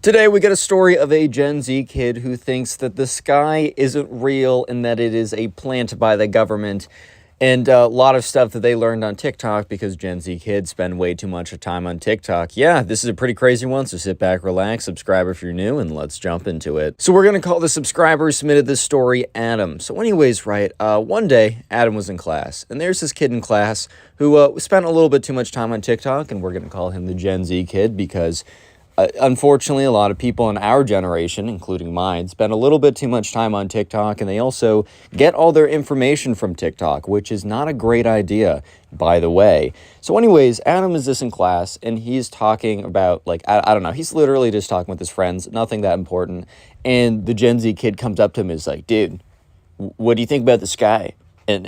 Today we get a story of a Gen Z kid who thinks that the sky isn't real and that it is a plant by the government, and a lot of stuff that they learned on TikTok because Gen Z kids spend way too much time on TikTok. Yeah, this is a pretty crazy one, so sit back, relax, subscribe if you're new, and let's jump into it. So we're going to call the subscriber who submitted this story Adam. So anyways, right, one day Adam was in class, and there's this kid in class who spent a little bit too much time on TikTok, and we're going to call him the Gen Z kid because unfortunately, a lot of people in our generation, including mine, spend a little bit too much time on TikTok, and they also get all their information from TikTok, which is not a great idea, by the way. So anyways, Adam is this in class, and he's talking about, like, I don't know, he's literally just talking with his friends, nothing that important, and the Gen Z kid comes up to him and is like, dude, what do you think about the sky? And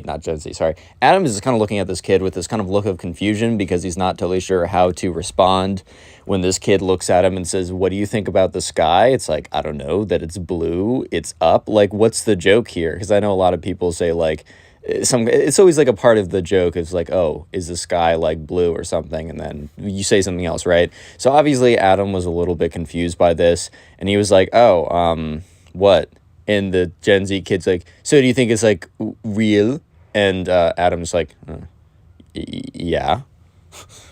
not Gen Z, sorry. Adam is kind of looking at this kid with this kind of look of confusion because he's not totally sure how to respond when this kid looks at him and says, what do you think about the sky? It's like, I don't know, that it's blue, it's up. Like, what's the joke here? Because I know a lot of people say, like, it's always like a part of the joke is like, oh, is the sky like blue or something? And then you say something else, right? So obviously Adam was a little bit confused by this, and he was like, oh, what? And the Gen Z kid's like, so do you think it's, like, real? And Adam's like, yeah.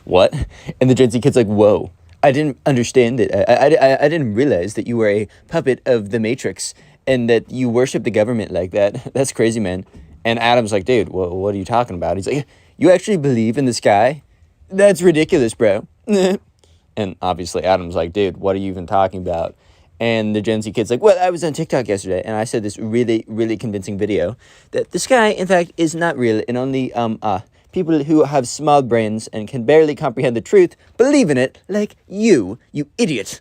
What? And the Gen Z kid's like, whoa, I didn't understand it. I didn't realize that you were a puppet of the Matrix and that you worship the government like that. That's crazy, man. And Adam's like, dude, what are you talking about? He's like, you actually believe in the sky? That's ridiculous, bro. And obviously Adam's like, dude, what are you even talking about? And the Gen Z kid's like, well, I was on TikTok yesterday, and I said this really, really convincing video that the sky, in fact, is not real, and only people who have small brains and can barely comprehend the truth believe in it, like you idiot.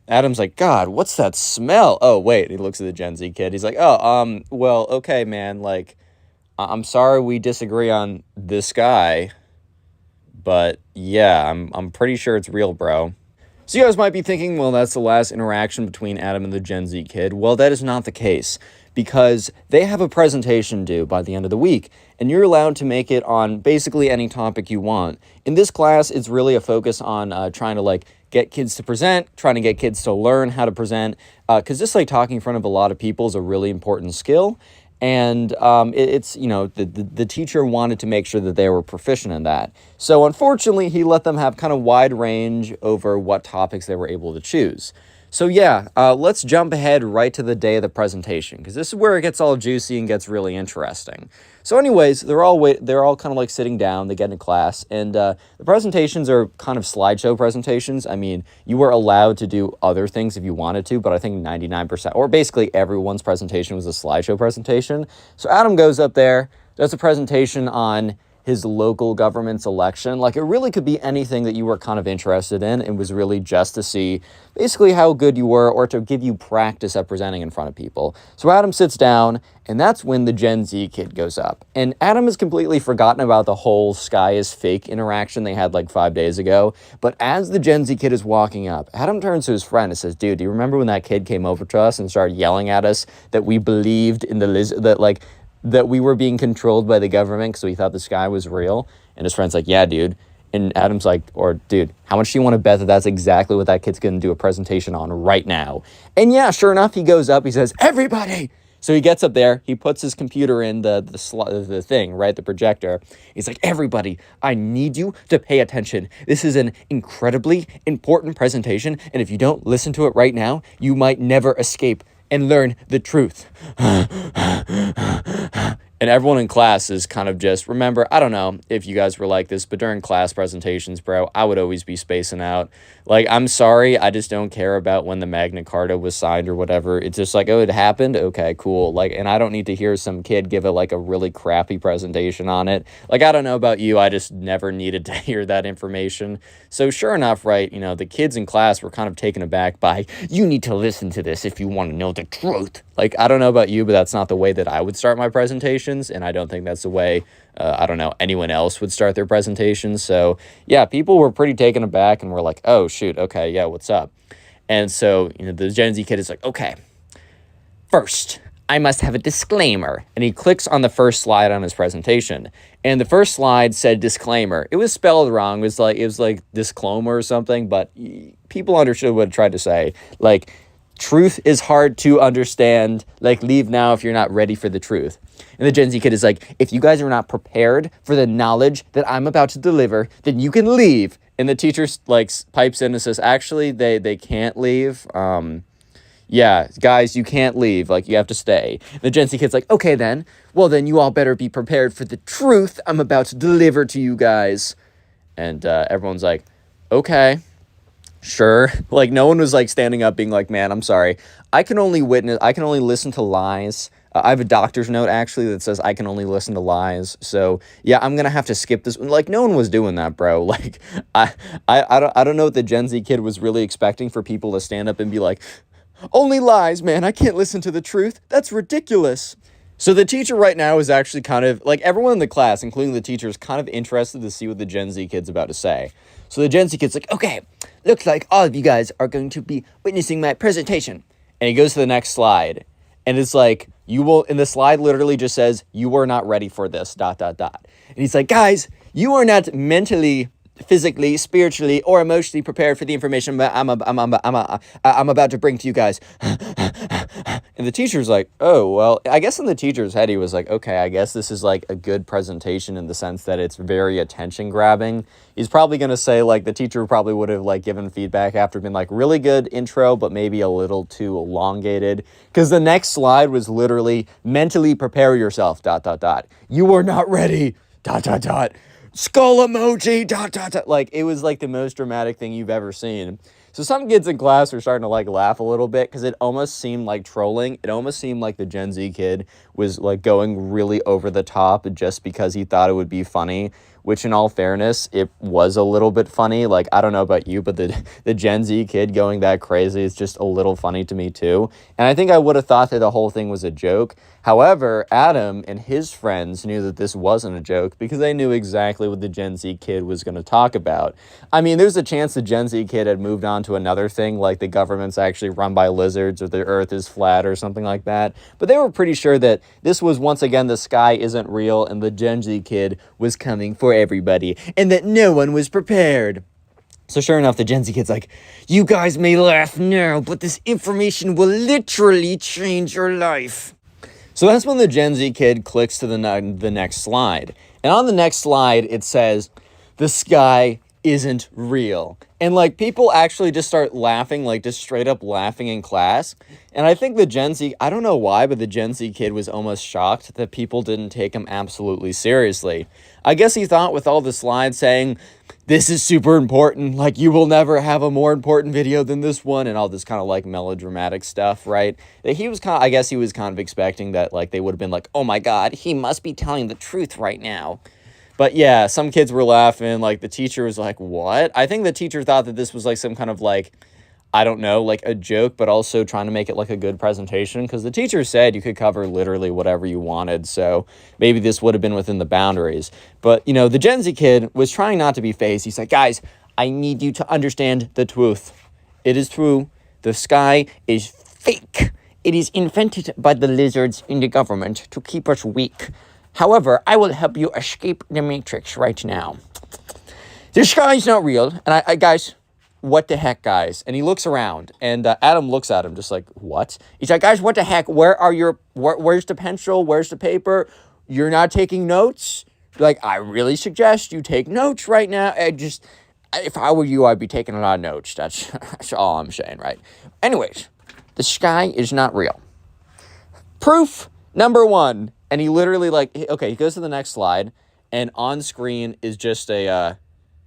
Adam's like, God, what's that smell? Oh, wait, he looks at the Gen Z kid. He's like, oh, well, okay, man, like, I'm sorry we disagree on the sky, but yeah, I'm pretty sure it's real, bro. So you guys might be thinking, well, that's the last interaction between Adam and the Gen Z kid. Well, that is not the case because they have a presentation due by the end of the week, and you're allowed to make it on basically any topic you want. In this class, it's really a focus on trying to, like, get kids to present, trying to get kids to learn how to present, because just, like, talking in front of a lot of people is a really important skill. And it's, you know, the teacher wanted to make sure that they were proficient in that. So unfortunately, he let them have kind of wide range over what topics they were able to choose. So yeah, let's jump ahead right to the day of the presentation, because this is where it gets all juicy and gets really interesting. So anyways, they're all kind of like sitting down, they get into class, and the presentations are kind of slideshow presentations. I mean, you were allowed to do other things if you wanted to, but I think 99%, or basically everyone's presentation was a slideshow presentation. So Adam goes up there, does a presentation on his local government's election. Like, it really could be anything that you were kind of interested in. It was really just to see basically how good you were or to give you practice at presenting in front of people. So Adam sits down, and that's when the Gen Z kid goes up. And Adam has completely forgotten about the whole sky is fake interaction they had like 5 days ago. But as the Gen Z kid is walking up, Adam turns to his friend and says, dude, do you remember when that kid came over to us and started yelling at us that we believed in that we were being controlled by the government because we thought the sky was real? And his friend's like, yeah, dude. And Adam's like, or dude, how much do you want to bet that that's exactly what that kid's going to do a presentation on right now? And yeah, sure enough, he goes up, he says, everybody. So he gets up there, he puts his computer in the thing, right, the projector. He's like, everybody, I need you to pay attention. This is an incredibly important presentation, and if you don't listen to it right now, you might never escape and learn the truth. And everyone in class is kind of just, remember, I don't know if you guys were like this, but during class presentations, bro, I would always be spacing out. Like, I'm sorry, I just don't care about when the Magna Carta was signed or whatever. It's just like, oh, it happened? Okay, cool. Like, and I don't need to hear some kid give like a really crappy presentation on it. Like, I don't know about you, I just never needed to hear that information. So sure enough, right, you know, the kids in class were kind of taken aback by, you need to listen to this if you want to know the truth. Like, I don't know about you, but that's not the way that I would start my presentations, and I don't think that's the way, I don't know, anyone else would start their presentations. So, yeah, people were pretty taken aback and were like, oh, shoot, okay, yeah, what's up? And so, you know, the Gen Z kid is like, okay, first, I must have a disclaimer. And he clicks on the first slide on his presentation. And the first slide said disclaimer. It was spelled wrong. It was like disclaimer or something, but people understood what it tried to say. Like, truth is hard to understand. Like, leave now if you're not ready for the truth. And the Gen Z kid is like, if you guys are not prepared for the knowledge that I'm about to deliver, then you can leave. And the teacher like pipes in and says, actually, they can't leave. Yeah, guys, you can't leave. Like, you have to stay. The Gen Z kid's like, okay, then. Well, then you all better be prepared for the truth I'm about to deliver to you guys. And everyone's like, okay, sure. Like, no one was, like, standing up being like, man, I'm sorry. I can only listen to lies. I have a doctor's note, actually, that says I can only listen to lies. So, yeah, I'm going to have to skip this. Like, no one was doing that, bro. Like, I don't know what the Gen Z kid was really expecting for people to stand up and be like, only lies, man. I can't listen to the truth. That's ridiculous. So the teacher right now is actually kind of, like, everyone in the class, including the teacher, is kind of interested to see what the Gen Z kid's about to say. So the Gen Z kid's like, okay, looks like all of you guys are going to be witnessing my presentation. And he goes to the next slide. And it's like, and the slide literally just says, you are not ready for this, ... And he's like, guys, you are not mentally, physically, spiritually, or emotionally prepared for the information I'm about to bring to you guys. And the teacher's like, oh, well, I guess in the teacher's head, he was like, okay, I guess this is like a good presentation in the sense that it's very attention grabbing. He's probably going to say, like, the teacher probably would have, like, given feedback after being like, really good intro, but maybe a little too elongated. Because the next slide was literally, mentally prepare yourself, ... You are not ready, ... Skull emoji, ... Like, it was like the most dramatic thing you've ever seen. So some kids in class were starting to, like, laugh a little bit because it almost seemed like trolling. It almost seemed like the Gen Z kid was, like, going really over the top just because he thought it would be funny, which in all fairness, it was a little bit funny. Like, I don't know about you, but the Gen Z kid going that crazy is just a little funny to me too. And I think I would have thought that the whole thing was a joke. However, Adam and his friends knew that this wasn't a joke because they knew exactly what the Gen Z kid was going to talk about. I mean, there's a chance the Gen Z kid had moved on to another thing, like the government's actually run by lizards or the earth is flat or something like that. But they were pretty sure that this was, once again, the sky isn't real and the Gen Z kid was coming for everybody and that no one was prepared. So sure enough, the Gen Z kid's like, you guys may laugh now, but this information will literally change your life. So that's when the Gen Z kid clicks to the next slide. And on the next slide, it says, the sky isn't real. And, like, people actually just start laughing, like, just straight up laughing in class. And I think the Gen Z, I don't know why, but the Gen Z kid was almost shocked that people didn't take him absolutely seriously. I guess he thought with all the slides saying, this is super important, like, you will never have a more important video than this one, and all this kind of, like, melodramatic stuff, right? That he was I guess he was kind of expecting that, like, they would have been like, oh my god, he must be telling the truth right now. But yeah, some kids were laughing, like, the teacher was like, what? I think the teacher thought that this was, like, some kind of, like, I don't know, like a joke, but also trying to make it like a good presentation, because the teacher said you could cover literally whatever you wanted, so maybe this would have been within the boundaries. But, you know, the Gen Z kid was trying not to be phased. He's like, guys, I need you to understand the truth. It is true. The sky is fake. It is invented by the lizards in the government to keep us weak. However, I will help you escape the matrix right now. The sky is not real, and I guys, what the heck, guys? And he looks around, and Adam looks at him just like, what? He's like, guys, what the heck? Where's the pencil? Where's the paper? You're not taking notes? Like, I really suggest you take notes right now. If I were you, I'd be taking a lot of notes. That's all I'm saying, right? Anyways, the sky is not real. Proof number one. And he literally, like, okay, he goes to the next slide, and on screen is just a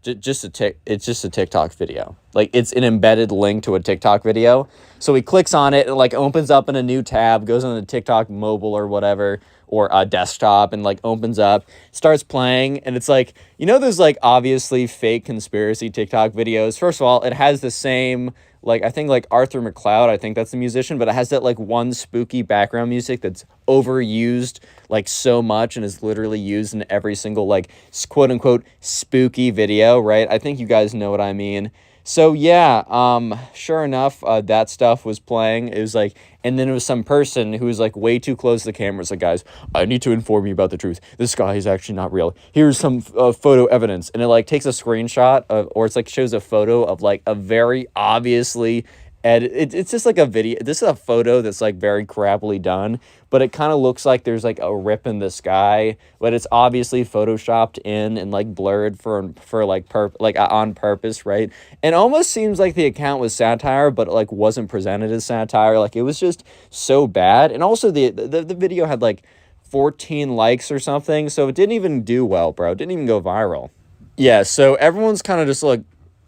TikTok video. Like, it's an embedded link to a TikTok video. So he clicks on it and, like, opens up in a new tab, goes on the TikTok mobile or whatever, or a desktop, and, like, opens up, starts playing, and it's like, You know, there's like obviously fake conspiracy TikTok videos. First of all, it has the same, like, I think like Arthur McLeod, I think that's the musician, but it has that like one spooky background music that's overused like so much and is literally used in every single like quote unquote spooky video, right? I think you guys know what I mean. So yeah, sure enough, that stuff was playing. It was like, and then it was some person who was like way too close to the camera. It's like, guys, I need to inform you about the truth. This guy is actually not real. Here's some photo evidence, and it like takes a screenshot of, or it's like shows a photo of like a very obviously it's just like a video. This is a photo that's like very crappily done, but it kind of looks like there's like a rip in the sky, but it's obviously photoshopped in and like blurred for like on purpose, right? And almost seems like the account was satire, but it like wasn't presented as satire. Like it was just so bad. And also the video had like 14 likes or something, so it didn't even do well, bro. It didn't even go viral. Yeah, so everyone's kind of just like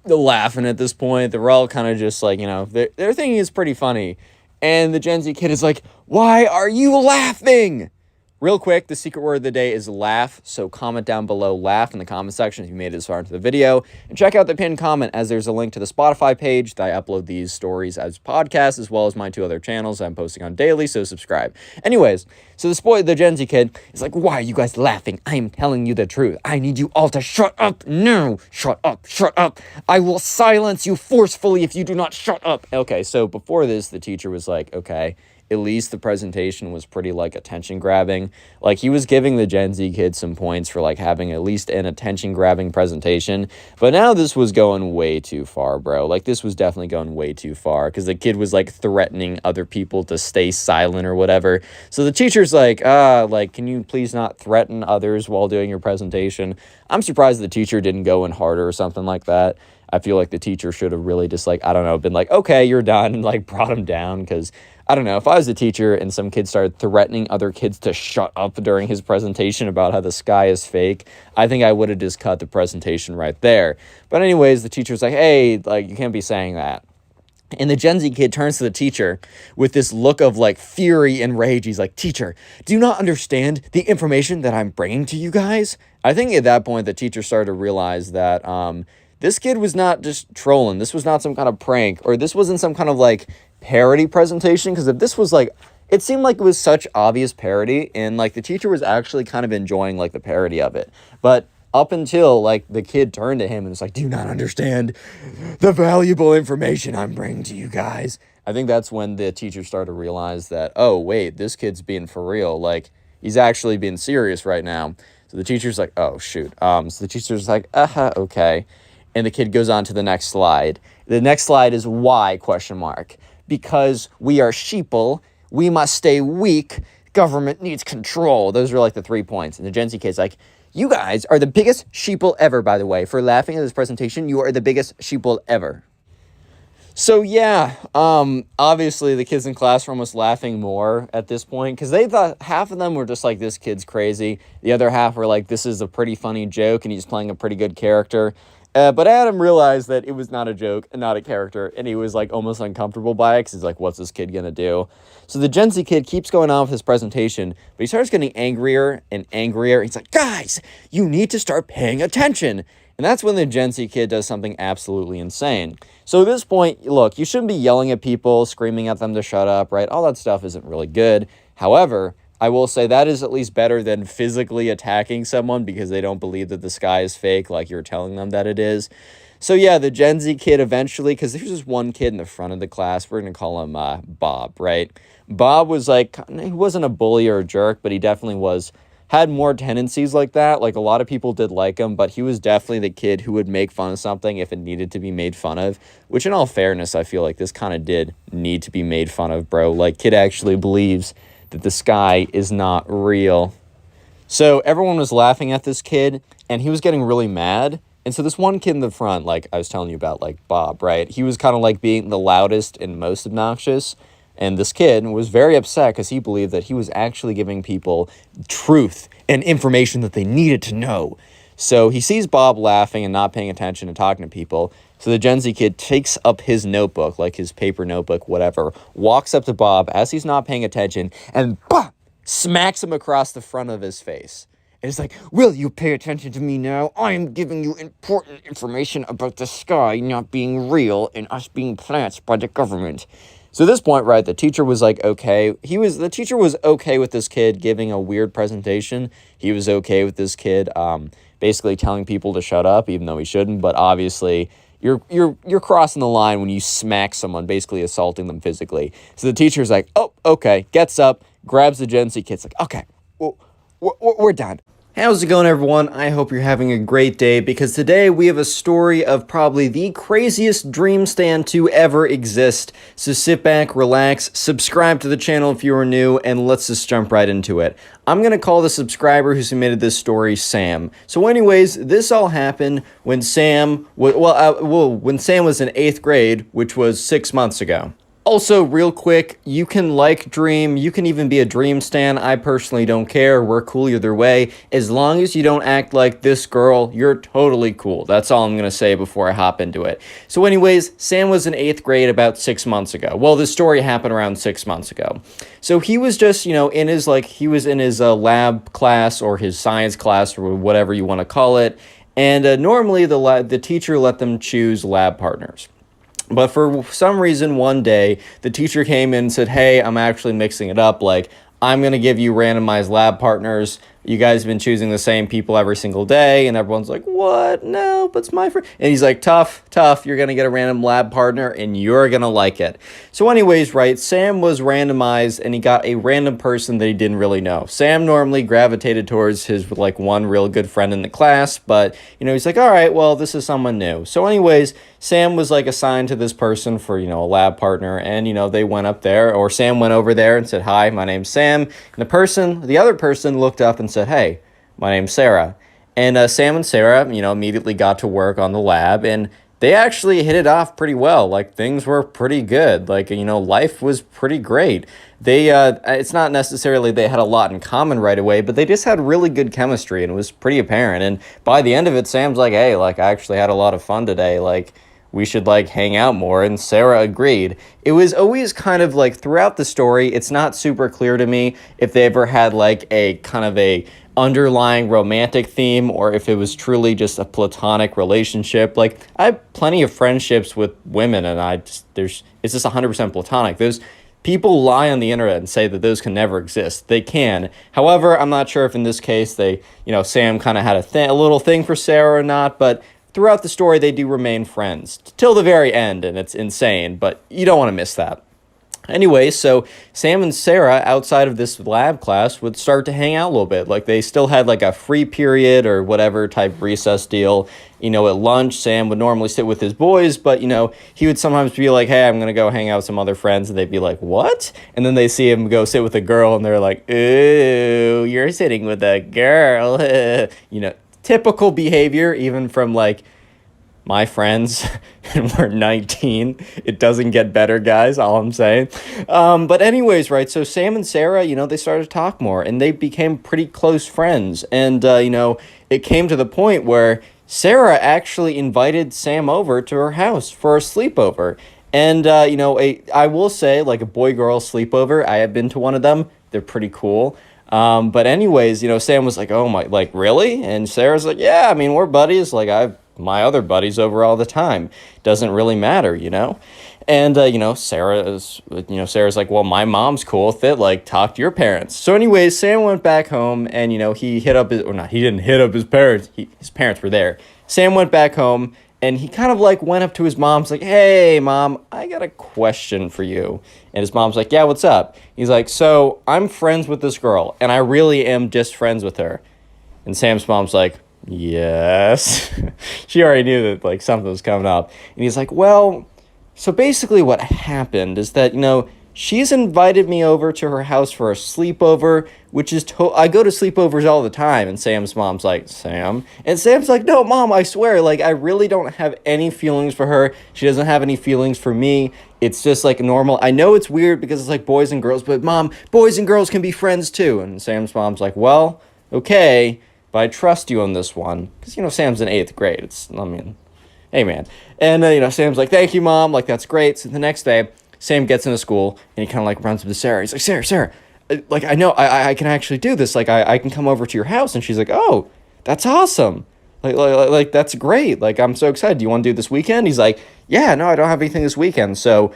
laughing at this point. They're all kind of just like, you know, they're thinking it's pretty funny. And the Gen Z kid is like, why are you laughing? Real quick, the secret word of the day is laugh. So comment down below laugh in the comment section if you made it this far into the video. And check out the pinned comment as there's a link to the Spotify page that I upload these stories as podcasts as well as my 2 other channels I'm posting on daily, so subscribe. Anyways, so the Gen Z kid is like, why are you guys laughing? I am telling you the truth. I need you all to shut up. No, shut up, shut up. I will silence you forcefully if you do not shut up. Okay, so before this, the teacher was like, okay, at least the presentation was pretty like attention grabbing. Like he was giving the Gen Z kids some points for like having at least an attention grabbing presentation. But now this was going way too far, bro. Like this was definitely going way too far because the kid was like threatening other people to stay silent or whatever. So the teacher's like, can you please not threaten others while doing your presentation? I'm surprised the teacher didn't go in harder or something like that. I feel like the teacher should have really just like, I don't know, been like, okay, you're done, and like brought him down. Because I don't know, if I was a teacher and some kid started threatening other kids to shut up during his presentation about how the sky is fake, I think I would have just cut the presentation right there. But anyways, the teacher's like, hey, like you can't be saying that. And the Gen Z kid turns to the teacher with this look of like fury and rage. He's like, teacher, do you not understand the information that I'm bringing to you guys? I think at that point, the teacher started to realize that this kid was not just trolling. This was not some kind of prank, or this wasn't some kind of like parody presentation. Because if this was like, it seemed like it was such obvious parody, and like the teacher was actually kind of enjoying like the parody of it. But up until like the kid turned to him and was like, do you not understand the valuable information I'm bringing to you guys? I think that's when the teacher started to realize that, oh, wait, this kid's being for real. Like he's actually being serious right now. So the teacher's like, oh, shoot. So the teacher's like, okay. And the kid goes on to the next slide. The next slide is why, question mark. Because we are sheeple, we must stay weak, government needs control. Those are like the 3 points. And the Gen Z kid's like, you guys are the biggest sheeple ever, by the way. For laughing at this presentation, you are the biggest sheeple ever. So yeah, obviously the kids in class were almost laughing more at this point because they thought half of them were just like, this kid's crazy. The other half were like, this is a pretty funny joke and he's playing a pretty good character. But Adam realized that it was not a joke and not a character, and he was like almost uncomfortable by it because he's like, what's this kid gonna do? So the Gen Z kid keeps going on with his presentation, but he starts getting angrier and angrier. He's like, guys, you need to start paying attention. And that's when the Gen Z kid does something absolutely insane. So at this point, look, you shouldn't be yelling at people, screaming at them to shut up, right? All that stuff isn't really good. However, I will say that is at least better than physically attacking someone because they don't believe that the sky is fake like you're telling them that it is. So yeah, the Gen Z kid eventually, because there's this one kid in the front of the class, we're going to call him Bob, right? Bob was like, he wasn't a bully or a jerk, but he definitely had more tendencies like that. Like a lot of people did like him, but he was definitely the kid who would make fun of something if it needed to be made fun of, which in all fairness, I feel like this kind of did need to be made fun of, bro. Like kid actually believes that the sky is not real. So everyone was laughing at this kid, and he was getting really mad. And so this one kid in the front, like I was telling you about, like Bob, right? He was kind of like being the loudest and most obnoxious. And this kid was very upset because he believed that he was actually giving people truth and information that they needed to know. So he sees Bob laughing and not paying attention and talking to people. So the Gen Z kid takes up his notebook, like his paper notebook, whatever, walks up to Bob as he's not paying attention, and bah, smacks him across the front of his face. And it's like, will you pay attention to me now? I am giving you important information about the sky not being real and us being plants by the government. So at this point, right, the teacher was like, okay. The teacher was okay with this kid giving a weird presentation. He was okay with this kid basically telling people to shut up, even though he shouldn't. But obviously, you're crossing the line when you smack someone, basically assaulting them physically. So the teacher's like, oh, okay, gets up, grabs the Gen Z kid's like, okay, well, we're done. How's it going, everyone? I hope you're having a great day, because today we have a story of probably the craziest dream stand to ever exist. So sit back, relax, subscribe to the channel if you are new, and let's just jump right into it. I'm going to call the subscriber who submitted this story Sam. So anyways, this all happened when Sam was in 8th grade, which was 6 months ago. Also, real quick, you can dream, you can even be a dream stan. I personally don't care. We're cool either way. As long as you don't act like this girl, you're totally cool. That's all I'm going to say before I hop into it. So anyways, Sam was in 8th grade about 6 months ago. Well, this story happened around 6 months ago. So he was just, in his, lab class or his science class or whatever you want to call it. And normally the teacher let them choose lab partners. But for some reason, one day, the teacher came in and said, hey, I'm actually mixing it up. I'm going to give you randomized lab partners. You guys have been choosing the same people every single day. And everyone's like, what? No, but it's my friend. And he's like, tough. You're going to get a random lab partner and you're going to like it. So anyways, right, Sam was randomized and he got a random person that he didn't really know. Sam normally gravitated towards his one real good friend in the class. But, he's like, all right, well, this is someone new. So anyways, Sam was assigned to this person for, a lab partner. And, they went up there, or Sam went over there and said, hi, my name's Sam. And the other person looked up and said, hey, my name's Sarah. And Sam and Sarah, immediately got to work on the lab, and they actually hit it off pretty well. Things were pretty good. Life was pretty great. It's not necessarily they had a lot in common right away, but they just had really good chemistry, and it was pretty apparent. And by the end of it, Sam's like, hey, I actually had a lot of fun today. We should hang out more, and Sarah agreed. It was always kind of throughout the story, it's not super clear to me if they ever had a kind of a underlying romantic theme or if it was truly just a platonic relationship. I have plenty of friendships with women, and it's just 100% platonic. Those people lie on the internet and say that those can never exist. They can. However, I'm not sure if in this case Sam kind of had a little thing for Sarah or not, but throughout the story, they do remain friends till the very end, and it's insane, but you don't want to miss that. Anyway, so Sam and Sarah, outside of this lab class, would start to hang out a little bit. They still had a free period or whatever type recess deal. At lunch, Sam would normally sit with his boys, but, he would sometimes be like, hey, I'm going to go hang out with some other friends, and they'd be like, what? And then they see him go sit with a girl, and they're like, ooh, you're sitting with a girl. Typical behavior, even from my friends, and we're 19. It doesn't get better, guys, all I'm saying. But anyways, right, so Sam and Sarah, they started to talk more, and they became pretty close friends. And, it came to the point where Sarah actually invited Sam over to her house for a sleepover. And, I will say, a boy-girl sleepover, I have been to one of them. They're pretty cool. But anyways, Sam was like, oh my, really? And Sarah's like, yeah, I mean, we're buddies. I have my other buddies over all the time. Doesn't really matter, And, Sarah's like, well, my mom's cool with it. Talk to your parents. So anyways, Sam went back home and, he hit up he didn't hit up his parents. His parents were there. Sam went back home and he kind of went up to his mom's like, hey, Mom, I got a question for you. And his mom's like, yeah, what's up? He's like, so I'm friends with this girl, and I really am just friends with her. And Sam's mom's like, yes. She already knew that something was coming up. And he's like, well, so basically what happened is that, she's invited me over to her house for a sleepover, which is I go to sleepovers all the time. And Sam's mom's like, Sam? And Sam's like, no, Mom, I swear, I really don't have any feelings for her. She doesn't have any feelings for me. It's just normal. I know it's weird because it's boys and girls, but Mom, boys and girls can be friends too. And Sam's mom's like, well, okay, but I trust you on this one. Because, Sam's in 8th grade. Hey, man. And, Sam's like, thank you, Mom. That's great. So the next day, Sam gets into school, and he kind of runs up to Sarah. He's like, Sarah, like, I know I can actually do this. Like, I can come over to your house. And she's like, oh, that's awesome. Like that's great. Like, I'm so excited. Do you want to do this weekend? He's like, yeah, no, I don't have anything this weekend. So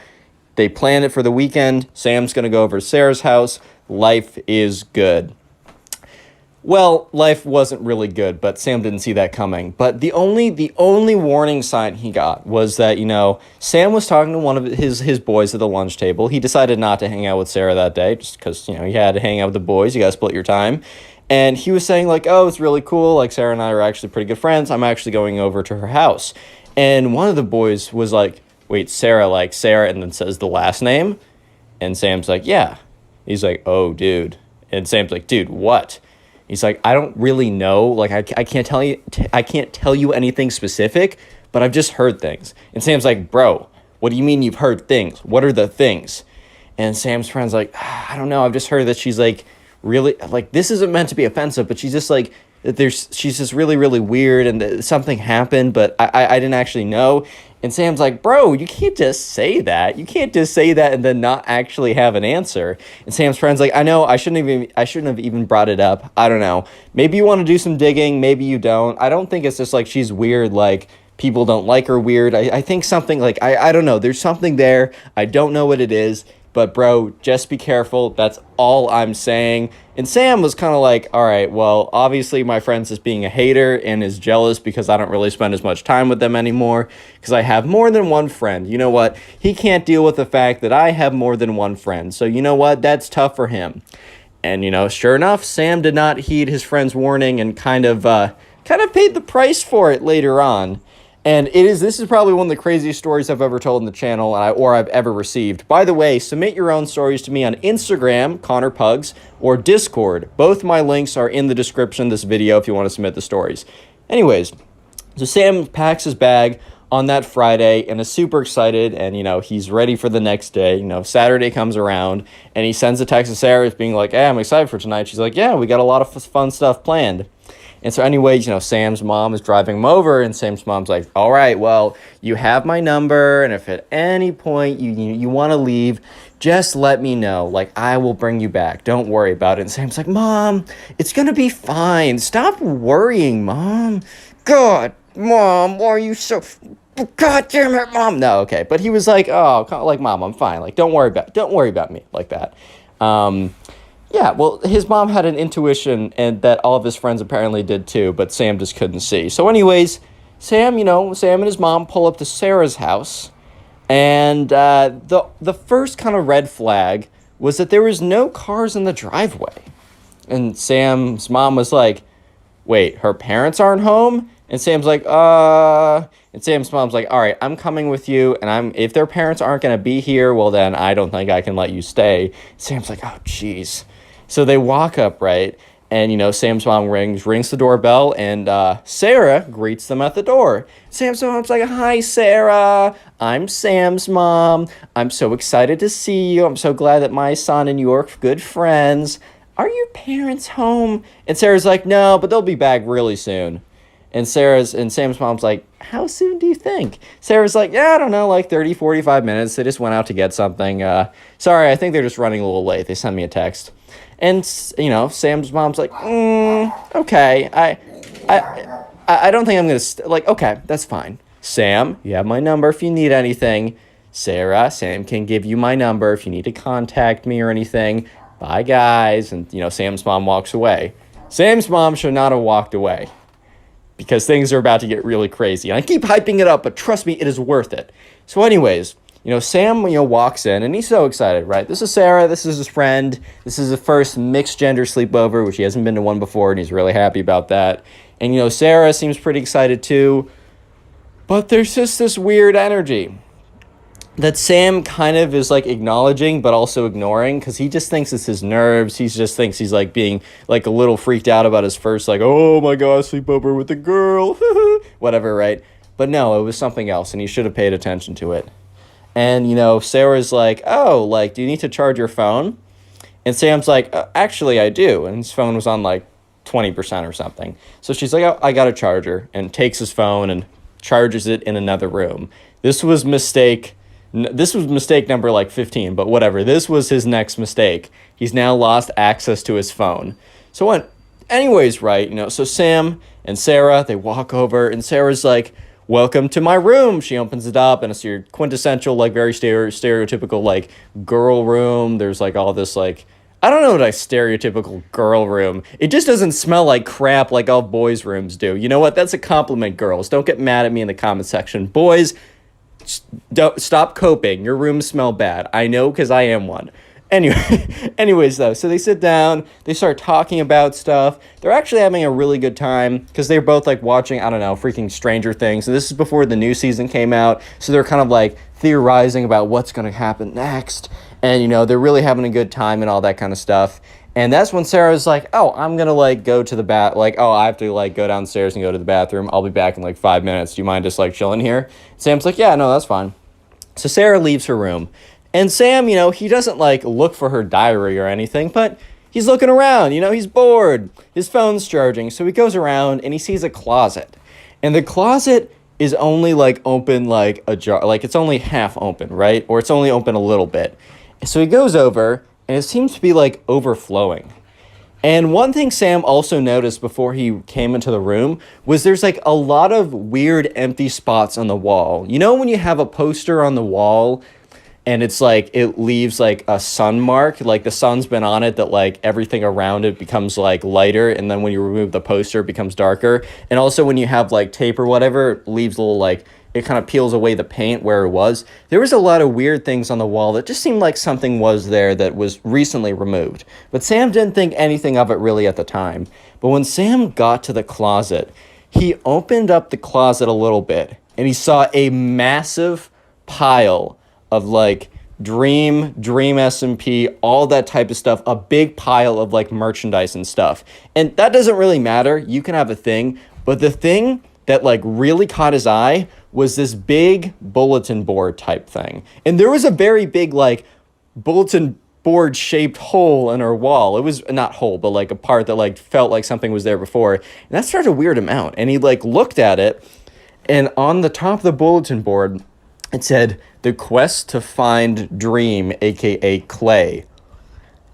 they plan it for the weekend. Sam's going to go over to Sarah's house. Life is good. Well, life wasn't really good, but Sam didn't see that coming. But the only warning sign he got was that, Sam was talking to one of his boys at the lunch table. He decided not to hang out with Sarah that day just because, he had to hang out with the boys. You got to split your time. And he was saying, like, oh, it's really cool. Like, Sarah and I are actually pretty good friends. I'm actually going over to her house. And one of the boys was like, wait, Sarah, like Sarah, and then says the last name. And Sam's like, yeah. He's like, oh, dude. And Sam's like, dude, what? He's like, I don't really know. Like, I can't tell you anything specific, but I've just heard things. And Sam's like, bro, what do you mean you've heard things? What are the things? And Sam's friend's like, I don't know. I've just heard that she's like, really, like, this isn't meant to be offensive, but she's just like, she's just really, really weird, and something happened, but I didn't actually know. And Sam's like, bro, you can't just say that. You can't just say that and then not actually have an answer. And Sam's friend's like, I know, I shouldn't have even brought it up. I don't know. Maybe you want to do some digging. Maybe you don't. I don't think it's just like she's weird, like people don't like her weird. I think something like, I don't know. There's something there. I don't know what it is. But, bro, just be careful. That's all I'm saying. And Sam was kind of like, all right, well, obviously my friend's just being a hater and is jealous because I don't really spend as much time with them anymore because I have more than one friend. You know what? He can't deal with the fact that I have more than one friend. So, you know what? That's tough for him. And, sure enough, Sam did not heed his friend's warning and kind of paid the price for it later on. And this is probably one of the craziest stories I've ever told in the channel or I've ever received. By the way, submit your own stories to me on Instagram, connorpugs, or Discord. Both my links are in the description of this video if you want to submit the stories. Anyways, so Sam packs his bag on that Friday and is super excited, and, he's ready for the next day. Saturday comes around, and he sends a text to Sarah being like, hey, I'm excited for tonight. She's like, yeah, we got a lot of fun stuff planned. And so anyways, Sam's mom is driving him over, and Sam's mom's like, all right, well, you have my number, and if at any point you want to leave, just let me know. Like, I will bring you back. Don't worry about it. And Sam's like, Mom, it's going to be fine. Stop worrying, Mom. God, Mom, why are you so... God damn it, Mom. No, okay. But he was like, oh, like, Mom, I'm fine. Like, don't worry about me like that. Yeah, well, his mom had an intuition, and that all of his friends apparently did too, but Sam just couldn't see. So anyways, Sam and his mom pull up to Sarah's house, and the first kind of red flag was that there was no cars in the driveway. And Sam's mom was like, wait, her parents aren't home? And Sam's like, And Sam's mom's like, all right, I'm coming with you, and if their parents aren't going to be here, well, then I don't think I can let you stay. Sam's like, oh, jeez. So they walk up, right? And, Sam's mom rings the doorbell, and Sarah greets them at the door. Sam's mom's like, hi, Sarah. I'm Sam's mom. I'm so excited to see you. I'm so glad that my son and you are good friends. Are your parents home? And Sarah's like, no, but they'll be back really soon. And Sam's mom's like, how soon do you think? Sarah's like, yeah, I don't know, like 30, 45 minutes. They just went out to get something. Sorry, I think they're just running a little late. They sent me a text. And, Sam's mom's like, okay, I don't think I'm going to, okay, that's fine. Sam, you have my number if you need anything. Sarah, Sam can give you my number if you need to contact me or anything. Bye, guys. And, Sam's mom walks away. Sam's mom should not have walked away because things are about to get really crazy. And I keep hyping it up, but trust me, it is worth it. So anyways, Sam, walks in, and he's so excited, right? This is Sarah. This is his friend. This is the first mixed-gender sleepover, which he hasn't been to one before, and he's really happy about that. And, Sarah seems pretty excited, too. But there's just this weird energy that Sam kind of is, acknowledging, but also ignoring, because he just thinks it's his nerves. He just thinks he's, being, a little freaked out about his first, oh, my God, sleepover with a girl, whatever, right? But no, it was something else, and he should have paid attention to it. And, Sarah's like, oh, do you need to charge your phone? And Sam's like, actually, I do. And his phone was on, 20% or something. So she's like, oh, I got a charger, and takes his phone and charges it in another room. This was mistake This was mistake number like 15, but whatever. This was his next mistake. He's now lost access to his phone. So what? Anyways, right, so Sam and Sarah, they walk over, and Sarah's like, welcome to my room. She opens it up, and it's your quintessential, like, very stereotypical, like, girl room. There's, like, all this, like, I don't know what a stereotypical girl room. It just doesn't smell like crap like all boys' rooms do. You know what? That's a compliment, girls. Don't get mad at me in the comment section. Boys, don't stop coping. Your rooms smell bad. I know, because I am one. Anyways, though, so they sit down, they start talking about stuff. They're actually having a really good time because they're both like watching, I don't know, freaking Stranger Things. And this is before the new season came out. So they're kind of like theorizing about what's going to happen next. And, they're really having a good time and all that kind of stuff. And that's when Sarah's like, oh, I'm going to like go to the I have to like go downstairs and go to the bathroom. I'll be back in like 5 minutes. Do you mind just like chilling here? Sam's like, yeah, no, that's fine. So Sarah leaves her room. And Sam, he doesn't, like, look for her diary or anything, but he's looking around, he's bored. His phone's charging, so he goes around and he sees a closet. And the closet is only, like, open, like, a jar. Like, it's only half open, right? Or it's only open a little bit. So he goes over, and it seems to be, like, overflowing. And one thing Sam also noticed before he came into the room was there's, like, a lot of weird empty spots on the wall. You know when you have a poster on the wall and it's like it leaves like a sun mark, like the sun's been on it, that like everything around it becomes like lighter, and then when you remove the poster it becomes darker. And also when you have like tape or whatever, it leaves a little like, it kind of peels away the paint where it was. There was a lot of weird things on the wall that just seemed like something was there that was recently removed. But Sam didn't think anything of it really at the time. But when Sam got to the closet, he opened up the closet a little bit and he saw a massive pile of like Dream SMP, all that type of stuff, a big pile of like merchandise and stuff. And that doesn't really matter. You can have a thing, but the thing that like really caught his eye was this big bulletin board type thing. And there was a very big like bulletin board shaped hole in her wall. It was not hole, but like a part that like felt like something was there before. And that started to weird him out. And he like looked at it, and on the top of the bulletin board, it said, "The quest to find Dream, aka Clay."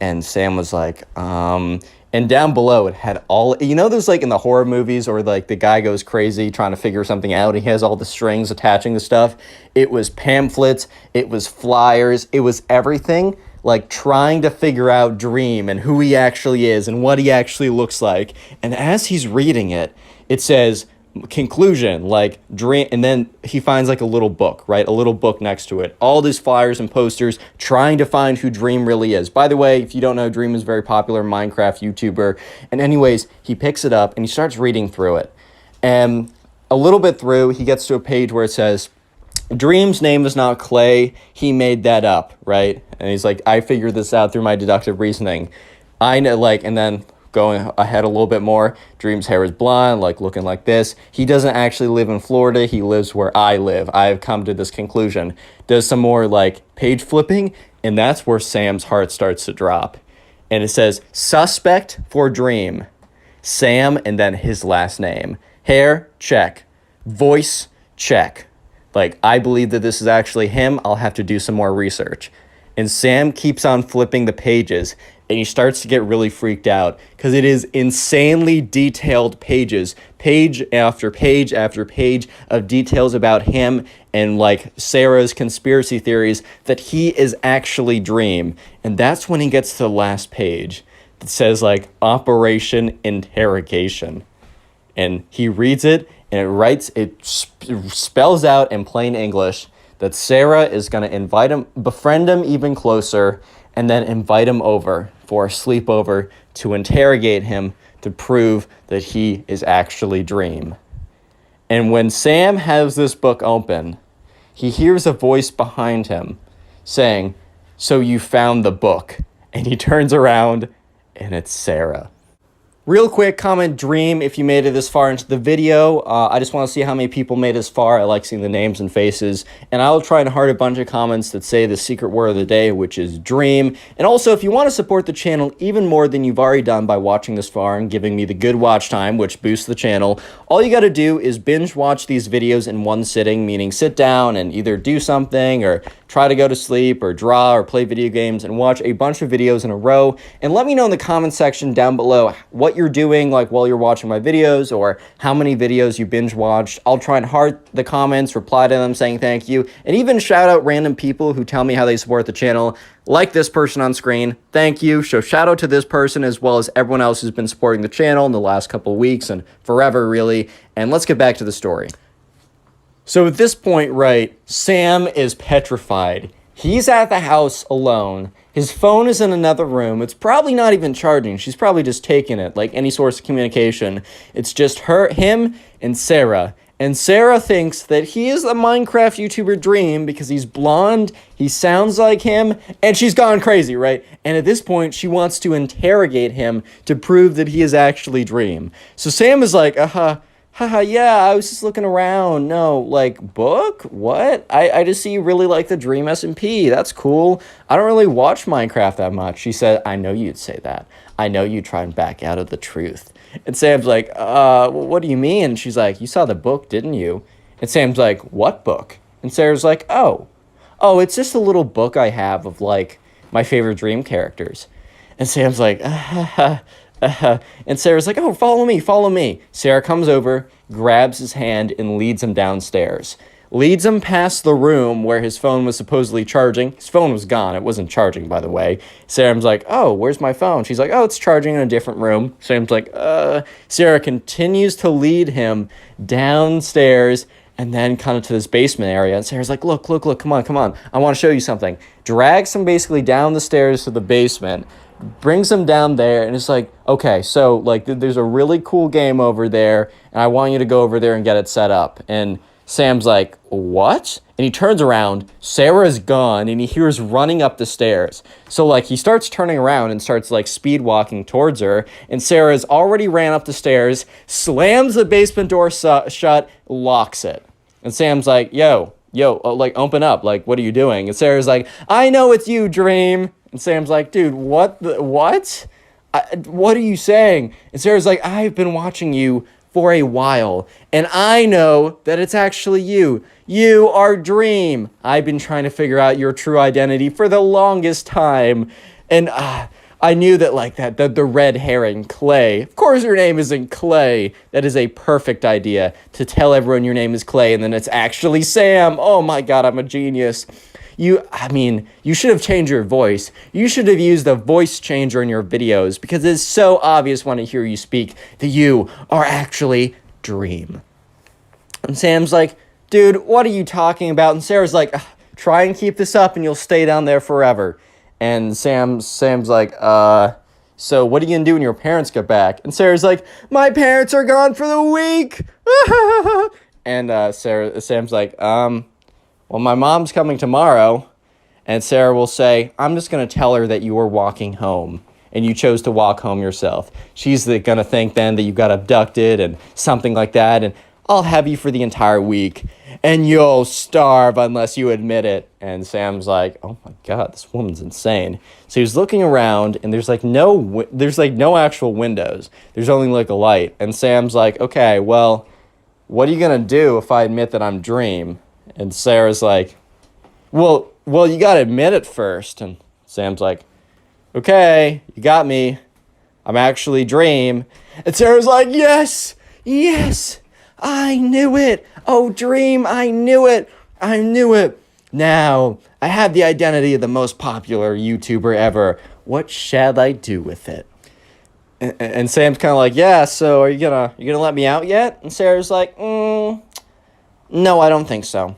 And Sam was like, and down below it had all, there's like in the horror movies or like the guy goes crazy trying to figure something out. He has all the strings attaching the stuff. It was pamphlets, it was flyers, it was everything like trying to figure out Dream and who he actually is and what he actually looks like. And as he's reading it, it says, conclusion, like Dream, and then he finds like a little book, right? A little book next to it. All these flyers and posters trying to find who Dream really is. By the way, if you don't know, Dream is a very popular Minecraft YouTuber. And anyways, he picks it up and he starts reading through it. And a little bit through, he gets to a page where it says, Dream's name is not Clay. He made that up, right? And he's like, I figured this out through my deductive reasoning. I know, like, and then going ahead a little bit more, Dream's hair is blonde, like looking like this. He doesn't actually live in Florida. He lives where I live. I have come to this conclusion. Does some more like page flipping, and that's where Sam's heart starts to drop. And it says, suspect for Dream, Sam, and then his last name. Hair, check. Voice, check. Like, I believe that this is actually him. I'll have to do some more research. And Sam keeps on flipping the pages, and he starts to get really freaked out because it is insanely detailed pages, page after page after page of details about him and like Sarah's conspiracy theories that he is actually Dream. And that's when he gets to the last page that says like Operation Interrogation. And he reads it, and it spells out in plain English that Sarah is going to invite him, befriend him even closer, and then invite him over for a sleepover to interrogate him to prove that he is actually Dream. And when Sam has this book open, he hears a voice behind him saying, "So you found the book." And he turns around, and it's Sarah. Real quick, comment dream if you made it this far into the video. I just want to see how many people made it this far. I like seeing the names and faces. And I will try and heart a bunch of comments that say the secret word of the day, which is dream. And also, if you want to support the channel even more than you've already done by watching this far and giving me the good watch time, which boosts the channel, all you got to do is binge watch these videos in one sitting, meaning sit down and either do something or try to go to sleep or draw or play video games and watch a bunch of videos in a row. And let me know in the comment section down below what you're doing like while you're watching my videos or how many videos you binge watched. I'll try and heart the comments, reply to them saying thank you, and even shout out random people who tell me how they support the channel, like this person on screen. Thank you. So shout out to this person as well as everyone else who's been supporting the channel in the last couple of weeks and forever really. And let's get back to the story. So at this point, right, Sam is petrified. He's at the house alone. His phone is in another room. It's probably not even charging. She's probably just taking it, like any source of communication. It's just him, and Sarah. And Sarah thinks that he is the Minecraft YouTuber Dream because he's blonde, he sounds like him, and she's gone crazy, right? And at this point, she wants to interrogate him to prove that he is actually Dream. So Sam is like, haha, yeah, I was just looking around. No, like, book? What? I just see you really like the Dream SMP. That's cool. I don't really watch Minecraft that much. She said, I know you'd say that. I know you'd try and back out of the truth. And Sam's like, what do you mean? She's like, you saw the book, didn't you? And Sam's like, what book? And Sarah's like, oh, it's just a little book I have of, like, my favorite Dream characters. And Sam's like, and Sarah's like, oh, follow me. Sarah comes over, grabs his hand, and leads him downstairs. Leads him past the room where his phone was supposedly charging. His phone was gone. It wasn't charging, by the way. Sam's like, oh, where's my phone? She's like, oh, it's charging in a different room. Sam's like, Sarah continues to lead him downstairs and then kind of to this basement area. And Sarah's like, look, come on. I want to show you something. Drags him basically down the stairs to the basement, brings him down there, and it's like, okay, so, like, there's a really cool game over there, and I want you to go over there and get it set up. And Sam's like, what? And he turns around, Sarah's gone, and he hears running up the stairs. So, like, he starts turning around and starts, like, speed walking towards her, and Sarah's already ran up the stairs, slams the basement door shut, locks it. And Sam's like, yo, like, open up, like, what are you doing? And Sarah's like, I know it's you, Dream. And Sam's like, dude, what? What are you saying? And Sarah's like, I've been watching you for a while, and I know that it's actually you. You are Dream. I've been trying to figure out your true identity for the longest time. And I knew that, like, the red herring, Clay. Of course your name isn't Clay. That is a perfect idea, to tell everyone your name is Clay, and then it's actually Sam. Oh my God, I'm a genius. You should have changed your voice. You should have used a voice changer in your videos because it's so obvious when I hear you speak that you are actually Dream. And Sam's like, dude, what are you talking about? And Sarah's like, try and keep this up and you'll stay down there forever. And Sam's like, so what are you gonna do when your parents get back? And Sarah's like, my parents are gone for the week. And Sam's like, well, my mom's coming tomorrow. And Sarah will say, I'm just going to tell her that you were walking home and you chose to walk home yourself. She's going to think then that you got abducted and something like that. And I'll have you for the entire week and you'll starve unless you admit it. And Sam's like, oh my God, this woman's insane. So he's looking around and there's no actual windows. There's only like a light. And Sam's like, okay, well, what are you going to do if I admit that I'm Dream? And Sarah's like, well, you got to admit it first. And Sam's like, okay, you got me. I'm actually Dream. And Sarah's like, yes, I knew it. Oh, Dream, I knew it. Now, I have the identity of the most popular YouTuber ever. What shall I do with it? And Sam's kind of like, yeah, so are you gonna let me out yet? And Sarah's like, no, I don't think so.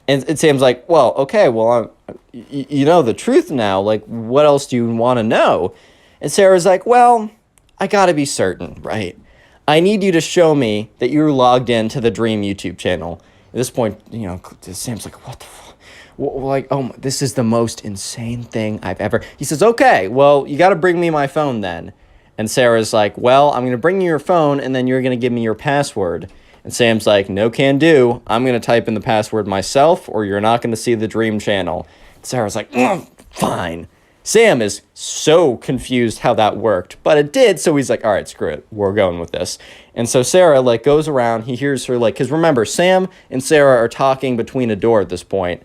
And Sam's like, well, okay, well, you know the truth now. Like, what else do you want to know? And Sarah's like, well, I gotta be certain, right? I need you to show me that you're logged into the Dream YouTube channel. At this point, Sam's like, what the fuck? Like, oh, this is the most insane thing I've ever... He says, okay, well, you gotta bring me my phone then. And Sarah's like, well, I'm going to bring you your phone, and then you're going to give me your password. And Sam's like, no can do. I'm going to type in the password myself, or you're not going to see the dream channel. Sarah's like, fine. Sam is so confused how that worked, but it did, so he's like, all right, screw it. We're going with this. And so Sarah, like, goes around. He hears her, like, because remember, Sam and Sarah are talking between a door at this point.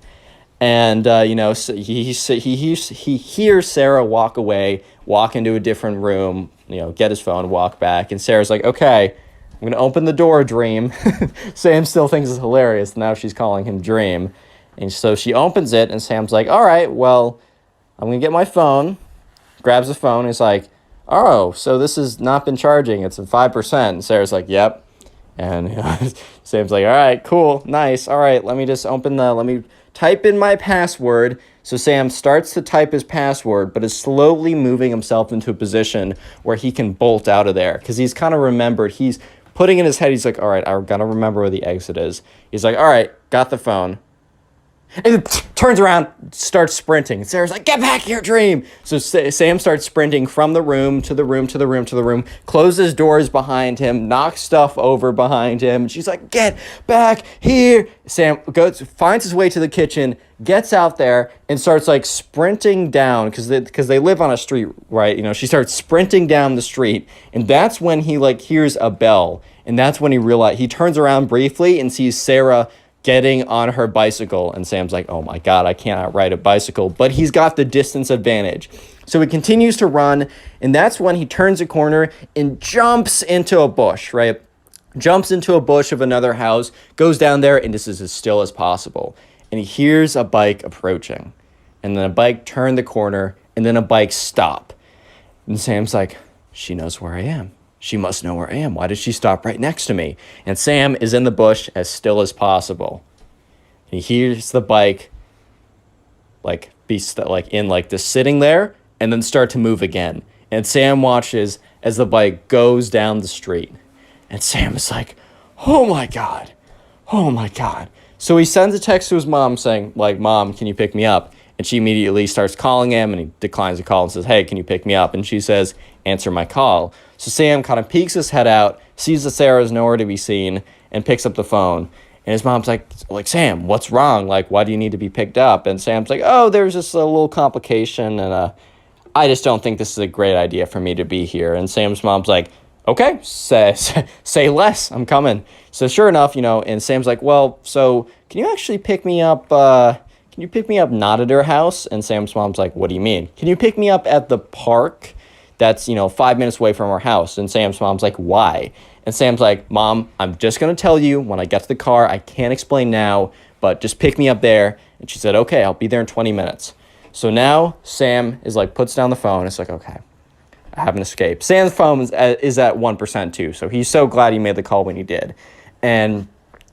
And, you know, he hears Sarah walk away, walk into a different room, you know, get his phone, walk back. And Sarah's like, okay, I'm going to open the door, Dream. Sam still thinks it's hilarious. Now she's calling him Dream. And so she opens it, and Sam's like, all right, well, I'm going to get my phone. Grabs the phone, and he's like, oh, so this has not been charging. It's at 5%. And Sarah's like, yep. And you know, Sam's like, all right, cool, nice. All right, let me just let me type in my password. So Sam starts to type his password, but is slowly moving himself into a position where he can bolt out of there. Because he's kind of remembered, he's putting in his head, he's like, all right, I've got to remember where the exit is. He's like, all right, got the phone. And turns around, starts sprinting. And Sarah's like, get back here, Dream. So Sam starts sprinting from the room to the room to the room to the room, closes doors behind him, knocks stuff over behind him. And she's like, get back here. Sam finds his way to the kitchen, gets out there, and starts like sprinting down because they live on a street, right? You know, she starts sprinting down the street. And that's when he like hears a bell. And that's when he turns around briefly and sees Sarah getting on her bicycle, and Sam's like, oh my God, I cannot ride a bicycle, but he's got the distance advantage. So he continues to run, and that's when he turns a corner and jumps into a bush, right? Jumps into a bush of another house, goes down there, and this is as still as possible. And he hears a bike approaching, and then a bike turn the corner, and then a bike stop. And Sam's like, she knows where I am. She must know where I am. Why did she stop right next to me? And Sam is in the bush as still as possible. He hears the bike just sitting there and then start to move again. And Sam watches as the bike goes down the street. And Sam is like, oh my God. Oh my God. So he sends a text to his mom saying, like, Mom, can you pick me up? And she immediately starts calling him, and he declines the call and says, hey, can you pick me up? And she says, answer my call. So Sam kind of peeks his head out, sees that Sarah's nowhere to be seen, and picks up the phone. And his mom's like, Sam, what's wrong? Like, why do you need to be picked up? And Sam's like, oh, there's just a little complication, and I just don't think this is a great idea for me to be here. And Sam's mom's like, okay, say less, I'm coming. So sure enough, you know, and Sam's like, well, so can you actually pick me up, can you pick me up not at her house? And Sam's mom's like, what do you mean? Can you pick me up at the park that's, 5 minutes away from our house? And Sam's mom's like, why? And Sam's like, Mom, I'm just going to tell you when I get to the car. I can't explain now, but just pick me up there. And she said, okay, I'll be there in 20 minutes. So now Sam is like, puts down the phone. It's like, okay, I haven't escaped. Sam's phone is at 1% too. So he's so glad he made the call when he did. And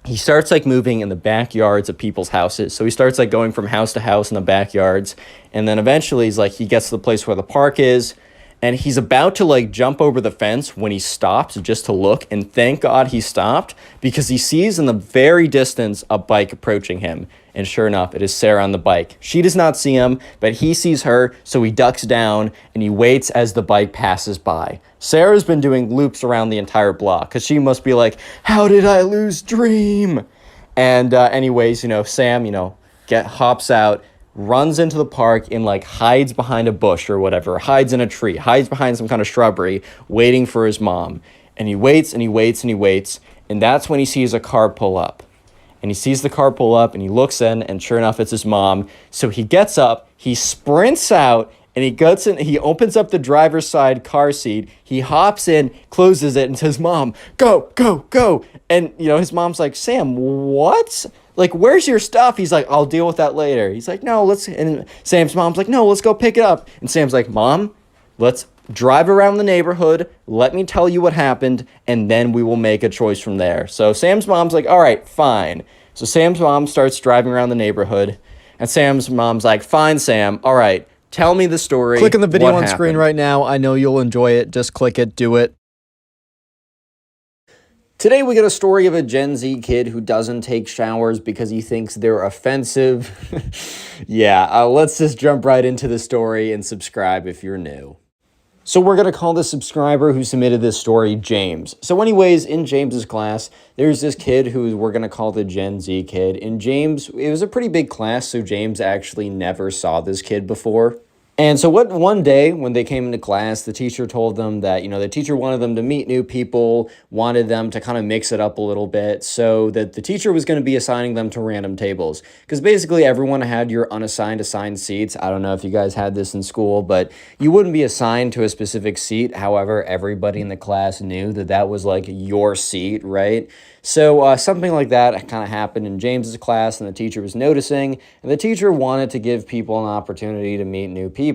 he starts like moving in the backyards of people's houses. So he starts like going from house to house in the backyards. And then eventually he gets to the place where the park is. And he's about to like jump over the fence when he stops just to look. And thank God he stopped, because he sees in the very distance a bike approaching him. And sure enough, it is Sarah on the bike. She does not see him, but he sees her. So he ducks down and he waits as the bike passes by. Sarah's been doing loops around the entire block because she must be like, how did I lose Dream? And anyways, Sam, hops out, runs into the park and like hides behind a bush or whatever, hides in a tree, hides behind some kind of shrubbery, waiting for his mom. And he waits and he waits and he waits. And that's when he sees a car pull up. And he sees the car pull up and he looks in, and sure enough, it's his mom. So he gets up, he sprints out, and he opens up the driver's side car seat. He hops in, closes it, and says, Mom, go, go, go. And, his mom's like, Sam, what? Like, where's your stuff? He's like, I'll deal with that later. He's like, no, and Sam's mom's like, no, let's go pick it up. And Sam's like, Mom, let's drive around the neighborhood. Let me tell you what happened, and then we will make a choice from there. So Sam's mom's like, all right, fine. So Sam's mom starts driving around the neighborhood, and Sam's mom's like, fine, Sam, all right, tell me the story. Click on the video on happened? Screen right now. I know you'll enjoy it. Just click it, do it. Today we get a story of a Gen Z kid who doesn't take showers because he thinks they're offensive. Yeah, let's just jump right into the story and subscribe if you're new. So we're going to call the subscriber who submitted this story James. So anyways, in James's class, there's this kid who we're going to call the Gen Z kid. And James, it was a pretty big class, so James actually never saw this kid before. And so one day when they came into class, the teacher told them that, the teacher wanted them to meet new people, wanted them to kind of mix it up a little bit, so that the teacher was going to be assigning them to random tables. Because basically everyone had your assigned seats. I don't know if you guys had this in school, but you wouldn't be assigned to a specific seat. However, everybody in the class knew that that was like your seat, right? So something like that kind of happened in James's class, and the teacher was noticing, and the teacher wanted to give people an opportunity to meet new people.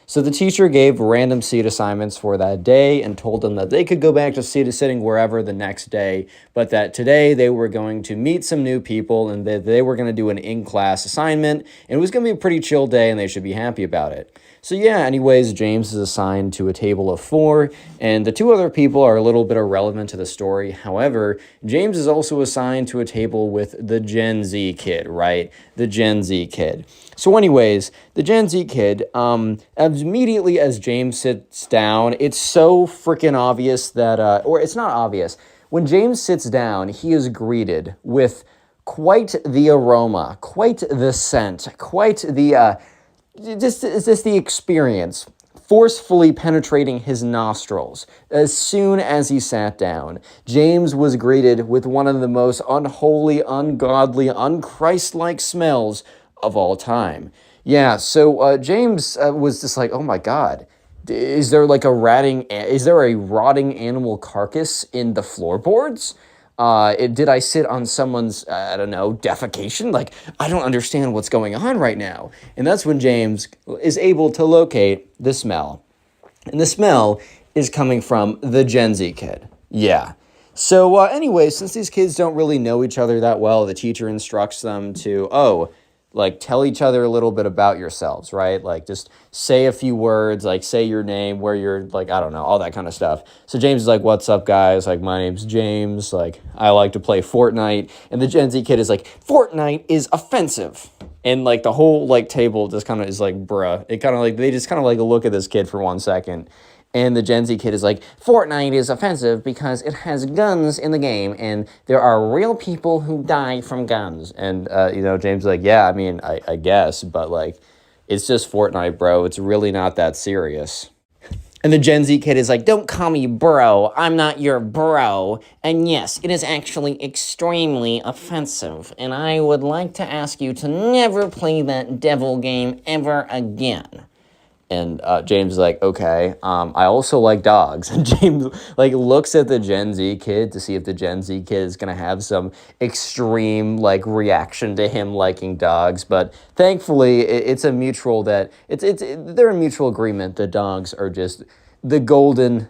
So the teacher gave random seat assignments for that day and told them that they could go back to sitting wherever the next day, but that today they were going to meet some new people and that they were going to do an in-class assignment, and it was going to be a pretty chill day and they should be happy about it. So yeah, anyways, James is assigned to a table of 4, and the 2 other people are a little bit irrelevant to the story. However, James is also assigned to a table with the Gen Z kid, right? The Gen Z kid. So anyways, the Gen Z kid, immediately as James sits down, it's so freaking obvious that, or it's not obvious. When James sits down, he is greeted with quite the aroma, quite the scent, quite the, just the experience forcefully penetrating his nostrils. As soon as he sat down, James was greeted with one of the most unholy, ungodly, unchristlike smells of all time. Yeah, so James was just like, oh my God, is there like is there a rotting animal carcass in the floorboards? Did I sit on someone's, I don't know, defecation? Like, I don't understand what's going on right now. And that's when James is able to locate the smell. And the smell is coming from the Gen Z kid. Yeah. So anyway, since these kids don't really know each other that well, the teacher instructs them to, tell each other a little bit about yourselves, right? Like, just say a few words, like, say your name, where you're, like, I don't know, all that kind of stuff. So James is like, what's up, guys? Like, my name's James. Like, I like to play Fortnite. And the Gen Z kid is like, Fortnite is offensive. And, like, the whole, like, table just kind of is like, bruh. It kind of, like, they just kind of, like, look at this kid for 1 second. And the Gen Z kid is like, Fortnite is offensive because it has guns in the game, and there are real people who die from guns. And, James is like, yeah, I mean, I guess, but, like, it's just Fortnite, bro. It's really not that serious. And the Gen Z kid is like, don't call me bro. I'm not your bro. And yes, it is actually extremely offensive. And I would like to ask you to never play that devil game ever again. And James is like, okay, I also like dogs. And James, like, looks at the Gen Z kid to see if the Gen Z kid is going to have some extreme, like, reaction to him liking dogs. But thankfully, it's a mutual they're in mutual agreement that dogs are just the golden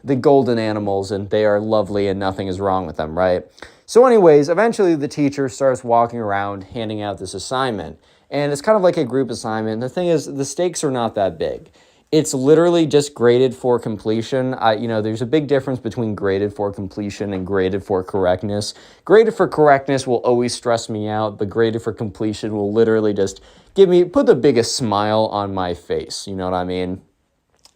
animals, and they are lovely and nothing is wrong with them, right? So anyways, eventually the teacher starts walking around handing out this assignment. And it's kind of like a group assignment. The thing is, the stakes are not that big. It's literally just graded for completion. There's a big difference between graded for completion and graded for correctness. Graded for correctness will always stress me out, but graded for completion will literally just put the biggest smile on my face. You know what I mean?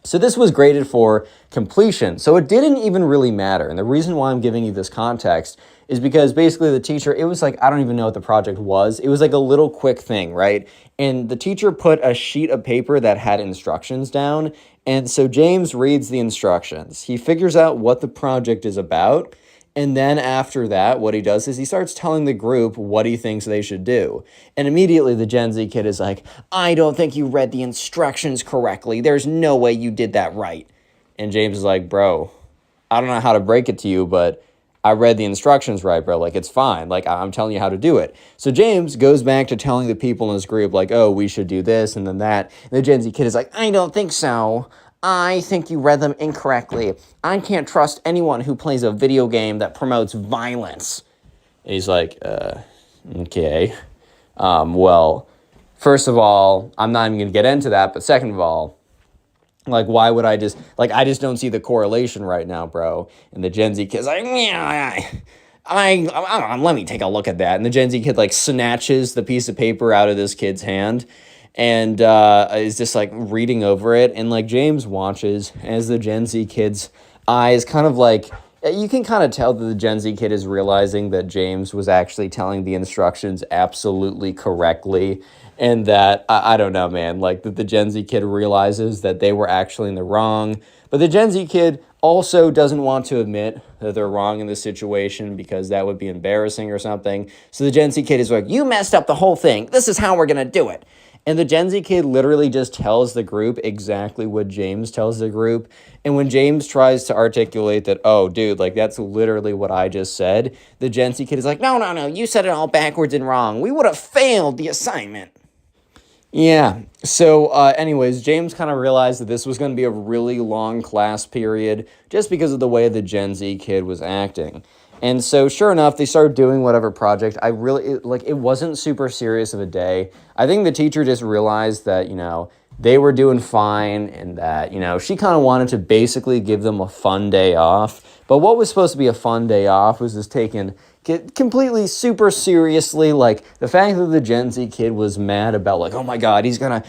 So this was graded for completion. So it didn't even really matter. And the reason why I'm giving you this context is because basically the teacher, it was like, I don't even know what the project was. It was like a little quick thing, right? And the teacher put a sheet of paper that had instructions down. And so James reads the instructions. He figures out what the project is about. And then after that, what he does is he starts telling the group what he thinks they should do. And immediately the Gen Z kid is like, I don't think you read the instructions correctly. There's no way you did that right. And James is like, bro, I don't know how to break it to you, but I read the instructions right, bro. Like, it's fine. Like, I'm telling you how to do it. So James goes back to telling the people in his group, like, oh, we should do this and then that. And the Gen Z kid is like, I don't think so. I think you read them incorrectly. I can't trust anyone who plays a video game that promotes violence. And he's like, okay. Well, first of all, I'm not even going to get into that. But second of all, like, why would I just don't see the correlation right now, bro. And the Gen Z kid's like, yeah, let me take a look at that. And the Gen Z kid, like, snatches the piece of paper out of this kid's hand. and is just like reading over it. And like James watches as the Gen Z kid's eyes kind of like, you can kind of tell that the Gen Z kid is realizing that James was actually telling the instructions absolutely correctly. And that, I don't know, man, like that the Gen Z kid realizes that they were actually in the wrong. But the Gen Z kid also doesn't want to admit that they're wrong in this situation because that would be embarrassing or something. So the Gen Z kid is like, you messed up the whole thing. This is how we're going to do it. And the Gen Z kid literally just tells the group exactly what James tells the group. And when James tries to articulate that, oh, dude, like that's literally what I just said, the Gen Z kid is like, no, no, no, you said it all backwards and wrong. We would have failed the assignment. Yeah. So, anyways, James kind of realized that this was going to be a really long class period just because of the way the Gen Z kid was acting. And so, sure enough, they started doing whatever project. It wasn't super serious of a day. I think the teacher just realized that, they were doing fine and that, she kind of wanted to basically give them a fun day off. But what was supposed to be a fun day off was just taken completely super seriously. Like the fact that the Gen Z kid was mad about like, oh my God, he's gonna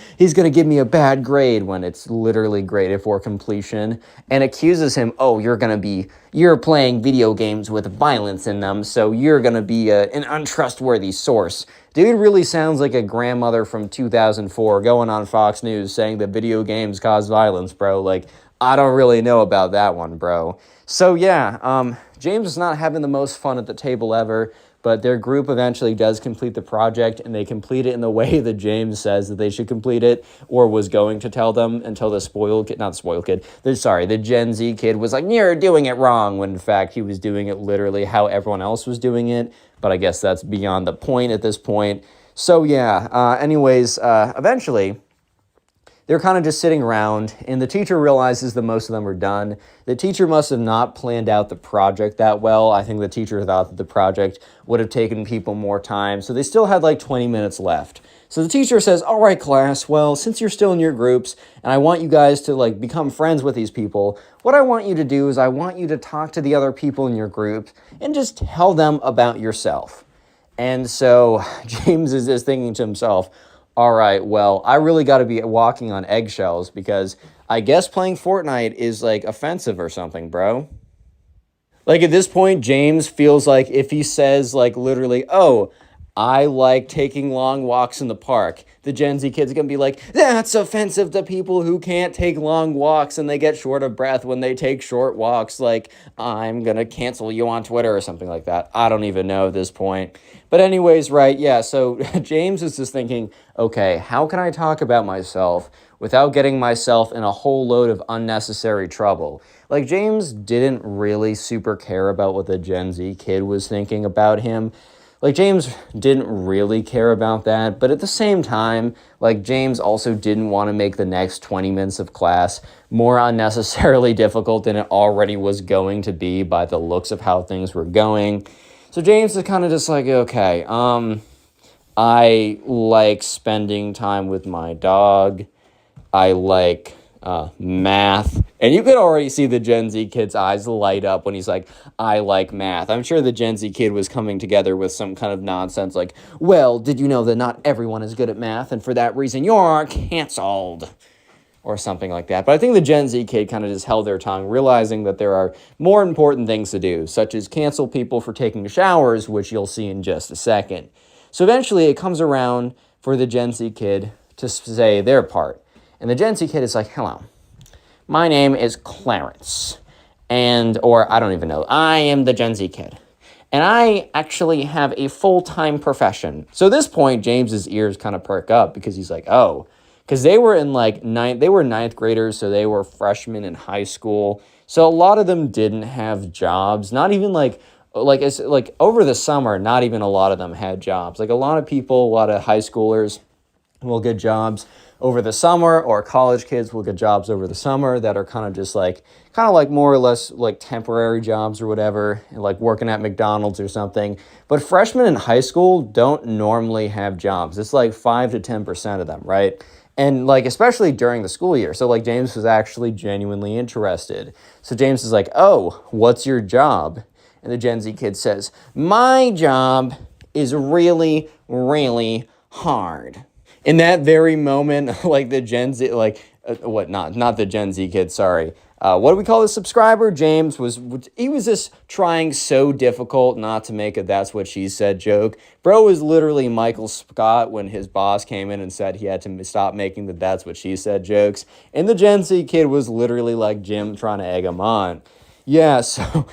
give me a bad grade when it's literally graded for completion, and accuses him, oh, you're playing video games with violence in them, so you're gonna be an untrustworthy source. Dude really sounds like a grandmother from 2004 going on Fox News saying that video games cause violence, bro. Like, I don't really know about that one, bro. So yeah, James is not having the most fun at the table ever, but their group eventually does complete the project, and they complete it in the way that James says that they should complete it, or was going to tell them until the Gen Z kid was like, you're doing it wrong, when in fact he was doing it literally how everyone else was doing it, but I guess that's beyond the point at this point. So yeah, eventually, they're kind of just sitting around, and the teacher realizes that most of them are done. The teacher must have not planned out the project that well. I think the teacher thought that the project would have taken people more time, so they still had like 20 minutes left. So the teacher says, all right, class, well, since you're still in your groups, and I want you guys to like become friends with these people, what I want you to do is I want you to talk to the other people in your group and just tell them about yourself. And so James is just thinking to himself, all right, well, I really got to be walking on eggshells because I guess playing Fortnite is like offensive or something, bro. Like at this point, James feels like if he says like literally, oh, I like taking long walks in the park, the Gen Z kid's gonna be like, that's offensive to people who can't take long walks and they get short of breath when they take short walks. Like, I'm gonna cancel you on Twitter or something like that. I don't even know at this point. But anyways, right, yeah, so James is just thinking, okay, how can I talk about myself without getting myself in a whole load of unnecessary trouble? Like, James didn't really super care about what the Gen Z kid was thinking about him. Like, James didn't really care about that, but at the same time, like, James also didn't want to make the next 20 minutes of class more unnecessarily difficult than it already was going to be by the looks of how things were going. So James is kind of just like, okay, I like spending time with my dog. I like math. And you could already see the Gen Z kid's eyes light up when he's like, I like math. I'm sure the Gen Z kid was coming together with some kind of nonsense like, well, did you know that not everyone is good at math, and for that reason you're canceled? Or something like that. But I think the Gen Z kid kind of just held their tongue, realizing that there are more important things to do, such as cancel people for taking showers, which you'll see in just a second. So eventually it comes around for the Gen Z kid to say their part. And the Gen Z kid is like, hello, my name is Clarence. Or I don't even know, I am the Gen Z kid. And I actually have a full-time profession. So at this point, James's ears kind of perk up because he's like, oh, because they were in like ninth graders, so they were freshmen in high school. So a lot of them didn't have jobs, not even like over the summer, not even a lot of them had jobs. Like a lot of high schoolers will get jobs over the summer, or college kids will get jobs over the summer that are kind of like more or less like temporary jobs or whatever, like working at McDonald's or something. But freshmen in high school don't normally have jobs. It's like 5 to 10% of them, right? And like, especially during the school year. So like James was actually genuinely interested. So James is like, oh, what's your job? And the Gen Z kid says, my job is really, really hard. In that very moment, like the Gen Z, like not the Gen Z kid, sorry. What do we call the subscriber? James he was just trying so difficult not to make a "that's what she said" joke. Bro was literally Michael Scott when his boss came in and said he had to stop making the "that's what she said" jokes. And the Gen Z kid was literally like Jim trying to egg him on. Yeah, so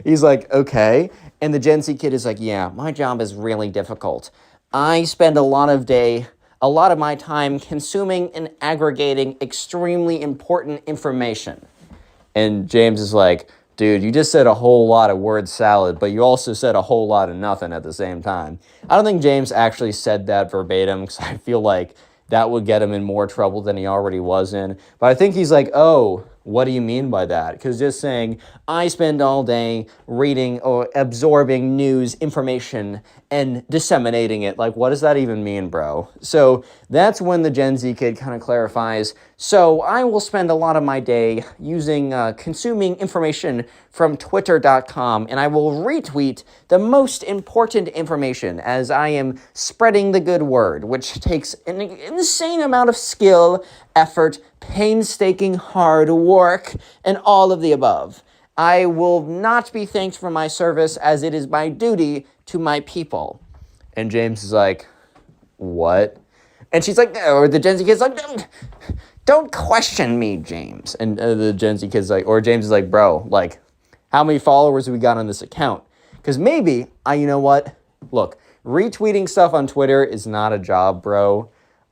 he's like, okay. And the Gen Z kid is like, yeah, my job is really difficult. I spend a lot of my time consuming and aggregating extremely important information. And James is like, dude, you just said a whole lot of word salad, but you also said a whole lot of nothing at the same time. I don't think James actually said that verbatim because I feel like that would get him in more trouble than he already was in. But I think he's like, oh, what do you mean by that? Because just saying, I spend all day reading or absorbing news, information, and disseminating it. Like, what does that even mean, bro? So that's when the Gen Z kid kind of clarifies, so I will spend a lot of my day consuming information from twitter.com, and I will retweet the most important information as I am spreading the good word, which takes an insane amount of skill, effort, painstaking hard work, and all of the above. I will not be thanked for my service as it is my duty to my people. And James is like, what? And she's like, or the Gen Z kid's like, don't question me, James. And the Gen Z kid's like, or James is like, bro, like, how many followers have we got on this account? Because maybe, you know what? Look, retweeting stuff on Twitter is not a job, bro.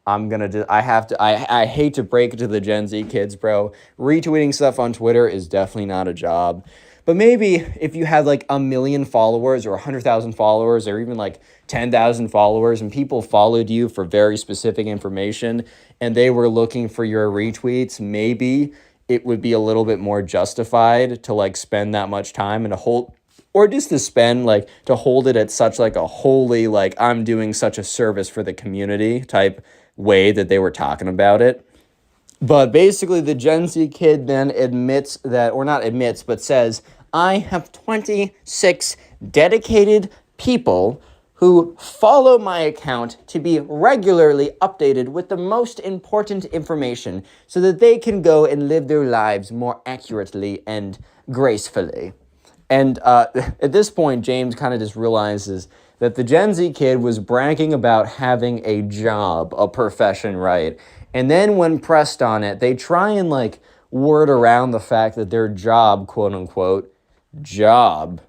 I hate to break it to the Gen Z kids, bro. Retweeting stuff on Twitter is definitely not a job. But maybe if you had like 1 million followers or 100,000 followers or even like 10,000 followers and people followed you for very specific information and they were looking for your retweets, maybe it would be a little bit more justified to like spend that much time and to hold, or just to spend like to hold it at such like a holy, like I'm doing such a service for the community type way that they were talking about it. But basically the Gen Z kid then admits that, or not admits, but says, I have 26 dedicated people who follow my account to be regularly updated with the most important information so that they can go and live their lives more accurately and gracefully. And at this point, James kind of just realizes that the Gen Z kid was bragging about having a job, a profession, right? And then when pressed on it, they try and like word around the fact that their job, quote unquote, job.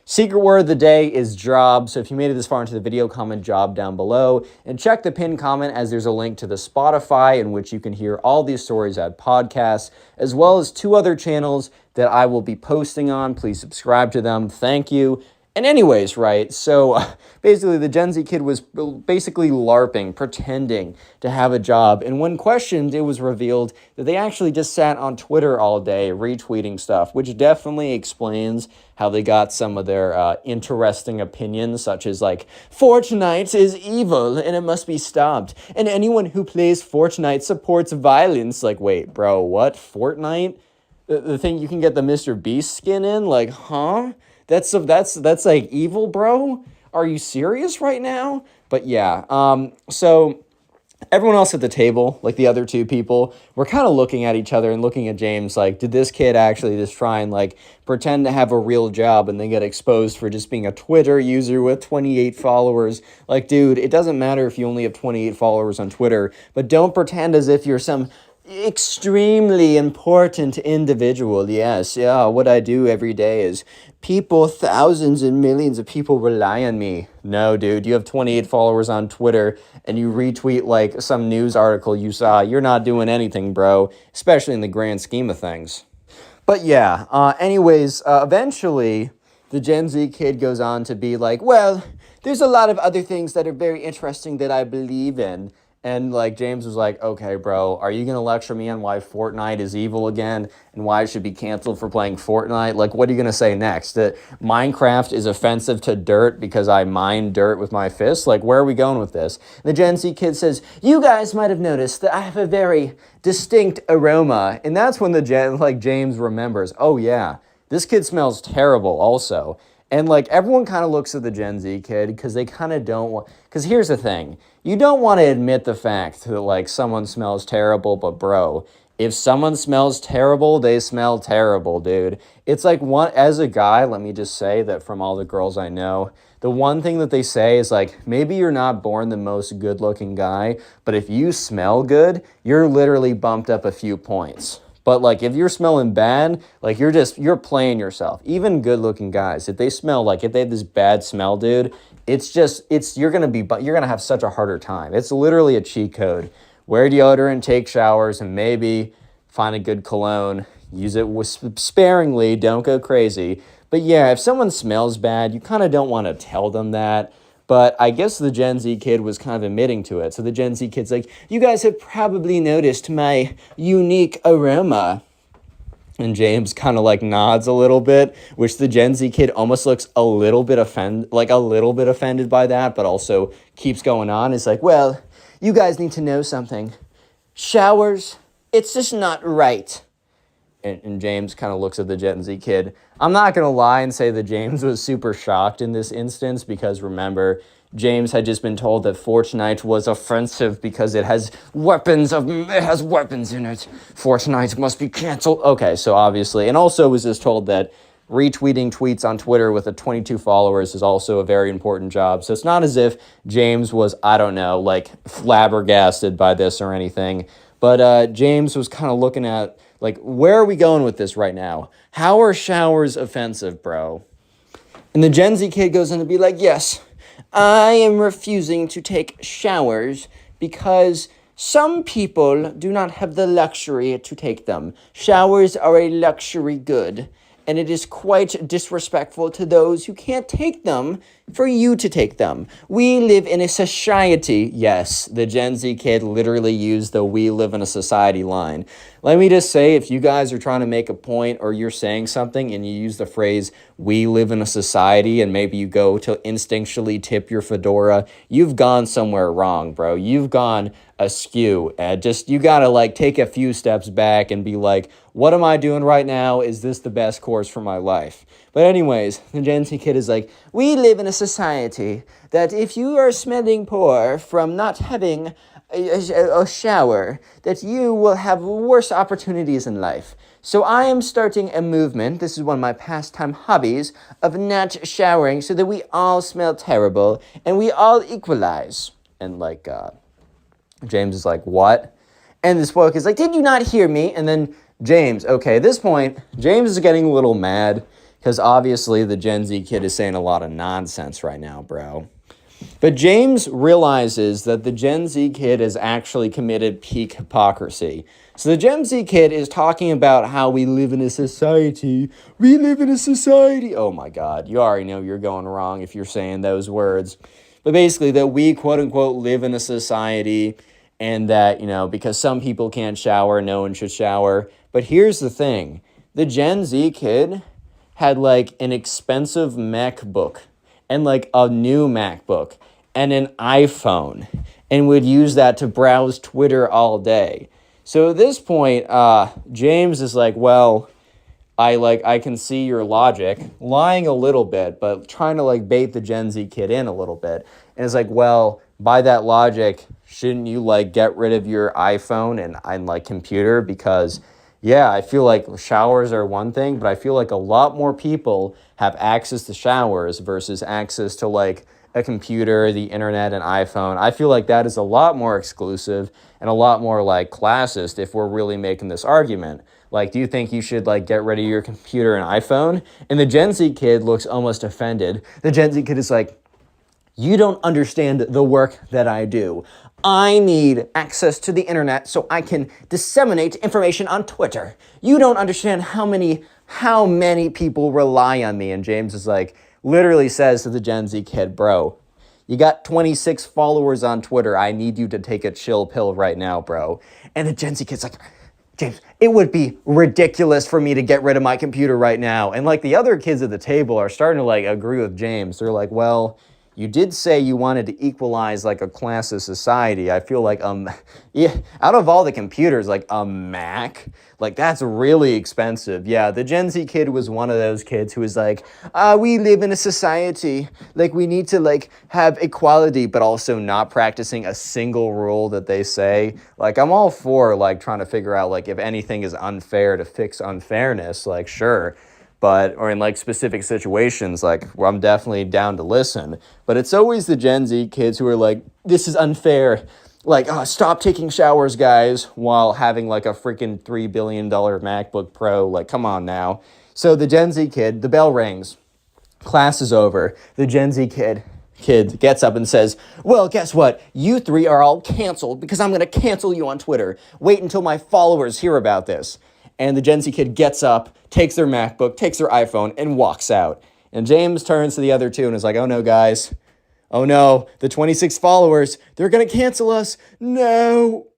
Secret word of the day is job. So if you made it this far into the video, comment job down below and check the pinned comment as there's a link to the Spotify in which you can hear all these stories at podcasts, as well as 2 other channels that I will be posting on. Please subscribe to them. Thank you. And anyways, right, so basically the Gen Z kid was basically LARPing, pretending to have a job. And when questioned, it was revealed that they actually just sat on Twitter all day retweeting stuff, which definitely explains how they got some of their interesting opinions, such as like, Fortnite is evil and it must be stopped. And anyone who plays Fortnite supports violence. Like, wait, bro, what? Fortnite? The thing you can get the Mr. Beast skin in? Like, huh? That's like evil, bro? Are you serious right now? But yeah, so everyone else at the table, like the other 2 people, were kind of looking at each other and looking at James like, did this kid actually just try and like pretend to have a real job and then get exposed for just being a Twitter user with 28 followers? Like, dude, it doesn't matter if you only have 28 followers on Twitter, but don't pretend as if you're some extremely important individual. Yes, yeah, what I do every day is people, thousands and millions of people rely on me. No, dude, you have 28 followers on Twitter and you retweet like some news article you saw. You're not doing anything, bro, especially in the grand scheme of things. But yeah, eventually the Gen Z kid goes on to be like, well, there's a lot of other things that are very interesting that I believe in. And like James was like, okay, bro, are you going to lecture me on why Fortnite is evil again and why I should be canceled for playing Fortnite? Like, what are you going to say next? That Minecraft is offensive to dirt because I mine dirt with my fists? Like, where are we going with this? The Gen Z kid says, you guys might have noticed that I have a very distinct aroma. And that's when James remembers, oh yeah, this kid smells terrible also. And like everyone kind of looks at the Gen Z kid because they kind of don't want. Because here's the thing, you don't want to admit the fact that like someone smells terrible, but bro, if someone smells terrible, they smell terrible, dude. It's like one as a guy, let me just say that from all the girls I know, the one thing that they say is like maybe you're not born the most good-looking guy, but if you smell good, you're literally bumped up a few points. But like if you're smelling bad, like you're playing yourself. Even good-looking guys, if they smell like if they have this bad smell, dude, you're gonna have such a harder time. It's literally a cheat code. Wear deodorant, take showers, and maybe find a good cologne. Use it sparingly. Don't go crazy. But yeah, if someone smells bad, you kind of don't want to tell them that. But I guess the Gen Z kid was kind of admitting to it. So the Gen Z kid's like, you guys have probably noticed my unique aroma. And James kind of like nods a little bit, which the Gen Z kid almost looks a little bit offended by that, but also keeps going on. It's like, well, you guys need to know something. Showers, it's just not right. And James kind of looks at the Gen Z kid. I'm not going to lie and say that James was super shocked in this instance because remember, James had just been told that Fortnite was offensive because it has weapons in it. Fortnite must be canceled. Okay, so obviously, and also was just told that retweeting tweets on Twitter with 22 followers is also a very important job. So it's not as if James was, I don't know, like flabbergasted by this or anything. But James was kind of looking at, like, where are we going with this right now? How are showers offensive, bro? And the Gen Z kid goes in to be like, yes, I am refusing to take showers because some people do not have the luxury to take them. Showers are a luxury good, and it is quite disrespectful to those who can't take them for you to take them. We live in a society. Yes, the Gen Z kid literally used the "we live in a society" line. Let me just say, if you guys are trying to make a point or you're saying something and you use the phrase "we live in a society" and maybe you go to instinctually tip your fedora, you've gone somewhere wrong, bro. You've gone askew. You gotta like take a few steps back and be like, what am I doing right now? Is this the best course for my life? But anyways, the Gen Z kid is like, we live in a society that if you are smelling poor from not having a shower, that you will have worse opportunities in life. So I am starting a movement, this is one of my pastime hobbies, of not showering so that we all smell terrible and we all equalize. And like, James is like, what? And this bloke is like, did you not hear me? And then James, okay, at this point, James is getting a little mad because obviously the Gen Z kid is saying a lot of nonsense right now, bro. But James realizes that the Gen Z kid has actually committed peak hypocrisy. So the Gen Z kid is talking about how we live in a society. We live in a society. Oh my God, you already know you're going wrong if you're saying those words. But basically that we, quote unquote, live in a society and that, you know, because some people can't shower, no one should shower. But here's the thing. The Gen Z kid had like an expensive MacBook and like a new MacBook and an iPhone and would use that to browse Twitter all day. So at this point, James is like, well, I can see your logic, lying a little bit, but trying to like bait the Gen Z kid in a little bit. And it's like, well, by that logic, shouldn't you like get rid of your iPhone and like computer? Because yeah, I feel like showers are one thing, but I feel like a lot more people have access to showers versus access to like a computer, the internet, and iPhone. I feel like that is a lot more exclusive and a lot more like classist if we're really making this argument. Like, do you think you should like get rid of your computer and iPhone? And the Gen Z kid looks almost offended. The Gen Z kid is like, you don't understand the work that I do. I need access to the internet so I can disseminate information on Twitter. You don't understand how many people rely on me. And James is like, literally says to the Gen Z kid, bro, you got 26 followers on Twitter. I need you to take a chill pill right now, bro. And the Gen Z kid's like, James, it would be ridiculous for me to get rid of my computer right now. And like the other kids at the table are starting to like agree with James. They're like, well, you did say you wanted to equalize like a class of society. I feel like, yeah, out of all the computers, like a Mac, like that's really expensive. Yeah, the Gen Z kid was one of those kids who was like, we live in a society, like we need to like have equality, but also not practicing a single rule that they say. Like I'm all for like trying to figure out like if anything is unfair to fix unfairness, like sure. But, or in like specific situations, like where I'm definitely down to listen. But it's always the Gen Z kids who are like, this is unfair. Like, oh, stop taking showers, guys, while having like a freaking $3 billion MacBook Pro. Like, come on now. So the Gen Z kid, the bell rings. Class is over. The Gen Z kid gets up and says, well, guess what? You three are all canceled because I'm going to cancel you on Twitter. Wait until my followers hear about this. And the Gen Z kid gets up, takes their MacBook, takes their iPhone, and walks out. And James turns to the other two and is like, oh no, guys. Oh no, the 26 followers, they're going to cancel us. No.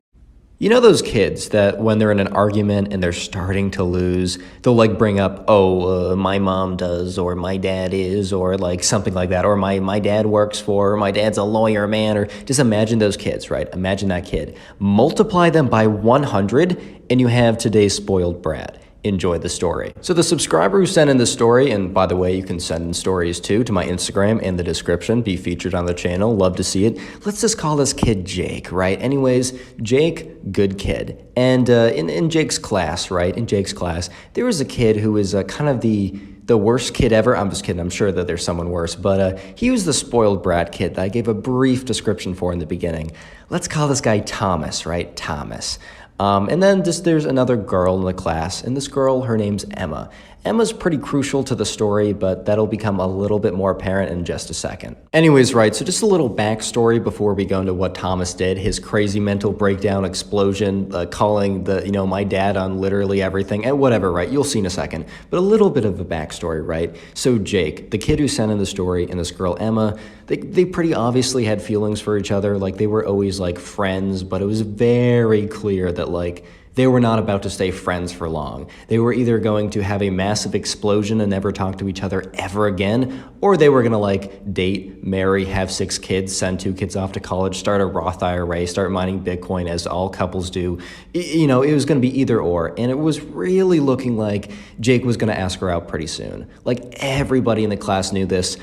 You know those kids that when they're in an argument and they're starting to lose, they'll like bring up, my mom does, or my dad is, or like something like that, or my dad works for, or my dad's a lawyer, man, or just imagine those kids, right? Imagine that kid. Multiply them by 100 and you have today's spoiled brat. Enjoy the story. So the subscriber who sent in the story, and by the way, you can send in stories too to my Instagram in the description, be featured on the channel, love to see it. Let's just call this kid Jake, right? Anyways, Jake, good kid. And in Jake's class, right, in Jake's class, there was a kid who was kind of the worst kid ever. I'm just kidding. I'm sure that there's someone worse, but he was the spoiled brat kid that I gave a brief description for in the beginning. Let's call this guy Thomas, right? Thomas. And then there's another girl in the class, and this girl, her name's Emma. Emma's pretty crucial to the story, but that'll become a little bit more apparent in just a second. Anyways, right, so just a little backstory before we go into what Thomas did, his crazy mental breakdown, explosion, calling my dad on literally everything, and whatever, right, you'll see in a second. But a little bit of a backstory, right? So Jake, the kid who sent in the story, and this girl, Emma, they pretty obviously had feelings for each other, like they were always like friends, but it was very clear that like, they were not about to stay friends for long. They were either going to have a massive explosion and never talk to each other ever again, or they were gonna like date, marry, have 6 kids, send 2 kids off to college, start a Roth IRA, start mining Bitcoin as all couples do. It was gonna be either or, and it was really looking like Jake was gonna ask her out pretty soon. Like everybody in the class knew this,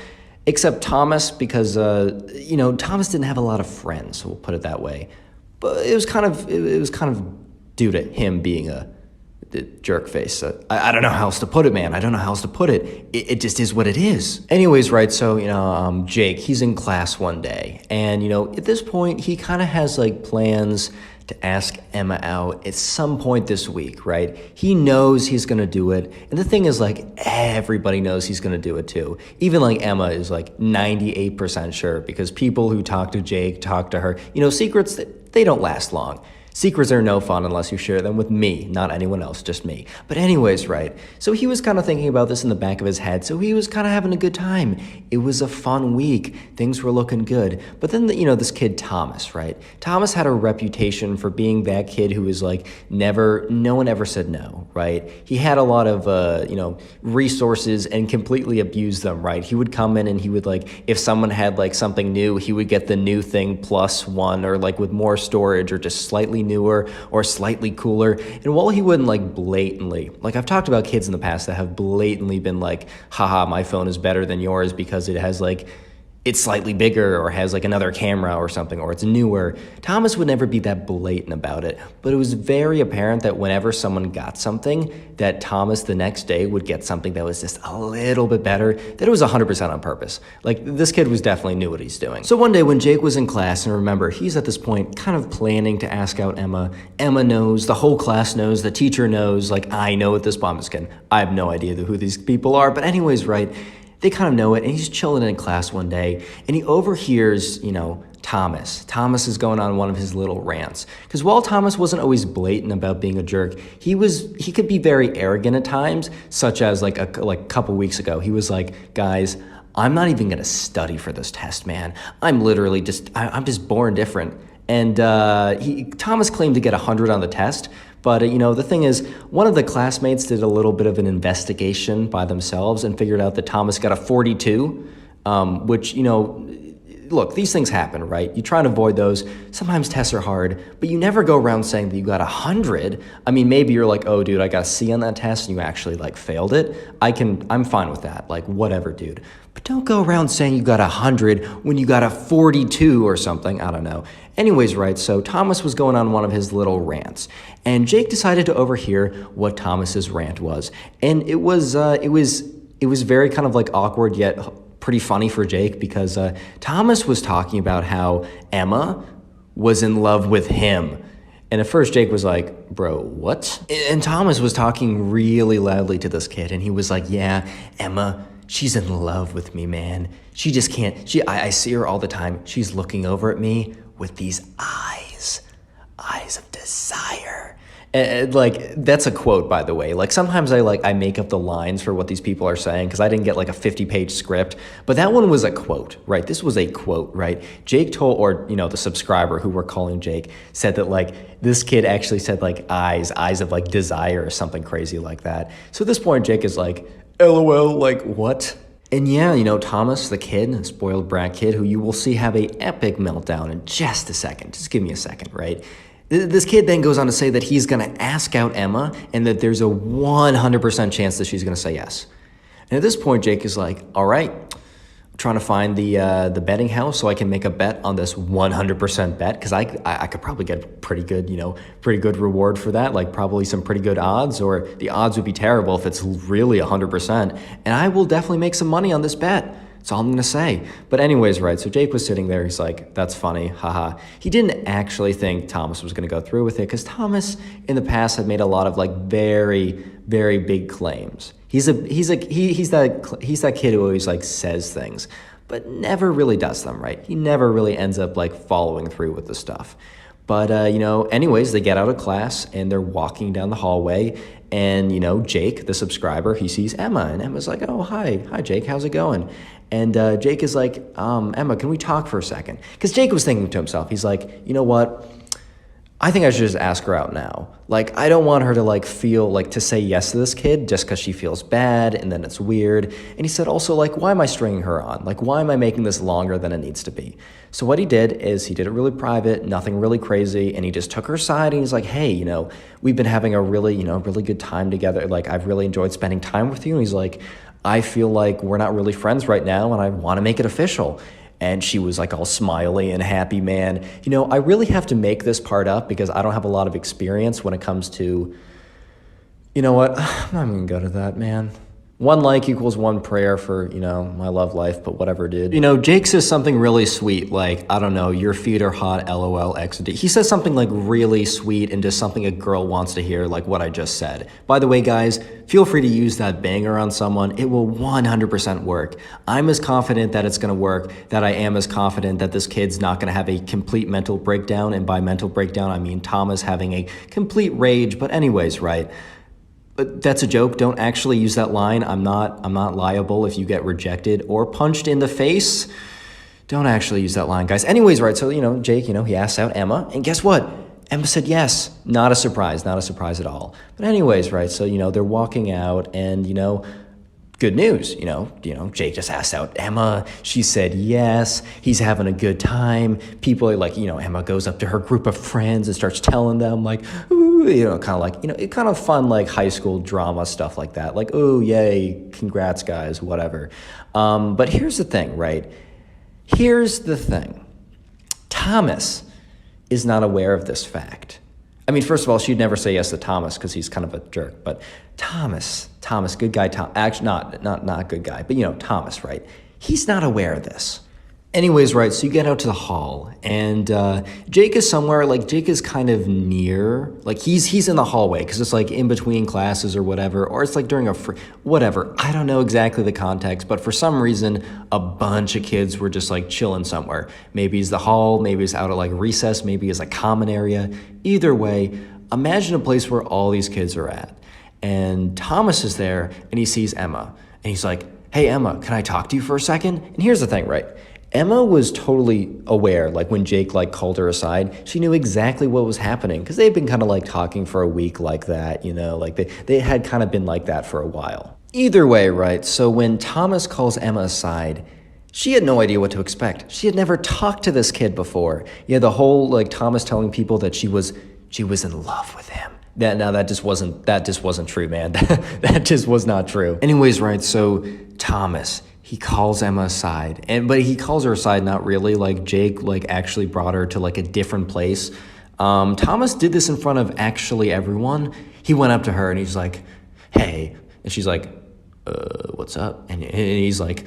except Thomas, because Thomas didn't have a lot of friends, we'll put it that way. But it was kind of due to him being a jerk face. I don't know how else to put it, man. I don't know how else to put it. It just is what it is. Anyways, right, so, Jake, he's in class one day. And, at this point, he kind of has, like, plans to ask Emma out at some point this week, right? He knows he's going to do it. And the thing is, like, everybody knows he's going to do it, too. Even, like, Emma is, like, 98% sure because people who talk to Jake talk to her. Secrets, they don't last long. Secrets are no fun unless you share them with me, not anyone else, just me. But anyways, right, so he was kind of thinking about this in the back of his head, so he was kind of having a good time. It was a fun week. Things were looking good. But then, this kid Thomas, right? Thomas had a reputation for being that kid who was like, no one ever said no, right? He had a lot of, resources and completely abused them, right? He would come in and he would like, if someone had like something new, he would get the new thing +1 or like with more storage or just slightly newer or slightly cooler. And while he wouldn't like blatantly, like I've talked about kids in the past that have blatantly been like, haha, my phone is better than yours because it has like, it's slightly bigger or has like another camera or something, or it's newer. Thomas would never be that blatant about it, but it was very apparent that whenever someone got something, that Thomas the next day would get something that was just a little bit better, that it was 100% on purpose. Like this kid was definitely knew what he's doing. So one day when Jake was in class, and remember, he's at this point kind of planning to ask out Emma. Emma knows, the whole class knows, the teacher knows, like I know at this point, I'm just kidding. I have no idea who these people are, but anyways, right, they kind of know it, and he's chilling in class one day, and he overhears, Thomas. Thomas is going on one of his little rants. Because while Thomas wasn't always blatant about being a jerk, he could be very arrogant at times, such as like a couple weeks ago. He was like, guys, I'm not even going to study for this test, man. I'm literally I'm just born different. And Thomas claimed to get 100 on the test. But, the thing is, one of the classmates did a little bit of an investigation by themselves and figured out that Thomas got a 42, which, look, these things happen, right? You try and avoid those. Sometimes tests are hard, but you never go around saying that you got 100. I mean, maybe you're like, oh, dude, I got a C on that test and you actually like failed it. I'm fine with that. Like, whatever, dude. But don't go around saying you got 100 when you got a 42 or something. I don't know. Anyways, right, so Thomas was going on one of his little rants, and Jake decided to overhear what Thomas's rant was. And it was very kind of like awkward yet pretty funny for Jake, because Thomas was talking about how Emma was in love with him. And at first Jake was like, bro, what? And Thomas was talking really loudly to this kid, and he was like, yeah, Emma, she's in love with me, man. She just can't, I see her all the time. She's looking over at me with these eyes of desire. And like, that's a quote, by the way. Like, sometimes I make up the lines for what these people are saying, because I didn't get like a 50-page script, but that one was a quote, right? This was a quote, right? Jake told, or, the subscriber who we're calling Jake, said that like, this kid actually said like eyes of like desire or something crazy like that. So at this point, Jake is like, LOL, like what? And yeah, Thomas, the kid, spoiled brat kid, who you will see have a epic meltdown in just a second. Just give me a second, right? This kid then goes on to say that he's going to ask out Emma and that there's a 100% chance that she's going to say yes. And at this point, Jake is like, all right, I'm trying to find the betting house so I can make a bet on this 100% bet, because I could probably get pretty good reward for that, like probably some pretty good odds, or the odds would be terrible if it's really 100%. And I will definitely make some money on this bet. That's all I'm going to say. But anyways, right, so Jake was sitting there. He's like, that's funny, haha. He didn't actually think Thomas was going to go through with it, because Thomas in the past had made a lot of like very, very big claims. He's that kid who always like says things, but never really does them, right? He never really ends up like following through with the stuff. But, anyways, they get out of class and they're walking down the hallway, and, Jake, the subscriber, he sees Emma, and Emma's like, oh, hi, Jake, how's it going? And Jake is like, Emma, can we talk for a second? Because Jake was thinking to himself, he's like, you know what? I think I should just ask her out now. Like, I don't want her to like feel like to say yes to this kid just because she feels bad and then it's weird. And he said also, like, why am I stringing her on? Like, why am I making this longer than it needs to be? So what he did is he did it really private, nothing really crazy. And he just took her aside and he's like, hey, we've been having a really, really good time together. Like, I've really enjoyed spending time with you. And he's like, I feel like we're not really friends right now and I want to make it official. And she was like all smiley and happy, man. I really have to make this part up because I don't have a lot of experience when it comes to, you know what? I'm not even gonna go to that, man. One like equals one prayer for, my love life, but whatever, dude. Jake says something really sweet, like, I don't know, your feet are hot, LOL, XD. He says something like really sweet and just something a girl wants to hear, like what I just said. By the way, guys, feel free to use that banger on someone. It will 100% work. I'm as confident that it's gonna work that I am as confident that this kid's not gonna have a complete mental breakdown. And by mental breakdown, I mean Thomas having a complete rage. But anyways, right? But that's a joke. Don't actually use that line. I'm not liable if you get rejected or punched in the face. Don't actually use that line, guys. Anyways, right, so, Jake, he asked out Emma, and guess what? Emma said yes. Not a surprise at all. But anyways, right, so, they're walking out, and, good news, Jake just asked out Emma. She said yes. He's having a good time. People are like, Emma goes up to her group of friends and starts telling them like, ooh, kind of like, it kind of fun, like high school drama stuff like that. Like, oh, yay, congrats, guys, whatever. But here's the thing, right? Here's the thing. Thomas is not aware of this fact. I mean, first of all, she'd never say yes to Thomas because he's kind of a jerk. But Thomas, good guy, actually not good guy, but Thomas, right? He's not aware of this. Anyways, right, so you get out to the hall, and Jake is somewhere, like, Jake is kind of near, like, he's in the hallway, because it's, like, in between classes or whatever, or it's, like, during whatever. I don't know exactly the context, but for some reason, a bunch of kids were just, like, chilling somewhere. Maybe it's the hall, maybe it's out at, like, recess, maybe it's a common area. Either way, imagine a place where all these kids are at, and Thomas is there, and he sees Emma, and he's like, hey, Emma, can I talk to you for a second? And here's the thing, right? Emma was totally aware, like when Jake like called her aside, she knew exactly what was happening because they've been kind of like talking for a week like that, like they had kind of been like that for a while. Either way, right, so when Thomas calls Emma aside, She had no idea what to expect. She had never talked to this kid before. Yeah, the whole like Thomas telling people that she was in love with him. That just wasn't true, man. That just was not true. Anyways, right, so Thomas, he calls Emma aside, but he calls her aside not really, like Jake like actually brought her to like a different place. Thomas did this in front of actually everyone. He went up to her and he's like, "Hey," and she's like, "What's up?" And he's like,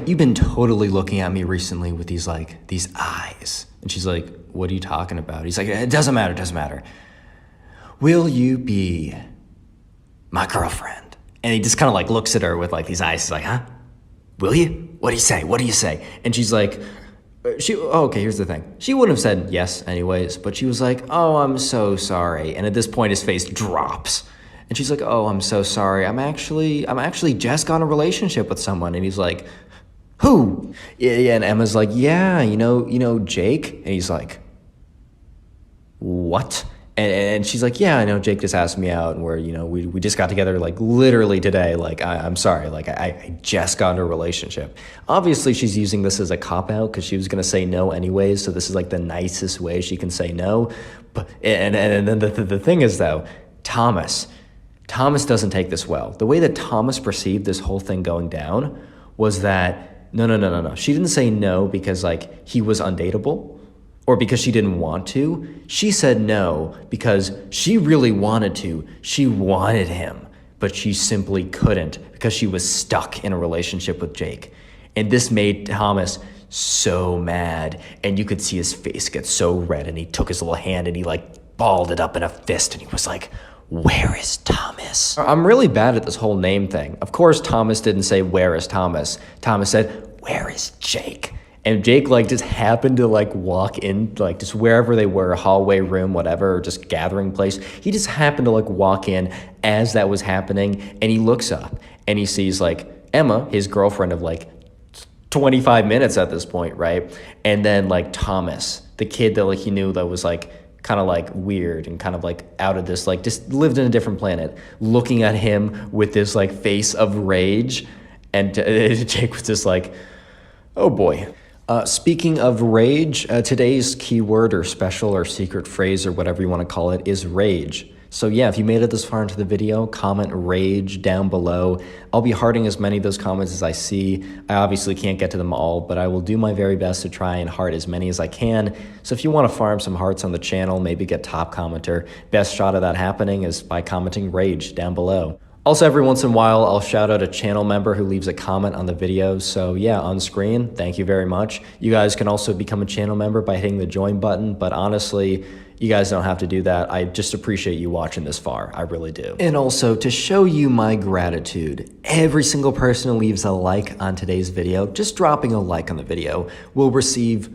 "You've been totally looking at me recently with these eyes." And she's like, "What are you talking about?" He's like, "It doesn't matter. Will you be my girlfriend?" And he just kind of like looks at her with like these eyes. He's like, "Huh? Will you? What do you say? And she's like, okay, here's the thing. She wouldn't have said yes anyways, but she was like, "Oh, I'm so sorry." And at this point, his face drops. And she's like, "Oh, I'm so sorry. I'm actually just got in a relationship with someone." And he's like, "Who?" Yeah, and Emma's like, "Yeah, you know Jake." And he's like, "What?" And she's like, "Yeah, I know Jake just asked me out, and we just got together like literally today. Like, I'm sorry, like I just got in a relationship." Obviously, she's using this as a cop-out because she was gonna say no anyways, so this is like the nicest way she can say no. But and then the thing is though, Thomas doesn't take this well. The way that Thomas perceived this whole thing going down was that no. She didn't say no because like he was undateable or because she didn't want to. She said no because she really wanted to. She wanted him, but she simply couldn't because she was stuck in a relationship with Jake. And this made Thomas so mad, and you could see his face get so red, and he took his little hand and he like balled it up in a fist, and he was like, "Where is Thomas?" I'm really bad at this whole name thing. Of course, Thomas didn't say, "Where is Thomas?" Thomas said, "Where is Jake?" And Jake like just happened to like walk in, like just wherever they were, hallway, room, whatever, or just gathering place. He just happened to like walk in as that was happening, and he looks up and he sees like Emma, his girlfriend of like 25 minutes at this point, right? And then like Thomas, the kid that like he knew that was like kind of like weird and kind of like out of this, like just lived in a different planet, looking at him with this like face of rage. And Jake was just like, "Oh boy." Speaking of rage, today's keyword or special or secret phrase or whatever you want to call it is rage. So yeah, if you made it this far into the video, comment rage down below. I'll be hearting as many of those comments as I see. I obviously can't get to them all, but I will do my very best to try and heart as many as I can. So if you want to farm some hearts on the channel, maybe get top commenter, best shot of that happening is by commenting rage down below. Also, every once in a while, I'll shout out a channel member who leaves a comment on the video. So yeah, on screen, thank you very much. You guys can also become a channel member by hitting the join button, but honestly, you guys don't have to do that. I just appreciate you watching this far. I really do. And also, to show you my gratitude, every single person who leaves a like on today's video, just dropping a like on the video, will receive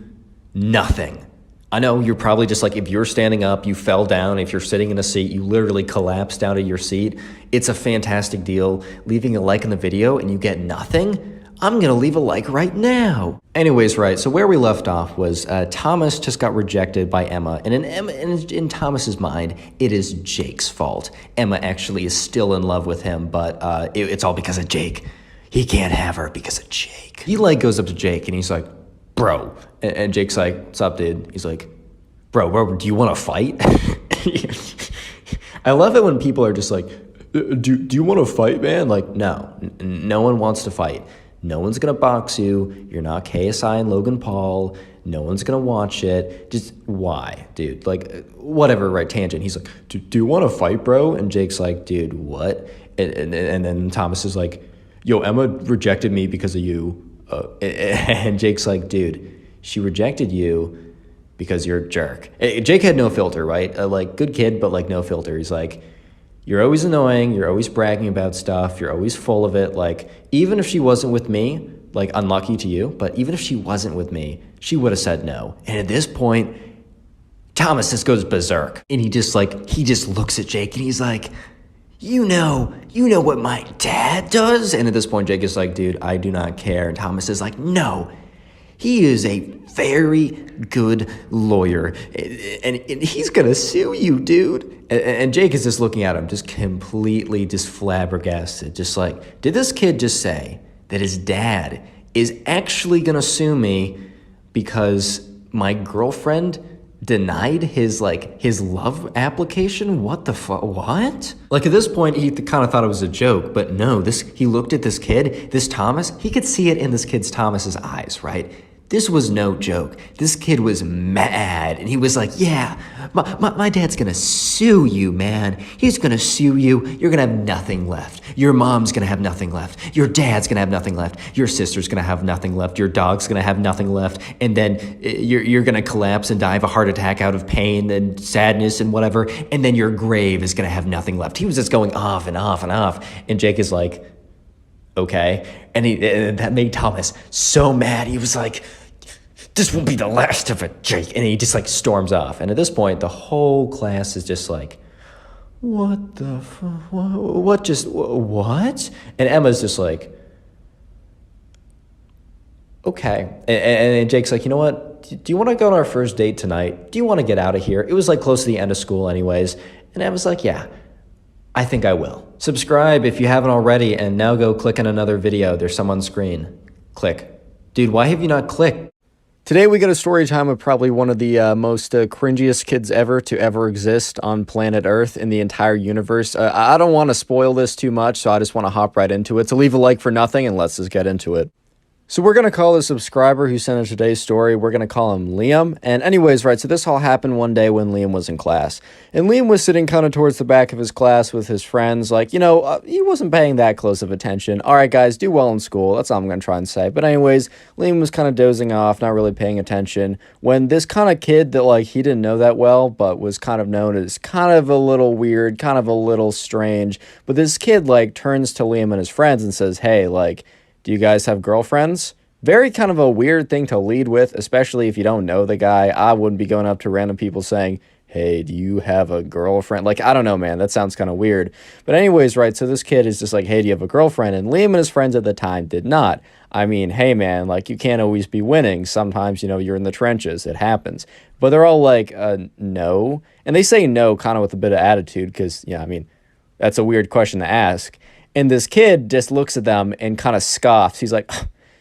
nothing. I know you're probably just like, if you're standing up, you fell down. If you're sitting in a seat, you literally collapsed out of your seat. It's a fantastic deal. Leaving a like in the video and you get nothing? I'm gonna leave a like right now. Anyways, right, so where we left off was Thomas just got rejected by Emma. And in Thomas's mind, it is Jake's fault. Emma actually is still in love with him, but it's all because of Jake. He can't have her because of Jake. He like goes up to Jake and he's like, "Bro." And Jake's like, "What's up, dude?" He's like, bro, do you want to fight?" I love it when people are just like, do you want to fight, man? Like, no one wants to fight. No one's going to box you. You're not KSI and Logan Paul. No one's going to watch it. Just why, dude? Like, whatever, right? Tangent. He's like, do you want to fight, bro? And Jake's like, "Dude, what?" And then Thomas is like, "Yo, Emma rejected me because of you." And Jake's like, "Dude, she rejected you because you're a jerk." Jake had no filter, right? Like, good kid, but like no filter. He's like, "You're always annoying. You're always bragging about stuff. You're always full of it. Like, even if she wasn't with me, like, unlucky to you, but even if she wasn't with me, she would have said no." And at this point, Thomas just goes berserk. And he just looks at Jake and he's like, you know what my dad does?" And at this point, Jake is like, "Dude, I do not care." And Thomas is like, "No, He is a very good lawyer, and he's gonna sue you, dude. And Jake is just looking at him, just completely just flabbergasted, just like, did this kid just say that his dad is actually gonna sue me because my girlfriend denied his love application? What the fuck? What? Like, at this point, he kind of thought it was a joke, but no, he looked at this kid, this Thomas, he could see it in this kid's Thomas's eyes, right? This was no joke. This kid was mad, and he was like, yeah, my dad's gonna sue you, man. He's gonna sue you. You're gonna have nothing left. Your mom's gonna have nothing left. Your dad's gonna have nothing left. Your sister's gonna have nothing left. Your dog's gonna have nothing left. And then you're gonna collapse and die of a heart attack out of pain and sadness and whatever. And then your grave is gonna have nothing left. He was just going off and off and off. And Jake is like, okay. And that made Thomas so mad. He was like, this won't be the last of it, Jake. And he just like storms off. And at this point, the whole class is just like, what the fuck? What? And Emma's just like, okay. And Jake's like, you know what? Do you want to go on our first date tonight? Do you want to get out of here? It was like close to the end of school anyways. And Emma's like, yeah, I think I will. Subscribe if you haven't already, and now go click on another video. There's some on screen. Click. Dude, why have you not clicked? Today we get a story time of probably one of the most cringiest kids ever to ever exist on planet Earth in the entire universe. I don't want to spoil this too much, so I just want to hop right into it. So leave a like for nothing, and let's just get into it. So we're going to call the subscriber who sent us today's story, we're going to call him Liam. And anyways, right, so this all happened one day when Liam was in class. And Liam was sitting kind of towards the back of his class with his friends. Like, he wasn't paying that close of attention. All right, guys, do well in school. That's all I'm going to try and say. But anyways, Liam was kind of dozing off, not really paying attention, when this kind of kid that, like, he didn't know that well, but was kind of known as kind of a little weird, kind of a little strange. But this kid, like, turns to Liam and his friends and says, hey, like, do you guys have girlfriends? Very kind of a weird thing to lead with, especially if you don't know the guy. I wouldn't be going up to random people saying, hey, do you have a girlfriend? Like, I don't know, man. That sounds kind of weird. But anyways, right, so this kid is just like, hey, do you have a girlfriend? And Liam and his friends at the time did not. I mean, hey, man, like, you can't always be winning. Sometimes, you're in the trenches. It happens. But they're all like, no. And they say no kind of with a bit of attitude because, I mean, that's a weird question to ask. And this kid just looks at them and kind of scoffs. He's like,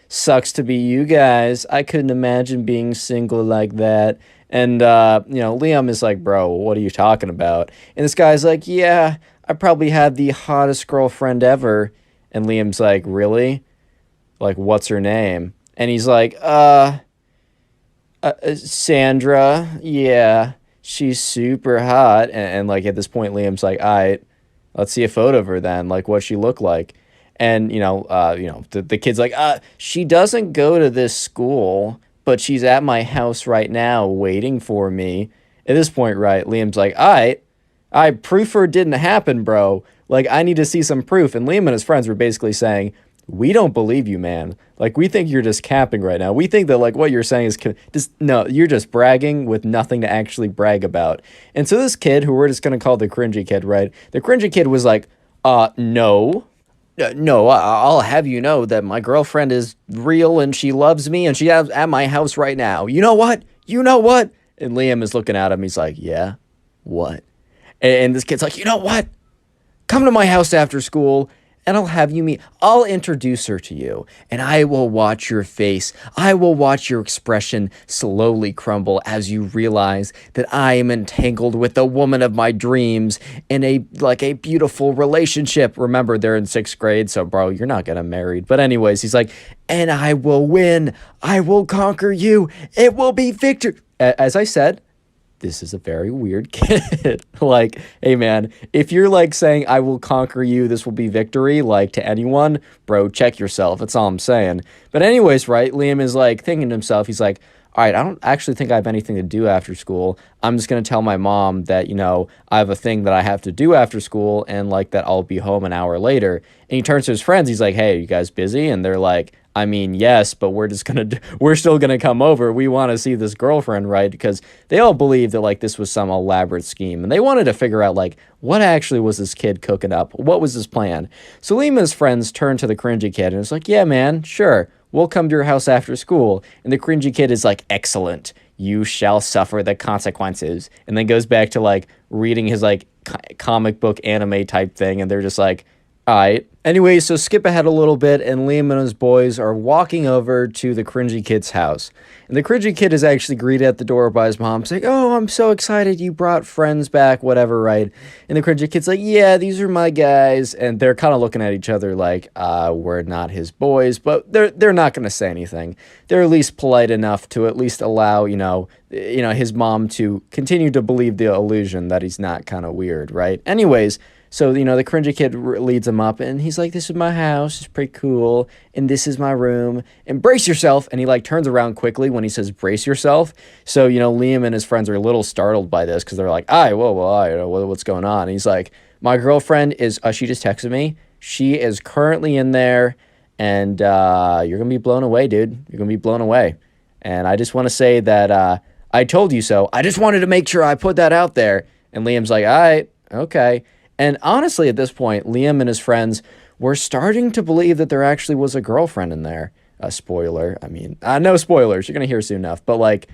sucks to be you guys. I couldn't imagine being single like that. And, Liam is like, bro, what are you talking about? And this guy's like, yeah, I probably had the hottest girlfriend ever. And Liam's like, really? Like, what's her name? And he's like, Sandra. Yeah, she's super hot. And like, at this point, Liam's like, all right, let's see a photo of her then. Like, what'd she look like? And, the kid's like, she doesn't go to this school, but she's at my house right now waiting for me. At this point, right, Liam's like, all right, proof or it didn't happen, bro. Like, I need to see some proof. And Liam and his friends were basically saying, we don't believe you, man. Like, we think you're just capping right now. We think that, like, what you're saying is no, you're just bragging with nothing to actually brag about. And so this kid, who we're just going to call the cringy kid, right? The cringy kid was like, no, I'll have you know that my girlfriend is real and she loves me and she's at my house right now. You know what? And Liam is looking at him. He's like, yeah, what? And this kid's like, you know what? Come to my house after school and I'll have you meet. I'll introduce her to you, and I will watch your face. I will watch your expression slowly crumble as you realize that I am entangled with the woman of my dreams in a beautiful relationship. Remember, they're in 6th grade, so bro, you're not getting married. But anyways, he's like, and I will win. I will conquer you. It will be victory. As I said, this is a very weird kid. Like, hey, man, if you're, like, saying, I will conquer you, this will be victory, like, to anyone, bro, check yourself. That's all I'm saying. But anyways, right, Liam is, like, thinking to himself, he's like, all right, I don't actually think I have anything to do after school. I'm just going to tell my mom that, I have a thing that I have to do after school and, like, that I'll be home an hour later. And he turns to his friends. He's like, hey, are you guys busy? And they're like, I mean, yes, but we're still gonna come over. We want to see this girlfriend, right? Because they all believe that like this was some elaborate scheme, and they wanted to figure out like what actually was this kid cooking up? What was his plan? So Liam and his friends turned to the cringy kid and it's like, yeah, man, sure, we'll come to your house after school. And the cringy kid is like, excellent, you shall suffer the consequences. And then goes back to like reading his like comic book anime type thing, and they're just like, all right. Anyway, so skip ahead a little bit, and Liam and his boys are walking over to the cringy kid's house. And the cringy kid is actually greeted at the door by his mom, saying, oh, I'm so excited you brought friends back, whatever, right? And the cringy kid's like, yeah, these are my guys. And they're kind of looking at each other like, we're not his boys, but they're not going to say anything. They're at least polite enough to at least allow, his mom to continue to believe the illusion that he's not kind of weird, right? Anyways, so, the cringy kid leads him up, and he's like, this is my house, it's pretty cool, and this is my room, and brace yourself, and he, like, turns around quickly when he says brace yourself, so, Liam and his friends are a little startled by this, because they're like, what's going on, and he's like, my girlfriend is, she just texted me, she is currently in there, and, you're gonna be blown away, dude, you're gonna be blown away, and I just want to say that, I told you so, I just wanted to make sure I put that out there, and Liam's like, all right, okay. And honestly, at this point, Liam and his friends were starting to believe that there actually was a girlfriend in there. A spoiler. I mean, no spoilers. You're going to hear soon enough. But, like,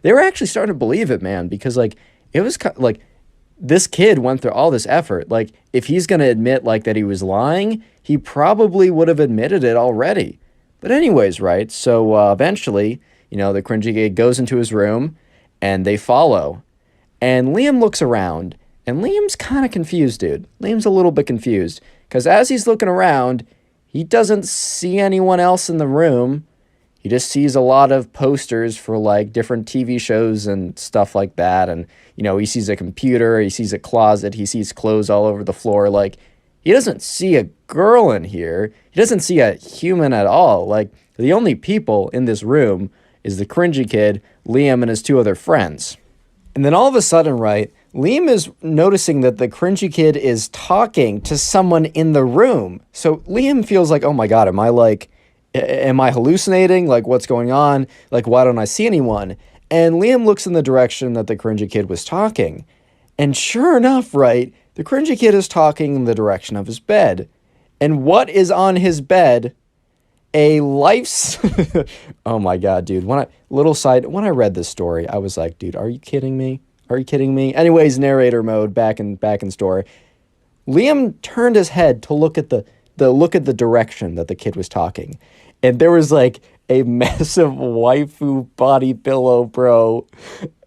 they were actually starting to believe it, man. Because, like, it was, like, this kid went through all this effort. Like, if he's going to admit, like, that he was lying, he probably would have admitted it already. But anyways, right? So, eventually, the cringy kid goes into his room, and they follow. And Liam looks around. And Liam's kind of confused, dude. Liam's a little bit confused. Because as he's looking around, he doesn't see anyone else in the room. He just sees a lot of posters for, like, different TV shows and stuff like that. And, he sees a computer, he sees a closet, he sees clothes all over the floor. Like, he doesn't see a girl in here. He doesn't see a human at all. Like, the only people in this room is the cringy kid, Liam, and his two other friends. And then all of a sudden, right, Liam is noticing that the cringy kid is talking to someone in the room. So Liam feels like, oh my God, am I hallucinating? Like, what's going on? Like, why don't I see anyone? And Liam looks in the direction that the cringy kid was talking. And sure enough, right, the cringy kid is talking in the direction of his bed. And what is on his bed? A life's... Oh my God, dude. When I read this story, I was like, dude, are you kidding me? Are you kidding me? Anyways, narrator mode, back in story. Liam turned his head to look at the direction that the kid was talking. And there was like a massive waifu body pillow, bro.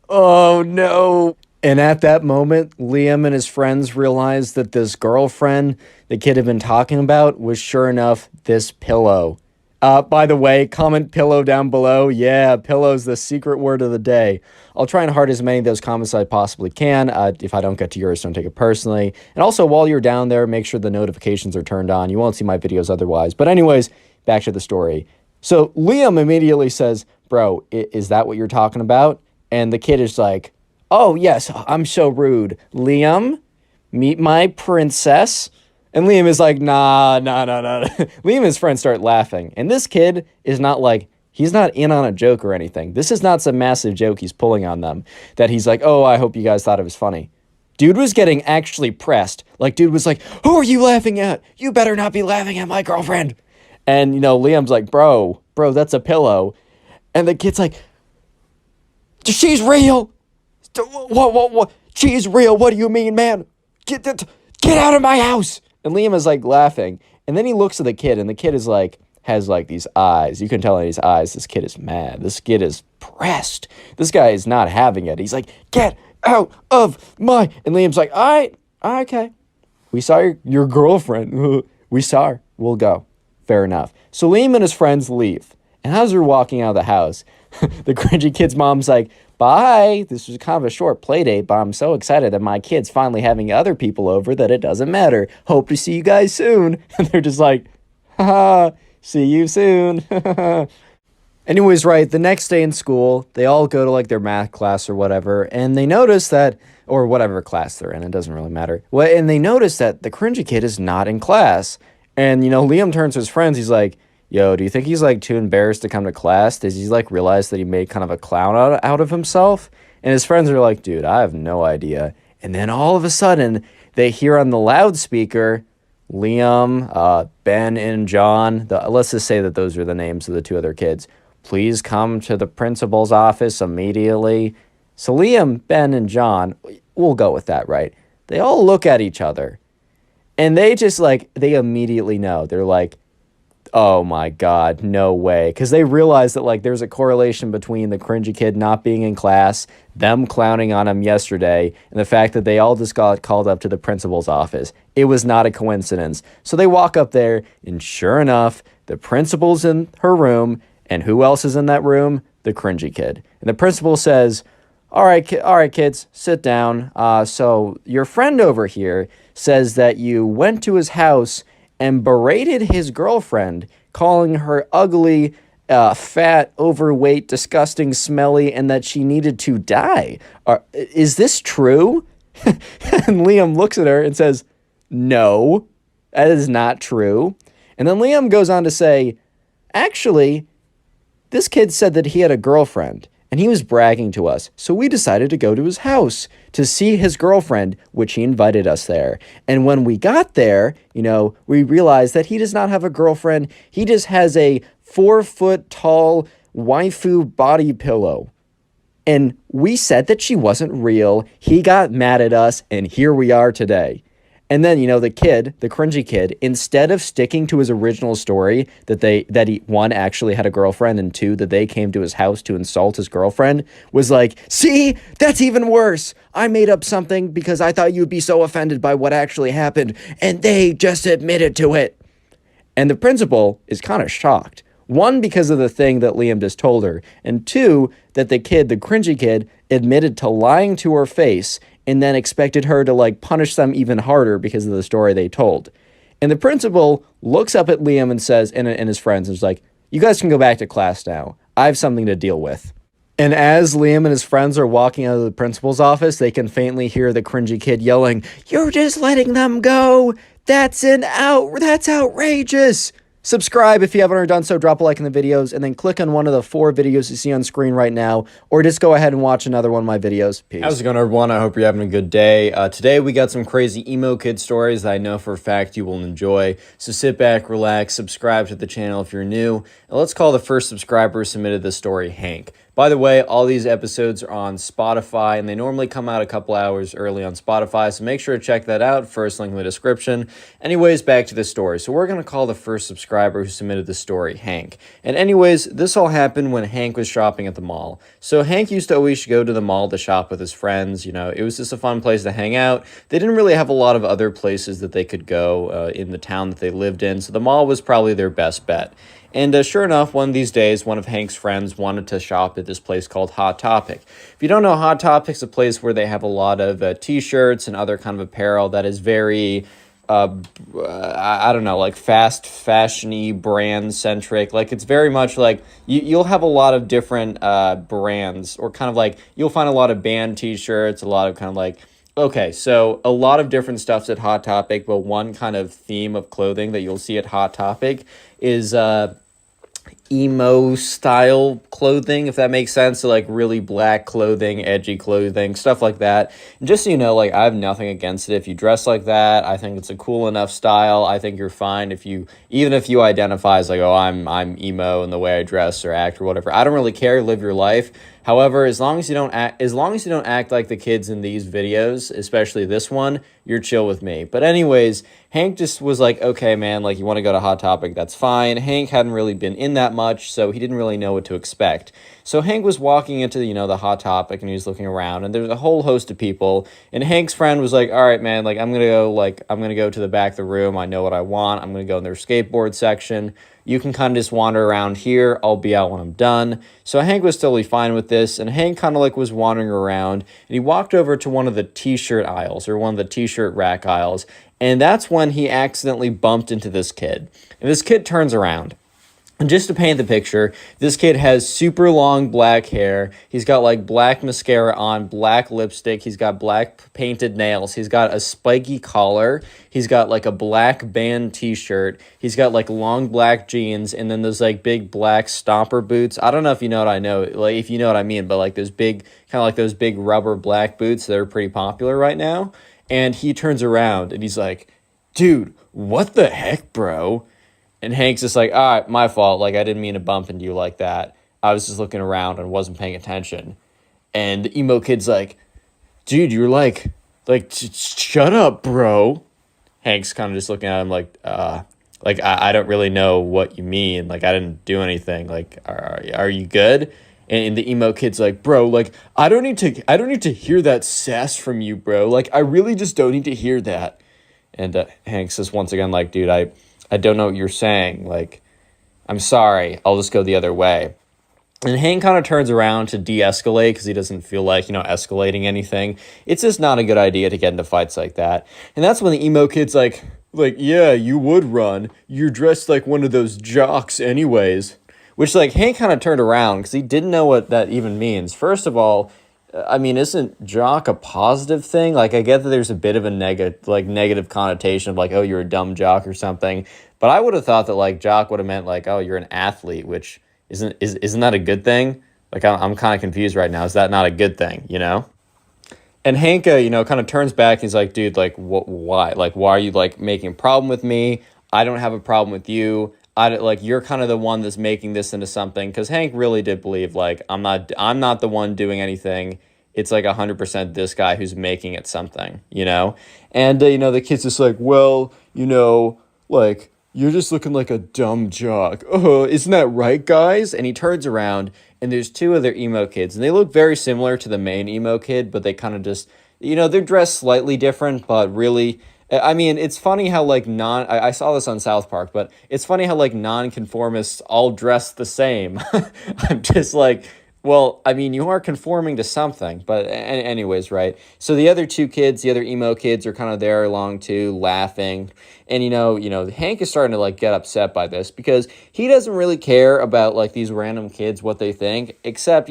Oh no. And at that moment, Liam and his friends realized that this girlfriend the kid had been talking about was sure enough this pillow. By the way, comment pillow down below. Yeah, pillow's the secret word of the day. I'll try and heart as many of those comments as I possibly can. If I don't get to yours, don't take it personally. And also, while you're down there, make sure the notifications are turned on. You won't see my videos otherwise. But anyways, back to the story. So Liam immediately says, bro, is that what you're talking about? And the kid is like, oh, yes, I'm so rude. Liam, meet my princess. And Liam is like, nah. Liam and his friends start laughing. And this kid is not like, he's not in on a joke or anything. This is not some massive joke he's pulling on them. That he's like, oh, I hope you guys thought it was funny. Dude was getting actually pressed. Like, dude was like, who are you laughing at? You better not be laughing at my girlfriend. And, Liam's like, bro, that's a pillow. And the kid's like, she's real. What? She's real. What do you mean, man? Get out of my house. And Liam is like laughing. And then he looks at the kid, and the kid is like, has like these eyes. You can tell in his eyes, this kid is mad. This kid is pressed. This guy is not having it. He's like, get out of my... And Liam's like, all right, okay. We saw your girlfriend. We saw her. We'll go. Fair enough. So Liam and his friends leave. And as they're walking out of the house, the cringy kid's mom's like, bye. This was kind of a short play date, but I'm so excited that my kid's finally having other people over that it doesn't matter. Hope to see you guys soon. And they're just like, haha, see you soon. Anyways, right, the next day in school, they all go to like their math class or whatever, and they notice that, or whatever class they're in, it doesn't really matter. Well, and they notice that the cringy kid is not in class. And, Liam turns to his friends, he's like, yo, do you think he's like too embarrassed to come to class? Does he like realize that he made kind of a clown out of himself? And his friends are like, dude, I have no idea. And then all of a sudden, they hear on the loudspeaker Liam, Ben, and John. Let's just say that those are the names of the two other kids. Please come to the principal's office immediately. So Liam, Ben, and John, we'll go with that, right? They all look at each other. And they just like, they immediately know. They're like, oh my God, no way. Because they realize that like there's a correlation between the cringy kid not being in class, them clowning on him yesterday, and the fact that they all just got called up to the principal's office. It was not a coincidence. So they walk up there, and sure enough, the principal's in her room, and who else is in that room? The cringy kid. And the principal says, all right, kids, sit down. So your friend over here says that you went to his house and berated his girlfriend, calling her ugly, fat, overweight, disgusting, smelly, and that she needed to die. Is this true? And Liam looks at her and says, no, that is not true. And then Liam goes on to say, actually, this kid said that he had a girlfriend, and he was bragging to us, so we decided to go to his house to see his girlfriend, which he invited us there. And when we got there, we realized that he does not have a girlfriend. He just has a 4-foot-tall waifu body pillow. And we said that she wasn't real. He got mad at us, and here we are today. And then, the kid, the cringy kid, instead of sticking to his original story that he, one, actually had a girlfriend, and two, that they came to his house to insult his girlfriend, was like, see, that's even worse. I made up something because I thought you'd be so offended by what actually happened, and they just admitted to it. And the principal is kind of shocked. One, because of the thing that Liam just told her, and two, that the cringy kid, admitted to lying to her face and then expected her to like punish them even harder because of the story they told. And the principal looks up at Liam and says, and his friends, and is like, you guys can go back to class now. I have something to deal with. And as Liam and his friends are walking out of the principal's office, they can faintly hear the cringy kid yelling, you're just letting them go. That's outrageous. Subscribe if you haven't already done so, drop a like in the videos, and then click on one of the 4 videos you see on screen right now, or just go ahead and watch another one of my videos. Peace. How's it going, everyone? I hope you're having a good day. Today we got some crazy emo kid stories that I know for a fact you will enjoy. So sit back, relax, subscribe to the channel if you're new, and let's call the first subscriber who submitted this story Hank. By the way, all these episodes are on Spotify, and they normally come out a couple hours early on Spotify, so make sure to check that out. First link in the description. Anyways, back to the story. So we're going to call the first subscriber who submitted the story Hank. And anyways, this all happened when Hank was shopping at the mall. So Hank used to always go to the mall to shop with his friends. It was just a fun place to hang out. They didn't really have a lot of other places that they could go in the town that they lived in, so the mall was probably their best bet. And sure enough, one of these days, one of Hank's friends wanted to shop at this place called Hot Topic. If you don't know, Hot Topic's a place where they have a lot of t-shirts and other kind of apparel that is very, I don't know, like fast fashion-y, brand-centric. Like, it's very much like, you'll have a lot of different brands, or kind of like, you'll find a lot of band t-shirts, a lot of kind of like, okay, so a lot of different stuff's at Hot Topic, but one kind of theme of clothing that you'll see at Hot Topic is emo style clothing, if that makes sense. So like really black clothing, edgy clothing, stuff like that. And just so you know, like, I have nothing against it if you dress like that. I think it's a cool enough style. I think you're fine even if you identify as like, oh, I'm emo in the way I dress or act or whatever. I don't really care. Live your life. However, as long as you don't act like the kids in these videos, especially this one, you're chill with me. But anyways, Hank just was like, okay, man, like, you want to go to Hot Topic, that's fine. Hank hadn't really been in that much, so he didn't really know what to expect. So Hank was walking into, the Hot Topic, and he was looking around, and there's a whole host of people, and Hank's friend was like, all right, man, like, I'm going to go to the back of the room. I know what I want. I'm going to go in their skateboard section. You can kind of just wander around here. I'll be out when I'm done. So Hank was totally fine with this, and Hank kind of like was wandering around, and he walked over to one of the t-shirt aisles, or one of the t-shirt rack aisles, and that's when he accidentally bumped into this kid. And this kid turns around, And just to paint the picture, this kid has super long black hair. He's got like black mascara on, black lipstick. He's got black painted nails. He's got a spiky collar. He's got like a black band t-shirt. He's got like long black jeans and then those like big black stomper boots. I don't know if you know what I know, like if you know what I mean, but like those big, kind of like those big rubber black boots that are pretty popular right now. And he turns around and he's like, dude, what the heck, bro? And Hank's just like, all right, my fault. Like, I didn't mean to bump into you like that. I was just looking around and wasn't paying attention. And the emo kid's like, dude, you're shut up, bro. Hank's kind of just looking at him I don't really know what you mean. Like, I didn't do anything. Like, are you good? And the emo kid's like, bro, like, I don't need to hear that sass from you, bro. Like, I really just don't need to hear that. And Hank says once again, like, dude, I don't know what you're saying. Like, I'm sorry. I'll just go the other way. And Hank kind of turns around to de-escalate because he doesn't feel like, escalating anything. It's just not a good idea to get into fights like that. And that's when the emo kid's like, yeah, you would run. You're dressed like one of those jocks anyways. Which, like, Hank kind of turned around because he didn't know what that even means. First of all, I mean, isn't jock a positive thing? Like, I get that there's a bit of a negative connotation of like, oh, you're a dumb jock or something. But I would have thought that like jock would have meant like, oh, you're an athlete, which isn't that a good thing? Like, I'm kind of confused right now. Is that not a good thing? And Hank, kind of turns back. And he's like, dude, like, why? Like, why are you like making a problem with me? I don't have a problem with you. You're kind of the one that's making this into something, because Hank really did believe like I'm not the one doing anything. It's like 100% this guy who's making it something, And the kid's just like, well, like, you're just looking like a dumb jock. Oh, isn't that right, guys? And he turns around and there's two other emo kids, and they look very similar to the main emo kid, but they kind of just, they're dressed slightly different, but really. I mean, it's funny how, like, I saw this on South Park, but it's funny how, like, nonconformists all dress the same. I'm just like, well, I mean, you are conforming to something, but anyways, right? So the other two kids, the other emo kids are kind of there along too, laughing. And, Hank is starting to, like, get upset by this because he doesn't really care about, like, these random kids, what they think, except,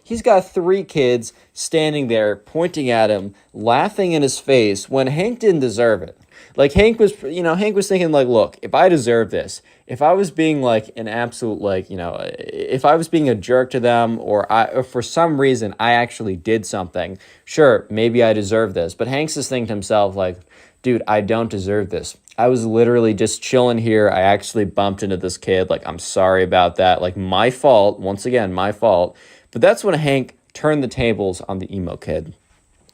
he's got three kids standing there pointing at him, laughing in his face when Hank didn't deserve it. Like, Hank was thinking, like, look, if I deserve this, if I was being, like, an absolute, like, if I was being a jerk to them or for some reason I actually did something, sure, maybe I deserve this. But Hank's just thinking to himself, like, dude, I don't deserve this. I was literally just chilling here. I actually bumped into this kid. Like, I'm sorry about that. Like, my fault. Once again, my fault. But that's when Hank turned the tables on the emo kid.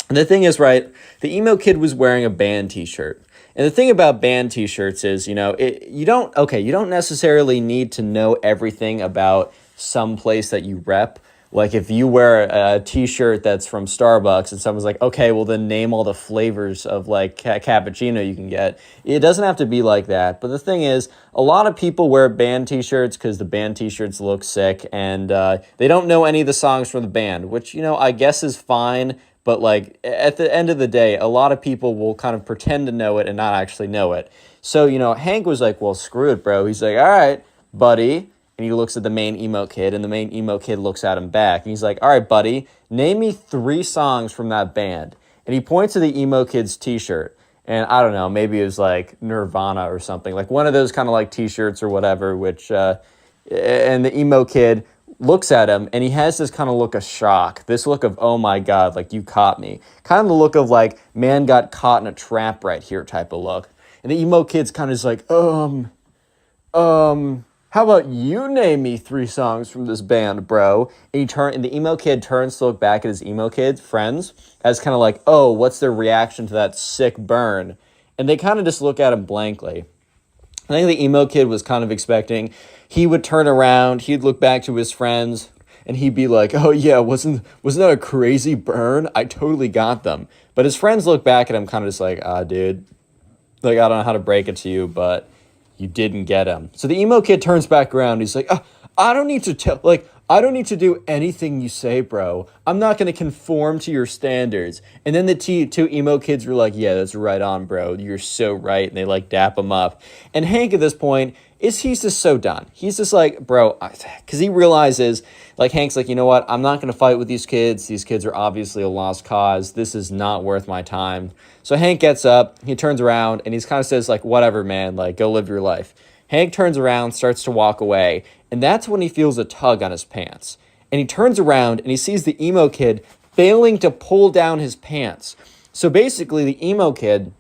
And the thing is, right, the emo kid was wearing a band t-shirt. And the thing about band t-shirts is, you don't necessarily need to know everything about some place that you rep. Like, if you wear a t-shirt that's from Starbucks and someone's like, okay, well then name all the flavors of like cappuccino you can get. It doesn't have to be like that. But the thing is, a lot of people wear band t-shirts because the band t-shirts look sick, and they don't know any of the songs from the band, which, I guess is fine. But like at the end of the day, a lot of people will kind of pretend to know it and not actually know it. So, Hank was like, well, screw it, bro. He's like, all right, buddy. And he looks at the main emo kid, and the main emo kid looks at him back. And he's like, all right, buddy, name me 3 songs from that band. And he points to the emo kid's t-shirt. And I don't know, maybe it was like Nirvana or something. Like one of those kind of like t-shirts or whatever, which, and the emo kid looks at him, and he has this kind of look of shock. This look of, oh my God, like you caught me. Kind of the look of like, man got caught in a trap right here type of look. And the emo kid's kind of just like, how about you name me 3 songs from this band, bro? And the emo kid turns to look back at his emo kid friends as kind of like, oh, what's their reaction to that sick burn? And they kind of just look at him blankly. I think the emo kid was kind of expecting he would turn around, he'd look back to his friends, and he'd be like, oh yeah, wasn't that a crazy burn? I totally got them. But his friends look back at him kind of just like, dude, like, I don't know how to break it to you, but you didn't get him. So the emo kid turns back around. He's like, I don't need to tell I don't need to do anything you say, bro. I'm not going to conform to your standards. And then the two emo kids were like, yeah, that's right on, bro. You're so right. And they like dap him up. And Hank at this point he's just so done. He's just like, bro, because he realizes, like, Hank's like, you know what? I'm not going to fight with these kids. These kids are obviously a lost cause. This is not worth my time. So Hank gets up, he turns around, and he kind of says, like, whatever, man, like, go live your life. Hank turns around, starts to walk away, and that's when he feels a tug on his pants. And he turns around, and he sees the emo kid failing to pull down his pants. So basically, the emo kid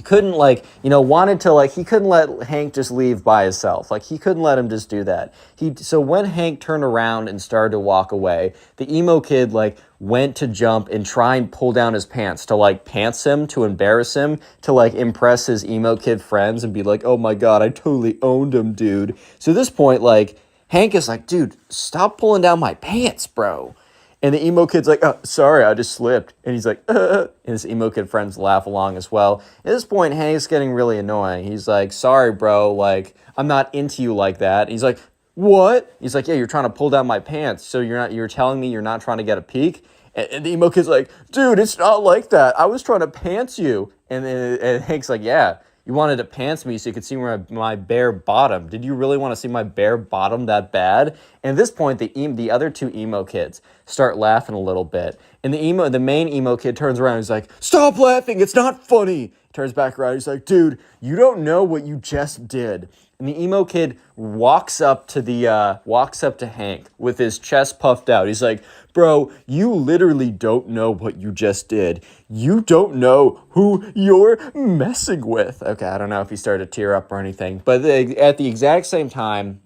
couldn't, like, wanted to, like, he couldn't let Hank just leave by himself. Like, he couldn't let him just do that. So when Hank turned around and started to walk away, the emo kid, like, went to jump and try and pull down his pants to, like, pants him, to embarrass him, to, like, impress his emo kid friends and be like, oh my God, I totally owned him, dude. So at this point, like, Hank is like, dude, stop pulling down my pants, bro. And the emo kid's like, oh, sorry, I just slipped. And he's like, and his emo kid friends laugh along as well. At this point, Hank's getting really annoying. He's like, sorry, bro, like, I'm not into you like that. And he's like, what? He's like, yeah, you're trying to pull down my pants. So you're telling me you're not trying to get a peek? And the emo kid's like, dude, it's not like that. I was trying to pants you. And Hank's like, yeah. You wanted to pants me so you could see my bare bottom. Did you really want to see my bare bottom that bad? And at this point, the other two emo kids start laughing a little bit. And the main emo kid turns around and he's like, stop laughing, it's not funny. He turns back around, he's like, dude, you don't know what you just did. And the emo kid walks up to Hank with his chest puffed out. He's like, bro, you literally don't know what you just did. You don't know who you're messing with. Okay, I don't know if he started to tear up or anything. But at the exact same time,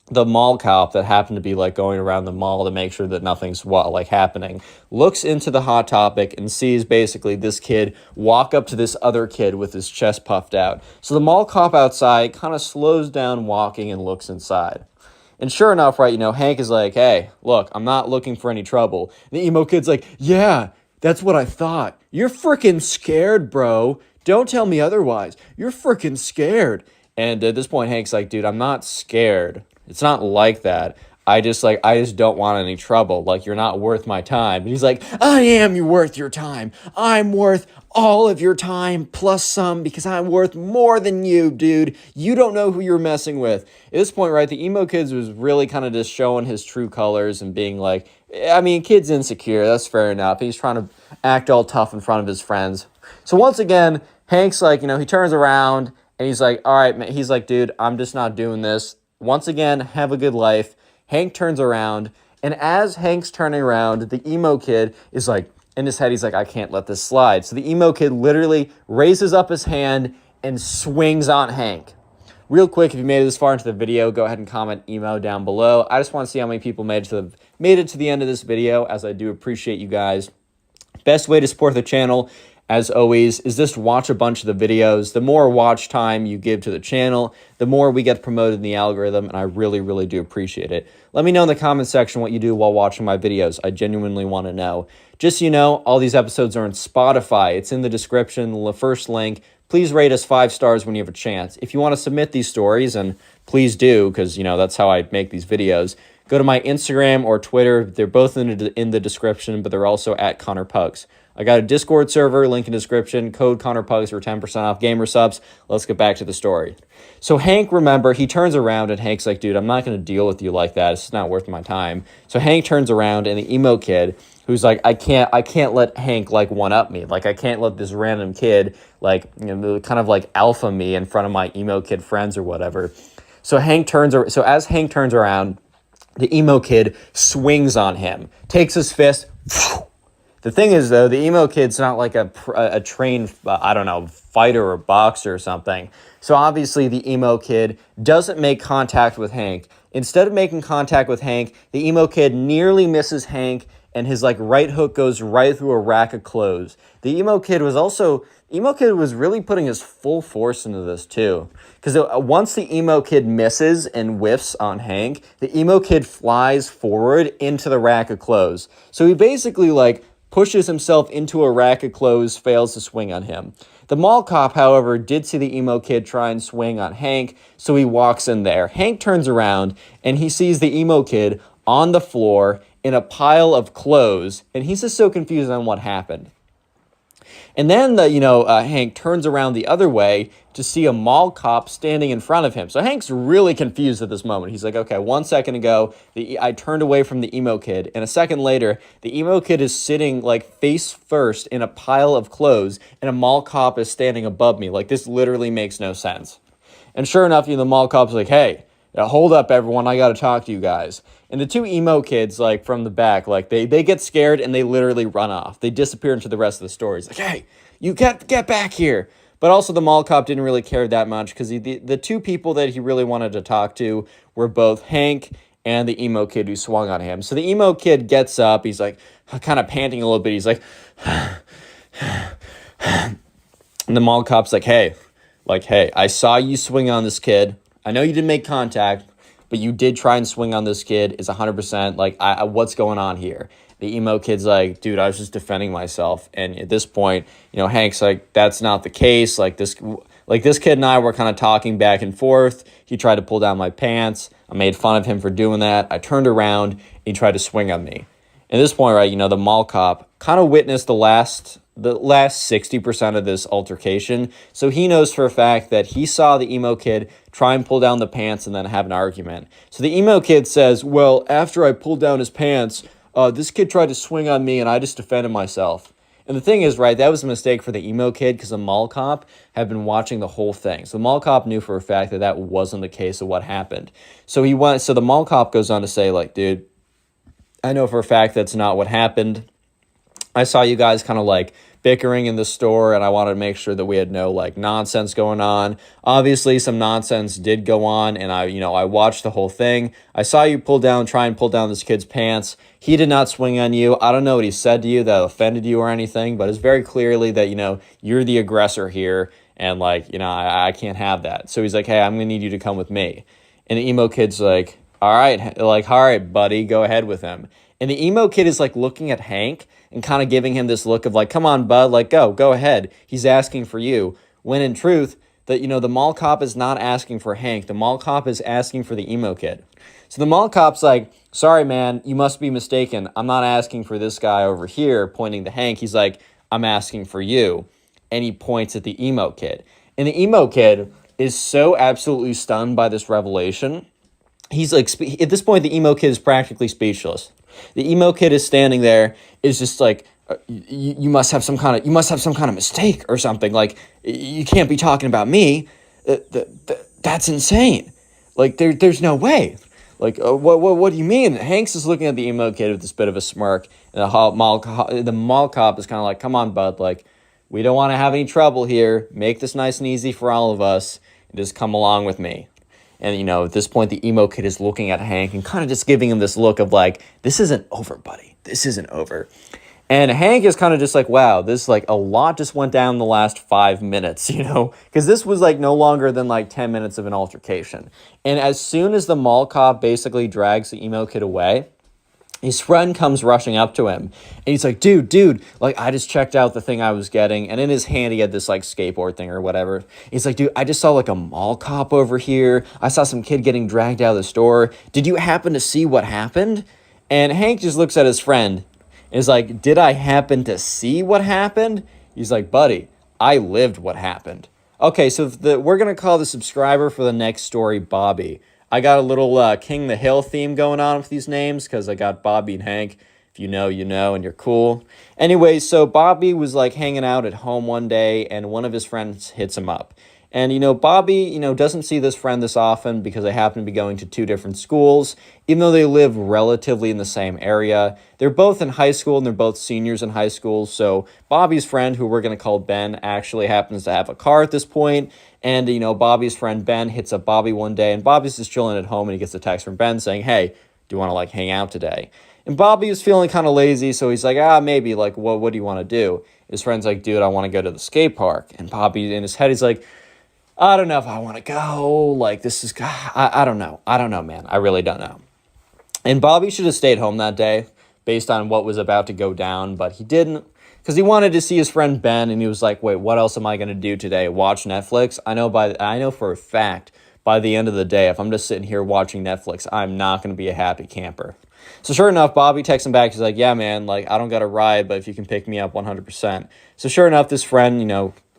the mall cop that happened to be like going around the mall to make sure that nothing's like happening looks into the Hot Topic and sees basically this kid walk up to this other kid with his chest puffed out. So the mall cop outside kind of slows down walking and looks inside. And sure enough, right, Hank is like, hey, look, I'm not looking for any trouble. And the emo kid's like, yeah, that's what I thought. You're freaking scared, bro. Don't tell me otherwise. You're freaking scared. And at this point, Hank's like, dude, I'm not scared. It's not like that. I just don't want any trouble. Like, you're not worth my time. And he's like, I am worth your time. I'm worth all of your time plus some because I'm worth more than you, dude. You don't know who you're messing with. At this point, right, the emo kids was really kind of just showing his true colors and being like, I mean, kid's insecure. That's fair enough. He's trying to act all tough in front of his friends. So once again, Hank's like, he turns around and he's like, all right, man. He's like, dude, I'm just not doing this. Once again, have a good life. Hank turns around, and as Hank's turning around, the emo kid is like, in his head, he's like, I can't let this slide. So the emo kid literally raises up his hand and swings on Hank. Real quick, if you made it this far into the video, go ahead and comment emo down below. I just want to see how many people made it to the end of this video, as I do appreciate you guys. Best way to support the channel, as always, is just watch a bunch of the videos. The more watch time you give to the channel, the more we get promoted in the algorithm, and I really, really do appreciate it. Let me know in the comment section what you do while watching my videos. I genuinely want to know. Just so you know, all these episodes are on Spotify. It's in the description, the first link. Please rate us 5 stars when you have a chance. If you want to submit these stories, and please do, because, that's how I make these videos, go to my Instagram or Twitter. They're both in the description, but they're also at connorpugs. I got a Discord server, link in description, code connorpugs for 10% off gamer subs. Let's get back to the story. So Hank, remember, he turns around and Hank's like, dude, I'm not going to deal with you like that. It's just not worth my time. So Hank turns around and the emo kid, who's like, I can't let Hank like one up me. Like, I can't let this random kid like, kind of like alpha me in front of my emo kid friends or whatever. So as Hank turns around, the emo kid swings on him, takes his fist. The thing is, though, the emo kid's not like a trained, fighter or boxer or something. So obviously the emo kid doesn't make contact with Hank. Instead of making contact with Hank, the emo kid nearly misses Hank, and his right hook goes right through a rack of clothes. The emo kid was really putting his full force into this too. Because once the emo kid misses and whiffs on Hank, the emo kid flies forward into the rack of clothes. So he basically pushes himself into a rack of clothes, fails to swing on him. The mall cop, however, did see the emo kid try and swing on Hank, so he walks in there. Hank turns around, and he sees the emo kid on the floor in a pile of clothes, and he's just so confused on what happened. And then Hank turns around the other way to see a mall cop standing in front of him. So Hank's really confused at this moment. He's like, okay, 1 second ago, I turned away from the emo kid. And a second later, the emo kid is sitting like face first in a pile of clothes, and a mall cop is standing above me. Like, this literally makes no sense. And sure enough, the mall cop's like, hey, hold up, everyone. I got to talk to you guys. And the two emo kids, like, from the back, like, they get scared and they literally run off. They disappear into the rest of the story. It's like, hey, you get back here. But also the mall cop didn't really care that much because the two people that he really wanted to talk to were both Hank and the emo kid who swung on him. So the emo kid gets up. He's, like, kind of panting a little bit. He's like, and the mall cop's like, hey, I saw you swing on this kid. I know you didn't make contact, but you did try and swing on this kid. It's 100%. Like, what's going on here? The emo kid's like, dude, I was just defending myself. And at this point, Hank's like, that's not the case. This kid and I were kind of talking back and forth. He tried to pull down my pants. I made fun of him for doing that. I turned around and he tried to swing on me. At this point, right, the mall cop kind of witnessed the last 60% of this altercation. So he knows for a fact that he saw the emo kid try and pull down the pants and then have an argument. So the emo kid says, well, after I pulled down his pants, this kid tried to swing on me and I just defended myself. And the thing is, right, that was a mistake for the emo kid because the mall cop had been watching the whole thing. So the mall cop knew for a fact that that wasn't the case of what happened. So the mall cop goes on to say, like, dude, I know for a fact that's not what happened. I saw you guys kind of like bickering in the store, and I wanted to make sure that we had no like nonsense going on. Obviously, some nonsense did go on, and I watched the whole thing. I saw you try and pull down this kid's pants. He did not swing on you. I don't know what he said to you that offended you or anything, but it's very clearly that, you're the aggressor here, and I can't have that. So he's like, hey, I'm going to need you to come with me. And the emo kid's like, all right, buddy, go ahead with him. And the emo kid is like looking at Hank and kind of giving him this look of like, come on, bud, like, go ahead. He's asking for you. When in truth, the mall cop is not asking for Hank. The mall cop is asking for the emo kid. So the mall cop's like, sorry, man, you must be mistaken. I'm not asking for this guy over here, pointing to Hank. He's like, I'm asking for you. And he points at the emo kid. And the emo kid is so absolutely stunned by this revelation. He's like, at this point, the emo kid is practically speechless. The emo kid is standing there, is just like, you must have some kind of mistake or something. Like, you can't be talking about me. That's insane. Like, there's no way. Like, what do you mean? Hanks is looking at the emo kid with this bit of a smirk, and the mall cop is kind of like, come on, bud. Like, we don't want to have any trouble here. Make this nice and easy for all of us, and just come along with me. And, at this point, the emo kid is looking at Hank and kind of just giving him this look of like, this isn't over, buddy. This isn't over. And Hank is kind of just like, wow, this like a lot just went down the last 5 minutes, because this was like no longer than like 10 minutes of an altercation. And as soon as the mall cop basically drags the emo kid away, his friend comes rushing up to him, and he's like, dude, like, I just checked out the thing I was getting, and in his hand, he had this, like, skateboard thing or whatever. He's like, dude, I just saw, like, a mall cop over here. I saw some kid getting dragged out of the store. Did you happen to see what happened? And Hank just looks at his friend and is like, did I happen to see what happened? He's like, buddy, I lived what happened. Okay, so we're going to call the subscriber for the next story Bobby. I got a little King the Hill theme going on with these names because I got Bobby and Hank. If you know, and you're cool. Anyway, so Bobby was like hanging out at home one day, and one of his friends hits him up. And, Bobby, doesn't see this friend this often because they happen to be going to two different schools, even though they live relatively in the same area. They're both in high school, and they're both seniors in high school. So Bobby's friend, who we're going to call Ben, actually happens to have a car at this point. And, Bobby's friend Ben hits up Bobby one day, and Bobby's just chilling at home, and he gets a text from Ben saying, hey, do you want to, like, hang out today? And Bobby was feeling kind of lazy, so he's like, maybe, like, what do you want to do? His friend's like, dude, I want to go to the skate park. And Bobby, in his head, he's like, I don't know if I want to go. Like, this is, I don't know. I don't know, man. I really don't know. And Bobby should have stayed home that day based on what was about to go down, but he didn't because he wanted to see his friend Ben, and he was like, wait, what else am I going to do today? Watch Netflix? I know for a fact by the end of the day, if I'm just sitting here watching Netflix, I'm not going to be a happy camper. So sure enough, Bobby texts him back. He's like, yeah, man, like, I don't got a ride, but if you can pick me up 100%. So sure enough, this friend,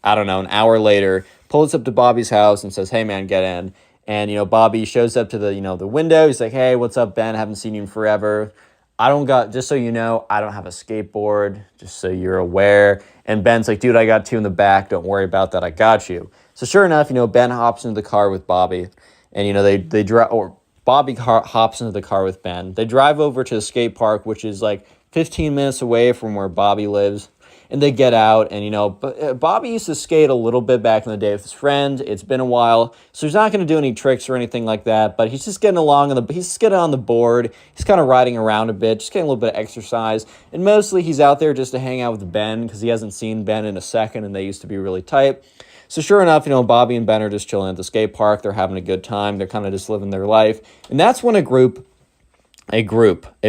I don't know, an hour later, pulls up to Bobby's house and says, hey, man, get in. And, Bobby shows up to the window. He's like, hey, what's up, Ben? Haven't seen you in forever. Just so you know, I don't have a skateboard, just so you're aware. And Ben's like, dude, I got two in the back. Don't worry about that. I got you. So sure enough, Ben hops into the car with Bobby. And, they drive, or Bobby hops into the car with Ben. They drive over to the skate park, which is like 15 minutes away from where Bobby lives. And they get out, and, Bobby used to skate a little bit back in the day with his friend. It's been a while, so he's not going to do any tricks or anything like that, but he's just getting along, he's just getting on the board. He's kind of riding around a bit, just getting a little bit of exercise, and mostly he's out there just to hang out with Ben, because he hasn't seen Ben in a second, and they used to be really tight. So sure enough, Bobby and Ben are just chilling at the skate park. They're having a good time. They're kind of just living their life, and that's when a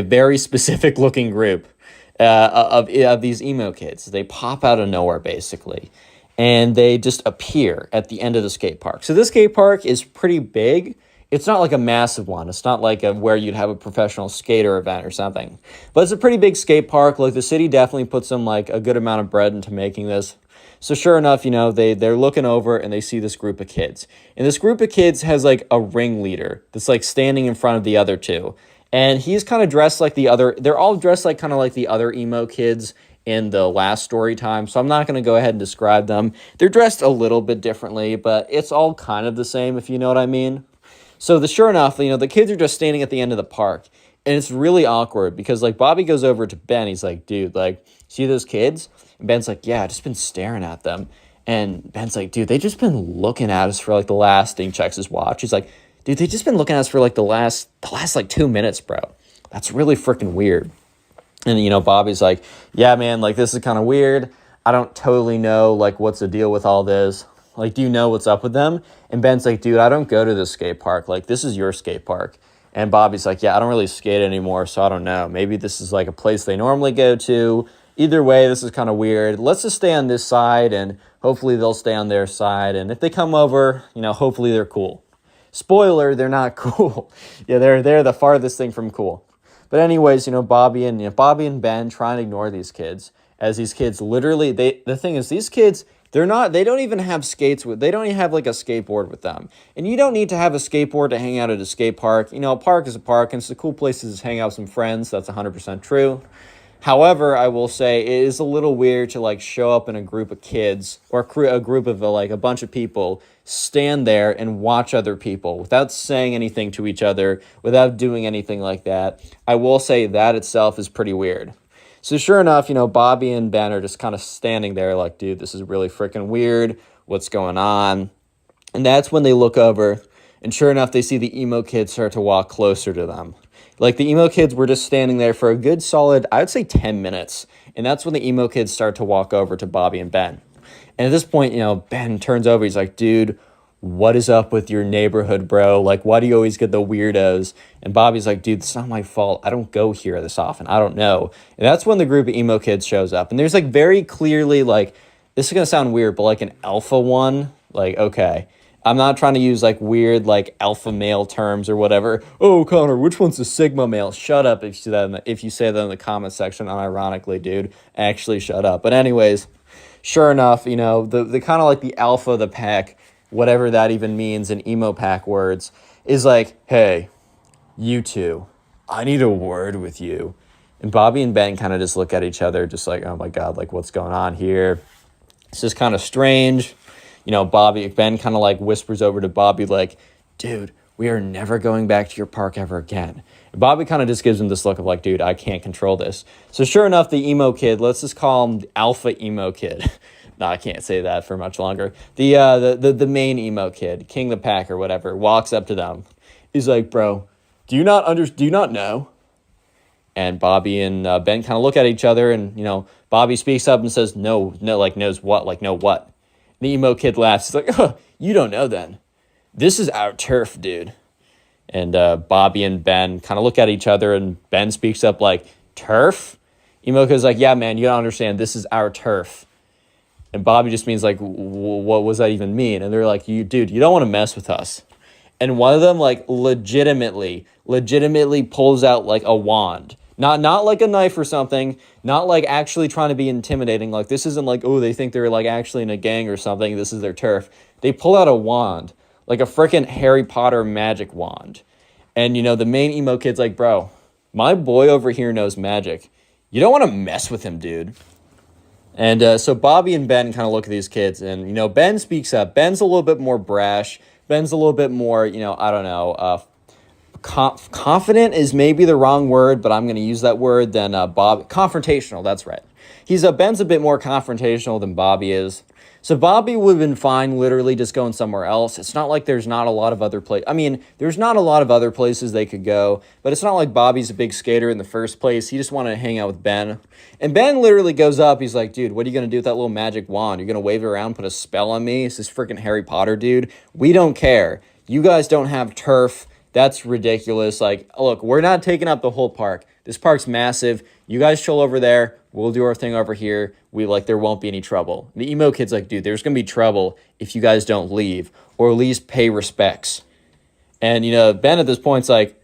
very specific looking group, of these emo kids. They pop out of nowhere, basically, and they just appear at the end of the skate park. So this skate park is pretty big. It's not like a massive one. It's not like where you'd have a professional skater event or something. But it's a pretty big skate park. Like, the city definitely put some, like, a good amount of bread into making this. So sure enough, they're looking over and they see this group of kids. And this group of kids has, like, a ringleader that's, like, standing in front of the other two. And he's kind of dressed like they're all dressed like kind of like the other emo kids in the last story time. So I'm not going to go ahead and describe them. They're dressed a little bit differently, but it's all kind of the same, if you know what I mean. So sure enough, the kids are just standing at the end of the park. And it's really awkward because, like, Bobby goes over to Ben. He's like, dude, like, see those kids? And Ben's like, yeah, I just been staring at them. And Ben's like, dude, they just been looking at us for, like, the last thing. Checks his watch. He's like, dude, they just been looking at us for, like, the last like 2 minutes, bro. That's really freaking weird. And, Bobby's like, yeah, man, like, this is kind of weird. I don't totally know, like, what's the deal with all this. Like, do you know what's up with them? And Ben's like, dude, I don't go to this skate park. Like, this is your skate park. And Bobby's like, yeah, I don't really skate anymore, so I don't know. Maybe this is, like, a place they normally go to. Either way, this is kind of weird. Let's just stay on this side, and hopefully they'll stay on their side. And if they come over, hopefully they're cool. Spoiler, they're not cool. Yeah, they're the farthest thing from cool. But anyways, Bobby and Ben try and ignore these kids, as these kids literally, the thing is, these kids, they don't even have they don't even have like a skateboard with them. And you don't need to have a skateboard to hang out at a skate park. A park is a park, and it's a cool place to just hang out with some friends. That's 100% true. However, I will say it is a little weird to, like, show up in a group of kids or a group of, like, a bunch of people, stand there and watch other people without saying anything to each other, without doing anything like that. I will say that itself is pretty weird. So sure enough, Bobby and Ben are just kind of standing there like, dude, this is really freaking weird. What's going on? And that's when they look over, and sure enough, they see the emo kids start to walk closer to them. Like, the emo kids were just standing there for a good solid, I would say 10 minutes. And that's when the emo kids start to walk over to Bobby and Ben. And at this point, Ben turns over. He's like, dude, what is up with your neighborhood, bro? Like, why do you always get the weirdos? And Bobby's like, dude, it's not my fault. I don't go here this often. I don't know. And that's when the group of emo kids shows up. And there's, like, very clearly, like, this is going to sound weird, but, like, an alpha one. Like, okay. I'm not trying to use, like, weird, like, alpha male terms or whatever. Oh, Connor, which one's the sigma male? Shut up if you say that in the comment section, unironically, dude. Actually, shut up. But anyways, sure enough, the kind of like the alpha of the pack, whatever that even means in emo pack words, is like, hey, you two, I need a word with you. And Bobby and Ben kind of just look at each other just like, oh my God, like, what's going on here? It's just kind of strange. Ben kind of like whispers over to Bobby like, dude, we are never going back to your park ever again. And Bobby kind of just gives him this look of like, dude, I can't control this. So sure enough, the emo kid, let's just call him the alpha emo kid. No, I can't say that for much longer. The main emo kid, King the Pack or whatever, walks up to them. He's like, bro, do you not know? And Bobby and Ben kind of look at each other, and, Bobby speaks up and says, no, like, knows what? Like, no what? The emo kid laughs. He's like, oh, you don't know then. This is our turf, dude. And Bobby and Ben kind of look at each other, and Ben speaks up like, turf? Emo kid's like, yeah, man, you don't understand. This is our turf. And Bobby just means like, what does that even mean? And they're like, dude, you don't want to mess with us. And one of them, like, legitimately pulls out, like, a wand. Not like a knife or something, not like actually trying to be intimidating. Like, this isn't like, oh, they think they're like actually in a gang or something. This is their turf. They pull out a wand, like a freaking Harry Potter magic wand. And, the main emo kid's like, bro, my boy over here knows magic. You don't want to mess with him, dude. And so Bobby and Ben kind of look at these kids, and, Ben speaks up. Ben's a little bit more brash. Ben's a little bit more, I don't know, confident is maybe the wrong word, but I'm going to use that word than Bob. Confrontational, that's right. Ben's a bit more confrontational than Bobby is. So Bobby would have been fine literally just going somewhere else. It's not like there's not a lot of other places. I mean, there's not a lot of other places they could go, but it's not like Bobby's a big skater in the first place. He just wanted to hang out with Ben. And Ben literally goes up. He's like, dude, what are you going to do with that little magic wand? You're going to wave it around, put a spell on me? Is this freaking Harry Potter, dude? We don't care. You guys don't have turf. That's ridiculous. Like, look, we're not taking up the whole park. This park's massive. You guys chill over there. We'll do our thing over here. There won't be any trouble. The emo kid's like, dude, there's going to be trouble if you guys don't leave or at least pay respects. And, Ben at this point's like,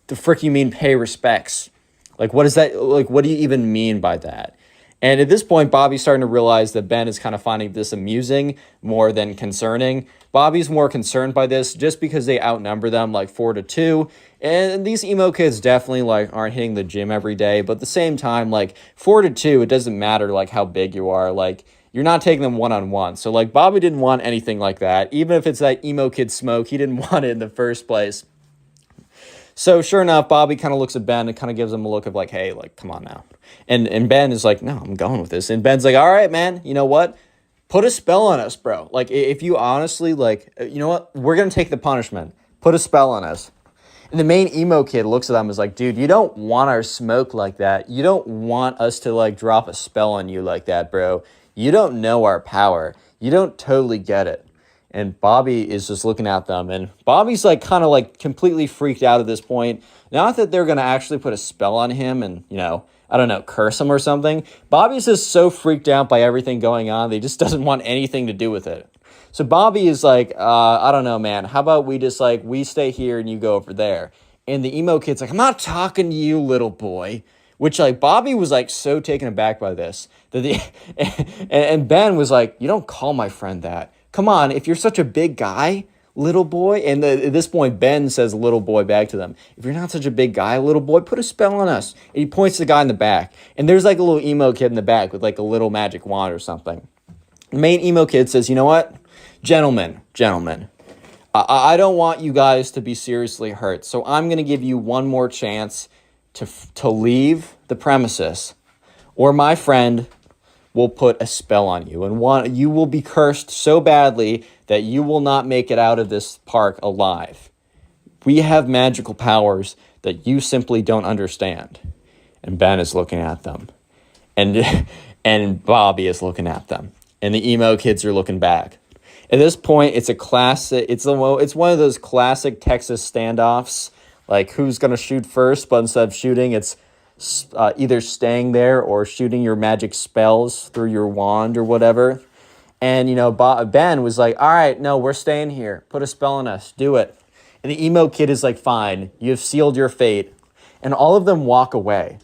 the frick you mean pay respects? Like, what is that? Like, what do you even mean by that? And at this point, Bobby's starting to realize that Ben is kind of finding this amusing more than concerning. Bobby's more concerned by this just because they outnumber them like 4-2. And these emo kids definitely like aren't hitting the gym every day. But at the same time, like 4-2, it doesn't matter like how big you are. Like you're not taking them one-on-one. So like Bobby didn't want anything like that. Even if it's that emo kid smoke, he didn't want it in the first place. So sure enough, Bobby kind of looks at Ben and kind of gives him a look of like, hey, like, come on now. And Ben is like, no, I'm going with this. And Ben's like, all right, man, you know what? Put a spell on us, bro. Like, if you honestly, like, you know what? We're going to take the punishment. Put a spell on us. And the main emo kid looks at them and is like, dude, you don't want our smoke like that. You don't want us to, like, drop a spell on you like that, bro. You don't know our power. You don't totally get it. And Bobby is just looking at them. And Bobby's, like, kind of, like, completely freaked out at this point. Not that they're going to actually put a spell on him and, I don't know, curse him or something. Bobby's just so freaked out by everything going on that he just doesn't want anything to do with it. So Bobby is like, I don't know, man. How about we just like, we stay here and you go over there? And the emo kid's like, I'm not talking to you, little boy. Which like Bobby was like so taken aback by this. That and Ben was like, you don't call my friend that. Come on, if you're such a big guy, little boy. And at this point, Ben says little boy back to them. If you're not such a big guy, little boy, put a spell on us. And he points to the guy in the back. And there's like a little emo kid in the back with like a little magic wand or something. The main emo kid says, you know what? Gentlemen, I don't want you guys to be seriously hurt. So I'm going to give you one more chance to leave the premises. Or my friend will put a spell on you. And you will be cursed so badly that you will not make it out of this park alive. We have magical powers that you simply don't understand. And Ben is looking at them. And Bobby is looking at them. And the emo kids are looking back. At this point, it's one of those classic Texas standoffs. Like, who's going to shoot first? But instead of shooting, it's either staying there or shooting your magic spells through your wand or whatever. And, Ben was like, all right, no, we're staying here. Put a spell on us. Do it. And the emo kid is like, fine, you've sealed your fate. And all of them walk away.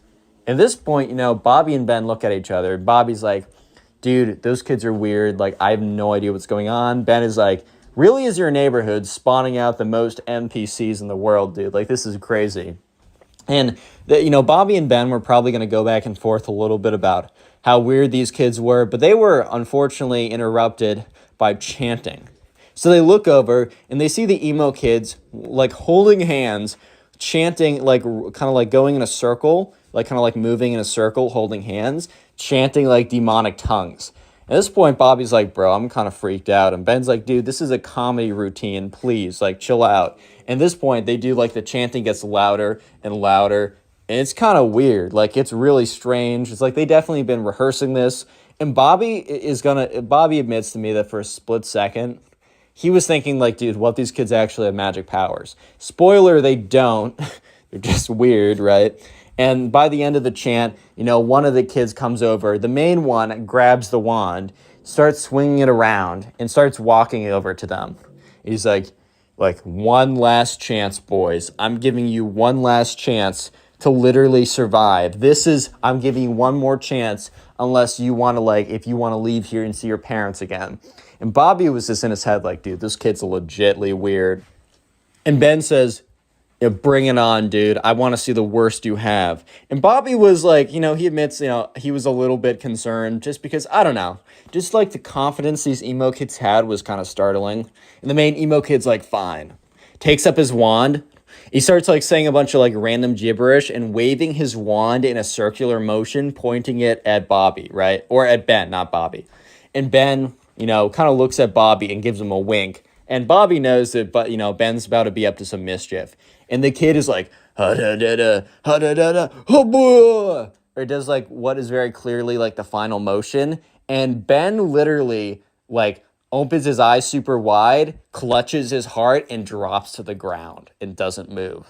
At this point, Bobby and Ben look at each other. Bobby's like, dude, those kids are weird. Like, I have no idea what's going on. Ben is like, really is your neighborhood spawning out the most NPCs in the world, dude? Like, this is crazy. And, Bobby and Ben were probably going to go back and forth a little bit about how weird these kids were, but they were unfortunately interrupted by chanting. So they look over and they see the emo kids, like, holding hands, chanting, like, kind of like going in a circle, like kind of like moving in a circle, holding hands, chanting like demonic tongues. At this point, Bobby's like, bro, I'm kind of freaked out. And Ben's like, dude, this is a comedy routine. Please, like, chill out. And at this point, they do, like, the chanting gets louder and louder. And it's kind of weird. Like, it's really strange. It's like they definitely been rehearsing this. And Bobby admits to me that for a split second, he was thinking, like, dude, what if these kids actually have magic powers? Spoiler, they don't. They're just weird, right? And by the end of the chant, one of the kids comes over. The main one grabs the wand, starts swinging it around, and starts walking over to them. He's like, like, one last chance, boys. I'm giving you one last chance to literally survive. I'm giving you one more chance unless you want to, like, if you want to leave here and see your parents again. And Bobby was just in his head like, dude, this kid's legitly weird. And Ben says, yeah, bring it on, dude. I want to see the worst you have. And Bobby was like, he admits, he was a little bit concerned just because, I don't know, just like the confidence these emo kids had was kind of startling. And the main emo kid's like, fine. Takes up his wand. He starts like saying a bunch of like random gibberish and waving his wand in a circular motion, pointing it at Bobby, right? Or at Ben, not Bobby. And Ben, kind of looks at Bobby and gives him a wink. And Bobby knows that, but Ben's about to be up to some mischief. And the kid is like, ha-da-da-da, ha-da-da-da, ha-boo! Or it does like what is very clearly like the final motion. And Ben literally like opens his eyes super wide, clutches his heart, and drops to the ground and doesn't move.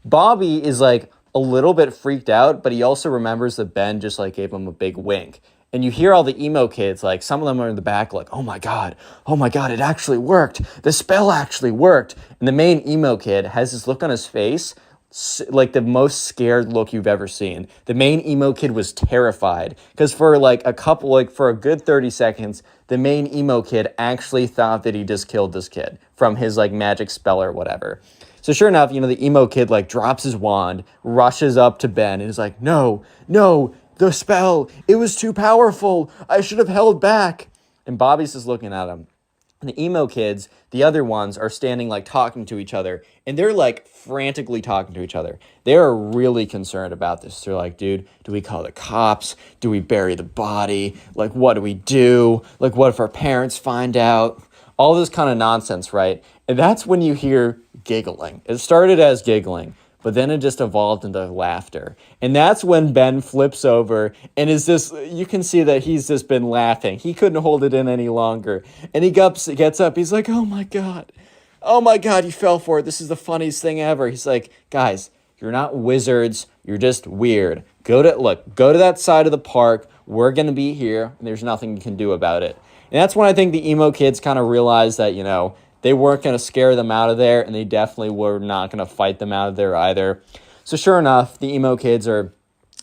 Bobby is like a little bit freaked out, but he also remembers that Ben just like gave him a big wink. And you hear all the emo kids, like some of them are in the back like, oh my God, it actually worked. The spell actually worked. And the main emo kid has this look on his face, like the most scared look you've ever seen. The main emo kid was terrified because for a good 30 seconds, the main emo kid actually thought that he just killed this kid from his like magic spell or whatever. So sure enough, the emo kid like drops his wand, rushes up to Ben and is like, no, the spell, it was too powerful. I should have held back. And Bobby's just looking at him. And the emo kids, the other ones, are standing like talking to each other. And they're like frantically talking to each other. They're really concerned about this. They're like, dude, do we call the cops? Do we bury the body? Like, what do we do? Like, what if our parents find out? All this kind of nonsense, right? And that's when you hear giggling. It started as giggling, but then it just evolved into laughter. And that's when Ben flips over and you can see that he's just been laughing. He couldn't hold it in any longer. And he gets up, he's like, oh my God, you fell for it. This is the funniest thing ever. He's like, guys, you're not wizards, you're just weird. Go to that side of the park. We're gonna be here, and there's nothing you can do about it. And that's when I think the emo kids kind of realized that, they weren't going to scare them out of there, and they definitely were not going to fight them out of there either. So sure enough, the emo kids they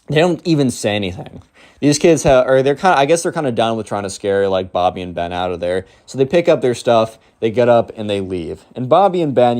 don't even say anything. These kids they're kind of done with trying to scare like Bobby and Ben out of there. So they pick up their stuff, they get up, and they leave. And Bobby and Ben,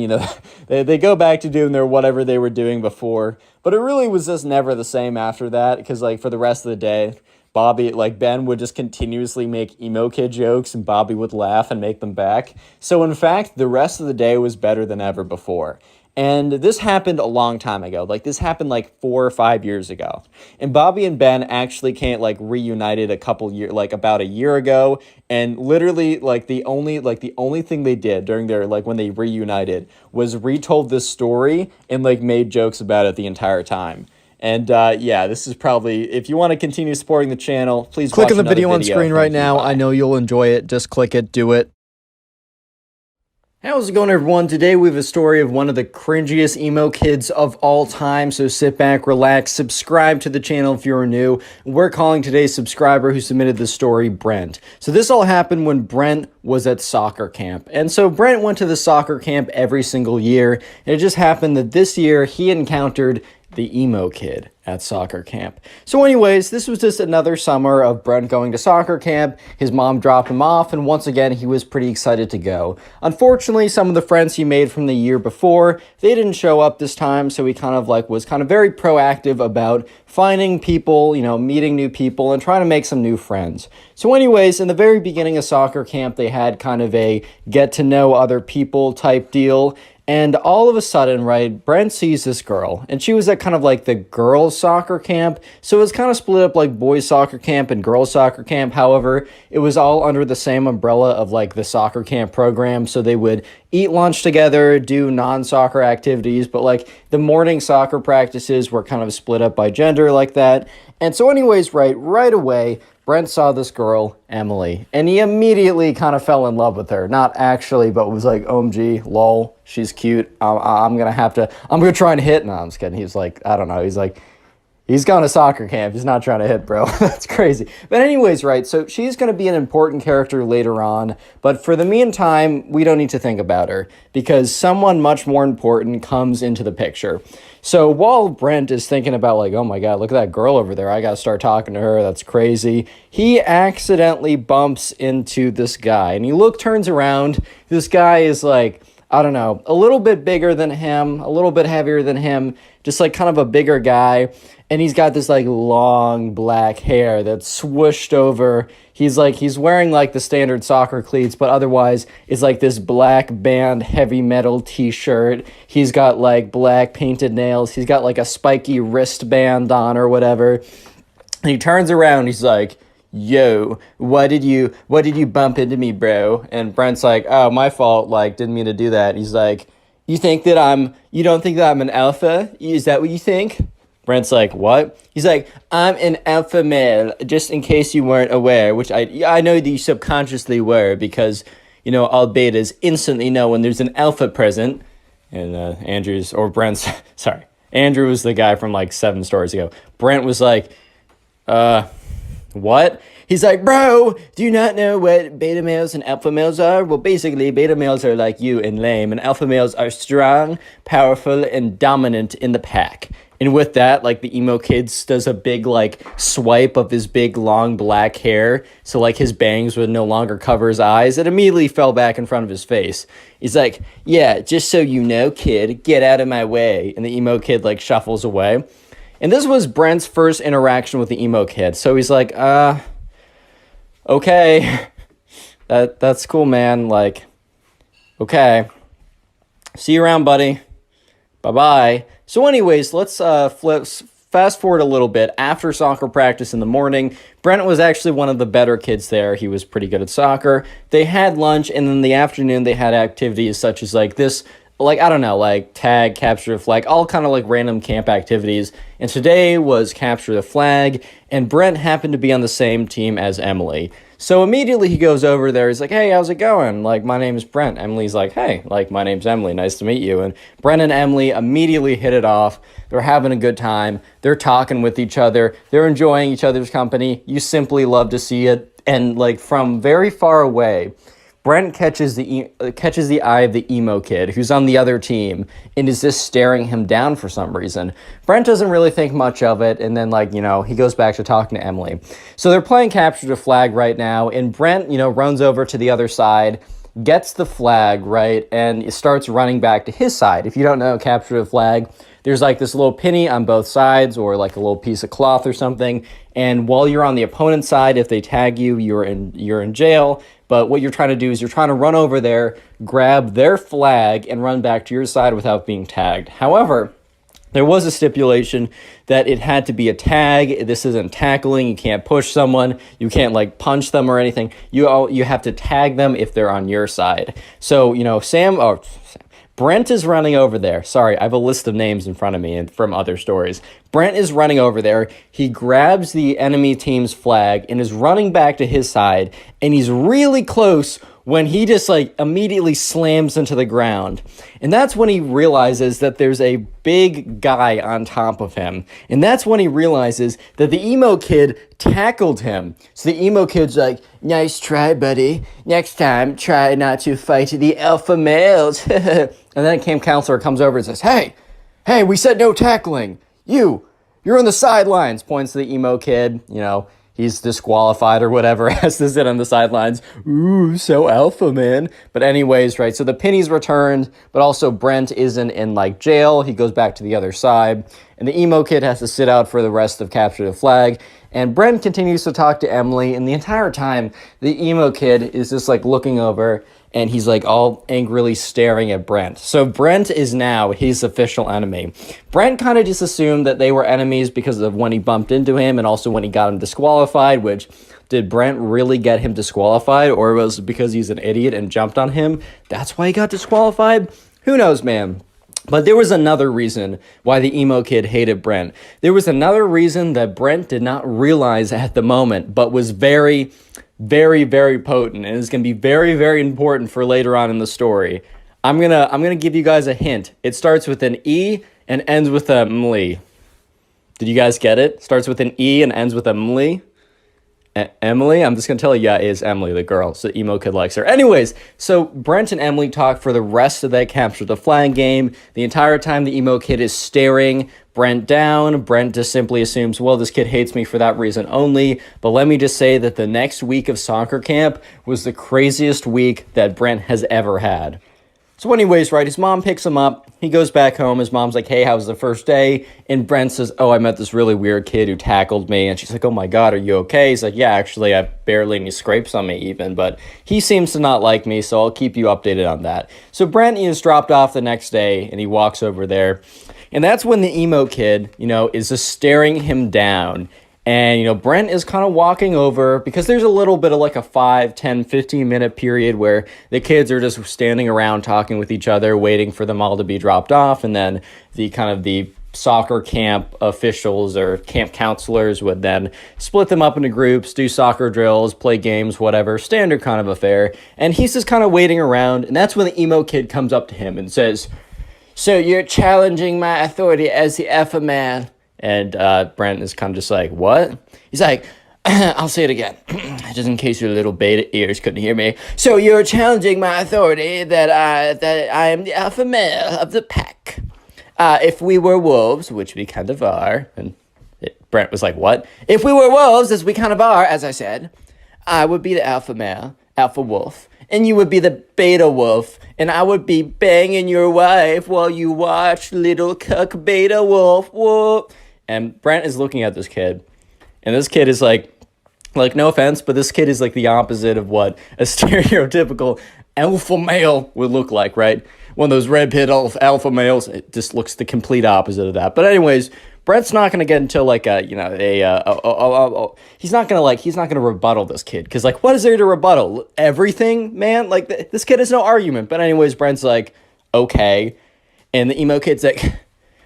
they go back to doing their whatever they were doing before. But it really was just never the same after that, because like for the rest of the day, Ben would just continuously make emo kid jokes and Bobby would laugh and make them back. So in fact, the rest of the day was better than ever before. And this happened a long time ago. Like this happened like 4 or 5 years ago. And Bobby and Ben actually reunited about a year ago. And literally the only thing they did during their when they reunited was retold this story and made jokes about it the entire time. And this is probably, if you want to continue supporting the channel, please Click watch on the video on video. screen right Thank you. now. Bye. I know you'll enjoy it. Just click it. Do it. How's it going, everyone? Today we have a story of one of the cringiest emo kids of all time. So sit back, relax, subscribe to the channel if you're new. We're calling today's subscriber who submitted the story Brent. So this all happened when Brent was at soccer camp. And so Brent went to the soccer camp every single year. And it just happened that this year he encountered the emo kid at soccer camp. So anyways, this was just another summer of Brent going to soccer camp. His mom dropped him off, and once again, he was pretty excited to go. Unfortunately, some of the friends he made from the year before, they didn't show up this time, so he was very proactive about finding people, meeting new people, and trying to make some new friends. So anyways, in the very beginning of soccer camp, they had kind of a get to know other people type deal. And all of a sudden, right, Brent sees this girl, and she was at kind of the girls' soccer camp. So it was kind of split up like boys' soccer camp and girls' soccer camp. However, it was all under the same umbrella of the soccer camp program. So they would eat lunch together, do non-soccer activities, but the morning soccer practices were kind of split up by gender like that. And so anyways, right away, Brent saw this girl, Emily, and he immediately kind of fell in love with her. Not actually, but was like, OMG, lol, she's cute. I'm going to try and hit. No, I'm just kidding. He's like, I don't know. He's He's going to soccer camp. He's not trying to hit, bro. That's crazy. But anyways, right, so she's going to be an important character later on, but for the meantime, we don't need to think about her because someone much more important comes into the picture. So while Brent is thinking about like, oh my God, look at that girl over there. I got to start talking to her. That's crazy. He accidentally bumps into this guy and he turns around. This guy is like, I don't know, a little bit bigger than him, a little bit heavier than him, just like kind of a bigger guy. And he's got this like long black hair that's swooshed over. He's wearing like the standard soccer cleats, but otherwise it's like this black band heavy metal t-shirt. He's got like black painted nails. He's got like a spiky wristband on or whatever. And he turns around. He's like, yo, what did you bump into me, bro? And Brent's like, oh, my fault. Like, didn't mean to do that. He's like, you don't think that I'm an alpha? Is that what you think? Brent's like, what? He's like, I'm an alpha male, just in case you weren't aware, which I know that you subconsciously were because, all betas instantly know when there's an alpha present. And Andrew was the guy from like 7 stories ago. Brent was like, what? He's like, bro, do you not know what beta males and alpha males are? Well, basically, beta males are like you and lame, and alpha males are strong, powerful, and dominant in the pack. And with that, like, the emo kid does a big, like, swipe of his big, long, black hair. So, like, his bangs would no longer cover his eyes. It immediately fell back in front of his face. He's like, yeah, just so you know, kid, get out of my way. And the emo kid, like, shuffles away. And this was Brent's first interaction with the emo kid. So he's like, okay. That's cool, man. Like, okay. See you around, buddy. Bye-bye. So anyways, let's fast forward a little bit. After soccer practice in the morning, Brent was actually one of the better kids there. He was pretty good at soccer. They had lunch, and in the afternoon, they had activities such as like this, like, I don't know, like tag, capture the flag, all kind of like random camp activities. And today was capture the flag, and Brent happened to be on the same team as Emily. So immediately he goes over there. He's like, hey, how's it going? Like, my name is Brent. Emily's like, hey, like, my name's Emily. Nice to meet you. And Brent and Emily immediately hit it off. They're having a good time. They're talking with each other. They're enjoying each other's company. You simply love to see it. And like from very far away, Brent catches the eye of the emo kid who's on the other team and is just staring him down for some reason. Brent doesn't really think much of it, and then he goes back to talking to Emily. So they're playing capture the flag right now, and Brent, runs over to the other side, gets the flag, right, and starts running back to his side. If you don't know capture the flag, there's like this little penny on both sides or like a little piece of cloth or something. And while you're on the opponent's side, if they tag you, you're in jail. But what you're trying to do is you're trying to run over there, grab their flag, and run back to your side without being tagged. However, there was a stipulation that it had to be a tag. This isn't tackling. You can't push someone. You can't like punch them or anything. You have to tag them if they're on your side. So, Brent is running over there. Sorry, I have a list of names in front of me and from other stories. Brent is running over there. He grabs the enemy team's flag and is running back to his side. And he's really close when he just like immediately slams into the ground. And that's when he realizes that there's a big guy on top of him. And that's when he realizes that the emo kid tackled him. So the emo kid's like, nice try, buddy. Next time, try not to fight the alpha males. And then camp counselor comes over and says, hey, we said no tackling. You're on the sidelines, points to the emo kid, he's disqualified or whatever, has to sit on the sidelines. Ooh, so alpha, man. But anyways, right, so the penny's returned, but also Brent isn't in, like, jail. He goes back to the other side, and the emo kid has to sit out for the rest of Capture the Flag. And Brent continues to talk to Emily, and the entire time, the emo kid is just, like, looking over, and he's, like, all angrily staring at Brent. So Brent is now his official enemy. Brent kind of just assumed that they were enemies because of when he bumped into him and also when he got him disqualified, which, did Brent really get him disqualified, or was it because he's an idiot and jumped on him? That's why he got disqualified? Who knows, man? But there was another reason why the emo kid hated Brent. There was another reason that Brent did not realize at the moment, but was very, very, very potent, and is going to be very, very important for later on in the story. I'm gonna give you guys a hint. It starts with an E and ends with a mly. Did you guys get it? Starts with an E and ends with Emily. Emily, I'm just going to tell you, yeah, it is Emily, the girl. So emo kid likes her. Anyways, so Brent and Emily talk for the rest of that capture the flag game. The entire time the emo kid is staring Brent down. Brent just simply assumes, well, this kid hates me for that reason only. But let me just say that the next week of soccer camp was the craziest week that Brent has ever had. So anyways, right, his mom picks him up. He goes back home. His mom's like, hey, how was the first day? And Brent says, oh, I met this really weird kid who tackled me. And she's like, oh, my God, are you okay? He's like, yeah, actually, I have barely any scrapes on me even. But he seems to not like me, so I'll keep you updated on that. So Brent is dropped off the next day, and he walks over there. And that's when the emo kid, is just staring him down. And, Brent is kind of walking over because there's a little bit of like a 5, 10, 15-minute period where the kids are just standing around talking with each other, waiting for them all to be dropped off. And then the soccer camp officials or camp counselors would then split them up into groups, do soccer drills, play games, whatever, standard kind of affair. And he's just kind of waiting around. And that's when the emo kid comes up to him and says, so you're challenging my authority as the alpha man. And Brent is kind of just like, what? He's like, I'll say it again, just in case your little beta ears couldn't hear me. So you're challenging my authority that I am the alpha male of the pack. If we were wolves, which we kind of are, and Brent was like, what? If we were wolves, as we kind of are, as I said, I would be the alpha male, alpha wolf. And you would be the beta wolf, and I would be banging your wife while you watch little cuck beta wolf. Whoa. And Brent is looking at this kid, and this kid is like no offense, but this kid is like the opposite of what a stereotypical alpha male would look like, right? One of those red-pilled alpha males. It just looks the complete opposite of that. But anyways, Brent's not gonna get into like he's not gonna rebuttal this kid because like what is there to rebuttal? Everything, man. Like this kid has no argument. But anyways, Brent's like okay, and the emo kid's like,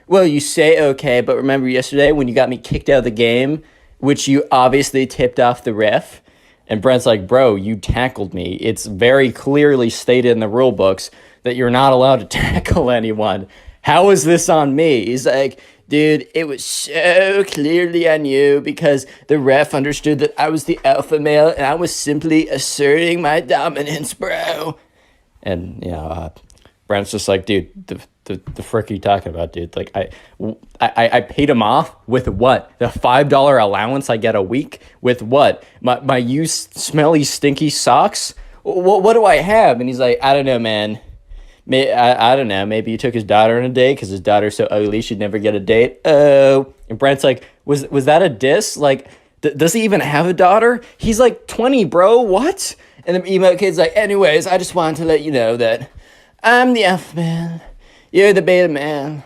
well, you say okay, but remember yesterday when you got me kicked out of the game, which you obviously tipped off the ref? And Brent's like, bro, you tackled me. It's very clearly stated in the rule books that you're not allowed to tackle anyone. How is this on me? He's like, dude, it was so clearly on you because the ref understood that I was the alpha male and I was simply asserting my dominance, bro. And, Brent's just like, dude, the frick are you talking about, dude? Like, I paid him off with what? The $5 allowance I get a week? With what? My used, smelly, stinky socks? What do I have? And he's like, I don't know, man. I don't know. Maybe you took his daughter on a date because his daughter's so ugly she'd never get a date. Oh. And Brent's like, was that a diss? Like, does he even have a daughter? He's like 20, bro. What? And the emo kid's like, anyways, I just wanted to let you know that I'm the alpha man. You're the beta man.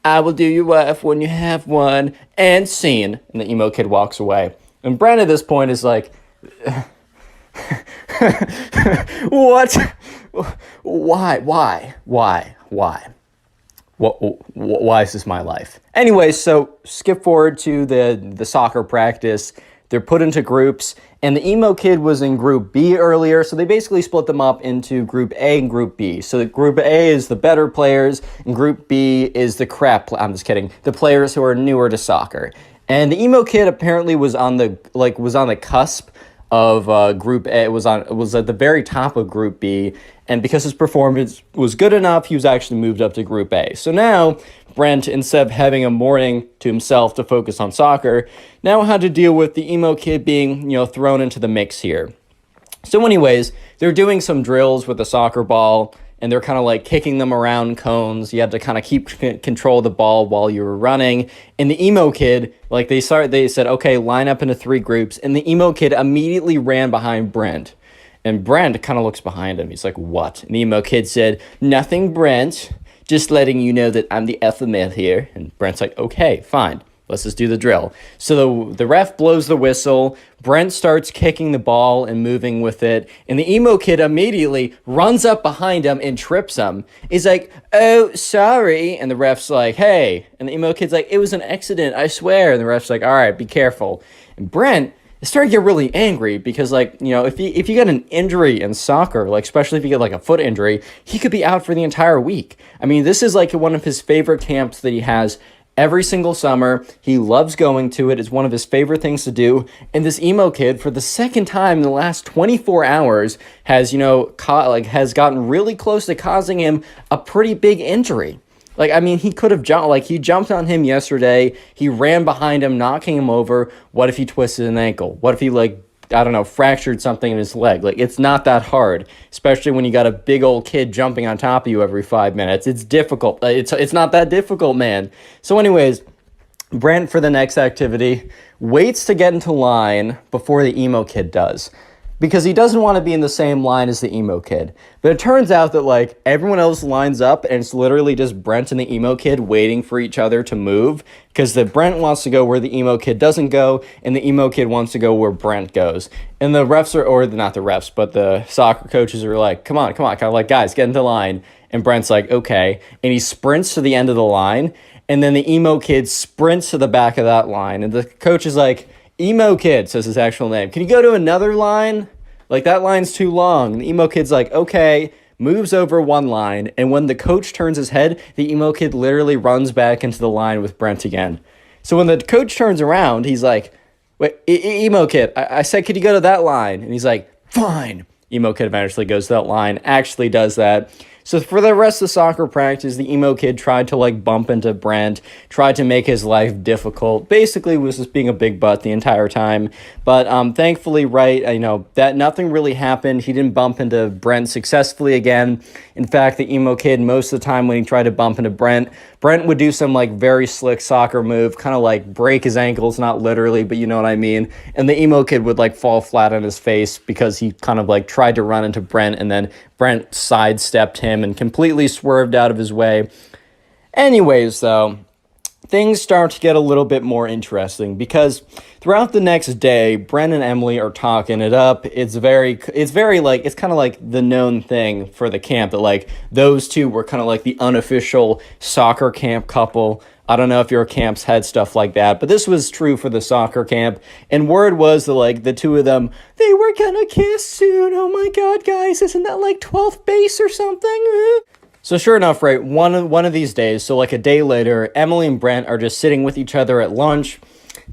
I will do your wife when you have one. And scene. And the emo kid walks away. And Brent at this point is like, what? Why? Why is this my life? Anyway, so skip forward to the soccer practice. They're put into groups, and the emo kid was in group B earlier, so they basically split them up into group A and group B. So group A is the better players, and group B is the I'm just kidding, the players who are newer to soccer. And the emo kid apparently was on the cusp of group A. It was at the very top of group B, and because his performance was good enough, he was actually moved up to group A. So now Brent, instead of having a morning to himself to focus on soccer, now had to deal with the emo kid being, thrown into the mix here. So anyways, they're doing some drills with the soccer ball, and they're kind of like kicking them around cones. You had to kind of keep control of the ball while you were running. And the emo kid, like they said, okay, line up into 3 groups. And the emo kid immediately ran behind Brent. And Brent kind of looks behind him. He's like, what? And the emo kid said, nothing, Brent. Just letting you know that I'm the alpha male here. And Brent's like, okay, fine. Let's just do the drill. So the ref blows the whistle. Brent starts kicking the ball and moving with it. And the emo kid immediately runs up behind him and trips him. He's like, oh, sorry. And the ref's like, hey. And the emo kid's like, it was an accident, I swear. And the ref's like, all right, be careful. And Brent is starting to get really angry because, if you get an injury in soccer, especially if you get a foot injury, he could be out for the entire week. I mean, this is one of his favorite camps that he has every single summer. He loves going to it. It's one of his favorite things to do. And this emo kid, for the second time in the last 24 hours, has, has gotten really close to causing him a pretty big injury. Like, I mean, he could have jumped, like, he jumped on him yesterday. He ran behind him, knocking him over. What if he twisted an ankle? What if he, I don't know, fractured something in his leg? Like, it's not that hard, especially when you got a big old kid jumping on top of you every 5 minutes. It's difficult. It's not that difficult, man. So anyways, Brent, for the next activity, waits to get into line before the emo kid does, because he doesn't want to be in the same line as the emo kid. But it turns out that, like, everyone else lines up, and it's literally just Brent and the emo kid waiting for each other to move, because the Brent wants to go where the emo kid doesn't go, and the emo kid wants to go where Brent goes. And the refs are, or not the refs, but the soccer coaches are like, come on, kind of like, guys, get into line. And Brent's like, okay. And he sprints to the end of the line, and then the emo kid sprints to the back of that line. And the coach is like, emo kid, says his actual name, can you go to another line? Like, that line's too long. And the emo kid's like, okay, moves over one line. And when the coach turns his head, the emo kid literally runs back into the line with Brent again. So when the coach turns around, he's like, wait, emo kid, I said, could you go to that line? And he's like, fine. Emo kid eventually goes to that line, actually does that. So for the rest of the soccer practice, the emo kid tried to, like, bump into Brent, tried to make his life difficult, basically was just being a big butt the entire time. But thankfully, right, that nothing really happened. He didn't bump into Brent successfully again. In fact, the emo kid, most of the time when he tried to bump into Brent would do some, like, very slick soccer move, kind of like break his ankles, not literally, but you know what I mean. And the emo kid would, like, fall flat on his face because he kind of, like, tried to run into Brent, and then Brent sidestepped him and completely swerved out of his way. Anyways, though, things start to get a little bit more interesting, because throughout the next day, Brent and Emily are talking it up. It's kind of like the known thing for the camp that, like, those two were kind of like the unofficial soccer camp couple. I don't know if your camps had stuff like that, but this was true for the soccer camp. And word was that, like, the two of them, they were gonna kiss soon. Oh my God, guys, isn't that like 12th base or something? So sure enough, right, one of these days, so like a day later, Emily and Brent are just sitting with each other at lunch.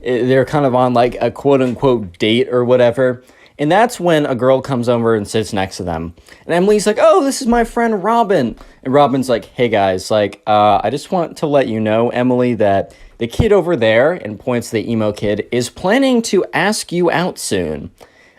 They're kind of on, like, a quote-unquote date or whatever. And that's when a girl comes over and sits next to them. And Emily's like, oh, this is my friend Robin. And Robin's like, hey, guys, like, I just want to let you know, Emily, that the kid over there, and points to the emo kid, is planning to ask you out soon.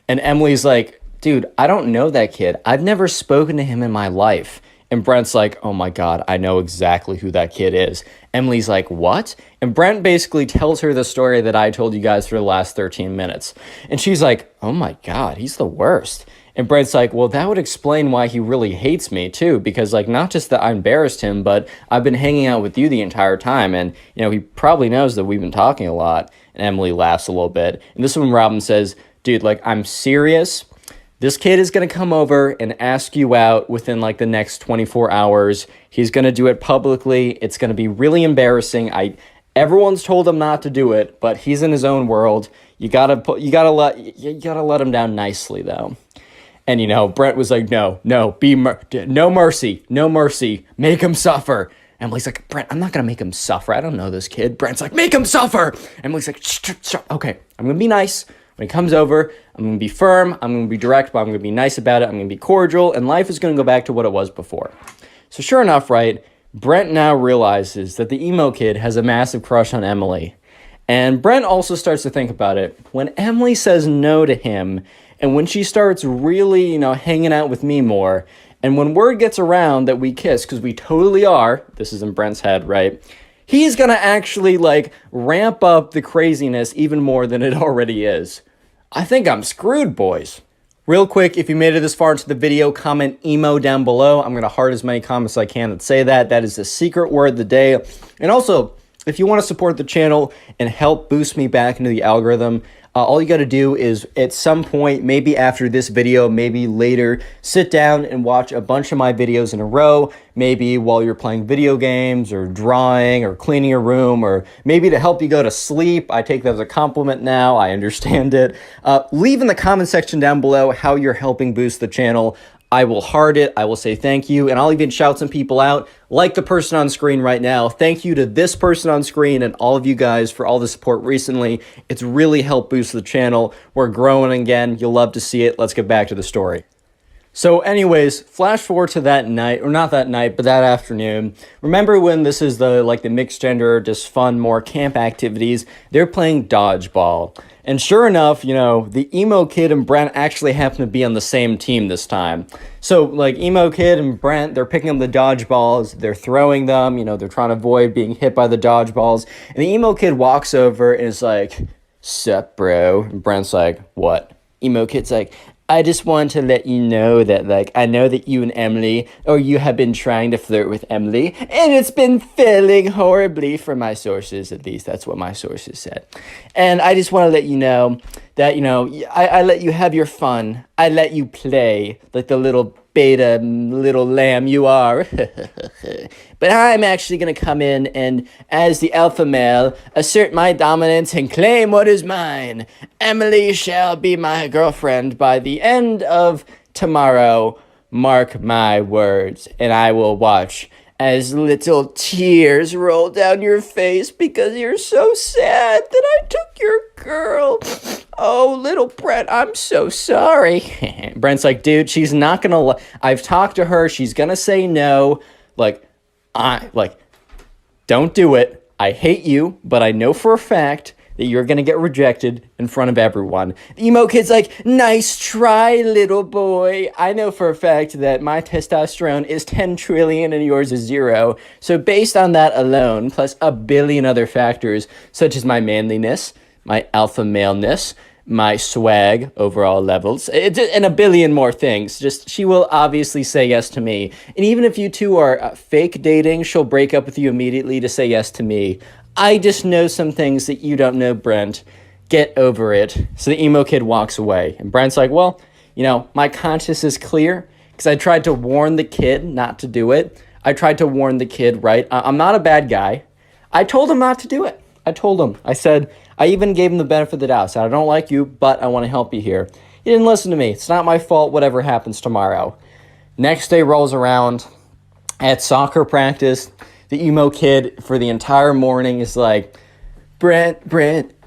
And Emily's like, dude, I don't know that kid. I've never spoken to him in my life. And Brent's like, oh my God, I know exactly who that kid is. Emily's like, what? And Brent basically tells her the story that I told you guys for the last 13 minutes. And she's like, oh my God, he's the worst. And Brent's like, well, that would explain why he really hates me too, because, like, not just that I embarrassed him, but I've been hanging out with you the entire time. And, he probably knows that we've been talking a lot. And Emily laughs a little bit. And this is when Robin says, dude, like, I'm serious. This kid is going to come over and ask you out within, like, the next 24 hours. He's going to do it publicly. It's going to be really embarrassing. Everyone's told him not to do it, but he's in his own world. You gotta let him down nicely, though. And, Brent was like, no mercy. Make him suffer. Emily's like, Brent, I'm not going to make him suffer. I don't know this kid. Brent's like, make him suffer. Emily's like, shh. Okay, I'm going to be nice. When he comes over, I'm going to be firm, I'm going to be direct, but I'm going to be nice about it, I'm going to be cordial, and life is going to go back to what it was before. So sure enough, right, Brent now realizes that the emo kid has a massive crush on Emily. And Brent also starts to think about it. When Emily says no to him, and when she starts really, hanging out with me more, and when word gets around that we kiss, because we totally are, this is in Brent's head, right, he's going to actually, like, ramp up the craziness even more than it already is. I think I'm screwed, boys. Real quick, if you made it this far into the video, comment emo down below. I'm going to heart as many comments as I can that say that. That is the secret word of the day. And also, if you want to support the channel and help boost me back into the algorithm, all you got to do is, at some point, maybe after this video, maybe later, sit down and watch a bunch of my videos in a row, maybe while you're playing video games or drawing or cleaning your room, or maybe to help you go to sleep. I take that as a compliment now. I understand it. Leave in the comment section down below how you're helping boost the channel. I will heart it. I will say thank you. And I'll even shout some people out, like the person on screen right now. Thank you to this person on screen and all of you guys for all the support recently. It's really helped boost the channel. We're growing again. You'll love to see it. Let's get back to the story. So anyways, flash forward to that night, or not that night, but that afternoon. Remember when this is the mixed gender, just fun, more camp activities, they're playing dodgeball. And sure enough, the emo kid and Brent actually happen to be on the same team this time. So emo kid and Brent, they're picking up the dodgeballs, they're throwing them, they're trying to avoid being hit by the dodgeballs. And the emo kid walks over and is like, "Sup, bro?" And Brent's like, "What?" Emo kid's like, "I just want to let you know that, I know that you and Emily, or you have been trying to flirt with Emily, and it's been failing horribly for my sources, at least that's what my sources said. And I just want to let you know that, I let you have your fun. I let you play like the little beta little lamb you are. But I'm actually going to come in and, as the alpha male, assert my dominance and claim what is mine. Emily shall be my girlfriend by the end of tomorrow. Mark my words, and I will watch as little tears roll down your face because you're so sad that I took your girl. Oh, little Brent, I'm so sorry." Brent's like, "Dude, she's not gonna, I've talked to her, she's gonna say no. Don't do it. I hate you, but I know for a fact that you're gonna get rejected in front of everyone." The emo kid's like, "Nice try, little boy. I know for a fact that my testosterone is 10 trillion and yours is 0. So based on that alone, plus a billion other factors, such as my manliness, my alpha maleness, my swag, overall levels, and a billion more things. Just, she will obviously say yes to me. And even if you two are fake dating, she'll break up with you immediately to say yes to me. I just know some things that you don't know, Brent. Get over it." So the emo kid walks away. And Brent's like, "Well, my conscience is clear because I tried to warn the kid not to do it. I tried to warn the kid, right? I'm not a bad guy. I told him not to do it. I told him. I said, I even gave him the benefit of the doubt. I said, I don't like you, but I want to help you here. He didn't listen to me. It's not my fault, whatever happens tomorrow." Next day rolls around. At soccer practice, the emo kid for the entire morning is like, Brent,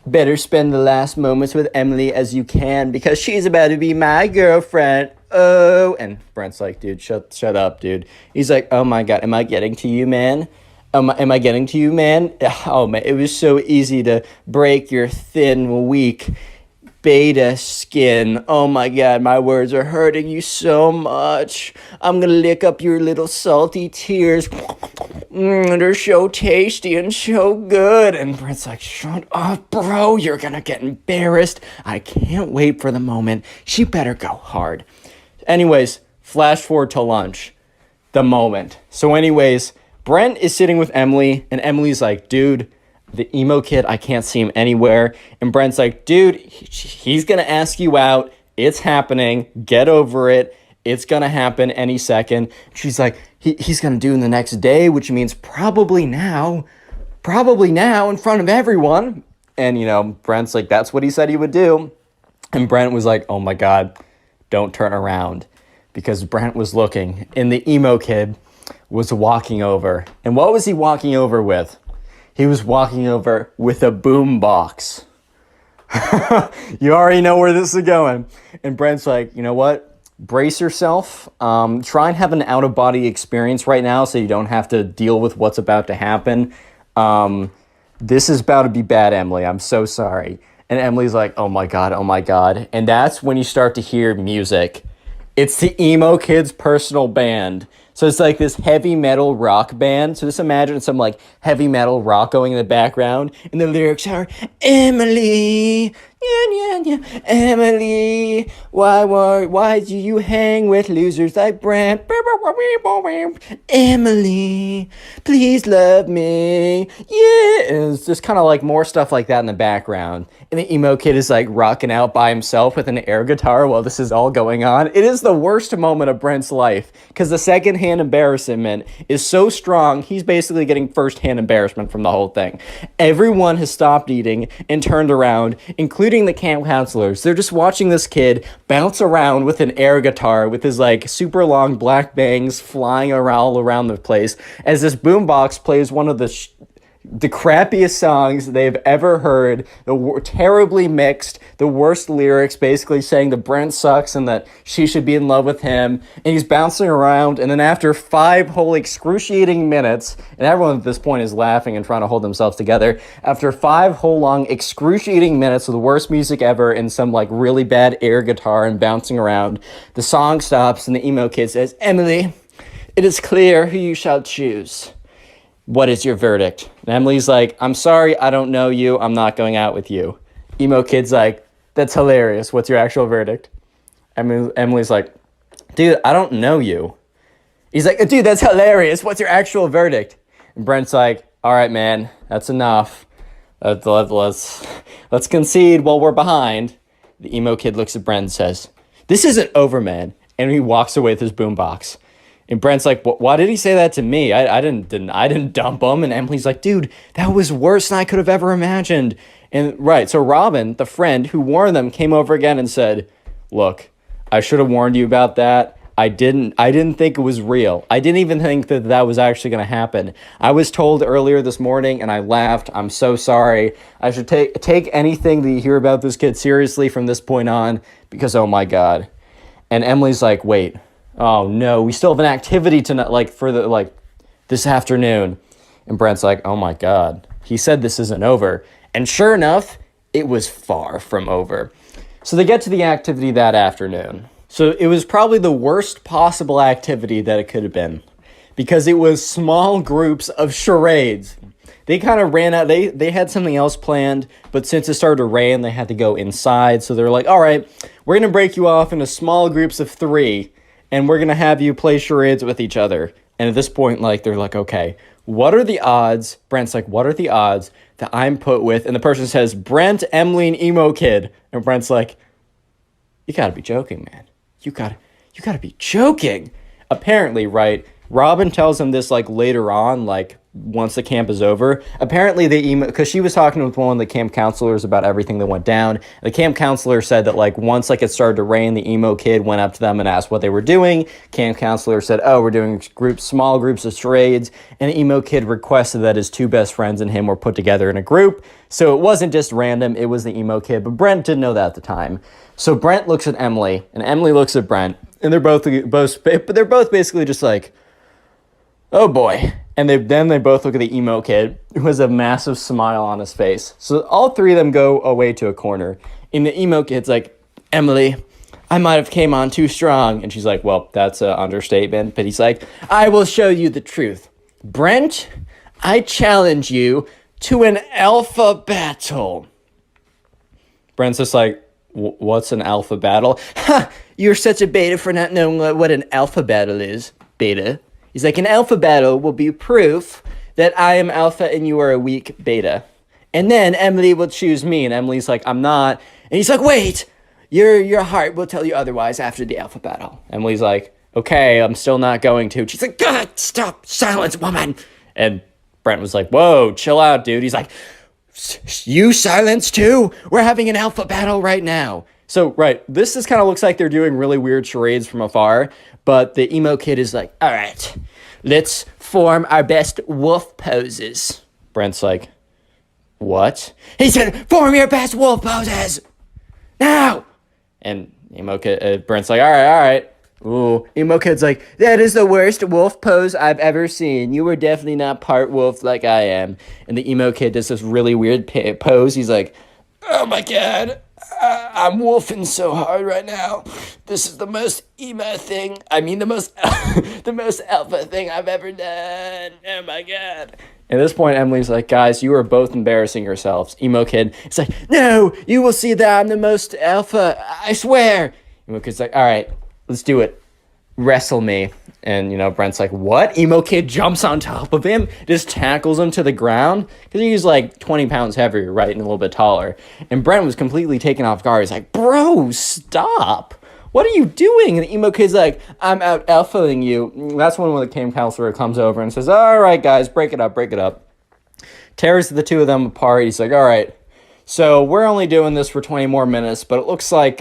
better spend the last moments with Emily as you can because she's about to be my girlfriend. Oh, and Brent's like, "Dude, shut up, dude." He's like, "Oh my God, am I getting to you, man? Am I getting to you, man? Oh man, it was so easy to break your thin, weak beta skin. Oh my God, my words are hurting you so much. I'm gonna lick up your little salty tears. They're so tasty and so good." And Brent's like, "Shut up, bro. You're gonna get embarrassed. I can't wait for the moment. She better go hard." Anyways, flash forward to lunch. The moment. So anyways, Brent is sitting with Emily, and Emily's like, "Dude, the emo kid, I can't see him anywhere." And Brent's like, "Dude, he's going to ask you out. It's happening. Get over it. It's going to happen any second." She's like, he's going to do it the next day, which means probably now in front of everyone. And, Brent's like, that's what he said he would do. And Brent was like, "Oh my God, don't turn around." Because Brent was looking, and the emo kid was walking over. And what was he walking over with? He was walking over with a boom box. You already know where this is going. And Brent's like, "You know what? Brace yourself. Try and have an out-of-body experience right now so you don't have to deal with what's about to happen. This is about to be bad, Emily. I'm so sorry." And Emily's like, "Oh my God, oh my God." And that's when you start to hear music. It's the emo kid's personal band. So it's like this heavy metal rock band. So just imagine some heavy metal rock going in the background. And the lyrics are, "Emily, yeah, Emily, why do you hang with losers like Brent? Emily, please love me. Yeah." And it's just kind of more stuff like that in the background. And the emo kid is rocking out by himself with an air guitar while this is all going on. It is the worst moment of Brent's life because the secondhand embarrassment is so strong, he's basically getting firsthand embarrassment from the whole thing. Everyone has stopped eating and turned around, including reading the camp counselors. They're just watching this kid bounce around with an air guitar with his like super long black bangs flying around all around the place as this boombox plays one of the crappiest songs they've ever heard, terribly mixed, the worst lyrics, basically saying that Brent sucks and that she should be in love with him, and he's bouncing around, and then after 5 whole excruciating minutes, and everyone at this point is laughing and trying to hold themselves together, after 5 whole long excruciating minutes of the worst music ever and some like really bad air guitar and bouncing around, the song stops and the emo kid says, "Emily, it is clear who you shall choose. What is your verdict?" And Emily's like, "I'm sorry, I don't know you. I'm not going out with you." Emo kid's like, "That's hilarious. What's your actual verdict?" Emily's like, "Dude, I don't know you." He's like, "Dude, that's hilarious. What's your actual verdict?" And Brent's like, "All right, man, that's enough. Let's concede while we're behind." The emo kid looks at Brent and says, "This isn't over, man." And he walks away with his boombox. And Brent's like, "Why did he say that to me? I didn't dump him." And Emily's like, "Dude, that was worse than I could have ever imagined." And right, so Robin, the friend who warned them, came over again and said, "Look, I should have warned you about that. I didn't think it was real. I didn't even think that was actually going to happen. I was told earlier this morning and I laughed. I'm so sorry. I should take anything that you hear about this kid seriously from this point on because, oh my God." And Emily's like, "Wait. Oh no, we still have an activity tonight, this afternoon." And Brent's like, "Oh my God, he said this isn't over." And sure enough, it was far from over. So they get to the activity that afternoon. So it was probably the worst possible activity that it could have been because it was small groups of charades. They kind of ran out. They had something else planned, but since it started to rain, they had to go inside. So they're like, "All right, we're going to break you off into small groups of 3. And we're going to have you play charades with each other." And at this point, they're like, "Okay, what are the odds?" Brent's like, "What are the odds that I'm put with?" And the person says, "Brent, Emily, and emo kid." And Brent's like, "You got to be joking, man. You got to be joking." Apparently, right, Robin tells him this, later on, once the camp is over. Apparently, because she was talking with one of the camp counselors about everything that went down. The camp counselor said that, once, it started to rain, the emo kid went up to them and asked what they were doing. Camp counselor said, "Oh, we're doing small groups of charades." And the emo kid requested that his 2 best friends and him were put together in a group. So it wasn't just random, it was the emo kid. But Brent didn't know that at the time. So Brent looks at Emily, and Emily looks at Brent. And they're both basically just like, "Oh boy." And they both look at the emo kid, who has a massive smile on his face. So all 3 of them go away to a corner. And the emo kid's like, "Emily, I might have came on too strong." And she's like, "Well, that's an understatement." But he's like, "I will show you the truth. Brent, I challenge you to an alpha battle." Brent's just like, "What's an alpha battle?" "Ha! You're such a beta for not knowing what an alpha battle is, beta." He's like, "An alpha battle will be proof that I am alpha and you are a weak beta. And then Emily will choose me." And Emily's like, "I'm not." And he's like, "Wait, your heart will tell you otherwise after the alpha battle." Emily's like, "Okay, I'm still not going to." She's like, "God, stop, silence, woman." And Brent was like, "Whoa, chill out, dude." He's like, "You silence too? We're having an alpha battle right now." So, right, this kind of looks like they're doing really weird charades from afar, but the emo kid is like, "All right, let's form our best wolf poses." Brent's like, "What?" He said, "Form your best wolf poses now." And Brent's like, all right. Ooh, emo kid's like, "That is the worst wolf pose I've ever seen. You were definitely not part wolf like I am." And the emo kid does this really weird pose. He's like, "Oh my God, I'm wolfing so hard right now. This is the most emo thing. I mean, the most alpha thing I've ever done. Oh my God." At this point, Emily's like, "Guys, you are both embarrassing yourselves." Emo kid, it's like, "No, you will see that I'm the most alpha. I swear." Emo kid's like, "All right, let's do it. Wrestle me." And, Brent's like, "What?" Emo kid jumps on top of him, just tackles him to the ground, because he's 20 pounds heavier, right, and a little bit taller. And Brent was completely taken off guard. He's like, "Bro, stop. What are you doing?" And the emo kid's like, "I'm out alphaing you." And that's when the camp counselor comes over and says, "All right, guys, break it up. Tears the 2 of them apart. He's like, "All right, So we're only doing this for 20 more minutes, but it looks like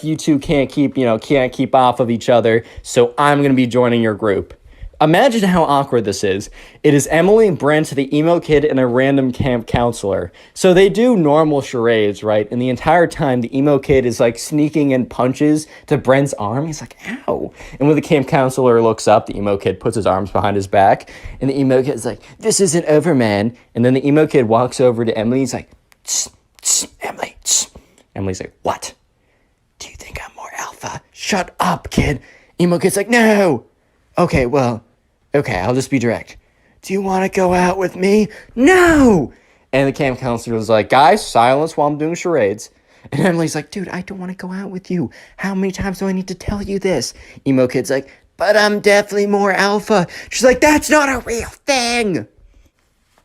you two can't keep off of each other. So I'm gonna be joining your group. Imagine how awkward this is. It is Emily, Brent, the emo kid, and a random camp counselor. So they do normal charades, right? And the entire time, the emo kid is like sneaking in punches to Brent's arm. He's like, ow. And when the camp counselor looks up, the emo kid puts his arms behind his back. And the emo kid's like, this isn't over, man. And then the emo kid walks over to Emily. He's like, tss, tss, Emily, tss. Emily's like, what? Do you think I'm more alpha? Shut up, kid. Emo kid's like, no. Okay, I'll just be direct. Do you want to go out with me? No! And the camp counselor was like, guys, silence while I'm doing charades. And Emily's like, dude, I don't want to go out with you. How many times do I need to tell you this? Emo kid's like, but I'm definitely more alpha. She's like, that's not a real thing.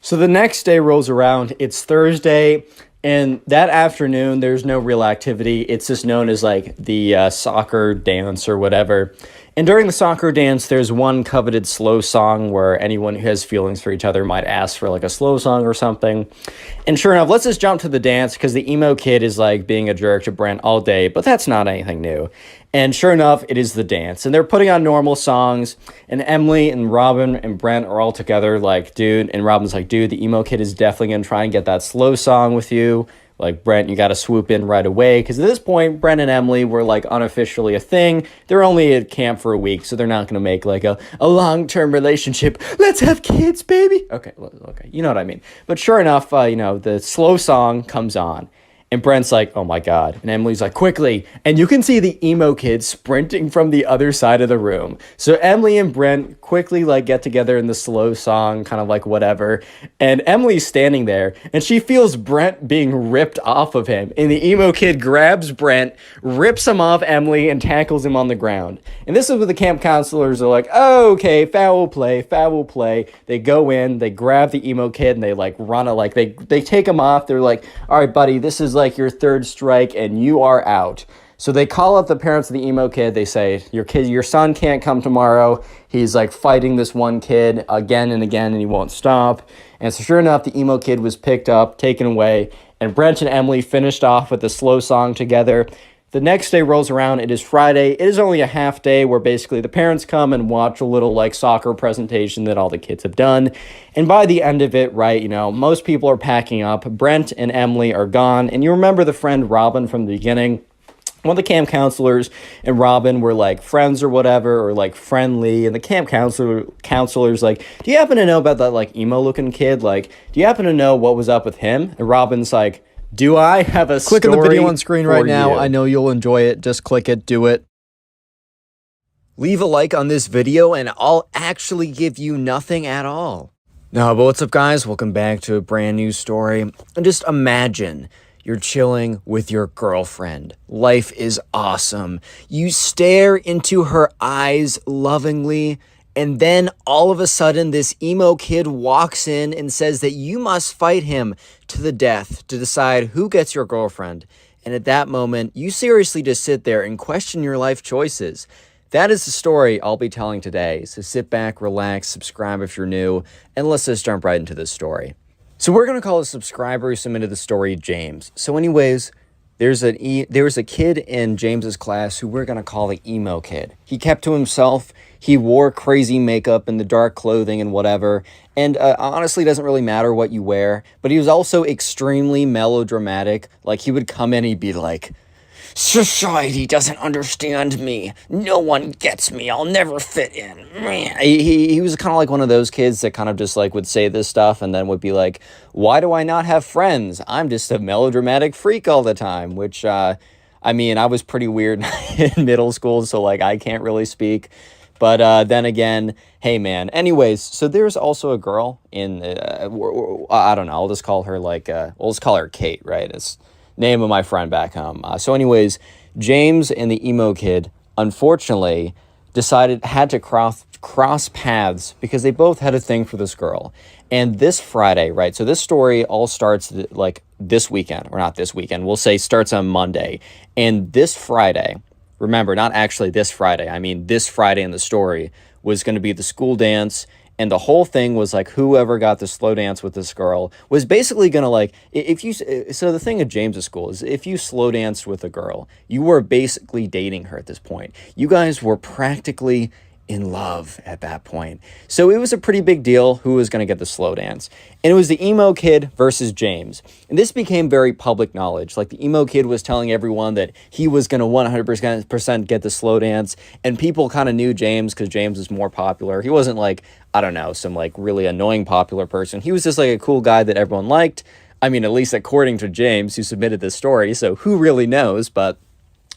So the next day rolls around. It's Thursday. And that afternoon, there's no real activity. It's just known as like the soccer dance or whatever. And during the soccer dance, there's one coveted slow song where anyone who has feelings for each other might ask for like a slow song or something. And sure enough, let's just jump to the dance because the emo kid is like being a jerk to Brent all day, but that's not anything new. And sure enough, it is the dance. And they're putting on normal songs. And Emily and Robin and Brent are all together like, dude. And Robin's like, dude, the emo kid is definitely going to try and get that slow song with you. Like, Brent, you got to swoop in right away. Because at this point, Brent and Emily were, like, unofficially a thing. They're only at camp for a week, so they're not going to make, like, a long-term relationship. Let's have kids, baby. Okay, you know what I mean. But sure enough, the slow song comes on. And Brent's like, oh my God. And Emily's like, quickly. And you can see the emo kid sprinting from the other side of the room. So Emily and Brent quickly like get together in the slow song, kind of like whatever. And Emily's standing there and she feels Brent being ripped off of him. And the emo kid grabs Brent, rips him off Emily and tackles him on the ground. And this is what the camp counselors are like, oh, okay, foul play. They go in, they grab the emo kid and they like run a, like they take him off. They're like, all right, buddy, this is like your third strike and you are out. So they call up the parents of the emo kid. They say, your son can't come tomorrow. He's like fighting this one kid again and again and he won't stop. And so sure enough, the emo kid was picked up, taken away, and Brent and Emily finished off with a slow song together. The next day rolls around. It is Friday. It is only a half day where basically the parents come and watch a little like soccer presentation that all the kids have done. And by the end of it, right, most people are packing up. Brent and Emily are gone. And you remember the friend Robin from the beginning? One of the camp counselors and Robin were like friends or whatever, or like friendly. And the camp counselor's like, do you happen to know about that like emo looking kid? Like, do you happen to know what was up with him? And Robin's like, do I have a story? Click on the video on screen right now. You? I know you'll enjoy it. Just click it. Do it. Leave a like on this video and I'll actually give you nothing at all. No, but what's up, guys? Welcome back to a brand new story. And just imagine you're chilling with your girlfriend. Life is awesome. You stare into her eyes lovingly. And then all of a sudden, this emo kid walks in and says that you must fight him to the death to decide who gets your girlfriend. And at that moment, you seriously just sit there and question your life choices. That is the story I'll be telling today. So sit back, relax, subscribe if you're new, and let's just jump right into this story. So we're going to call a subscriber who submitted the story James. So anyways, there was a kid in James's class who we're going to call the emo kid. He kept to himself. He wore crazy makeup and the dark clothing and whatever. And honestly, it doesn't really matter what you wear. But he was also extremely melodramatic. Like, he would come in and he'd be like, society doesn't understand me. No one gets me. I'll never fit in. He was kind of like one of those kids that kind of just like would say this stuff and then would be like, why do I not have friends? I'm just a melodramatic freak all the time, which, I was pretty weird in middle school, so like I can't really speak. But then again, hey man. Anyways, so there's also a girl in, I don't know, I'll just call her we'll just call her Kate, right? It's name of my friend back home. So anyways, James and the emo kid, unfortunately, had to cross paths because they both had a thing for this girl. And this Friday, right? So this story all starts like this weekend, or not this weekend, we'll say starts on Monday. And this Friday, remember, not actually this Friday, I mean this Friday in the story, was going to be the school dance. And the whole thing was like whoever got the slow dance with this girl was basically gonna like if you so the thing at James's school is if you slow danced with a girl, you were basically dating her at this point. You guys were practically in love at that point. So it was a pretty big deal who was going to get the slow dance. And it was the emo kid versus James. And this became very public knowledge. Like the emo kid was telling everyone that he was going to 100% get the slow dance. And people kind of knew James because James was more popular. He wasn't like, I don't know, some like really annoying popular person. He was just like a cool guy that everyone liked. I mean, at least according to James, who submitted this story. So who really knows? But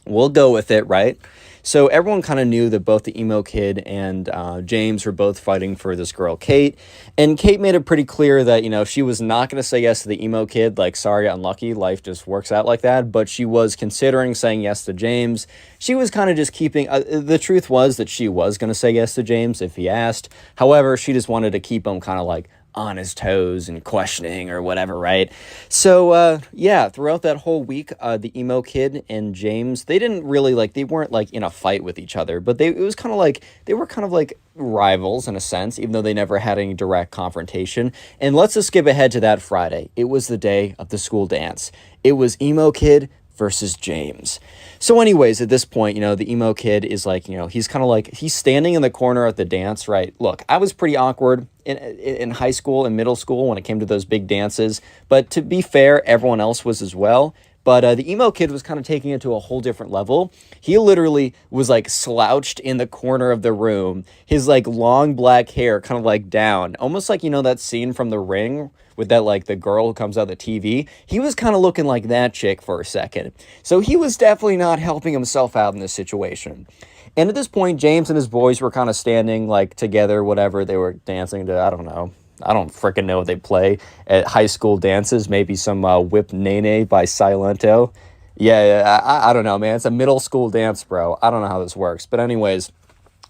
we'll go with it, right? So everyone kind of knew that both the emo kid and James were both fighting for this girl, Kate. And Kate made it pretty clear that, you know, she was not going to say yes to the emo kid. Like, sorry, unlucky. Life just works out like that. But she was considering saying yes to James. She was kind of just keeping... the truth was that she was going to say yes to James if he asked. However, she just wanted to keep him kind of like on his toes and questioning or whatever, right? So, yeah, throughout that whole week, the emo kid and James, they didn't really, like, they weren't, like, in a fight with each other, but it was kind of like, they were kind of like rivals in a sense, even though they never had any direct confrontation. And let's just skip ahead to that Friday. It was the day of the school dance. It was emo kid versus James. So anyways, at this point, you know, the emo kid is like, you know, he's kind of like, he's standing in the corner at the dance, right? Look, I was pretty awkward in high school and middle school when it came to those big dances. But to be fair, everyone else was as well. But the emo kid was kind of taking it to a whole different level. He literally was like slouched in the corner of the room. His like long black hair kind of like down, almost like, you know, that scene from The Ring with that like the girl who comes out of the TV. He was kind of looking like that chick for a second. So he was definitely not helping himself out in this situation. And at this point, James and his boys were kind of standing like together, whatever. They were dancing to, I don't know. I don't freaking know what they play at high school dances. Maybe some Whip Nene by Silento. Yeah, I don't know, man. It's a middle school dance, bro. I don't know how this works. But anyways,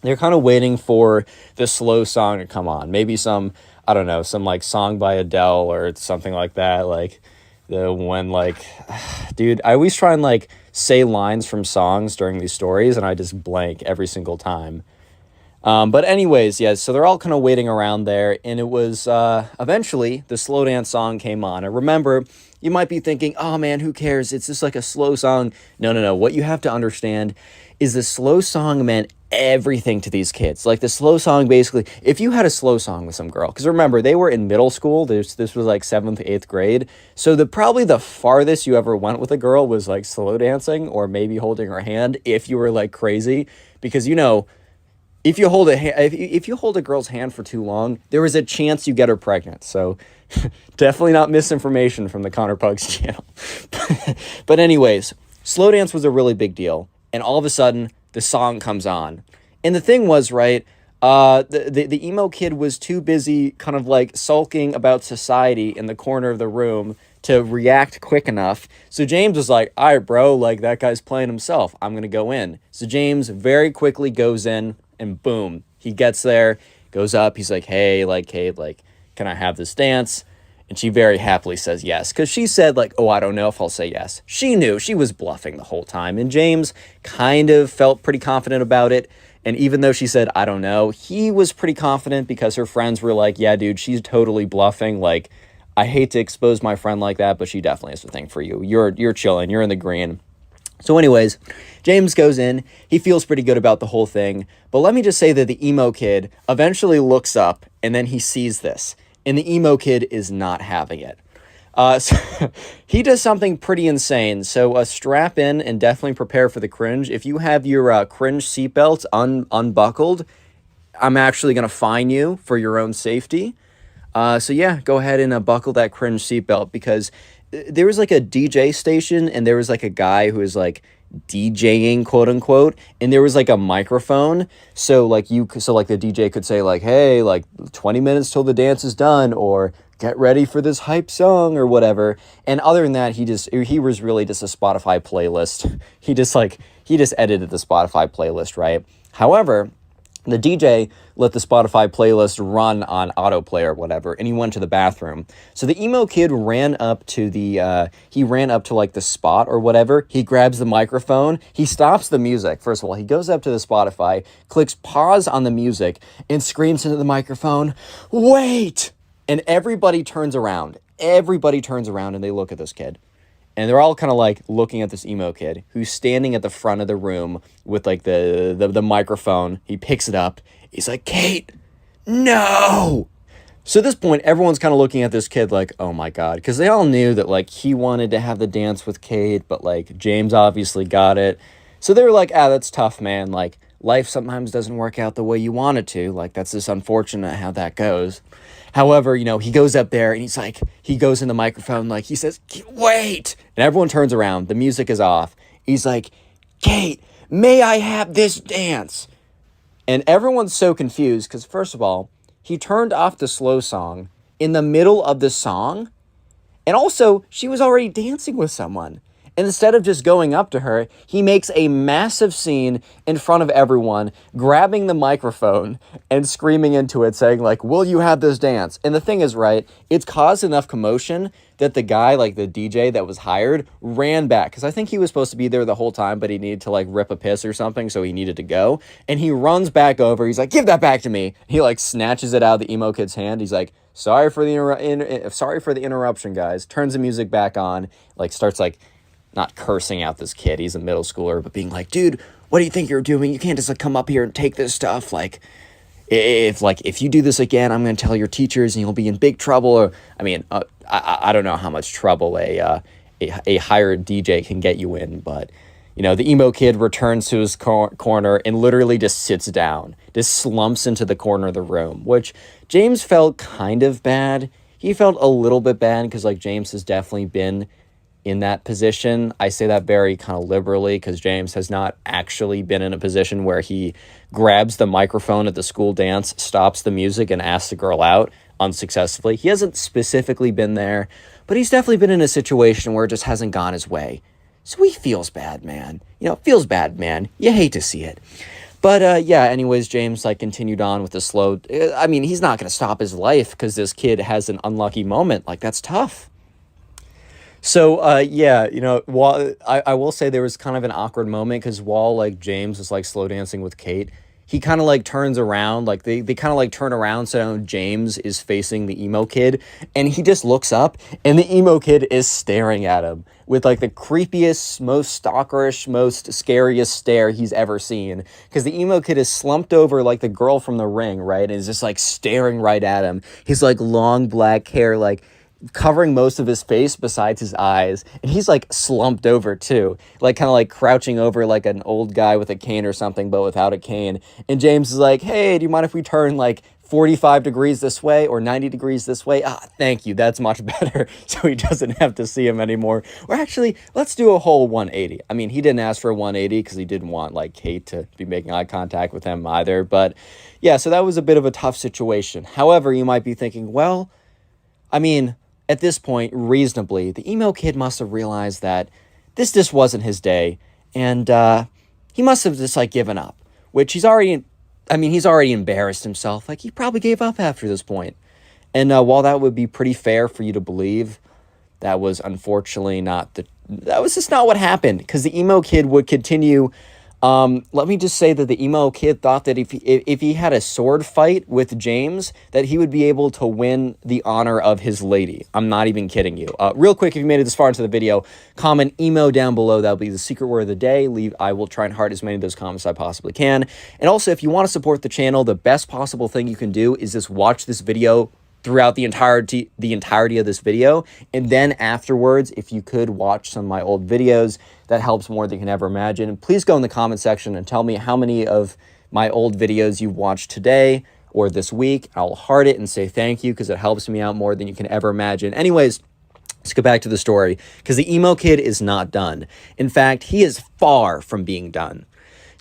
they're kind of waiting for the slow song to come on. Maybe some, I don't know, some like song by Adele or something like that. Like dude, I always try and like say lines from songs during these stories and I just blank every single time. But anyways, yeah, so they're all kind of waiting around there, and it was, eventually, the slow dance song came on. And remember, you might be thinking, oh man, who cares? It's just like a slow song. No. What you have to understand is the slow song meant everything to these kids. Like, the slow song, basically, if you had a slow song with some girl, because remember, they were in middle school. This was like 7th, 8th grade. So probably the farthest you ever went with a girl was, like, slow dancing, or maybe holding her hand, if you were, like, crazy. Because, you know... If you hold a girl's hand for too long, there is a chance you get her pregnant. So definitely not misinformation from the Connor Pugs channel. But anyways, slow dance was a really big deal. And all of a sudden, the song comes on. And the thing was, right, the emo kid was too busy kind of like sulking about society in the corner of the room to react quick enough. So James was like, all right, bro, like that guy's playing himself. I'm going to go in. So James very quickly goes in. And boom, he gets there, goes up. He's like, hey, like, Kate, like, can I have this dance? And she very happily says yes. Because she said, like, oh, I don't know if I'll say yes. She knew. She was bluffing the whole time. And James kind of felt pretty confident about it. And even though she said, I don't know, he was pretty confident because her friends were like, yeah, dude, she's totally bluffing. Like, I hate to expose my friend like that, but she definitely has a thing for you. You're chilling. You're in the green. So anyways, James goes in. He feels pretty good about the whole thing. But let me just say that the emo kid eventually looks up and then he sees this. And the emo kid is not having it. So he does something pretty insane. So strap in and definitely prepare for the cringe. If you have your cringe seatbelt unbuckled, I'm actually going to fine you for your own safety. So yeah, go ahead and buckle that cringe seatbelt because... there was like a DJ station and there was like a guy who was like DJing, quote unquote, and there was like a microphone. So like the DJ could say like, hey, like 20 minutes till the dance is done, or get ready for this hype song or whatever. And other than that, he was really just a Spotify playlist. He just edited the Spotify playlist, right? However, The DJ let the Spotify playlist run on autoplay or whatever, and he went to the bathroom. So the emo kid ran up to like the spot or whatever. He grabs the microphone. He stops the music. First of all, he goes up to the Spotify, clicks pause on the music, and screams into the microphone, "Wait!" And everybody turns around. Everybody turns around and they look at this kid. And they're all kind of like looking at this emo kid who's standing at the front of the room with like the microphone. He picks it up. He's like, "Kate, no!" So at this point, everyone's kind of looking at this kid like, oh my God. Because they all knew that like he wanted to have the dance with Kate, but like James obviously got it. So they were like, that's tough, man. Like life sometimes doesn't work out the way you want it to. Like that's just unfortunate how that goes. However, he goes up there and he's like, he goes in the microphone, like he says, "Wait!" And everyone turns around. The music is off. He's like, "Kate, may I have this dance?" And everyone's so confused because, first of all, he turned off the slow song in the middle of the song. And also, she was already dancing with someone. And instead of just going up to her, he makes a massive scene in front of everyone, grabbing the microphone and screaming into it, saying like, "Will you have this dance?" And the thing is, right, it's caused enough commotion that the guy, like the DJ that was hired, ran back. Because I think he was supposed to be there the whole time, but he needed to like rip a piss or something, so he needed to go. And he runs back over. He's like, "Give that back to me." He like snatches it out of the emo kid's hand. He's like, sorry for the interruption, guys." Turns the music back on, like starts like, not cursing out this kid, he's a middle schooler, but being like, "Dude, what do you think you're doing? You can't just like come up here and take this stuff. Like, if you do this again, I'm going to tell your teachers and you'll be in big trouble." Or, I don't know how much trouble a hired DJ can get you in, but, the emo kid returns to his corner and literally just sits down, just slumps into the corner of the room, which James felt kind of bad. He felt a little bit bad because, like, James has definitely been in that position. I say that very kind of liberally because James has not actually been in a position where he grabs the microphone at the school dance, stops the music, and asks the girl out unsuccessfully. He hasn't specifically been there, but he's definitely been in a situation where it just hasn't gone his way. So he feels bad, man. Feels bad, man. You hate to see it. But anyways, James like continued on with the slow. He's not going to stop his life because this kid has an unlucky moment. Like, that's tough. So, while I will say there was kind of an awkward moment because while, like, James was, like, slow dancing with Kate, he kind of, like, turns around, like, they kind of, like, turn around so James is facing the emo kid, and he just looks up, and the emo kid is staring at him with, like, the creepiest, most stalkerish, most scariest stare he's ever seen, because the emo kid is slumped over, like, the girl from The Ring, right, and is just, like, staring right at him. His, like, long black hair, like, covering most of his face besides his eyes, and he's like slumped over too, like kind of like crouching over like an old guy with a cane or something, but without a cane. And James is like, "Hey, do you mind if we turn like 45 degrees this way or 90 degrees this way?" Thank you, that's much better. So he doesn't have to see him anymore. Or actually, let's do a whole 180. He didn't ask for a 180 because he didn't want like Kate to be making eye contact with him either. But yeah, so that was a bit of a tough situation. However, you might be thinking, well, at this point, reasonably, the emo kid must have realized that this just wasn't his day, and he must have just, like, given up, which he's already embarrassed himself. Like, he probably gave up after this point. And while that would be pretty fair for you to believe, that was unfortunately that was just not what happened, because the emo kid would continue. Let me just say that the emo kid thought that if he had a sword fight with James, that he would be able to win the honor of his lady. I'm not even kidding you. Real quick, if you made it this far into the video, comment emo down below. That'll be the secret word of the day. I will try and heart as many of those comments as I possibly can. And also, if you want to support the channel, the best possible thing you can do is just watch this video throughout the entirety of this video, and then afterwards, if you could watch some of my old videos, that helps more than you can ever imagine. And please go in the comment section and tell me how many of my old videos you've watched today or this week. I'll heart it and say thank you because it helps me out more than you can ever imagine. Anyways, let's get back to the story, because the emo kid is not done. In fact, he is far from being done.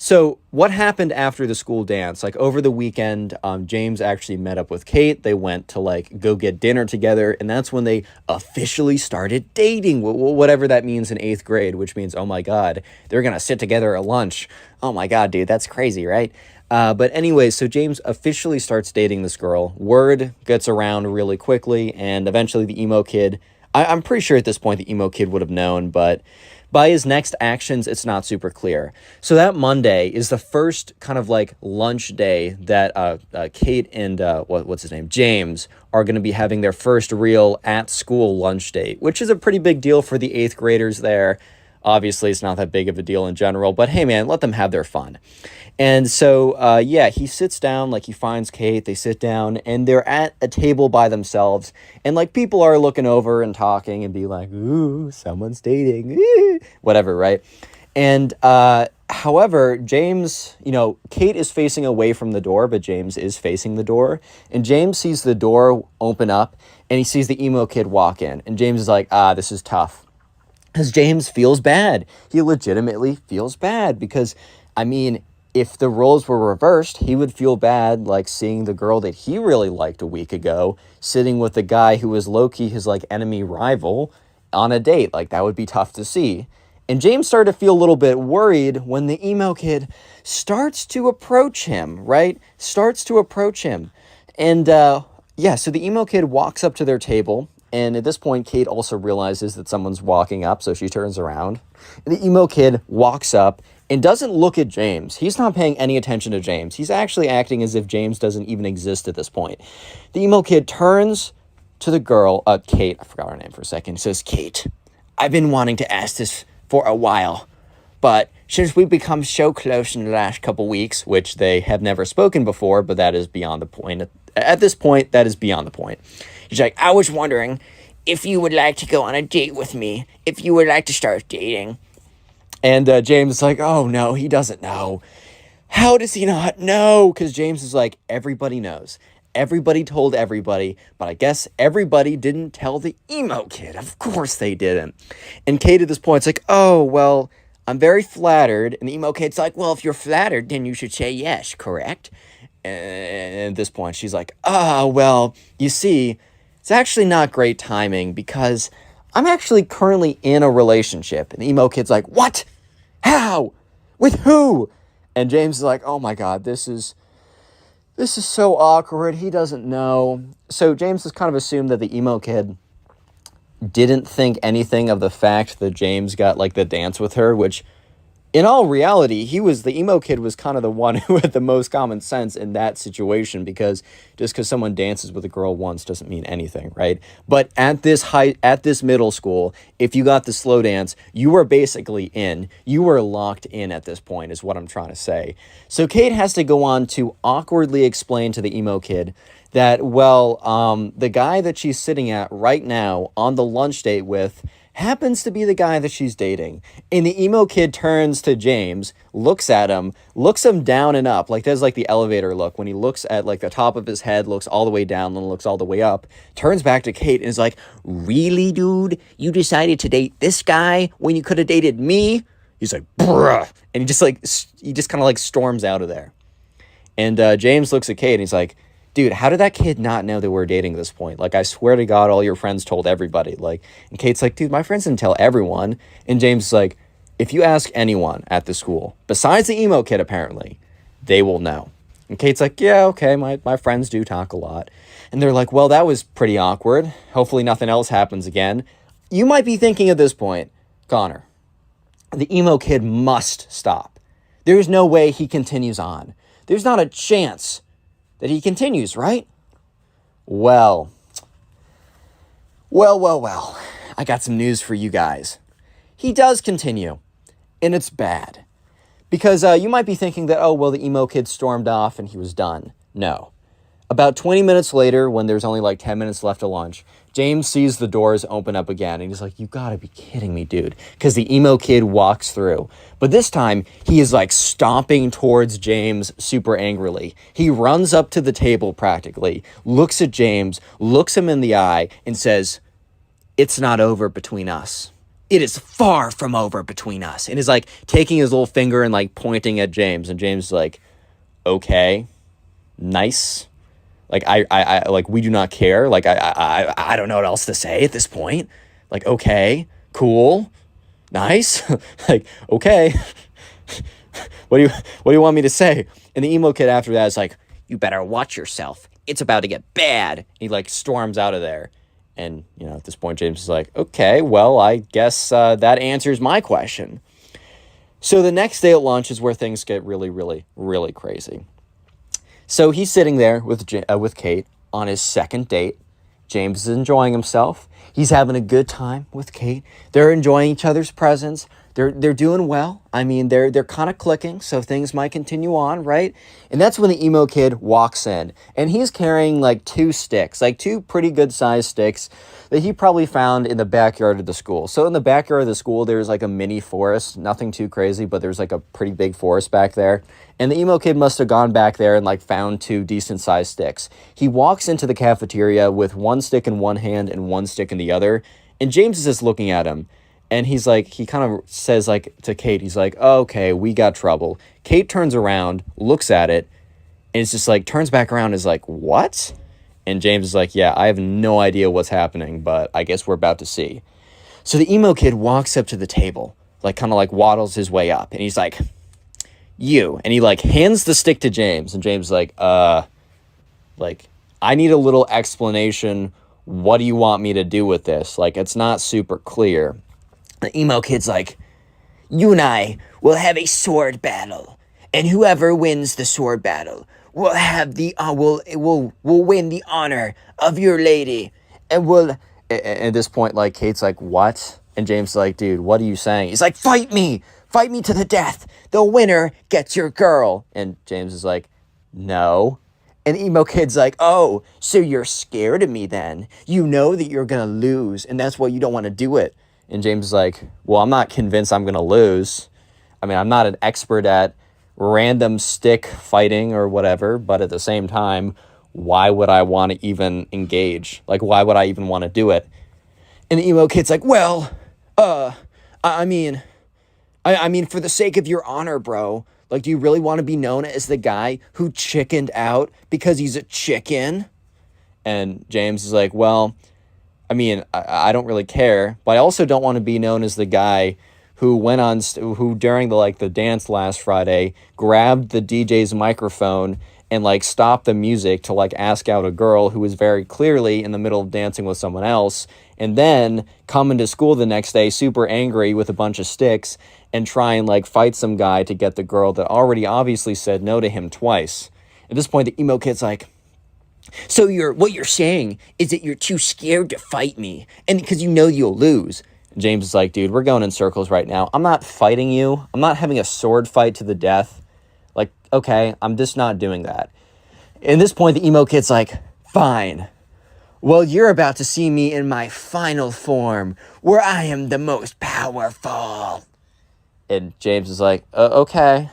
So what happened after the school dance? Like over the weekend, James actually met up with Kate. They went to like go get dinner together, and that's when they officially started dating, whatever that means in 8th grade, which means, oh my God, they're gonna sit together at lunch. Oh my God, dude, that's crazy, right? But anyway, so James officially starts dating this girl. Word gets around really quickly, and eventually the emo kid, I'm pretty sure at this point the emo kid would have known, but by his next actions, it's not super clear. So that Monday is the first kind of like lunch day that Kate and what's his name, James, are going to be having their first real at school lunch date, which is a pretty big deal for the 8th graders there. Obviously, it's not that big of a deal in general, but hey, man, let them have their fun. And so, yeah, he sits down, like he finds Kate, they sit down, and they're at a table by themselves. And like people are looking over and talking and be like, ooh, someone's dating, whatever, right? And however, James, Kate is facing away from the door, but James is facing the door. And James sees the door open up and he sees the emo kid walk in. And James is like, this is tough. Because James feels bad. He legitimately feels bad because, I mean, if the roles were reversed, he would feel bad like seeing the girl that he really liked a week ago sitting with the guy who was low-key his like enemy rival on a date. Like that would be tough to see. And James started to feel a little bit worried when the emo kid starts to approach him, right? Starts to approach him. And yeah, so the emo kid walks up to their table. And at this point, Kate also realizes that someone's walking up, so she turns around. And the emo kid walks up and doesn't look at James. He's not paying any attention to James. He's actually acting as if James doesn't even exist at this point. The emo kid turns to the girl, Kate, I forgot her name for a second, says, Kate, I've been wanting to ask this for a while, but since we've become so close in the last couple weeks, which they have never spoken before, but that is beyond the point. At this point, that is beyond the point. He's like, I was wondering if you would like to go on a date with me, if you would like to start dating. And James is like, oh, no, he doesn't know. How does he not know? Because James is like, everybody knows. Everybody told everybody, but I guess everybody didn't tell the emo kid. Of course they didn't. And Kate at this point is like, oh, well, I'm very flattered. And the emo kid's like, well, if you're flattered, then you should say yes, correct? And at this point, she's like, well, you see, it's actually not great timing because I'm actually currently in a relationship. And the emo kid's like, what? How? With who? And James is like, oh my God, this is so awkward. He doesn't know. So James has kind of assumed that the emo kid didn't think anything of the fact that James got like the dance with her, which in all reality, the emo kid was kind of the one who had the most common sense in that situation, because just because someone dances with a girl once doesn't mean anything, right? But at this middle school, if you got the slow dance, you were basically in. You were locked in at this point, is what I'm trying to say. So Kate has to go on to awkwardly explain to the emo kid that, well, the guy that she's sitting at right now on the lunch date with happens to be the guy that she's dating. And the emo kid turns to James, looks at him, looks him down and up, like does like the elevator look when he looks at like the top of his head, looks all the way down, then looks all the way up, turns back to Kate and is like, really, dude? You decided to date this guy when you could have dated me? He's like, bruh. And he just kind of like storms out of there. And James looks at Kate and he's like, dude, how did that kid not know that we're dating at this point? Like, I swear to God, all your friends told everybody. Like, and Kate's like, dude, my friends didn't tell everyone. And James is like, if you ask anyone at the school, besides the emo kid, apparently, they will know. And Kate's like, yeah, okay, my friends do talk a lot. And they're like, well, that was pretty awkward. Hopefully nothing else happens again. You might be thinking at this point, Connor, the emo kid must stop. There's no way he continues on. There's not a chance that he continues, right? Well. I got some news for you guys. He does continue, and it's bad. Because you might be thinking that, oh, well, the emo kid stormed off and he was done. No. About 20 minutes later, when there's only like 10 minutes left of lunch, James sees the doors open up again, and he's like, you gotta be kidding me, dude. Because the emo kid walks through. But this time, he is like stomping towards James super angrily. He runs up to the table practically, looks at James, looks him in the eye, and says, it's not over between us. it is far from over between us. And is like taking his little finger and like pointing at James. And James is like, okay, nice. Like, I like, we do not care. Like, I don't know what else to say at this point. Like, okay, cool, nice. Like, okay. What do you want me to say? And the emo kid after that is like, you better watch yourself. It's about to get bad. He like storms out of there. And, you know, at this point, James is like, okay, well, I guess that answers my question. So the next day at lunch is where things get really, really, really crazy. So he's sitting there with Kate on his second date. James is enjoying himself. He's having a good time with Kate. They're enjoying each other's presence. They're doing well. I mean, they're kind of clicking, so things might continue on, right? And that's when the emo kid walks in, and he's carrying like 2 sticks, like 2 pretty good sized sticks that he probably found in the backyard of the school. So in the backyard of the school, there's like a mini forest, nothing too crazy, but there's like a pretty big forest back there. And the emo kid must have gone back there and like found 2 decent sized sticks. He walks into the cafeteria with 1 stick in one hand and 1 stick in the other, and James is just looking at him. And he's like, he kind of says like to Kate, he's like, oh, okay, we got trouble. Kate turns around, looks at it, and it's just like, turns back around and is like, what? And James is like, yeah, I have no idea what's happening, but I guess we're about to see. So the emo kid walks up to the table, like kind of like waddles his way up. And he's like, you. And he like hands the stick to James. And James is like, like, I need a little explanation. What do you want me to do with this? Like, it's not super clear. The emo kid's like, you and I will have a sword battle, and whoever wins the sword battle will have the will win the honor of your lady, and will. At this point, like Kate's like, what? And James is like, dude, what are you saying? He's like, fight me to the death. The winner gets your girl. And James is like, no. And the emo kid's like, oh, so you're scared of me then? You know that you're gonna lose, and that's why you don't want to do it. And James is like, well, I'm not convinced I'm going to lose. I mean, I'm not an expert at random stick fighting or whatever, but at the same time, why would I want to even engage? Like, why would I even want to do it? And the emo kid's like, well, I mean, for the sake of your honor, bro, like, do you really want to be known as the guy who chickened out because he's a chicken? And James is like, well, I mean, I don't really care, but I also don't want to be known as the guy who went on, who during the dance last Friday grabbed the DJ's microphone and like stopped the music to like ask out a girl who was very clearly in the middle of dancing with someone else, and then come into school the next day super angry with a bunch of sticks and try and like fight some guy to get the girl that already obviously said no to him twice. At this point, the emo kid's like, so what you're saying is that you're too scared to fight me, and because you know you'll lose. And James is like, dude, we're going in circles right now. I'm not fighting you. I'm not having a sword fight to the death. Like, okay, I'm just not doing that. At this point, the emo kid's like, fine. Well, you're about to see me in my final form, where I am the most powerful. And James is like, okay.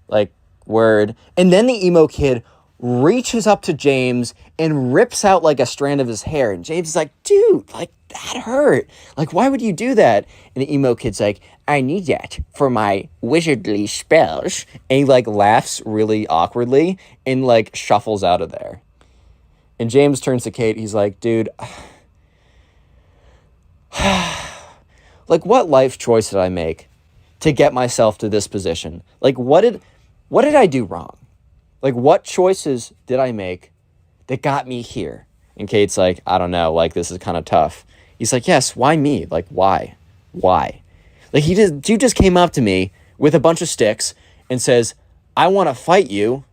Like, word. And then the emo kid reaches up to James and rips out like a strand of his hair. And James is like, dude, like, that hurt. Like, why would you do that? And the emo kid's like, I need that for my wizardly spells. And he like laughs really awkwardly and like shuffles out of there. And James turns to Kate. He's like, dude, like, what life choice did I make to get myself to this position? Like, what did I do wrong? Like, what choices did I make that got me here? And Kate's like, I don't know. Like, this is kind of tough. He's like, yes, why me? Like, why? Why? Like, you just came up to me with a bunch of sticks and says, I want to fight you,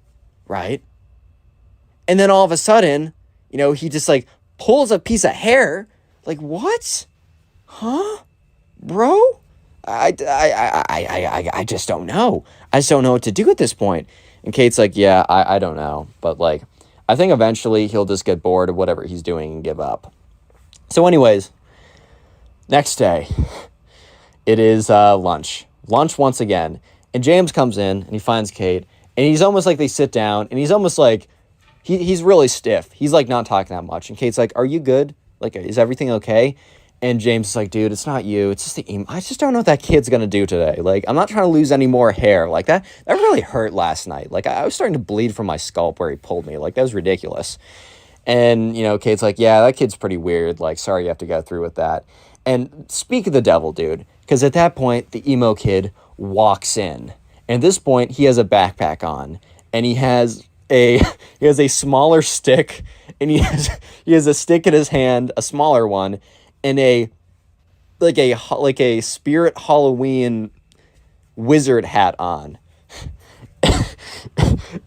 right? And then all of a sudden, you know, he just, like, pulls a piece of hair. Like, what? Huh? Bro? I just don't know. I just don't know what to do at this point. And Kate's like, yeah, I don't know. But, like, I think eventually he'll just get bored of whatever he's doing and give up. So anyways, next day, it is lunch. Lunch once again. And James comes in, and he finds Kate. And he's almost like they sit down, and he's almost like, he's really stiff. He's, like, not talking that much. And Kate's like, are you good? Like, is everything okay? And James is like, dude, it's not you. It's just the emo. I just don't know what that kid's going to do today. Like, I'm not trying to lose any more hair. Like, that really hurt last night. Like, I was starting to bleed from my scalp where he pulled me. Like, that was ridiculous. And, Kate's like, yeah, that kid's pretty weird. Like, sorry you have to go through with that. And speak of the devil, dude. Because at that point, the emo kid walks in. And at this point, he has a backpack on. And he has a smaller stick. And he has a stick in his hand, a smaller one. And a spirit Halloween wizard hat on.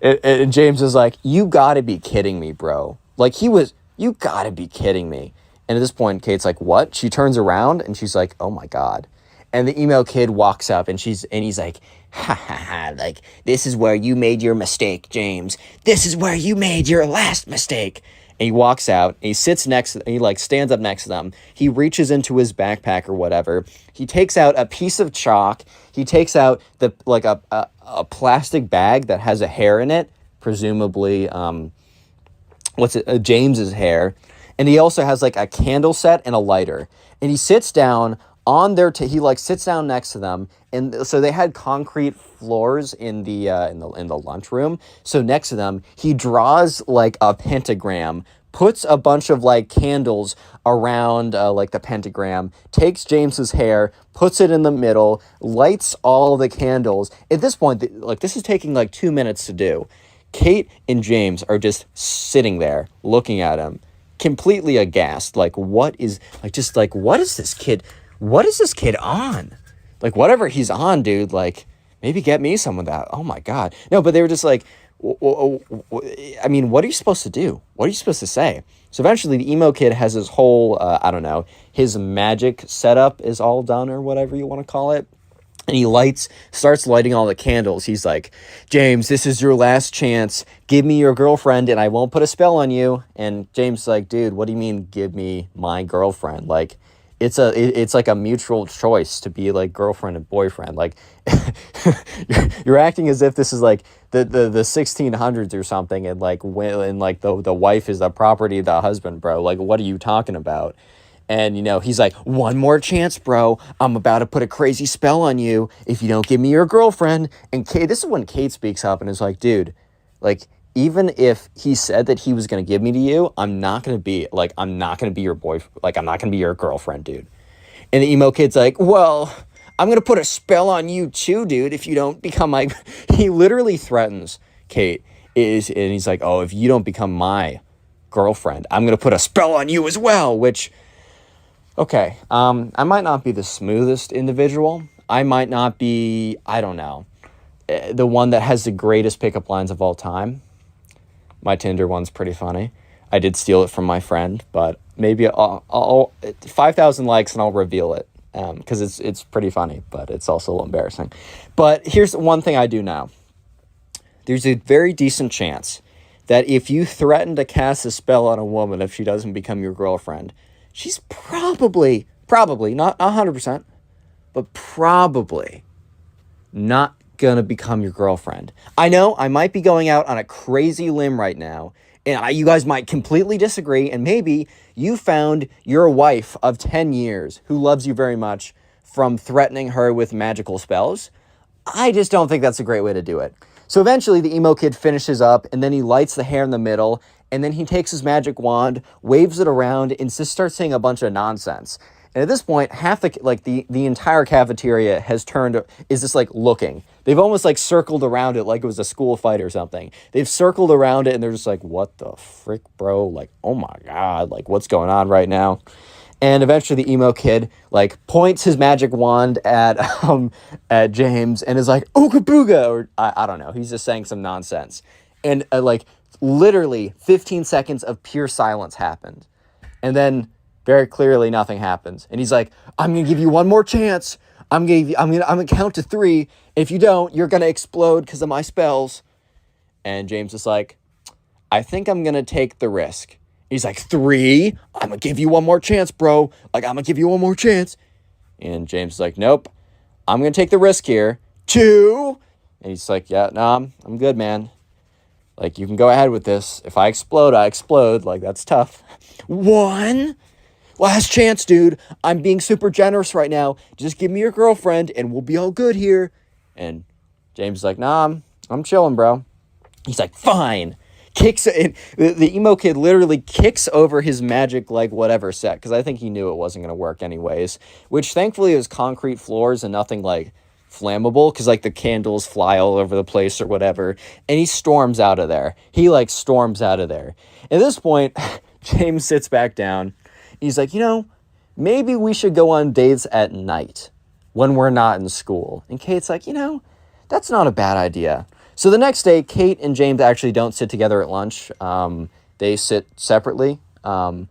and James is like, you gotta be kidding me, bro. Like, you gotta be kidding me. And at this point, Kate's like, what? She turns around and she's like, oh my God. And the emo kid walks up and he's like, ha ha ha, like, this is where you made your mistake, James. This is where you made your last mistake. And he walks out, and he sits next, and he stands up next to them. He reaches into his backpack or whatever. He takes out a piece of chalk. He takes out a plastic bag that has a hair in it, presumably James's hair. And he also has like a candle set and a lighter. And he sits down on their he sits down next to them, and so they had concrete floors in the lunchroom. So next to them, he draws like a pentagram, puts a bunch of like candles around like the pentagram, takes James's hair, puts it in the middle, lights all the candles. At this point, this is taking like 2 minutes to do. Kate and James are just sitting there looking at him, completely aghast. Like, what is this kid? What is this kid on? Like, whatever he's on, dude, like, maybe get me some of that. Oh my God. No, but they were just like, I mean, what are you supposed to do? What are you supposed to say? So eventually the emo kid has his whole, his magic setup is all done or whatever you want to call it. And he starts lighting all the candles. He's like, James, this is your last chance. Give me your girlfriend and I won't put a spell on you. And James is like, dude, what do you mean give me my girlfriend? Like, it's like a mutual choice to be like girlfriend and boyfriend. Like, you're acting as if this is like the 1600s or something, and like the wife is the property of the husband, bro. Like, what are you talking about? And he's like, one more chance, bro. I'm about to put a crazy spell on you if you don't give me your girlfriend. And this is when Kate speaks up and is like, dude, like, even if he said that he was going to give me to you, I'm not going to be your boyfriend. Like, I'm not going to be your girlfriend, dude. And the emo kid's like, well, I'm going to put a spell on you too, dude, if you don't become my... He literally threatens Kate. And he's like, oh, if you don't become my girlfriend, I'm going to put a spell on you as well, which... Okay, I might not be the smoothest individual. I might not be, I don't know, the one that has the greatest pickup lines of all time. My Tinder one's pretty funny. I did steal it from my friend, but maybe I'll 5,000 likes and I'll reveal it because it's pretty funny, but it's also a little embarrassing. But here's one thing I do know. There's a very decent chance that if you threaten to cast a spell on a woman if she doesn't become your girlfriend, she's probably, not 100%, but probably not gonna become your girlfriend. I know I might be going out on a crazy limb right now, and you guys might completely disagree, and maybe you found your wife of 10 years who loves you very much from threatening her with magical spells. I just don't think that's a great way to do it. So eventually the emo kid finishes up, and then he lights the hair in the middle, and then he takes his magic wand, waves it around, and just starts saying a bunch of nonsense. And at this point, half the entire cafeteria is just like looking. They've almost like circled around it like it was a school fight or something. They've circled around it and they're just like, what the frick, bro? Like, oh my God, like what's going on right now? And eventually the emo kid like points his magic wand at James and is like, ooga booga, or I don't know. He's just saying some nonsense. And literally 15 seconds of pure silence happened. And then very clearly nothing happens. And he's like, I'm going to give you one more chance. I'm going to count to 3. If you don't, you're going to explode because of my spells. And James is like, I think I'm going to take the risk. He's like, 3? I'm going to give you one more chance, bro. Like, I'm going to give you one more chance. And James is like, nope. I'm going to take the risk here. 2? And he's like, yeah, nah, I'm good, man. Like, you can go ahead with this. If I explode, I explode. Like, that's tough. 1? last chance, dude. I'm being super generous right now. Just give me your girlfriend and we'll be all good here. And James is like, nah, I'm chilling, bro. He's like, fine. Kicks it. The emo kid literally kicks over his magic, like, whatever set, because I think he knew it wasn't going to work anyways, which thankfully it was concrete floors and nothing, like, flammable, because, like, the candles fly all over the place or whatever, and he storms out of there. He, like, storms out of there. At this point, James sits back down. He's like, maybe we should go on dates at night when we're not in school. And Kate's like, that's not a bad idea. So the next day, Kate and James actually don't sit together at lunch. They sit separately. So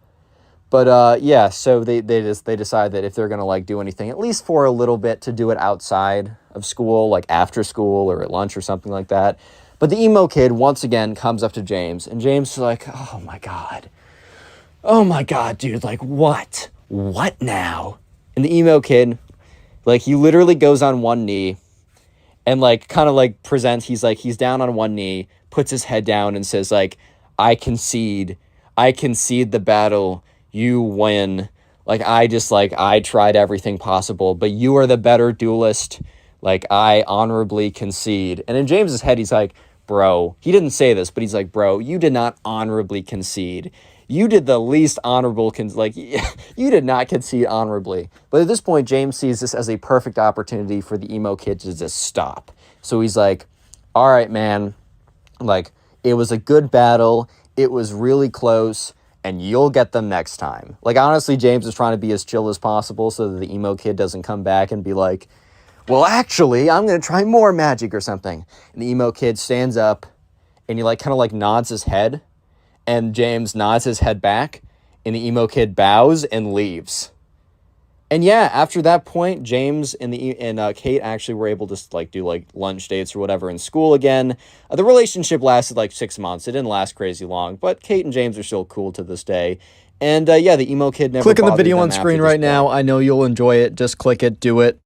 they decide that if they're going to, like, do anything, at least for a little bit, to do it outside of school, like after school or at lunch or something like that. But the emo kid once again comes up to James, and James is like, oh my God, dude, like, what now? And the emo kid, like, he literally goes on one knee and, like, kind of, like, presents, he's down on one knee, puts his head down and says, like, I concede the battle, you win. Like, I tried everything possible, but you are the better duelist. Like, I honorably concede. And in James's head, he's like, bro, he didn't say this, but he's like, bro, you did not honorably concede. You did the least honorable, you did not concede honorably. But at this point, James sees this as a perfect opportunity for the emo kid to just stop. So he's like, all right, man, like, it was a good battle. It was really close, and you'll get them next time. Like, honestly, James is trying to be as chill as possible so that the emo kid doesn't come back and be like, well, actually, I'm going to try more magic or something. And the emo kid stands up, and he, like, kind of, like, nods his head. And James nods his head back, and the emo kid bows and leaves. And yeah, after that point, James and Kate actually were able to, like, do, like, lunch dates or whatever in school again. The relationship lasted like 6 months. It didn't last crazy long, but Kate and James are still cool to this day. And the emo kid never Click on the bothered video them on after screen this right point. now. I know you'll enjoy it. Just click it. Do it.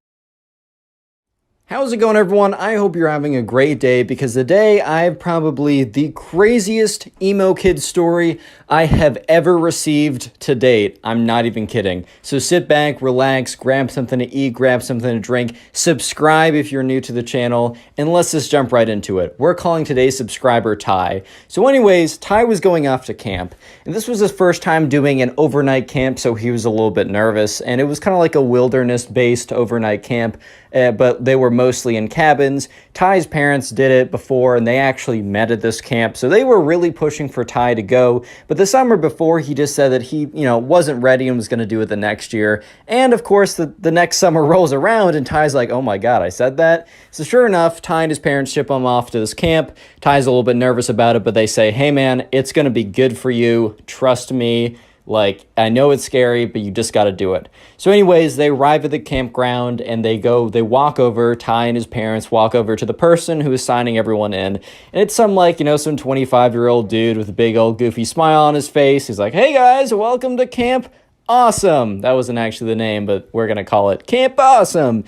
How's it going, everyone? I hope you're having a great day, because today I have probably the craziest emo kid story I have ever received to date. I'm not even kidding. So sit back, relax, grab something to eat, grab something to drink, subscribe if you're new to the channel, and let's just jump right into it. We're calling today's subscriber Ty. So anyways, Ty was going off to camp, and this was his first time doing an overnight camp, so he was a little bit nervous, and it was kind of like a wilderness-based overnight camp, but they were mostly in cabins. Ty's parents did it before, and they actually met at this camp, so they were really pushing for Ty to go. But the summer before, he just said that he, wasn't ready and was going to do it the next year. And of course, the next summer rolls around, and Ty's like, oh my God, I said that? So sure enough, Ty and his parents ship him off to this camp. Ty's a little bit nervous about it, but they say, hey man, it's going to be good for you. Trust me. Like, I know it's scary, but you just got to do it. So anyways, they arrive at the campground, and they walk over, Ty and his parents walk over to the person who is signing everyone in. And it's some 25-year-old dude with a big old goofy smile on his face. He's like, hey guys, welcome to Camp Awesome. That wasn't actually the name, but we're going to call it Camp Awesome.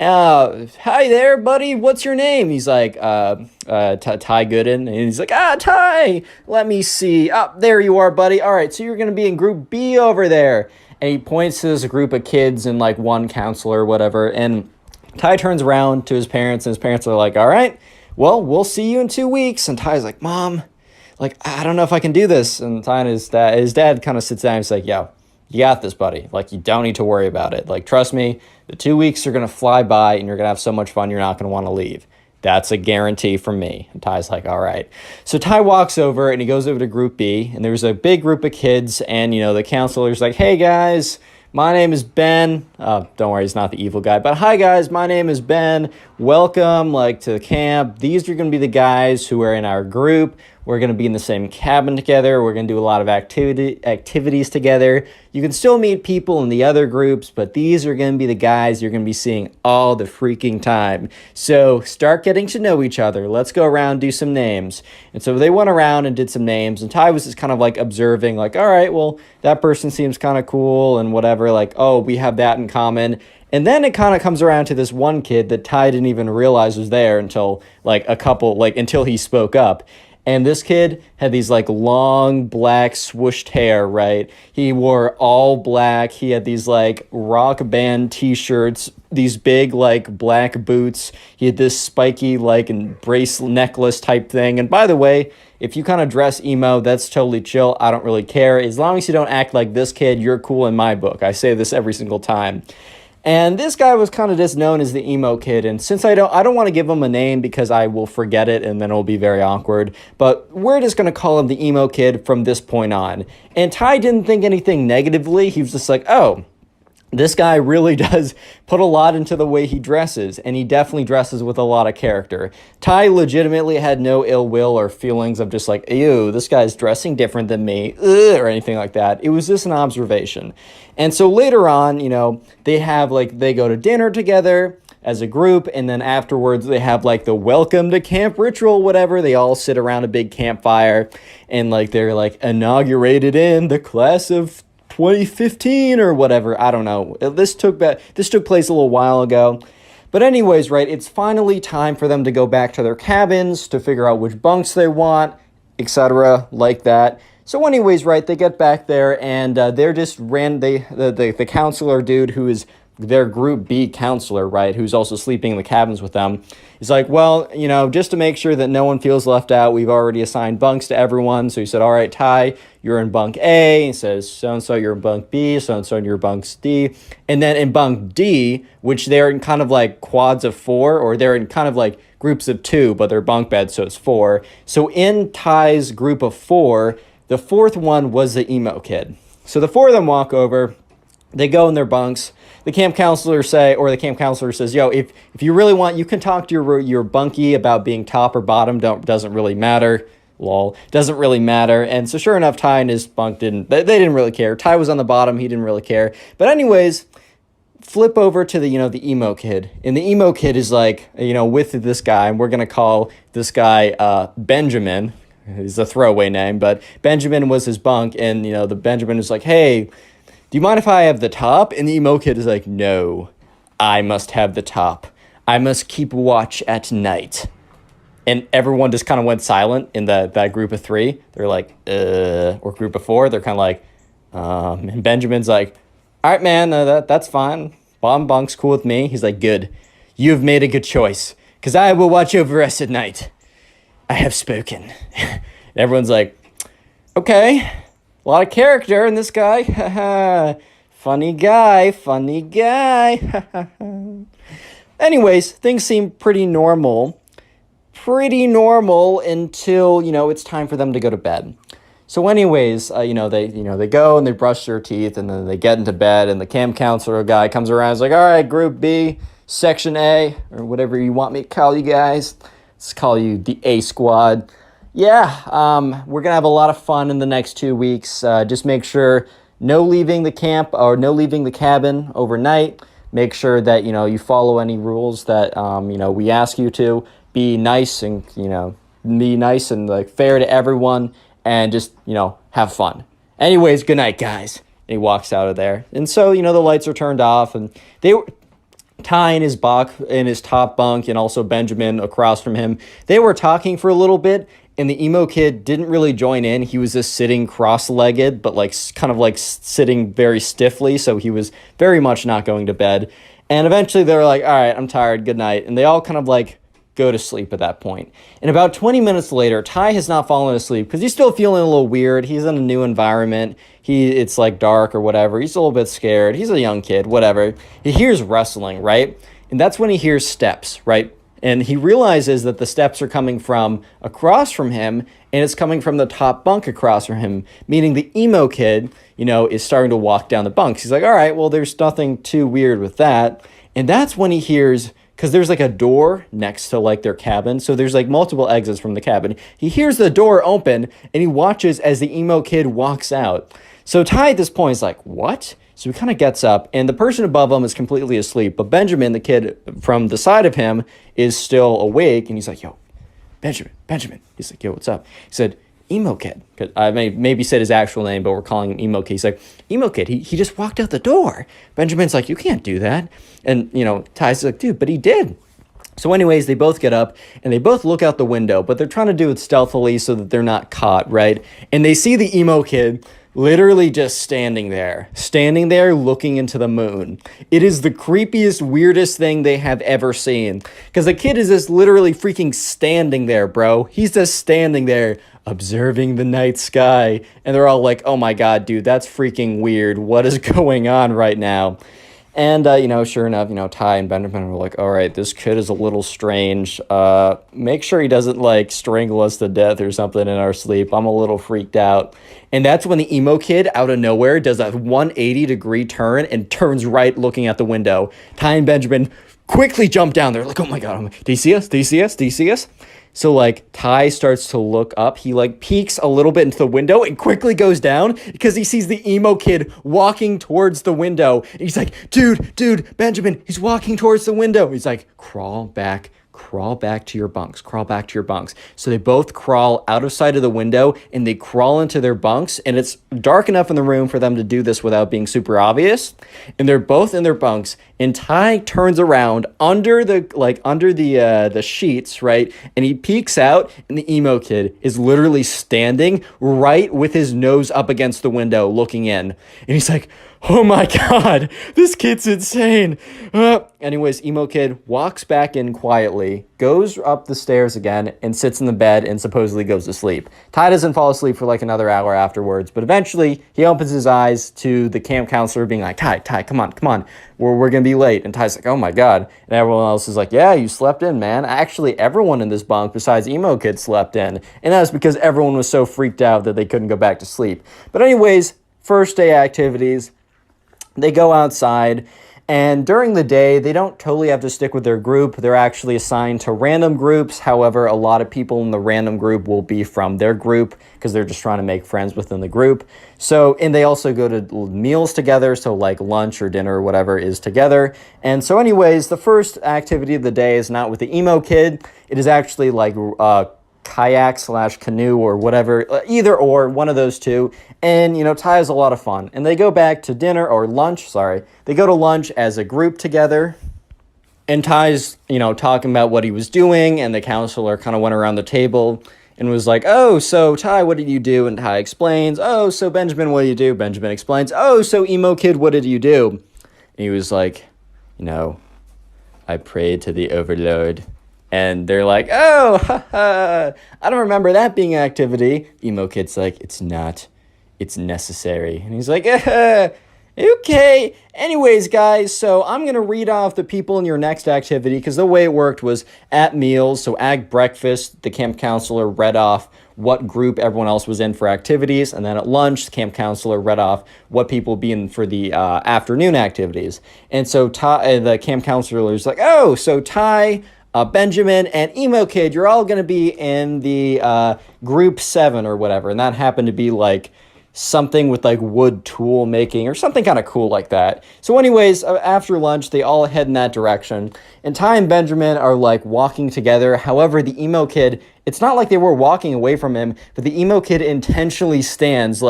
Hi there, buddy. What's your name? He's like, Ty Gooden. And he's like, Ty, let me see. There you are, buddy. All right, so you're going to be in group B over there. And he points to this group of kids and, like, one counselor or whatever. And Ty turns around to his parents, and his parents are like, all right, well, we'll see you in 2 weeks. And Ty's like, Mom, like, I don't know if I can do this. And Ty and his dad kind of sits down and he's like, yo, you got this, buddy. Like, you don't need to worry about it. Like, trust me, the 2 weeks are going to fly by, and you're going to have so much fun, you're not going to want to leave. That's a guarantee from me. And Ty's like, all right. So Ty walks over, and he goes over to Group B, and there's a big group of kids, and, the counselor's like, hey, guys, my name is Ben. Don't worry, he's not the evil guy. But hi, guys, my name is Ben. Welcome, to camp. These are going to be the guys who are in our group. We're going to be in the same cabin together. We're going to do a lot of activities together. You can still meet people in the other groups, but these are going to be the guys you're going to be seeing all the freaking time. So start getting to know each other. Let's go around, do some names. And so they went around and did some names, and Ty was just kind of observing, all right, well, that person seems kind of cool and whatever, oh, we have that in common. And then it kind of comes around to this one kid that Ty didn't even realize was there until until he spoke up. And this kid had these like long black swooshed hair, right? He wore all black. He had these like rock band t-shirts, these big like black boots. He had this spiky like brace necklace type thing. And by the way, if you kind of dress emo, that's totally chill. I don't really care. As long as you don't act like this kid, you're cool in my book. I say this every single time. And this guy was kind of just known as the emo kid. And since I don't want to give him a name because I will forget it and then it'll be very awkward. But we're just going to call him the emo kid from this point on. And Ty didn't think anything negatively. He was just like, oh, this guy really does put a lot into the way he dresses, and he definitely dresses with a lot of character. Ty legitimately had no ill will or feelings of just like, ew, this guy's dressing different than me, or anything like that. It was just an observation. And so later on, they go to dinner together as a group, and then afterwards they have like the welcome to camp ritual, whatever. They all sit around a big campfire, and like they're like inaugurated in the class of 2015 or whatever. I don't know. This took place a little while ago. But anyways, right, it's finally time for them to go back to their cabins to figure out which bunks they want, etc., like that. So anyways, right, they get back there, and they're just the counselor dude who is their group B counselor, right, who's also sleeping in the cabins with them, is like, well, just to make sure that no one feels left out, we've already assigned bunks to everyone. So he said, all right, Ty, you're in bunk A. He says, so-and-so, you're in bunk B. So-and-so, you're in bunk D. And then in bunk D, which they're in kind of like quads of 4, or they're in kind of like groups of 2, but they're bunk beds, so it's 4. So in Ty's group of 4, the 4th one was the emo kid. So the 4 of them walk over. They go in their bunks. The camp counselor says, yo, if you really want, you can talk to your bunkie about being top or bottom. Doesn't really matter. Lol. Doesn't really matter. And so sure enough, Ty and his bunk they didn't really care. Ty was on the bottom. He didn't really care. But anyways, flip over to the emo kid. And the emo kid is like, with this guy, and we're going to call this guy Benjamin. It's a throwaway name, but Benjamin was his bunk. And, the Benjamin is like, hey, do you mind if I have the top? And the emo kid is like, no, I must have the top. I must keep watch at night. And everyone just kind of went silent in that group of 3. They're like, or group of 4. They're kind of like, and Benjamin's like, all right, man, that's fine. Bottom bunk's cool with me. He's like, good. You have made a good choice, because I will watch over us at night. I have spoken. And everyone's like, okay. A lot of character in this guy. Funny guy. Anyways, things seem pretty normal until, it's time for them to go to bed. So anyways, they go and they brush their teeth, and then they get into bed, and the camp counselor guy comes around and is like, all right, group B, section A, or whatever you want me to call you guys. Let's call you the A squad. Yeah, we're going to have a lot of fun in the next 2 weeks. Just make sure no leaving the camp or no leaving the cabin overnight. Make sure that, you follow any rules that, we ask you to. Be nice and, like fair to everyone, and just, have fun. Anyways, good night, guys. And he walks out of there. And so, the lights are turned off, and Ty in his top bunk, and also Benjamin across from him, they were talking for a little bit. And the emo kid didn't really join in. He was just sitting cross-legged, but kind of sitting very stiffly. So he was very much not going to bed. And eventually they were like, all right, I'm tired. Good night. And they all kind of go to sleep at that point. And about 20 minutes later, Ty has not fallen asleep because he's still feeling a little weird. He's in a new environment. It's dark or whatever. He's a little bit scared. He's a young kid, whatever. He hears rustling, right? And that's when he hears steps, right? And he realizes that the steps are coming from across from him, and it's coming from the top bunk across from him, meaning the emo kid, is starting to walk down the bunks. He's like, all right, well, there's nothing too weird with that. And that's when he hears, because there's a door next to their cabin, so there's multiple exits from the cabin. He hears the door open, and he watches as the emo kid walks out. So Ty at this point is like, what? So he kind of gets up, and the person above him is completely asleep. But Benjamin, the kid from the side of him, is still awake. And he's like, yo, Benjamin. He's like, yo, what's up? He said, emo kid. I maybe said his actual name, but we're calling him emo kid. He's like, emo kid, he just walked out the door. Benjamin's like, you can't do that. And, Ty's like, dude, but he did. So anyways, they both get up and they both look out the window, but they're trying to do it stealthily so that they're not caught, right? And they see the emo kid literally just standing there looking into the moon. It is the creepiest, weirdest thing they have ever seen. Because the kid is just literally freaking standing there, bro. He's just standing there observing the night sky. And they're all like, oh my God, dude, that's freaking weird. What is going on right now? And, sure enough, Ty and Benjamin were like, all right, this kid is a little strange. Make sure he doesn't, like, strangle us to death or something in our sleep. I'm a little freaked out. And that's when the emo kid, out of nowhere, does a 180-degree turn and turns right looking at the window. Ty and Benjamin quickly jump down there, like, oh my God, do you see us? Do you see us? Do you see us? So, like, Ty starts to look up. He, like, peeks a little bit into the window and quickly goes down because he sees the emo kid walking towards the window. And he's like, dude, Benjamin, he's walking towards the window. He's like, crawl back to your bunks, crawl back to your bunks. So they both crawl out of sight of the window and they crawl into their bunks, and it's dark enough in the room for them to do this without being super obvious. And they're both in their bunks, and Ty turns around under the sheets, right? And he peeks out, and the emo kid is literally standing right with his nose up against the window looking in. And he's like, oh my God, this kid's insane. Anyways, emo kid walks back in quietly, goes up the stairs again, and sits in the bed and supposedly goes to sleep. Ty doesn't fall asleep for like another hour afterwards, but eventually he opens his eyes to the camp counselor being like, Ty, come on. We're going to be late. And Ty's like, oh my God. And everyone else is like, yeah, you slept in, man. Actually, everyone in this bunk besides emo kid slept in. And that's because everyone was so freaked out that they couldn't go back to sleep. But anyways, first day activities. They go outside, and during the day, they don't totally have to stick with their group. They're actually assigned to random groups. However, a lot of people in the random group will be from their group because they're just trying to make friends within the group. So, and they also go to meals together, so like lunch or dinner or whatever is together. And so anyways, the first activity of the day is not with the emo kid. It is actually like kayak/canoe or whatever, either or, one of those two. And, Ty has a lot of fun. And they go back to dinner or lunch, sorry. They go to lunch as a group together. And Ty's, talking about what he was doing. And the counselor kind of went around the table and was like, oh, so Ty, what did you do? And Ty explains. Oh, so Benjamin, what did you do? Benjamin explains. Oh, so emo kid, what did you do? And he was like, I prayed to the overlord. And they're like, oh, I don't remember that being an activity. Emo kid's like, it's not. It's necessary. And he's like, okay. Anyways, guys, so I'm going to read off the people in your next activity because the way it worked was at meals. So at breakfast, the camp counselor read off what group everyone else was in for activities. And then at lunch, the camp counselor read off what people would be in for the afternoon activities. And so the camp counselor was like, oh, so Ty, Benjamin, and emo kid, you're all going to be in the group 7 or whatever. And that happened to be like something with like wood tool making or something kind of cool like that. So anyways, after lunch, they all head in that direction. And Ty and Benjamin are like walking together. However, the emo kid, it's not like they were walking away from him, but the emo kid intentionally stands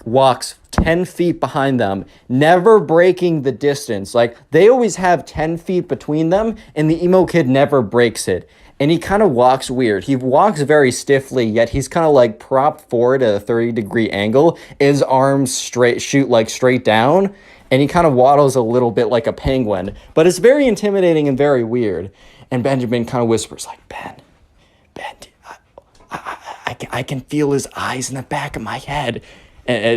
walks 10 feet behind them, never breaking the distance. Like, they always have 10 feet between them, and the emo kid never breaks it. And he kind of walks weird. He walks very stiffly, yet he's kind of like propped forward at a 30-degree angle. His arms shoot straight down, and he kind of waddles a little bit like a penguin. But it's very intimidating and very weird. And Benjamin kind of whispers like, Ben, I can feel his eyes in the back of my head.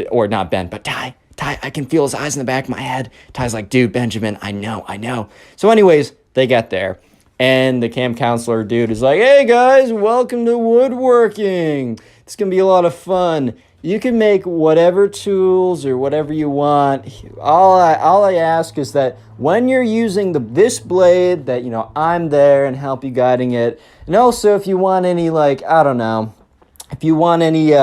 Or not Ben, but Ty, I can feel his eyes in the back of my head. Ty's like, dude, Benjamin, I know. So anyways, they get there. And the camp counselor dude is like, hey guys, welcome to woodworking. It's going to be a lot of fun. You can make whatever tools or whatever you want. All I ask is that when you're using this blade, that, I'm there and help you guiding it. And also if you want any, if you want any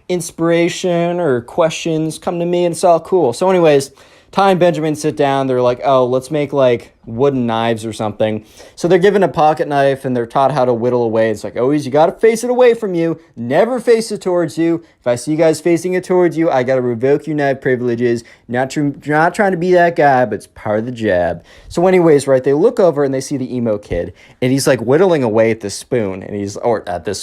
inspiration or questions, come to me and it's all cool. So anyways, Ty and Benjamin sit down. They're like, oh, let's make like wooden knives or something. So they're given a pocket knife and they're taught how to whittle away. It's like, always, you got to face it away from you. Never face it towards you. If I see you guys facing it towards you, I got to revoke your knife privileges. Not trying to be that guy, but it's part of the jab. So anyways, right, they look over and they see the emo kid and he's like whittling away at the spoon and or at the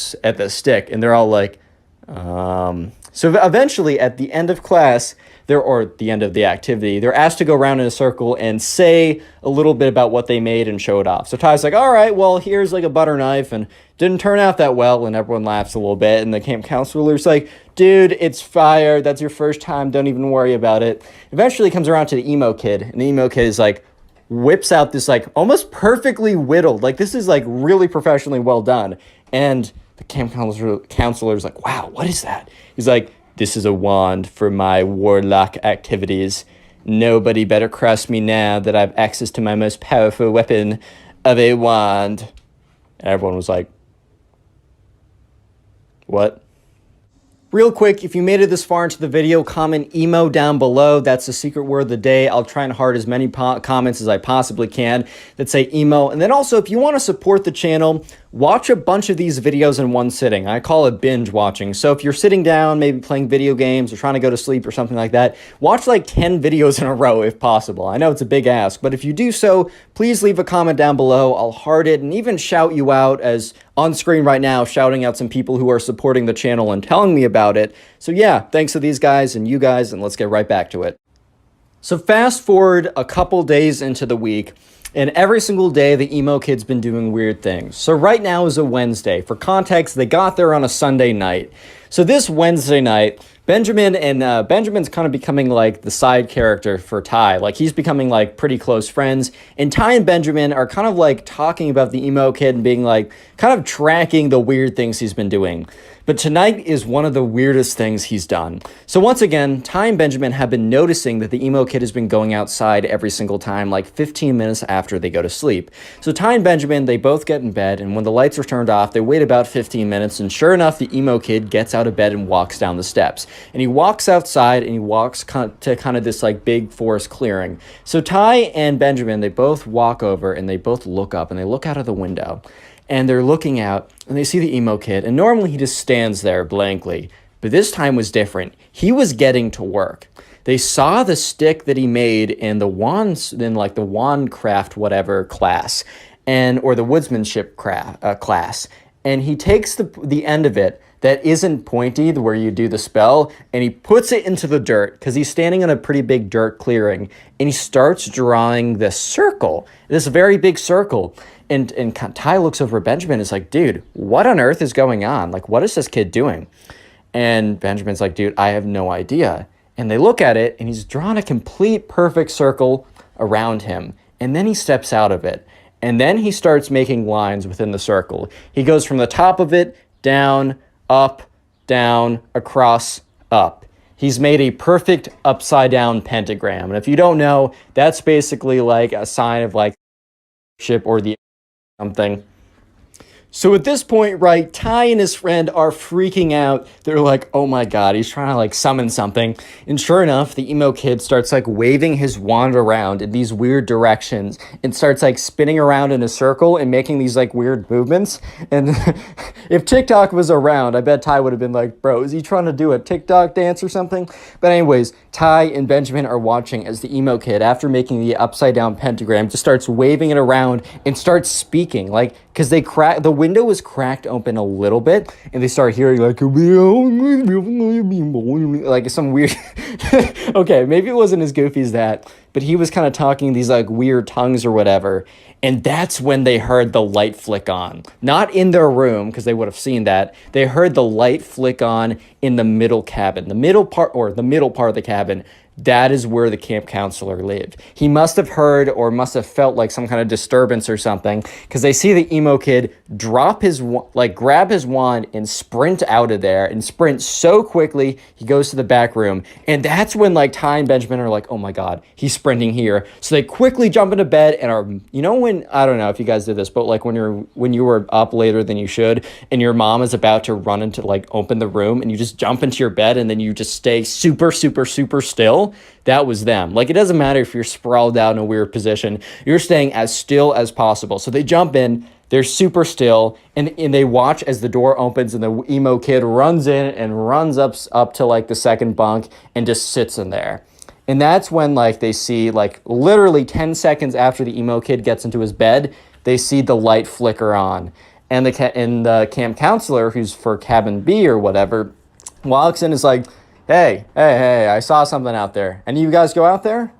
stick. And they're all like, so eventually at the end of class, or the end of the activity, they're asked to go around in a circle and say a little bit about what they made and show it off. So Ty's like, all right, well, here's like a butter knife and didn't turn out that well. And everyone laughs a little bit. And the camp counselor's like, dude, it's fire. That's your first time. Don't even worry about it. Eventually comes around to the emo kid. And the emo kid is like, whips out this like almost perfectly whittled. Like this is like really professionally well done. And the camp counselor's like, wow, what is that? He's like, this is a wand for my warlock activities. Nobody better cross me now that I have access to my most powerful weapon of a wand. And everyone was like, what? Real quick, if you made it this far into the video, comment emo down below. That's the secret word of the day. I'll try and heart as many comments as I possibly can that say emo. And then also, if you want to support the channel, watch a bunch of these videos in one sitting. I call it binge watching. So if you're sitting down, maybe playing video games or trying to go to sleep or something like that, watch like 10 videos in a row if possible. I know it's a big ask, but if you do so, please leave a comment down below. I'll heart it and even shout you out, as on screen right now, shouting out some people who are supporting the channel and telling me about it. So yeah, thanks to these guys and you guys, and let's get right back to it. So fast forward a couple days into the week, and every single day, the emo kid's been doing weird things. So right now is a Wednesday. For context, they got there on a Sunday night. So this Wednesday night, Benjamin's kind of becoming like the side character for Ty. Like he's becoming like pretty close friends. And Ty and Benjamin are kind of like talking about the emo kid and being like kind of tracking the weird things he's been doing. But tonight is one of the weirdest things he's done. So once again, Ty and Benjamin have been noticing that the emo kid has been going outside every single time, like 15 minutes after they go to sleep. So Ty and Benjamin, they both get in bed, and when the lights are turned off, they wait about 15 minutes, and sure enough, the emo kid gets out of bed and walks down the steps. And he walks outside, and he walks to kind of this like big forest clearing. So Ty and Benjamin, they both walk over, and they both look up, and they look out of the window. And they're looking out, and they see the emo kid, and normally he just stands there blankly, but this time was different. He was getting to work. They saw the stick that he made in the like the wand craft whatever class, or the woodsmanship class, and he takes the end of it that isn't pointy, where you do the spell, and he puts it into the dirt, because he's standing in a pretty big dirt clearing, and he starts drawing this circle, this very big circle. And Ty looks over at Benjamin and is like, dude, what on earth is going on? Like, what is this kid doing? And Benjamin's like, dude, I have no idea. And they look at it, and he's drawn a complete perfect circle around him. And then he steps out of it. And then he starts making lines within the circle. He goes from the top of it, down, up, down, across, up. He's made a perfect upside down pentagram. And if you don't know, that's basically like a sign of like ship or the something. So at this point, right, Ty and his friend are freaking out. They're like, oh my god, he's trying to like summon something. And sure enough, the emo kid starts like waving his wand around in these weird directions and starts like spinning around in a circle and making these like weird movements. And if TikTok was around, I bet Ty would have been like, bro, is he trying to do a TikTok dance or something? But anyways, Ty and Benjamin are watching as the emo kid, after making the upside down pentagram, just starts waving it around and starts speaking, like, because the window was cracked open a little bit, and they start hearing like some weird okay, maybe it wasn't as goofy as that, but he was kind of talking these like weird tongues or whatever. And that's when they heard the light flick on. Not in their room, because they would have seen that. They heard the light flick on in the middle cabin. The middle part of the cabin. That is where the camp counselor lived. He must have heard or must have felt like some kind of disturbance or something, because they see the emo kid grab his wand and sprint out of there, and sprint so quickly he goes to the back room. And that's when like Ty and Benjamin are like, oh my god, he's sprinting here. So they quickly jump into bed and are, you know, when, I don't know if you guys did this, but like when you were up later than you should and your mom is about to run into like open the room, and you just jump into your bed and then you just stay super, super, super still. still, that was them. Like, it doesn't matter if you're sprawled out in a weird position, you're staying as still as possible. So they jump in, they're super still, and they watch as the door opens and the emo kid runs in and runs up to like the second bunk and just sits in there. And that's when like they see, like, literally 10 seconds after the emo kid gets into his bed, they see the light flicker on. And the camp counselor, who's for cabin B or whatever, walks in and is like, hey, I saw something out there. And you guys go out there?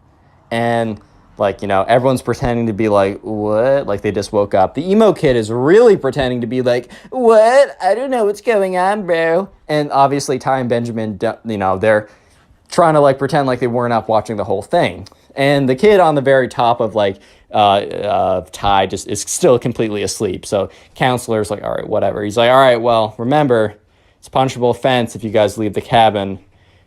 And, like, you know, everyone's pretending to be like, what? Like, they just woke up. The emo kid is really pretending to be like, what? I don't know what's going on, bro. And obviously Ty and Benjamin, you know, they're trying to like pretend like they weren't up watching the whole thing. And the kid on the very top of like Ty just is still completely asleep. So counselor's like, all right, whatever. He's like, all right, well, remember, it's a punishable offense if you guys leave the cabin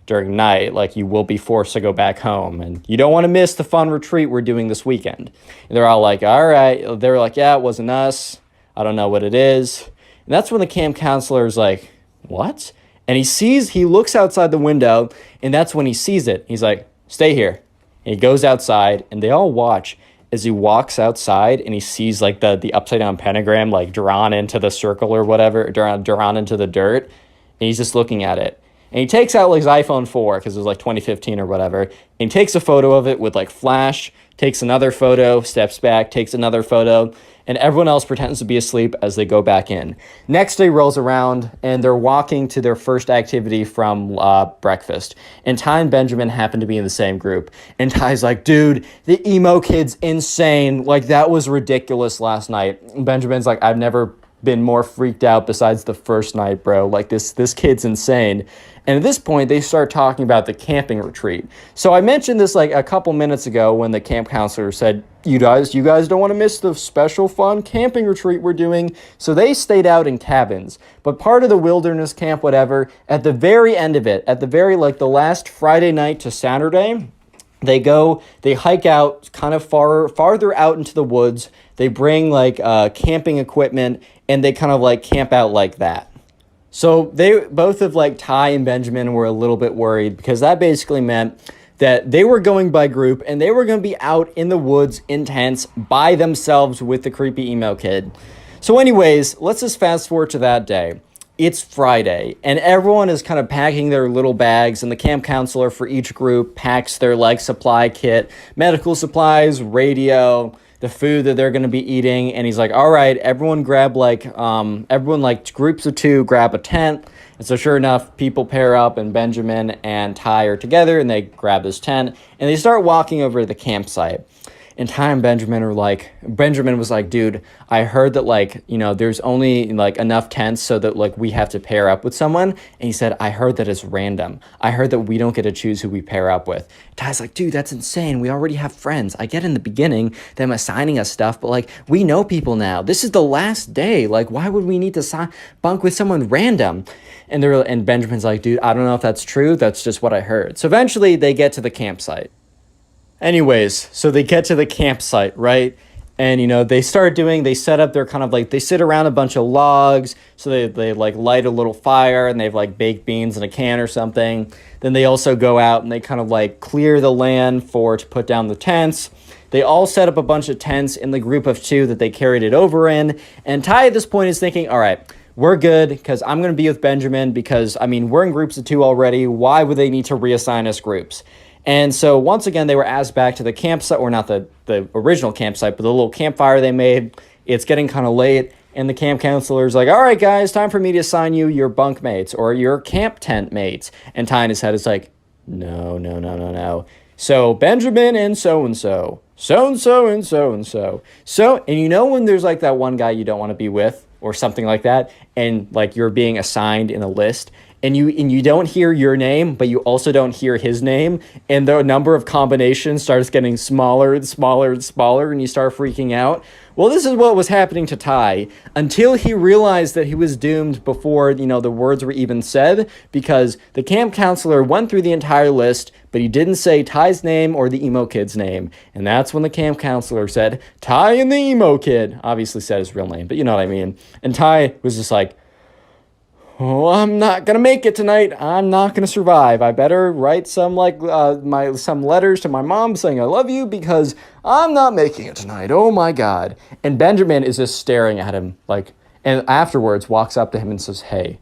during night. Like, you will be forced to go back home, and you don't want to miss the fun retreat we're doing this weekend. And they're all like, all right. They're like, yeah, it wasn't us. I don't know what it is. And that's when the camp counselor is like, what? And he looks outside the window, and that's when he sees it. He's like, stay here. And he goes outside, and they all watch as he walks outside, and he sees like the upside down pentagram like drawn into the circle or whatever, drawn into the dirt. And he's just looking at it. And he takes out like his iPhone 4, because it was like 2015 or whatever, and he takes a photo of it with like flash, takes another photo, steps back, takes another photo, and everyone else pretends to be asleep as they go back in. Next day rolls around, and they're walking to their first activity from breakfast. And Ty and Benjamin happen to be in the same group. And Ty's like, dude, the emo kid's insane. Like, that was ridiculous last night. And Benjamin's like, I've never been more freaked out besides the first night, bro. Like, this kid's insane. And at this point, they start talking about the camping retreat. So I mentioned this like a couple minutes ago when the camp counselor said, you guys don't want to miss the special fun camping retreat we're doing. So they stayed out in cabins. But part of the wilderness camp, whatever, at the very end of it, at the very, like, the last Friday night to Saturday, they hike out kind of farther out into the woods. They bring like camping equipment, and they kind of like camp out like that. So both of like Ty and Benjamin were a little bit worried, because that basically meant that they were going by group, and they were going to be out in the woods in tents by themselves with the creepy emo kid. So anyways, let's just fast forward to that day. It's Friday, and everyone is kind of packing their little bags, and the camp counselor for each group packs their like supply kit, medical supplies, radio, the food that they're going to be eating. And he's like, all right, everyone grab like groups of 2 grab a tent. And so sure enough, people pair up, and Benjamin and Ty are together, and they grab this tent, and they start walking over to the campsite. And Ty and Benjamin was like, dude, I heard that, like, you know, there's only like enough tents so that like we have to pair up with someone. And he said, I heard that it's random. I heard that we don't get to choose who we pair up with. Ty's like, dude, that's insane. We already have friends. I get in the beginning them assigning us stuff, but like, we know people now. This is the last day. Like, why would we need to bunk with someone random? And Benjamin's like, dude, I don't know if that's true. That's just what I heard. So eventually they get to the campsite. Anyways, so they get to the campsite, right? And, you know, they set up their kind of like, they sit around a bunch of logs. So they like light a little fire, and they have like baked beans in a can or something. Then they also go out and they kind of like clear the land to put down the tents. They all set up a bunch of tents in the group of 2 that they carried it over in. And Ty at this point is thinking, all right, we're good, because I'm going to be with Benjamin, because, I mean, we're in groups of 2 already. Why would they need to reassign us groups? And so once again, they were asked back to the campsite, or not the original campsite, but the little campfire they made. It's getting kind of late, and the camp counselor's like, all right, guys, time for me to assign you your bunk mates or your camp tent mates. And Ty in his head is like, no. So Benjamin and so-and-so, so-and-so and so-and-so. And you know when there's like that one guy you don't want to be with or something like that, and like you're being assigned in a list, and you don't hear your name, but you also don't hear his name, and the number of combinations starts getting smaller and smaller and smaller, and you start freaking out. Well, this is what was happening to Ty until he realized that he was doomed before, you know, the words were even said, because the camp counselor went through the entire list, but he didn't say Ty's name or the emo kid's name. And that's when the camp counselor said, Ty and the emo kid, obviously said his real name, but you know what I mean. And Ty was just like, oh, I'm not gonna make it tonight. I'm not gonna survive. I better write some some letters to my mom saying I love you because I'm not making it tonight. Oh my God. And Benjamin is just staring at him and afterwards walks up to him and says, hey,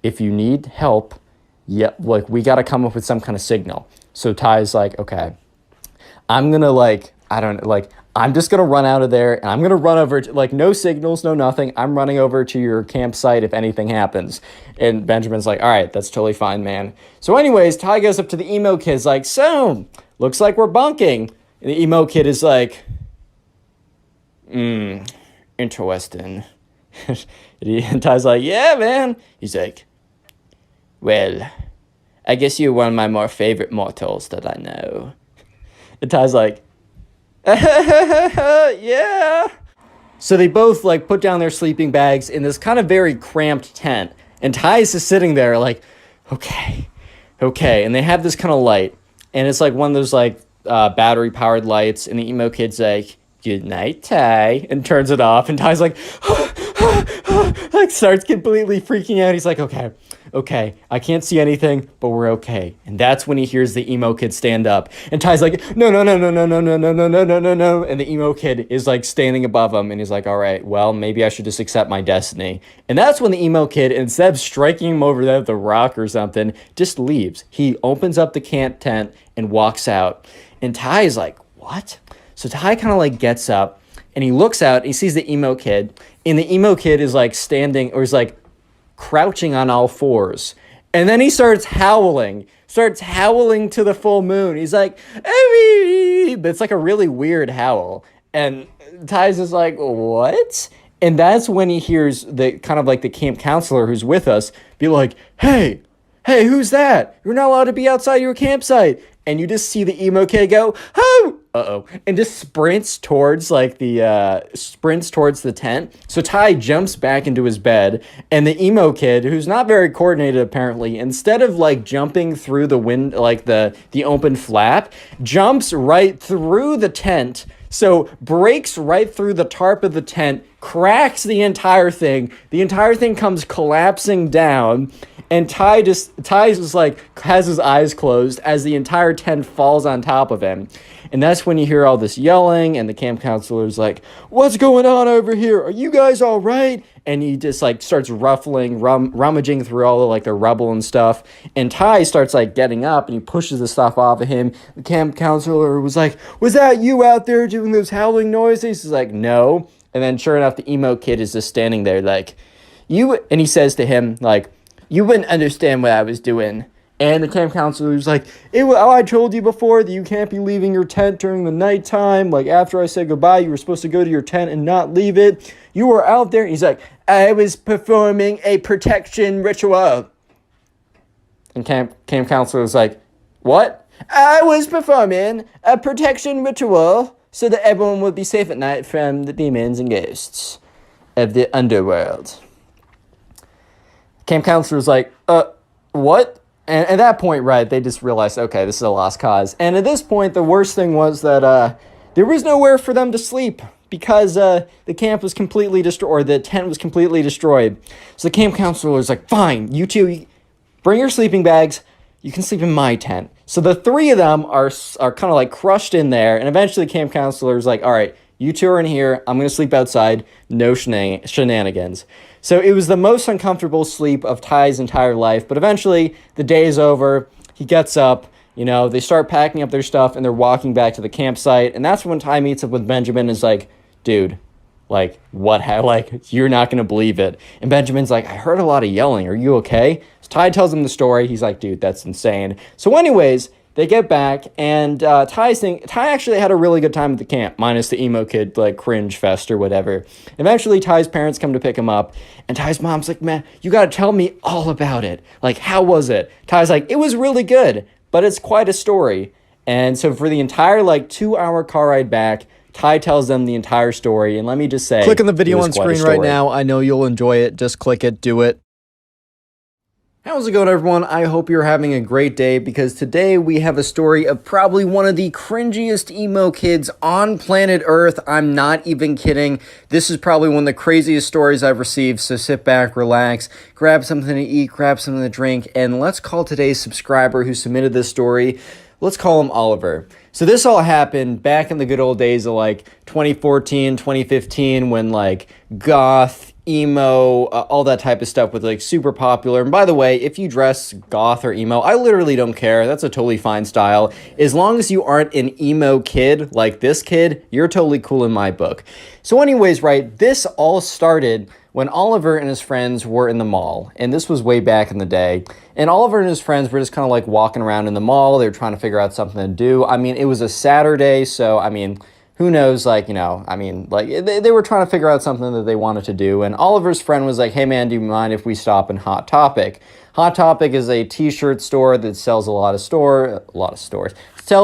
if you need help, yeah, like we got to come up with some kind of signal. So Ty's like, okay, I'm gonna I'm just gonna run out of there and I'm gonna run over to, no signals, no nothing. I'm running over to your campsite if anything happens. And Benjamin's like, all right, that's totally fine, man. So anyways, Ty goes up to the emo kid's like, so looks like we're bunking. And the emo kid is like, interesting. And Ty's like, yeah, man. He's like, well, I guess you're one of my more favorite mortals that I know. And Ty's like, yeah. So they both put down their sleeping bags in this kind of very cramped tent. And Ty's just sitting there like, okay. And they have this kind of light. And it's one of those battery powered lights. And the emo kid's like, good night, Ty. And turns it off. And Ty's like, starts completely freaking out. He's like, okay, I can't see anything, but we're okay. And that's when he hears the emo kid stand up. And Ty's like, no. And the emo kid is standing above him. And he's like, all right, well, maybe I should just accept my destiny. And that's when the emo kid, instead of striking him over there with a rock or something, just leaves. He opens up the camp tent and walks out. And Ty is like, what? So Ty kind of gets up and he looks out and he sees the emo kid. And the emo kid is standing or is crouching on all fours. And then he starts howling to the full moon. He's like, "Hey!" But it's a really weird howl. And Ty's just like, what? And that's when he hears the kind of the camp counselor who's with us be like, hey, who's that? You're not allowed to be outside your campsite. And you just see the emo kid go, oh, and just sprints towards the tent. So Ty jumps back into his bed, and the emo kid, who's not very coordinated apparently, instead of jumping through the wind, the open flap, jumps right through the tent. So breaks right through the tarp of the tent, cracks the entire thing. The entire thing comes collapsing down. And Ty just has his eyes closed as the entire tent falls on top of him. And that's when you hear all this yelling, and the camp counselor's like, what's going on over here? Are you guys all right? And he just starts rummaging through all the rubble and stuff. And Ty starts getting up and he pushes the stuff off of him. The camp counselor was like, was that you out there doing those howling noises? He's like, no. And then sure enough, the emo kid is just standing there and he says to him you wouldn't understand what I was doing. And the camp counselor was like, I told you before that you can't be leaving your tent during the nighttime. After I said goodbye, you were supposed to go to your tent and not leave it. You were out there. And he's like, I was performing a protection ritual. And camp counselor was like, what? I was performing a protection ritual so that everyone would be safe at night from the demons and ghosts of the underworld. Camp counselor was like, what? And at that point, right, they just realized, okay, this is a lost cause. And at this point, the worst thing was that there was nowhere for them to sleep because the camp was completely destroyed, or the tent was completely destroyed. So the camp counselor was like, fine, you two, bring your sleeping bags. You can sleep in my tent. So the three of them are kind of crushed in there. And eventually the camp counselor is like, all right, you two are in here. I'm going to sleep outside. No shenanigans. So it was the most uncomfortable sleep of Ty's entire life. But eventually, the day is over. He gets up. They start packing up their stuff, and they're walking back to the campsite. And that's when Ty meets up with Benjamin and is like, dude, what? You're not going to believe it. And Benjamin's like, I heard a lot of yelling. Are you okay? So Ty tells him the story. He's like, dude, that's insane. So anyways, they get back, and Ty actually had a really good time at the camp, minus the emo kid, cringe fest or whatever. Eventually, Ty's parents come to pick him up, and Ty's mom's like, man, you got to tell me all about it. How was it? Ty's like, it was really good, but it's quite a story. And so for the entire 2-hour car ride back, Ty tells them the entire story, and let me just say, click on the video on screen right now. I know you'll enjoy it. Just click it, do it. How's it going, everyone? I hope you're having a great day, because today we have a story of probably one of the cringiest emo kids on planet Earth. I'm not even kidding. This is probably one of the craziest stories I've received, so sit back, relax, grab something to eat, grab something to drink, and let's call today's subscriber who submitted this story. Let's call him Oliver. So this all happened back in the good old days of like 2014, 2015, when like goth, emo, all that type of stuff was like super popular. And by the way, if you dress goth or emo, I literally don't care. That's a totally fine style. As long as you aren't an emo kid like this kid, you're totally cool in my book. So anyways, right, this all started when Oliver and his friends were in the mall, and this was way back in the day, and Oliver and his friends were just kind of like walking around in the mall. They were trying to figure out something to do. I mean, it was a Saturday, so I mean, who knows, like, you know, I mean, like, they were trying to figure out something that they wanted to do, and Oliver's friend was like, hey man, do you mind if we stop in Hot Topic? Hot Topic is a t-shirt store that sells sells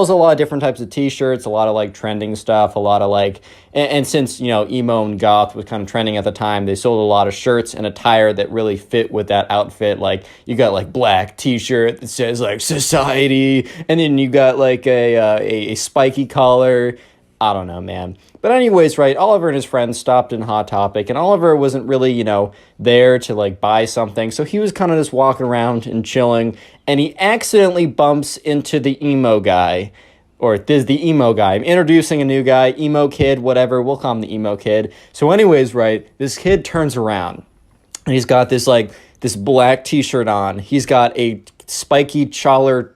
a lot of different types of t-shirts, a lot of like trending stuff, a lot of like, and since, you know, emo and goth was kind of trending at the time, they sold a lot of shirts and attire that really fit with that outfit. Like, you got like black t-shirt that says like society, and then you got like a spiky collar. I don't know, man. But anyways, right, Oliver and his friends stopped in Hot Topic, and Oliver wasn't really, you know, there to like buy something, so he was kind of just walking around and chilling, and he accidentally bumps into the emo guy, or this the emo guy. I'm introducing a new guy, emo kid, whatever, we'll call him the emo kid. So anyways, right, this kid turns around, and he's got this like, this black t-shirt on. He's got a spiky collar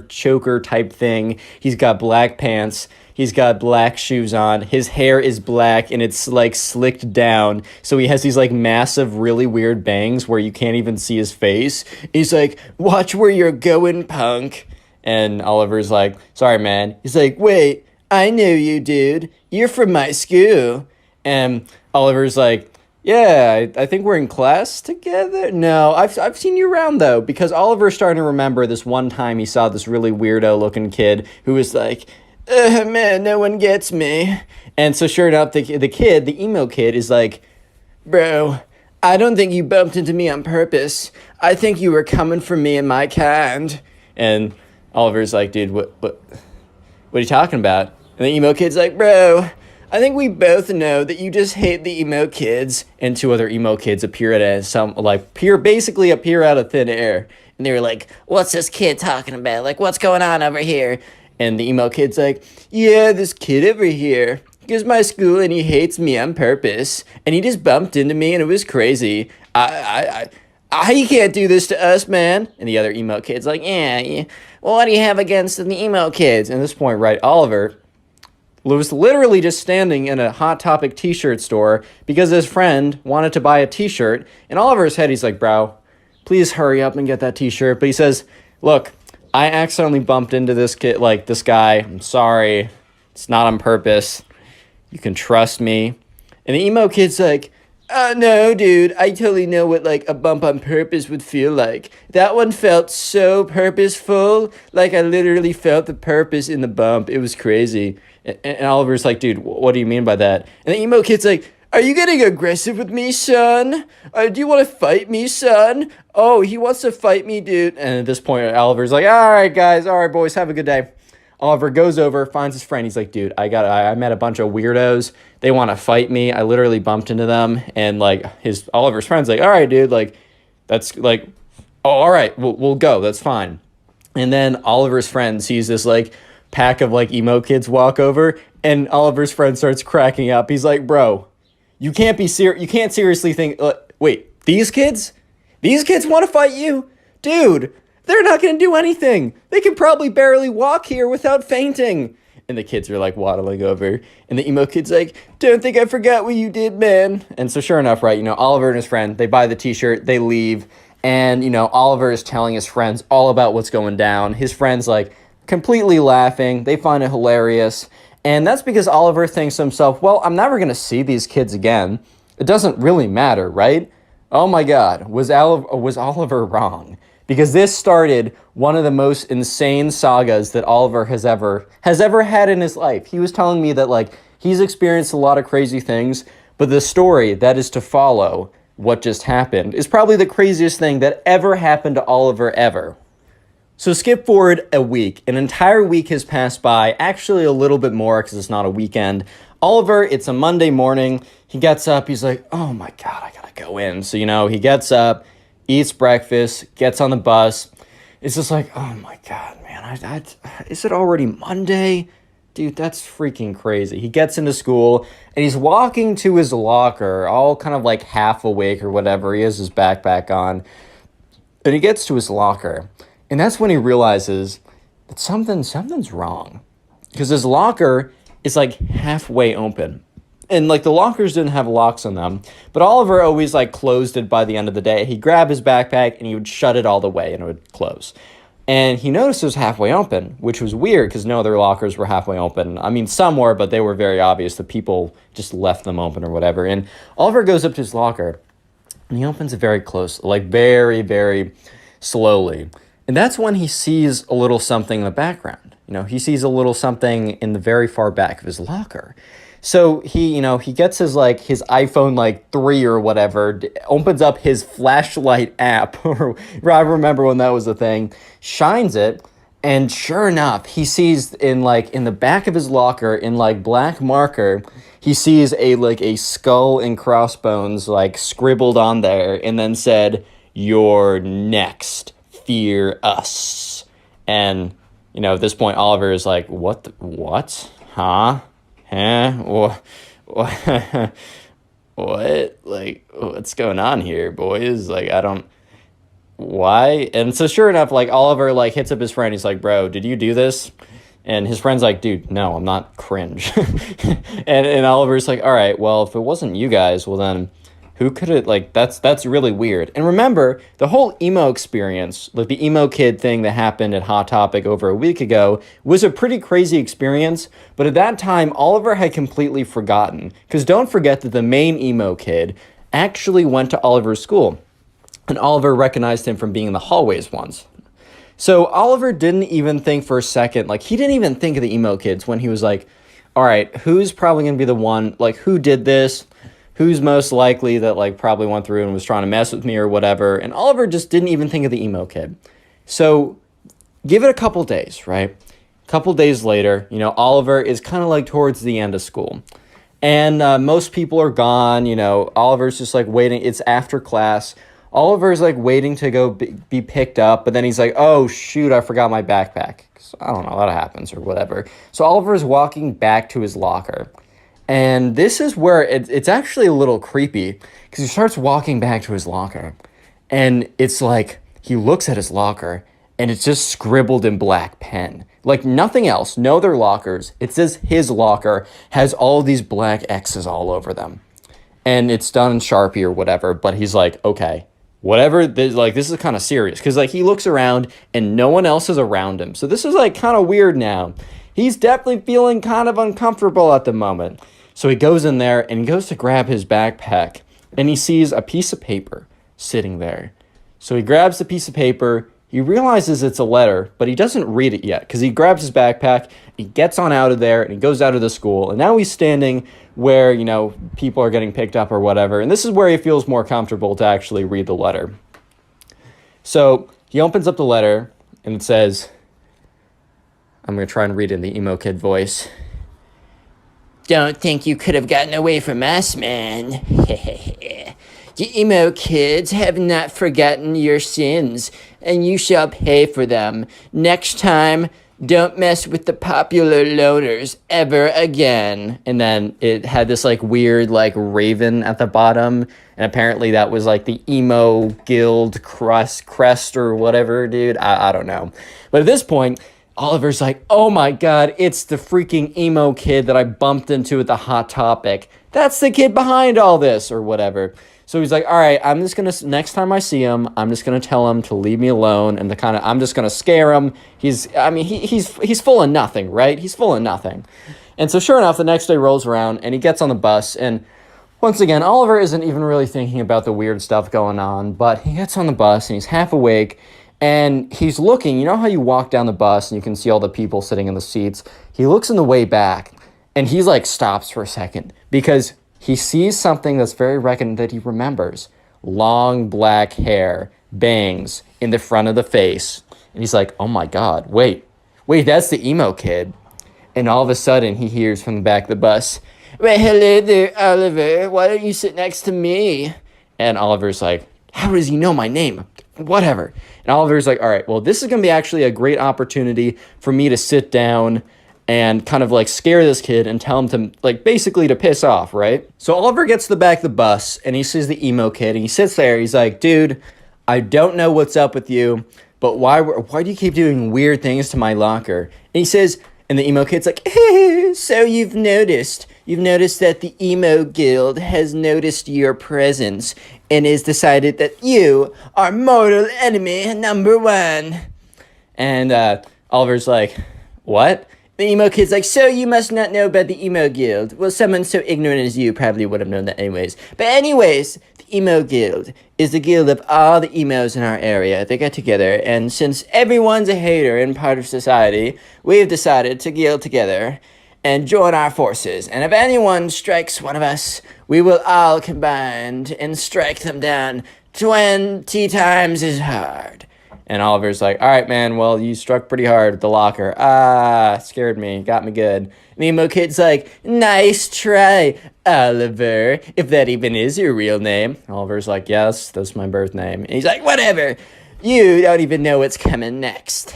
choker type thing. He's got black pants. He's got black shoes on. His hair is black and it's like slicked down. So he has these like massive, really weird bangs where you can't even see his face. He's like, watch where you're going, punk. And Oliver's like, sorry, man. He's like, wait, I know you, dude. You're from my school. And Oliver's like, yeah, I think we're in class together. No, I've seen you around, though, because Oliver's starting to remember this one time he saw this really weirdo-looking kid who was like, man, no one gets me. And so sure enough, the kid, the emo kid, is like, bro, I don't think you bumped into me on purpose. I think you were coming for me and my kind. And Oliver's like, dude, what are you talking about? And the emo kid's like, bro, I think we both know that you just hate the emo kids. And two other emo kids appear basically appear out of thin air. And they were like, what's this kid talking about? Like, what's going on over here? And the emo kid's like, yeah, this kid over here goes to my school and he hates me on purpose. And he just bumped into me and it was crazy. He can't do this to us, man. And the other emo kid's like, yeah. Well, what do you have against the emo kids? And at this point, right, Oliver was literally just standing in a Hot Topic t-shirt store because his friend wanted to buy a t-shirt. And Oliver's head, he's like, bro, please hurry up and get that t-shirt. But he says, look, I accidentally bumped into this kid, like this guy. I'm sorry. It's not on purpose. You can trust me. And the emo kid's like, no, dude, I totally know what, like, a bump on purpose would feel like. That one felt so purposeful. Like, I literally felt the purpose in the bump. It was crazy. And Oliver's like, dude, what do you mean by that? And the emo kid's like, are you getting aggressive with me, son? Do you want to fight me, son? Oh, he wants to fight me, dude. And at this point, Oliver's like, all right, guys. All right, boys, have a good day. Oliver goes over, finds his friend. He's like, dude, I met a bunch of weirdos. They want to fight me. I literally bumped into them. And like Oliver's friend's like, all right, dude, like, that's like, oh, all right, we'll go. That's fine. And then Oliver's friend sees this like pack of like emo kids walk over, and Oliver's friend starts cracking up. He's like, bro, you can't seriously think, wait, these kids want to fight you? Dude, they're not going to do anything. They can probably barely walk here without fainting. And the kids are like waddling over. And the emo kid's like, don't think I forgot what you did, man. And so sure enough, right, you know, Oliver and his friend, they buy the t-shirt, they leave. And, you know, Oliver is telling his friends all about what's going down. His friends like completely laughing. They find it hilarious. And that's because Oliver thinks to himself, well, I'm never going to see these kids again. It doesn't really matter, right? Oh my God, was Oliver wrong? Because this started one of the most insane sagas that Oliver has ever had in his life. He was telling me that like he's experienced a lot of crazy things, but the story that is to follow what just happened is probably the craziest thing that ever happened to Oliver ever. So skip forward a week. An entire week has passed by, actually a little bit more because it's not a weekend. Oliver, it's a Monday morning. He gets up. He's like, oh my God, I gotta go in. So, he gets up, eats breakfast, gets on the bus. It's just like, oh my God, man, is it already Monday? Dude, that's freaking crazy. He gets into school and he's walking to his locker, all kind of like half awake or whatever. He has his backpack on. And he gets to his locker. And that's when he realizes that something's wrong. Because his locker is like halfway open. And like the lockers didn't have locks on them. But Oliver always like closed it by the end of the day. He'd grab his backpack and he would shut it all the way and it would close. And he noticed it was halfway open, which was weird because no other lockers were halfway open. I mean, some were, but they were very obvious. The people just left them open or whatever. And Oliver goes up to his locker and he opens it very close, like very, very slowly. And that's when he sees a little something in the background. He sees a little something in the very far back of his locker. So he gets his iPhone 3 or whatever, opens up his flashlight app, or I remember when that was a thing, shines it, and sure enough, he sees in the back of his locker in black marker, he sees a skull and crossbones scribbled on there, and then said, "You're next. Fear us." And at this point Oliver is like, what huh what what's going on here, boys? I don't, why? And so sure enough, Oliver hits up his friend. He's like, bro, did you do this? And his friend's like, dude, no, I'm not cringe. and Oliver's like, all right, well, if it wasn't you guys, well then who could it, that's really weird. And remember, the whole emo experience, the emo kid thing that happened at Hot Topic over a week ago was a pretty crazy experience, but at that time, Oliver had completely forgotten. Because don't forget that the main emo kid actually went to Oliver's school, and Oliver recognized him from being in the hallways once. So Oliver didn't even think for a second, he didn't even think of the emo kids when he was like, all right, who's probably going to be the one, who did this? Who's most likely that probably went through and was trying to mess with me or whatever. And Oliver just didn't even think of the emo kid. So give it a couple days, right? A couple days later, Oliver is kind of towards the end of school. And most people are gone. Oliver's just waiting. It's after class. Oliver's waiting to go be picked up. But then he's like, oh, shoot, I forgot my backpack. So, I don't know, that happens or whatever. So Oliver's walking back to his locker. And this is where it's actually a little creepy because he starts walking back to his locker and it's he looks at his locker and it's just scribbled in black pen. Nothing else, no other lockers. It says his locker has all these black X's all over them. And it's done in Sharpie or whatever, but he's like, okay, whatever, this is kind of serious because he looks around and no one else is around him. So this is kind of weird now. He's definitely feeling kind of uncomfortable at the moment. So he goes in there and he goes to grab his backpack and he sees a piece of paper sitting there. So he grabs the piece of paper, he realizes it's a letter, but he doesn't read it yet because he grabs his backpack, he gets on out of there and he goes out of the school. And now he's standing where, people are getting picked up or whatever. And this is where he feels more comfortable to actually read the letter. So he opens up the letter and it says, I'm going to try and read it in the emo kid voice. Don't think you could have gotten away from us, man. You emo kids have not forgotten your sins, and you shall pay for them. Next time, don't mess with the popular loners ever again. And then it had this weird raven at the bottom, and apparently that was the emo guild crest or whatever, dude. I don't know. But at this point, Oliver's like, oh my God, it's the freaking emo kid that I bumped into at the Hot Topic. That's the kid behind all this or whatever. So he's like, all right, I'm just going to, next time I see him, I'm just going to tell him to leave me alone. And I'm just going to scare him. He's full of nothing, right? He's full of nothing. And so sure enough, the next day rolls around and he gets on the bus. And once again, Oliver isn't even really thinking about the weird stuff going on, but he gets on the bus and he's half awake. And he's looking, you know how you walk down the bus and you can see all the people sitting in the seats? He looks in the way back and he's stops for a second because he sees something that's very that he remembers. long black hair, bangs in the front of the face. And he's like, oh my God, wait, that's the emo kid. And all of a sudden he hears from the back of the bus, well, hello there, Oliver. Why don't you sit next to me? And Oliver's like, how does he know my name? Whatever. And Oliver's like, all right, well, this is going to be actually a great opportunity for me to sit down and kind of like scare this kid and tell him to like basically to piss off, right? So Oliver gets to the back of the bus and he sees the emo kid and he sits there. He's like, dude, I don't know what's up with you, but why do you keep doing weird things to my locker? And he says, and the emo kid's like, so you've noticed that the emo guild has noticed your presence and has decided that you are mortal enemy number one. And Oliver's like, what? The emo kid's like, so you must not know about the emo guild. Well, someone so ignorant as you probably would have known that anyways. But anyways, the emo guild is the guild of all the emos in our area. They get together, and since everyone's a hater and part of society, we've decided to guild together and join our forces. And if anyone strikes one of us, we will all combine and strike them down 20 times as hard. And Oliver's like, all right, man, well, you struck pretty hard at the locker. Scared me, got me good. And the emo kid's like, nice try, Oliver, if that even is your real name. And Oliver's like, yes, that's my birth name. And he's like, whatever, you don't even know what's coming next.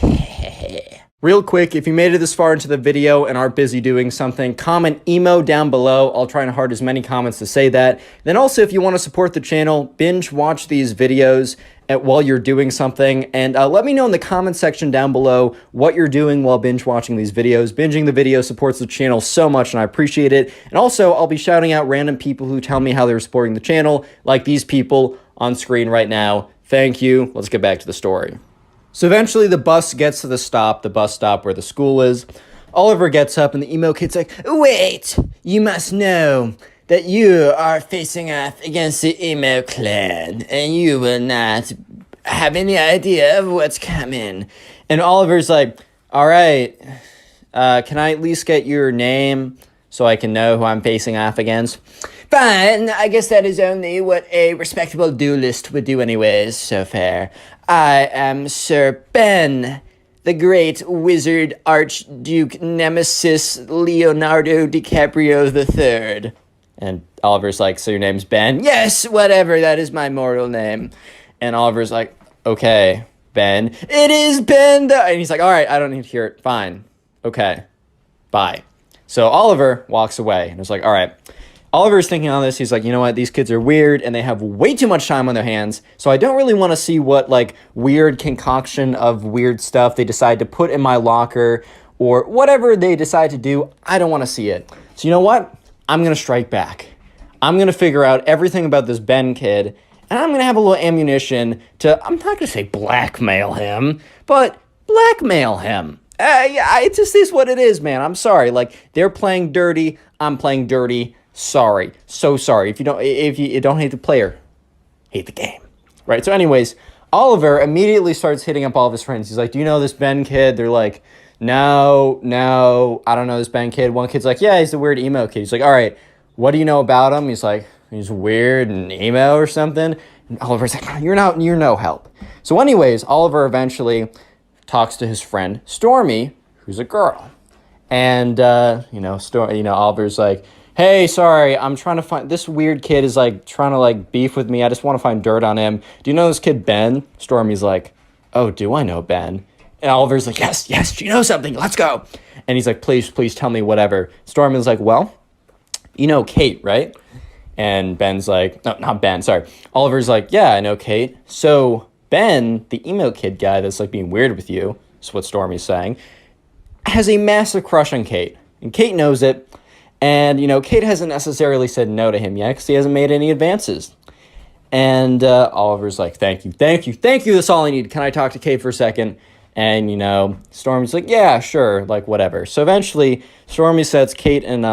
Real quick, if you made it this far into the video and are busy doing something, comment emo down below. I'll try and heart as many comments to say that. Then also, if you want to support the channel, binge watch these videos while you're doing something, and let me know in the comment section down below what you're doing while binge watching these videos. Binging the video supports the channel so much, and I appreciate it. And also, I'll be shouting out random people who tell me how they're supporting the channel, like these people on screen right now. Thank you. Let's get back to the story. So eventually the bus gets to the bus stop where the school is. Oliver gets up and the emo kid's like, wait, you must know that you are facing off against the emo clan and you will not have any idea of what's coming. And Oliver's like, all right, can I at least get your name so I can know who I'm facing off against? Fine, I guess that is only what a respectable duelist would do anyways, so fair. I am Sir Ben, the great wizard Archduke Nemesis Leonardo DiCaprio III. And Oliver's like, so your name's Ben? Yes, whatever, that is my mortal name. And Oliver's like, okay, Ben. It is Ben! And he's like, all right, I don't need to hear it. Fine. Okay. Bye. So Oliver walks away and is like, all right. Oliver's thinking on this. He's like, you know what? These kids are weird and they have way too much time on their hands. So I don't really want to see what like weird concoction of weird stuff they decide to put in my locker or whatever they decide to do. I don't want to see it. So you know what? I'm going to strike back. I'm going to figure out everything about this Ben kid and I'm going to have a little ammunition to, I'm not going to say blackmail him, but blackmail him. Yeah, it just is what it is, man. I'm sorry. Like they're playing dirty. I'm playing dirty. Sorry. So sorry. If you don't hate the player, hate the game. Right? So anyways, Oliver immediately starts hitting up all of his friends. He's like, do you know this Ben kid? They're like, no, I don't know this Ben kid. One kid's like, yeah, he's the weird emo kid. He's like, all right, what do you know about him? He's like, he's weird and emo or something. And Oliver's like, you're no help. So anyways, Oliver eventually talks to his friend Stormy, who's a girl. And, Oliver's like, hey, sorry, I'm trying to find, this weird kid is like trying to like beef with me. I just want to find dirt on him. Do you know this kid, Ben? Stormy's like, oh, do I know Ben? And Oliver's like, yes, you know something. Let's go. And he's like, please tell me whatever. Stormy's like, well, you know Kate, right? And Ben's like, no, not Ben, sorry. Oliver's like, yeah, I know Kate. So Ben, the emo kid guy that's like being weird with you, is what Stormy's saying, has a massive crush on Kate. And Kate knows it. And, Kate hasn't necessarily said no to him yet because he hasn't made any advances. And Oliver's like, thank you. That's all I need. Can I talk to Kate for a second? And, Stormy's like, yeah, sure, like whatever. So eventually, Stormy sets Kate and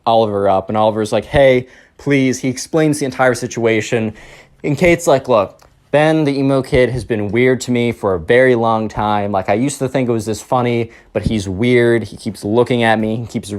Oliver up. And Oliver's like, hey, please. He explains the entire situation. And Kate's like, look, Ben, the emo kid, has been weird to me for a very long time. Like, I used to think it was this funny, but he's weird. He keeps looking at me. He keeps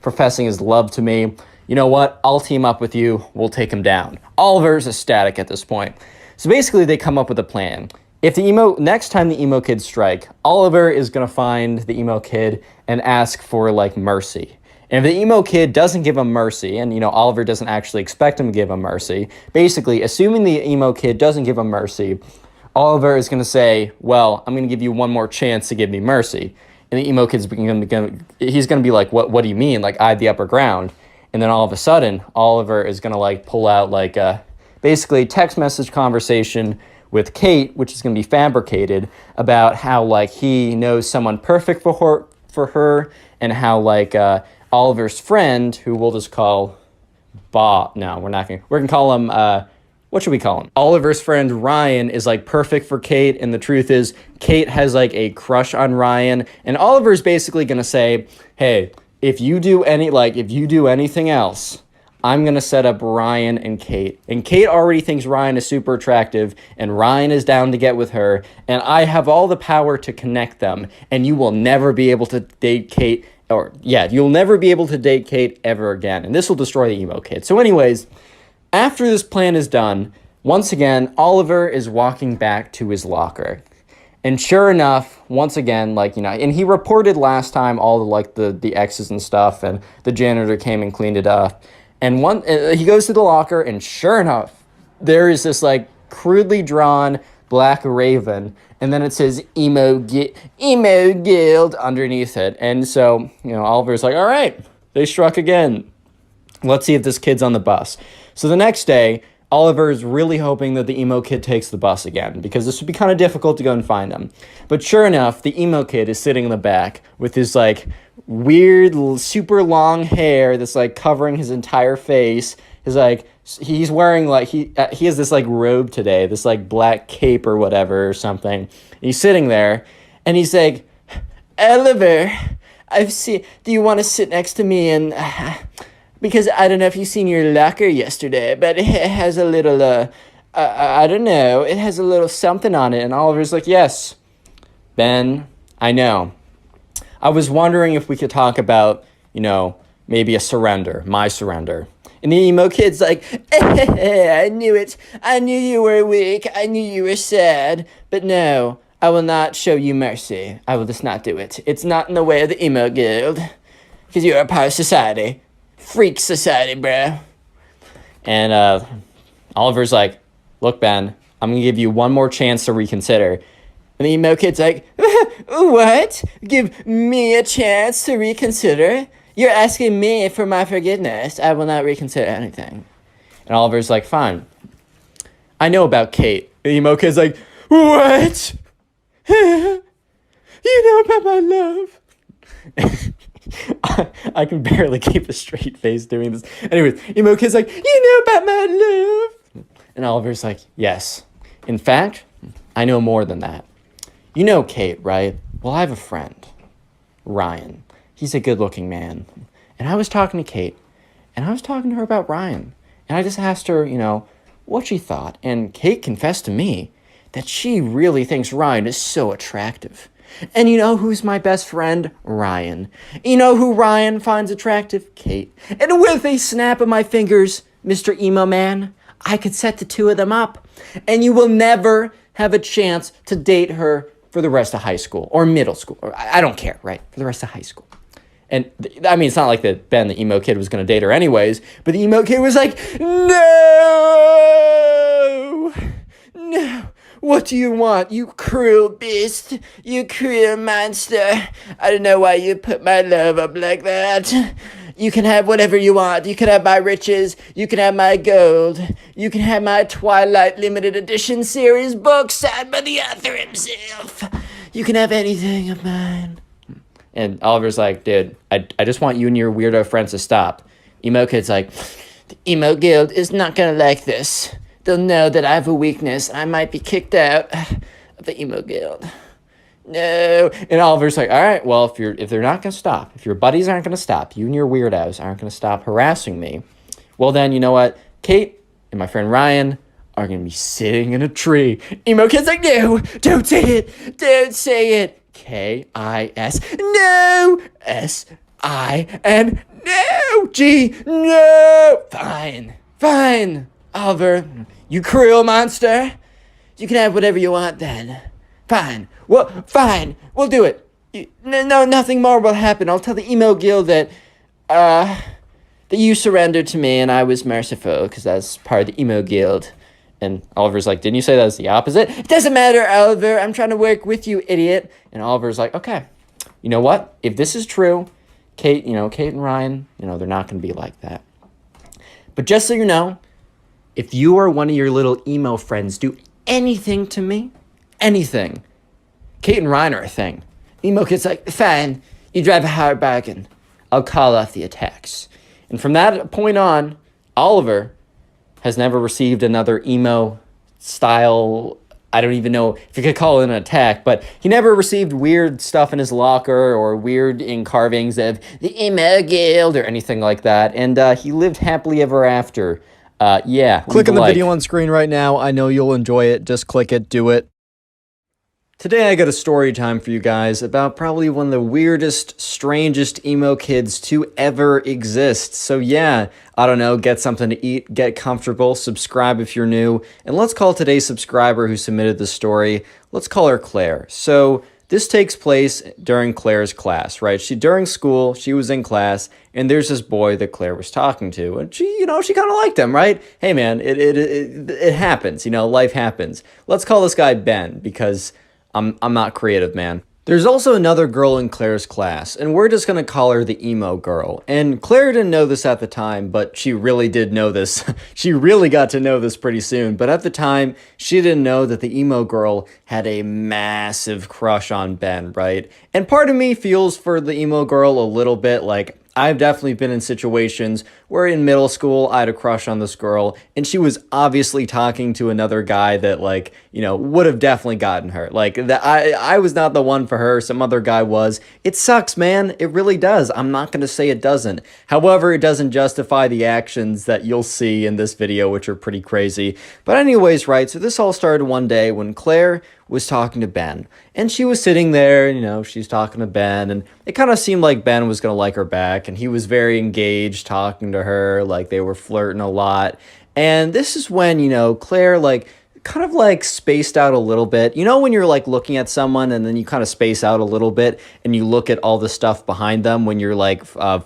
professing his love to me. you know what? I'll team up with you. We'll take him down. Oliver's ecstatic at this point. So basically, they come up with a plan. If next time the emo kids strike, Oliver is going to find the emo kid and ask for, like, mercy. And if the emo kid doesn't give him mercy, and, Oliver doesn't actually expect him to give him mercy, basically, assuming the emo kid doesn't give him mercy, Oliver is going to say, well, I'm going to give you one more chance to give me mercy. And the emo kid's he's going to be like, what do you mean? Like, I had the upper ground. And then all of a sudden, Oliver is going to, like, pull out, like, basically text message conversation with Kate, which is going to be fabricated, about how, like, he knows someone perfect for her, and how, like, Oliver's friend, who we'll just call Bob. No, we're going to call him, what should we call him? Oliver's friend Ryan is, like, perfect for Kate, and the truth is Kate has, like, a crush on Ryan, and Oliver's basically going to say, hey, if you do anything else, I'm going to set up Ryan and Kate. And Kate already thinks Ryan is super attractive, and Ryan is down to get with her, and I have all the power to connect them, and you will never be able to date Kate, you'll never be able to date Kate ever again, and this will destroy the emo kid. So anyways, after this plan is done, once again, Oliver is walking back to his locker. And sure enough, once again, like, and he reported last time all the, like, the X's and stuff, and the janitor came and cleaned it up. And he goes to the locker, and sure enough, there is this, like, crudely drawn black raven, and then it says emo guild underneath it. And so, Oliver's like, all right, they struck again. Let's see if this kid's on the bus. So the next day, Oliver is really hoping that the emo kid takes the bus again, because this would be kind of difficult to go and find him. But sure enough, the emo kid is sitting in the back with his, like, weird, super long hair that's, like, covering his entire face. He's wearing, like, he has this, like, robe today, this, like, black cape or whatever or something. And he's sitting there, and he's like, Oliver, do you want to sit next to me? And because I don't know if you've seen your locker yesterday, but it has a little, I don't know, it has a little something on it. And Oliver's like, yes, Ben, I know. I was wondering if we could talk about, maybe my surrender. And the emo kid's like, I knew it. I knew you were weak. I knew you were sad. But no, I will not show you mercy. I will just not do it. It's not in the way of the emo guild. Because you're a part of society. Freak society, bro. And Oliver's like, look, Ben, I'm going to give you one more chance to reconsider. And the emo kid's like, what? Give me a chance to reconsider? You're asking me for my forgiveness. I will not reconsider anything. And Oliver's like, fine. I know about Kate. The emo kid's like, what? You know about my love? I can barely keep a straight face doing this. Anyways, emo kid's like, you know about my love? And Oliver's like, yes. In fact, I know more than that. You know Kate, right? Well, I have a friend, Ryan. He's a good-looking man. And I was talking to Kate, and I was talking to her about Ryan. And I just asked her, what she thought. And Kate confessed to me that she really thinks Ryan is so attractive. And you know who's my best friend? Ryan. You know who Ryan finds attractive? Kate. And with a snap of my fingers, Mr. Emo Man, I could set the two of them up. And you will never have a chance to date her for the rest of high school or middle school. Or I don't care, right? For the rest of high school. And I mean, it's not like that Ben, the emo kid, was going to date her anyways, but the emo kid was like, no, what do you want, you cruel beast, you cruel monster? I don't know why you put my love up like that. You can have whatever you want. You can have my riches. You can have my gold. You can have my Twilight limited edition series book signed by the author himself. You can have anything of mine. And Oliver's like, dude, I just want you and your weirdo friends to stop. Emo kid's like, the emo guild is not gonna like this. They'll know that I have a weakness and I might be kicked out of the emo guild. No. And Oliver's like, all right, well, if they're not gonna stop, if your buddies aren't gonna stop, you and your weirdos aren't gonna stop harassing me, well then, you know what? Kate and my friend Ryan are gonna be sitting in a tree. Emo kid's like, no, don't say it. Don't say it. K-I-S. No. S. I am no, G, no. Fine, Oliver, you cruel monster. You can have whatever you want then. Fine, we'll do it. No, nothing more will happen. I'll tell the emo guild that you surrendered to me and I was merciful because that's part of the emo guild. And Oliver's like, didn't you say that was the opposite? It doesn't matter, Oliver. I'm trying to work with you, idiot. And Oliver's like, okay, you know what? If this is true, Kate and Ryan, they're not going to be like that. But just so you know, if you or one of your little emo friends do anything to me, anything, Kate and Ryan are a thing. Emo kid's like, fine, you drive a hard bargain. I'll call off the attacks. And from that point on, Oliver has never received another emo style, I don't even know if you could call it an attack, but he never received weird stuff in his locker or weird carvings of the emo guild or anything like that. And he lived happily ever after. Click on the video on screen right now. I know you'll enjoy it. Just click it, do it. Today I got a story time for you guys about probably one of the weirdest, strangest emo kids to ever exist. So yeah, I don't know, get something to eat, get comfortable, subscribe if you're new, and let's call today's subscriber who submitted the story, let's call her Claire. So this takes place during Claire's class, right? During school, she was in class, and there's this boy that Claire was talking to, and she kind of liked him, right? Hey man, it happens, life happens. Let's call this guy Ben, because I'm not creative, man. There's also another girl in Claire's class, and we're just gonna call her the emo girl. And Claire didn't know this at the time, but she really did know this. She really got to know this pretty soon, but at the time, she didn't know that the emo girl had a massive crush on Ben, right? And part of me feels for the emo girl a little bit, like, I've definitely been in situations where in middle school I had a crush on this girl and she was obviously talking to another guy that would have definitely gotten her. Like I was not the one for her, some other guy was. It sucks, man. It really does. I'm not going to say it doesn't. However, it doesn't justify the actions that you'll see in this video, which are pretty crazy. But anyways, right, so this all started one day when Claire was talking to Ben. And she was sitting there, she's talking to Ben, and it kind of seemed like Ben was going to like her back, and he was very engaged talking to her, like they were flirting a lot. And this is when, Claire, kind of spaced out a little bit. When you're looking at someone and then you kind of space out a little bit and you look at all the stuff behind them when your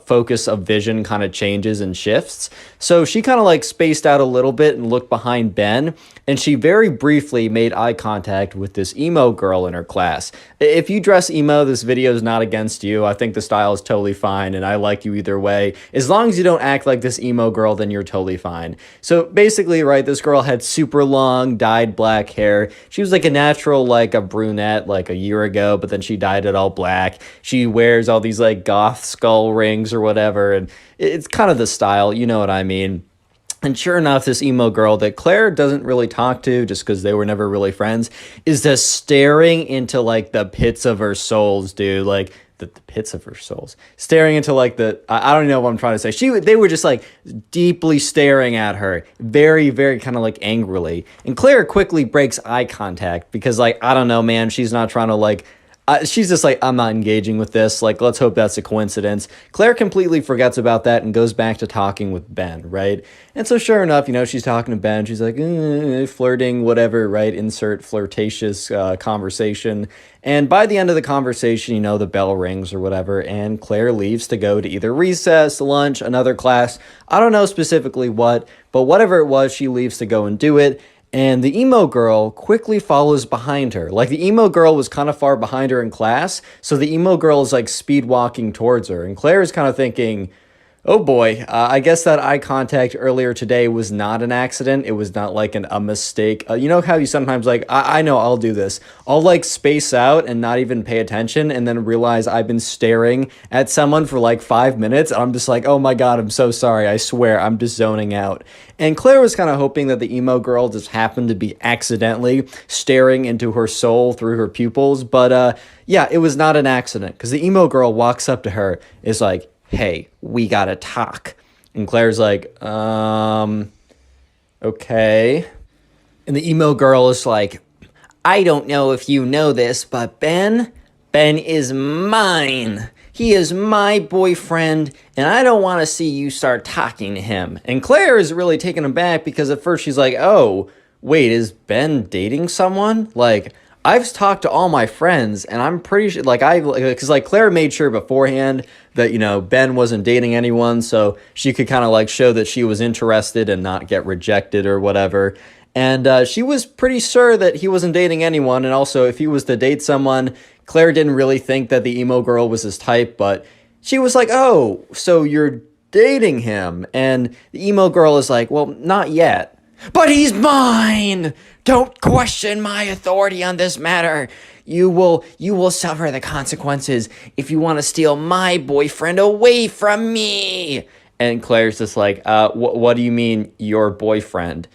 focus of vision kind of changes and shifts. So she kind of spaced out a little bit and looked behind Ben, and she very briefly made eye contact with this emo girl in her class. If you dress emo, this video is not against you. I think the style is totally fine and I like you either way. As long as you don't act like this emo girl, then you're totally fine. So basically, right, this girl had super long, dyed black hair. She was a natural, a brunette a year ago, but then she dyed it all black. She wears all these goth skull rings or whatever, and it's kind of the style, you know what I mean. And sure enough, this emo girl that Claire doesn't really talk to just because they were never really friends is just staring into the pits of her souls, dude. The pits of her souls, staring into I don't know what I'm trying to say. They were just deeply staring at her, very, very kind of angrily. And Claire quickly breaks eye contact because I don't know, man, she's not trying to she's just I'm not engaging with this. Let's hope that's a coincidence. Claire completely forgets about that and goes back to talking with Ben, right? And so sure enough, she's talking to Ben. She's flirting, whatever, right? Insert flirtatious conversation. And by the end of the conversation, the bell rings or whatever, and Claire leaves to go to either recess, lunch, another class. I don't know specifically what, but whatever it was, she leaves to go and do it. And the emo girl quickly follows behind her. The emo girl was kind of far behind her in class, so the emo girl is speed walking towards her. And Claire is kind of thinking, oh boy, I guess that eye contact earlier today was not an accident. It was not a mistake. You know how you sometimes I know I'll do this. I'll space out and not even pay attention and then realize I've been staring at someone for 5 minutes. And I'm just oh my God, I'm so sorry. I swear I'm just zoning out. And Claire was kind of hoping that the emo girl just happened to be accidentally staring into her soul through her pupils. But yeah, it was not an accident because the emo girl walks up to her, is hey, we gotta talk. And Claire's okay. And the emo girl is I don't know if you know this, but Ben is mine. He is my boyfriend, and I don't want to see you start talking to him. And Claire is really taken aback because at first she's like, oh, wait, is Ben dating someone? Like, I've talked to all my friends, and I'm pretty sure, because Claire made sure beforehand that, Ben wasn't dating anyone, so she could kind of like show that she was interested and not get rejected or whatever. And she was pretty sure that he wasn't dating anyone, and also if he was to date someone, Claire didn't really think that the emo girl was his type, but she was like, oh, so you're dating him? And the emo girl is like, well, not yet. But he's mine! Don't question my authority on this matter. You will suffer the consequences if you want to steal my boyfriend away from me. And Claire's just like, what do you mean your boyfriend?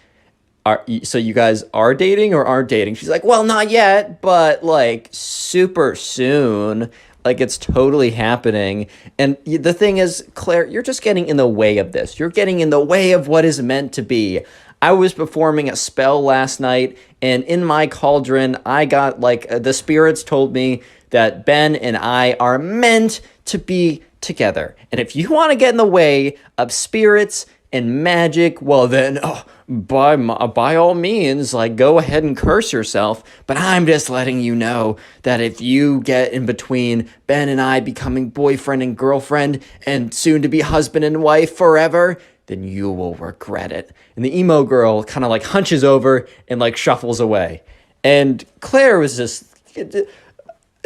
So you guys are dating or aren't dating? She's like, well, not yet, but like super soon. Like, it's totally happening. And the thing is, Claire, you're just getting in the way of this. You're getting in the way of what is meant to be. I was performing a spell last night, and in my cauldron, I got, the spirits told me that Ben and I are meant to be together. And if you want to get in the way of spirits and magic, well then, by all means, go ahead and curse yourself. But I'm just letting you know that if you get in between Ben and I becoming boyfriend and girlfriend and soon to be husband and wife forever, then you will regret it. And the emo girl kind of hunches over and shuffles away. And Claire was just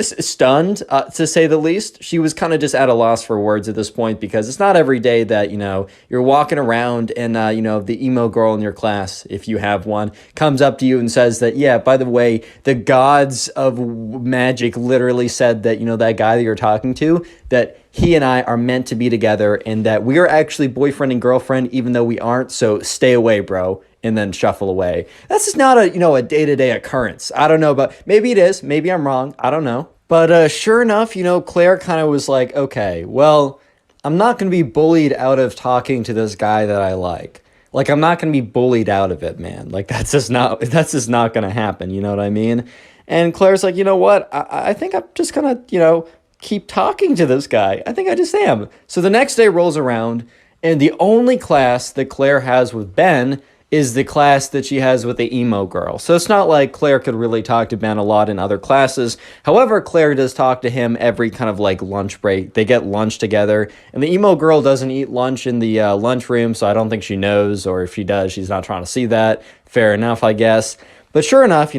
stunned, to say the least. She was kind of just at a loss for words at this point, because it's not every day that, you're walking around and, the emo girl in your class, if you have one, comes up to you and says that, yeah, by the way, the gods of magic literally said that, that guy that you're talking to, that he and I are meant to be together and that we are actually boyfriend and girlfriend, even though we aren't. So stay away, bro. And then shuffle away. That's just not a day-to-day occurrence. I don't know, but maybe it is. Maybe I'm wrong. I don't know. But sure enough, Claire kind of was like, okay, well, I'm not going to be bullied out of talking to this guy that I like. I'm not going to be bullied out of it, man. That's just not going to happen. You know what I mean? And Claire's like, you know what? I think I'm just going to, keep talking to this guy. I think I just am. So the next day rolls around, and the only class that Claire has with Ben is the class that she has with the emo girl. So it's not like Claire could really talk to Ben a lot in other classes. However, Claire does talk to him every kind of lunch break. They get lunch together, and the emo girl doesn't eat lunch in the lunchroom, so I don't think she knows, or if she does, she's not trying to see that. Fair enough, I guess. But sure enough,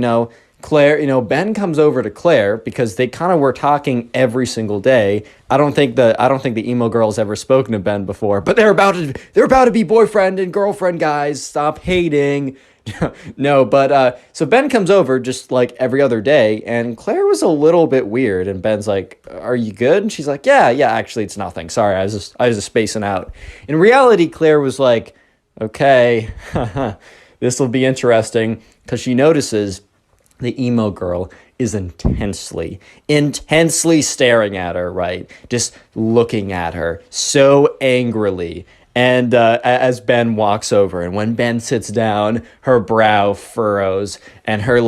Claire, Ben comes over to Claire because they kind of were talking every single day. I don't think the emo girl's ever spoken to Ben before, but they're about to be boyfriend and girlfriend, guys. Stop hating. No, but so Ben comes over just every other day, and Claire was a little bit weird, and Ben's like, "Are you good?" And she's like, "Yeah, actually it's nothing. Sorry, I was just spacing out." In reality, Claire was like, "Okay, this will be interesting," because she notices the emo girl is intensely staring at her, right? Just looking at her so angrily. And as Ben walks over, and when Ben sits down, her brow furrows, and her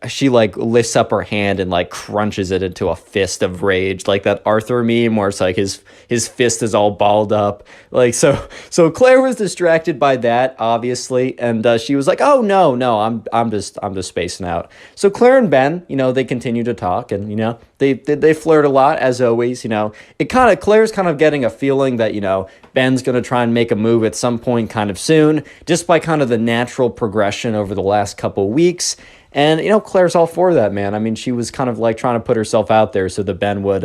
she lifts up her hand and crunches it into a fist of rage, like that Arthur meme where it's his fist is all balled up. So Claire was distracted by that, obviously, and she was like, "Oh no, I'm just spacing out." So Claire and Ben, they continue to talk, and they flirt a lot, as always. Claire's kind of getting a feeling that Ben's gonna try and make a move at some point kind of soon, just by kind of the natural progression over the last couple weeks. And Claire's all for that, man. I mean, she was kind of trying to put herself out there so that Ben would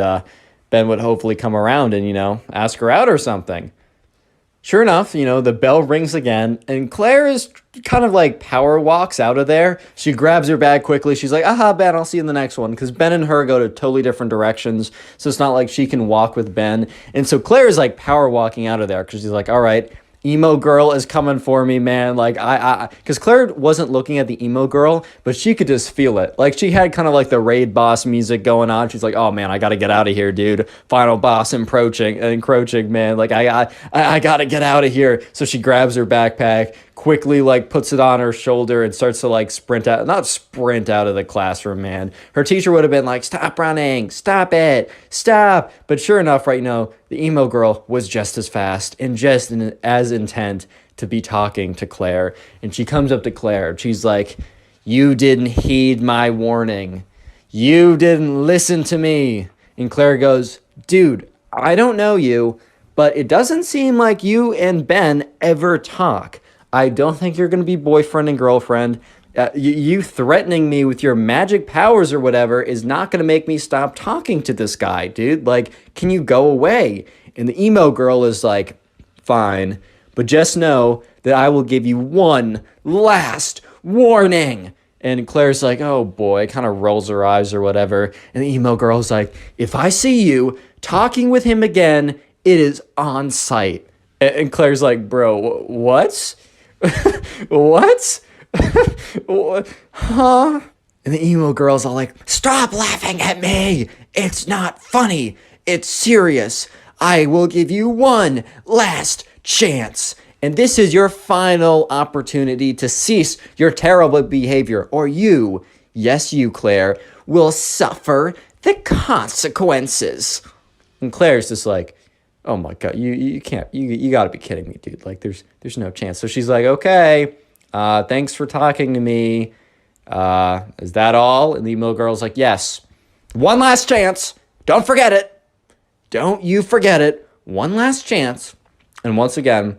hopefully come around and ask her out or something. Sure enough, the bell rings again, and Claire is kind of power walks out of there. She grabs her bag quickly. She's like, "Aha, Ben, I'll see you in the next one." Because Ben and her go to totally different directions, so it's not like she can walk with Ben. And so Claire is power walking out of there because she's like, "All right, emo girl is coming for me, man." Because Claire wasn't looking at the emo girl, but she could just feel it. She had kind of the raid boss music going on. She's like, "Oh man, I gotta get out of here, dude. Final boss encroaching, man. I gotta get out of here." So she grabs her backpack, quickly like puts it on her shoulder and starts to like sprint out, not sprint out of the classroom, man. Her teacher would have been like, stop running, stop it, stop. But sure enough, right now, the emo girl was just as fast and just as intent to be talking to Claire. And she comes up to Claire and she's like, you didn't heed my warning. You didn't listen to me. And Claire goes, dude, I don't know you, but it doesn't seem like you and Ben ever talk. I don't think you're going to be boyfriend and girlfriend. You threatening me with your magic powers or whatever is not going to make me stop talking to this guy, dude. Like, can you go away? And the emo girl is like, fine, but just know that I will give you one last warning. And Claire's like, oh boy, kind of rolls her eyes or whatever. And the emo girl's like, if I see you talking with him again, it is on sight. And Claire's like, bro, what? What? Huh? And the emo girl's all like, stop laughing at me. It's not funny. It's serious. I will give you one last chance. And this is your final opportunity to cease your terrible behavior, or you, yes, you, Claire, will suffer the consequences. And Claire's just like, oh my God, you can't, you gotta be kidding me, dude. Like, there's no chance. So she's like, okay, thanks for talking to me. Is that all? And the emo girl's like, yes. One last chance. Don't forget it. Don't you forget it. One last chance. And once again,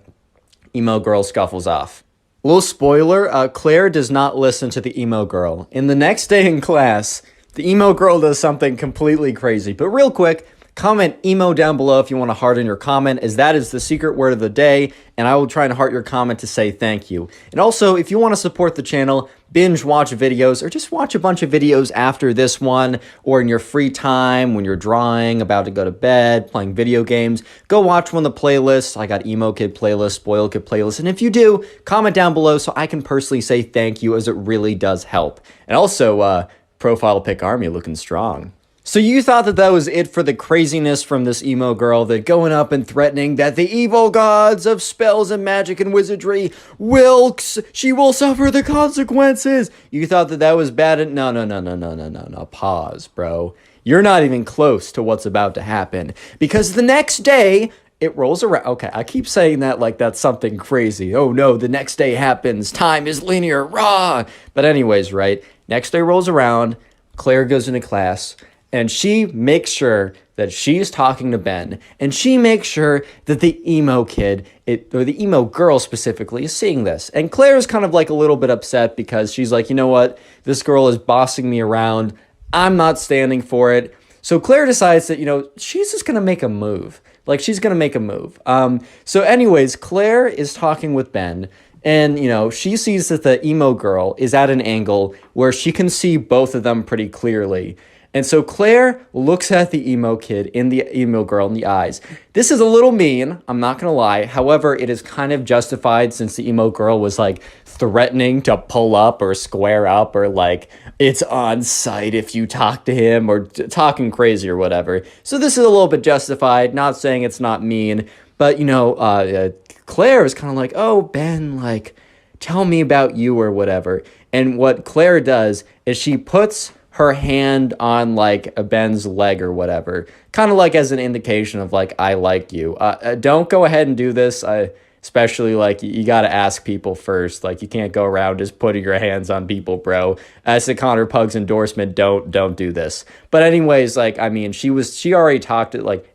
emo girl scuffles off. Little spoiler, Claire does not listen to the emo girl. And the next day in class, the emo girl does something completely crazy. But real quick, comment emo down below if you want to heart in your comment, as that is the secret word of the day, and I will try and heart your comment to say thank you. And also, if you want to support the channel, binge watch videos, or just watch a bunch of videos after this one, or in your free time when you're drawing, about to go to bed, playing video games, go watch one of the playlists. I got Emo Kid playlist, Spoil Kid playlist, and if you do, comment down below so I can personally say thank you, as it really does help. And also, profile pic army looking strong. So you thought that was it for the craziness from this emo girl, that going up and threatening that the evil gods of spells and magic and wizardry she will suffer the consequences. You thought that was bad? No. Pause, bro. You're not even close to what's about to happen, because the next day it rolls around. Okay, I keep saying that like that's something crazy. Oh no, the next day happens. Time is linear, rah. But anyways, right? Next day rolls around. Claire goes into class. And she makes sure that she's talking to Ben, and she makes sure that the emo kid, or the emo girl specifically, is seeing this. And Claire's kind of like a little bit upset, because she's like, you know what? This girl is bossing me around. I'm not standing for it. So Claire decides that, she's just going to make a move. Like, she's going to make a move. So anyways, Claire is talking with Ben, and, she sees that the emo girl is at an angle where she can see both of them pretty clearly. And so Claire looks at the emo kid and the emo girl in the eyes. This is a little mean, I'm not going to lie. However, it is kind of justified, since the emo girl was like threatening to pull up or square up, or like it's on sight if you talk to him, or talking crazy or whatever. So this is a little bit justified, not saying it's not mean. But, Claire is kind of like, oh, Ben, like, tell me about you or whatever. And what Claire does is she puts her hand on like a Ben's leg or whatever, kind of like as an indication of like, I like you. Don't go ahead and do this. Especially like you got to ask people first. Like, you can't go around just putting your hands on people, bro. As a Connor Pugs endorsement, don't do this. But anyways, like, I mean, she already talked it, like,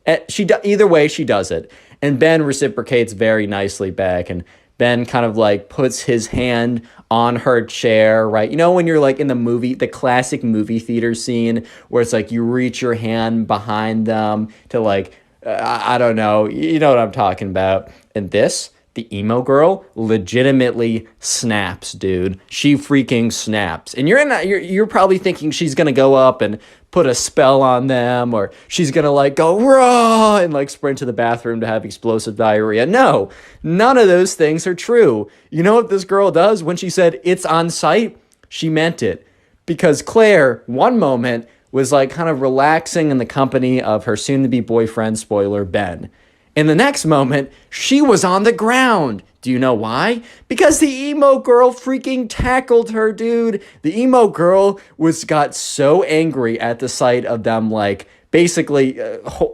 either way she does it. And Ben reciprocates very nicely back, and Ben kind of like puts his hand on her chair, right? When you're like in the classic movie theater scene where it's like you reach your hand behind them to like, I don't know, you know what I'm talking about. And the emo girl legitimately snaps, dude. She freaking snaps. And you're probably thinking she's gonna go up and put a spell on them, or she's gonna like go raw and like sprint to the bathroom to have explosive diarrhea. No, none of those things are true. You know what this girl does? When she said it's on sight, she meant it. Because Claire, one moment, was like kind of relaxing in the company of her soon-to-be boyfriend, spoiler, Ben. In the next moment, she was on the ground. Do you know why? Because the emo girl freaking tackled her, dude. The emo girl got so angry at the sight of them, like, basically,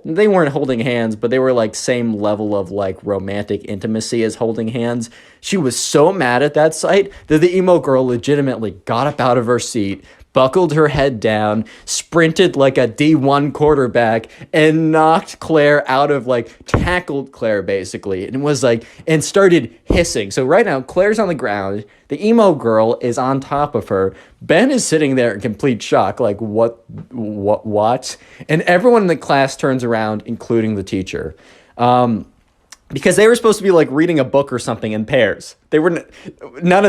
they weren't holding hands, but they were like same level of like romantic intimacy as holding hands. She was so mad at that sight that the emo girl legitimately got up out of her seat, buckled her head down, sprinted like a D1 quarterback, and knocked Claire out of, like, tackled Claire basically, and was like, and started hissing. So right now, Claire's on the ground, the emo girl is on top of her, Ben is sitting there in complete shock, like, what? And everyone in the class turns around, including the teacher. Because they were supposed to be, like, reading a book or something in pairs. None of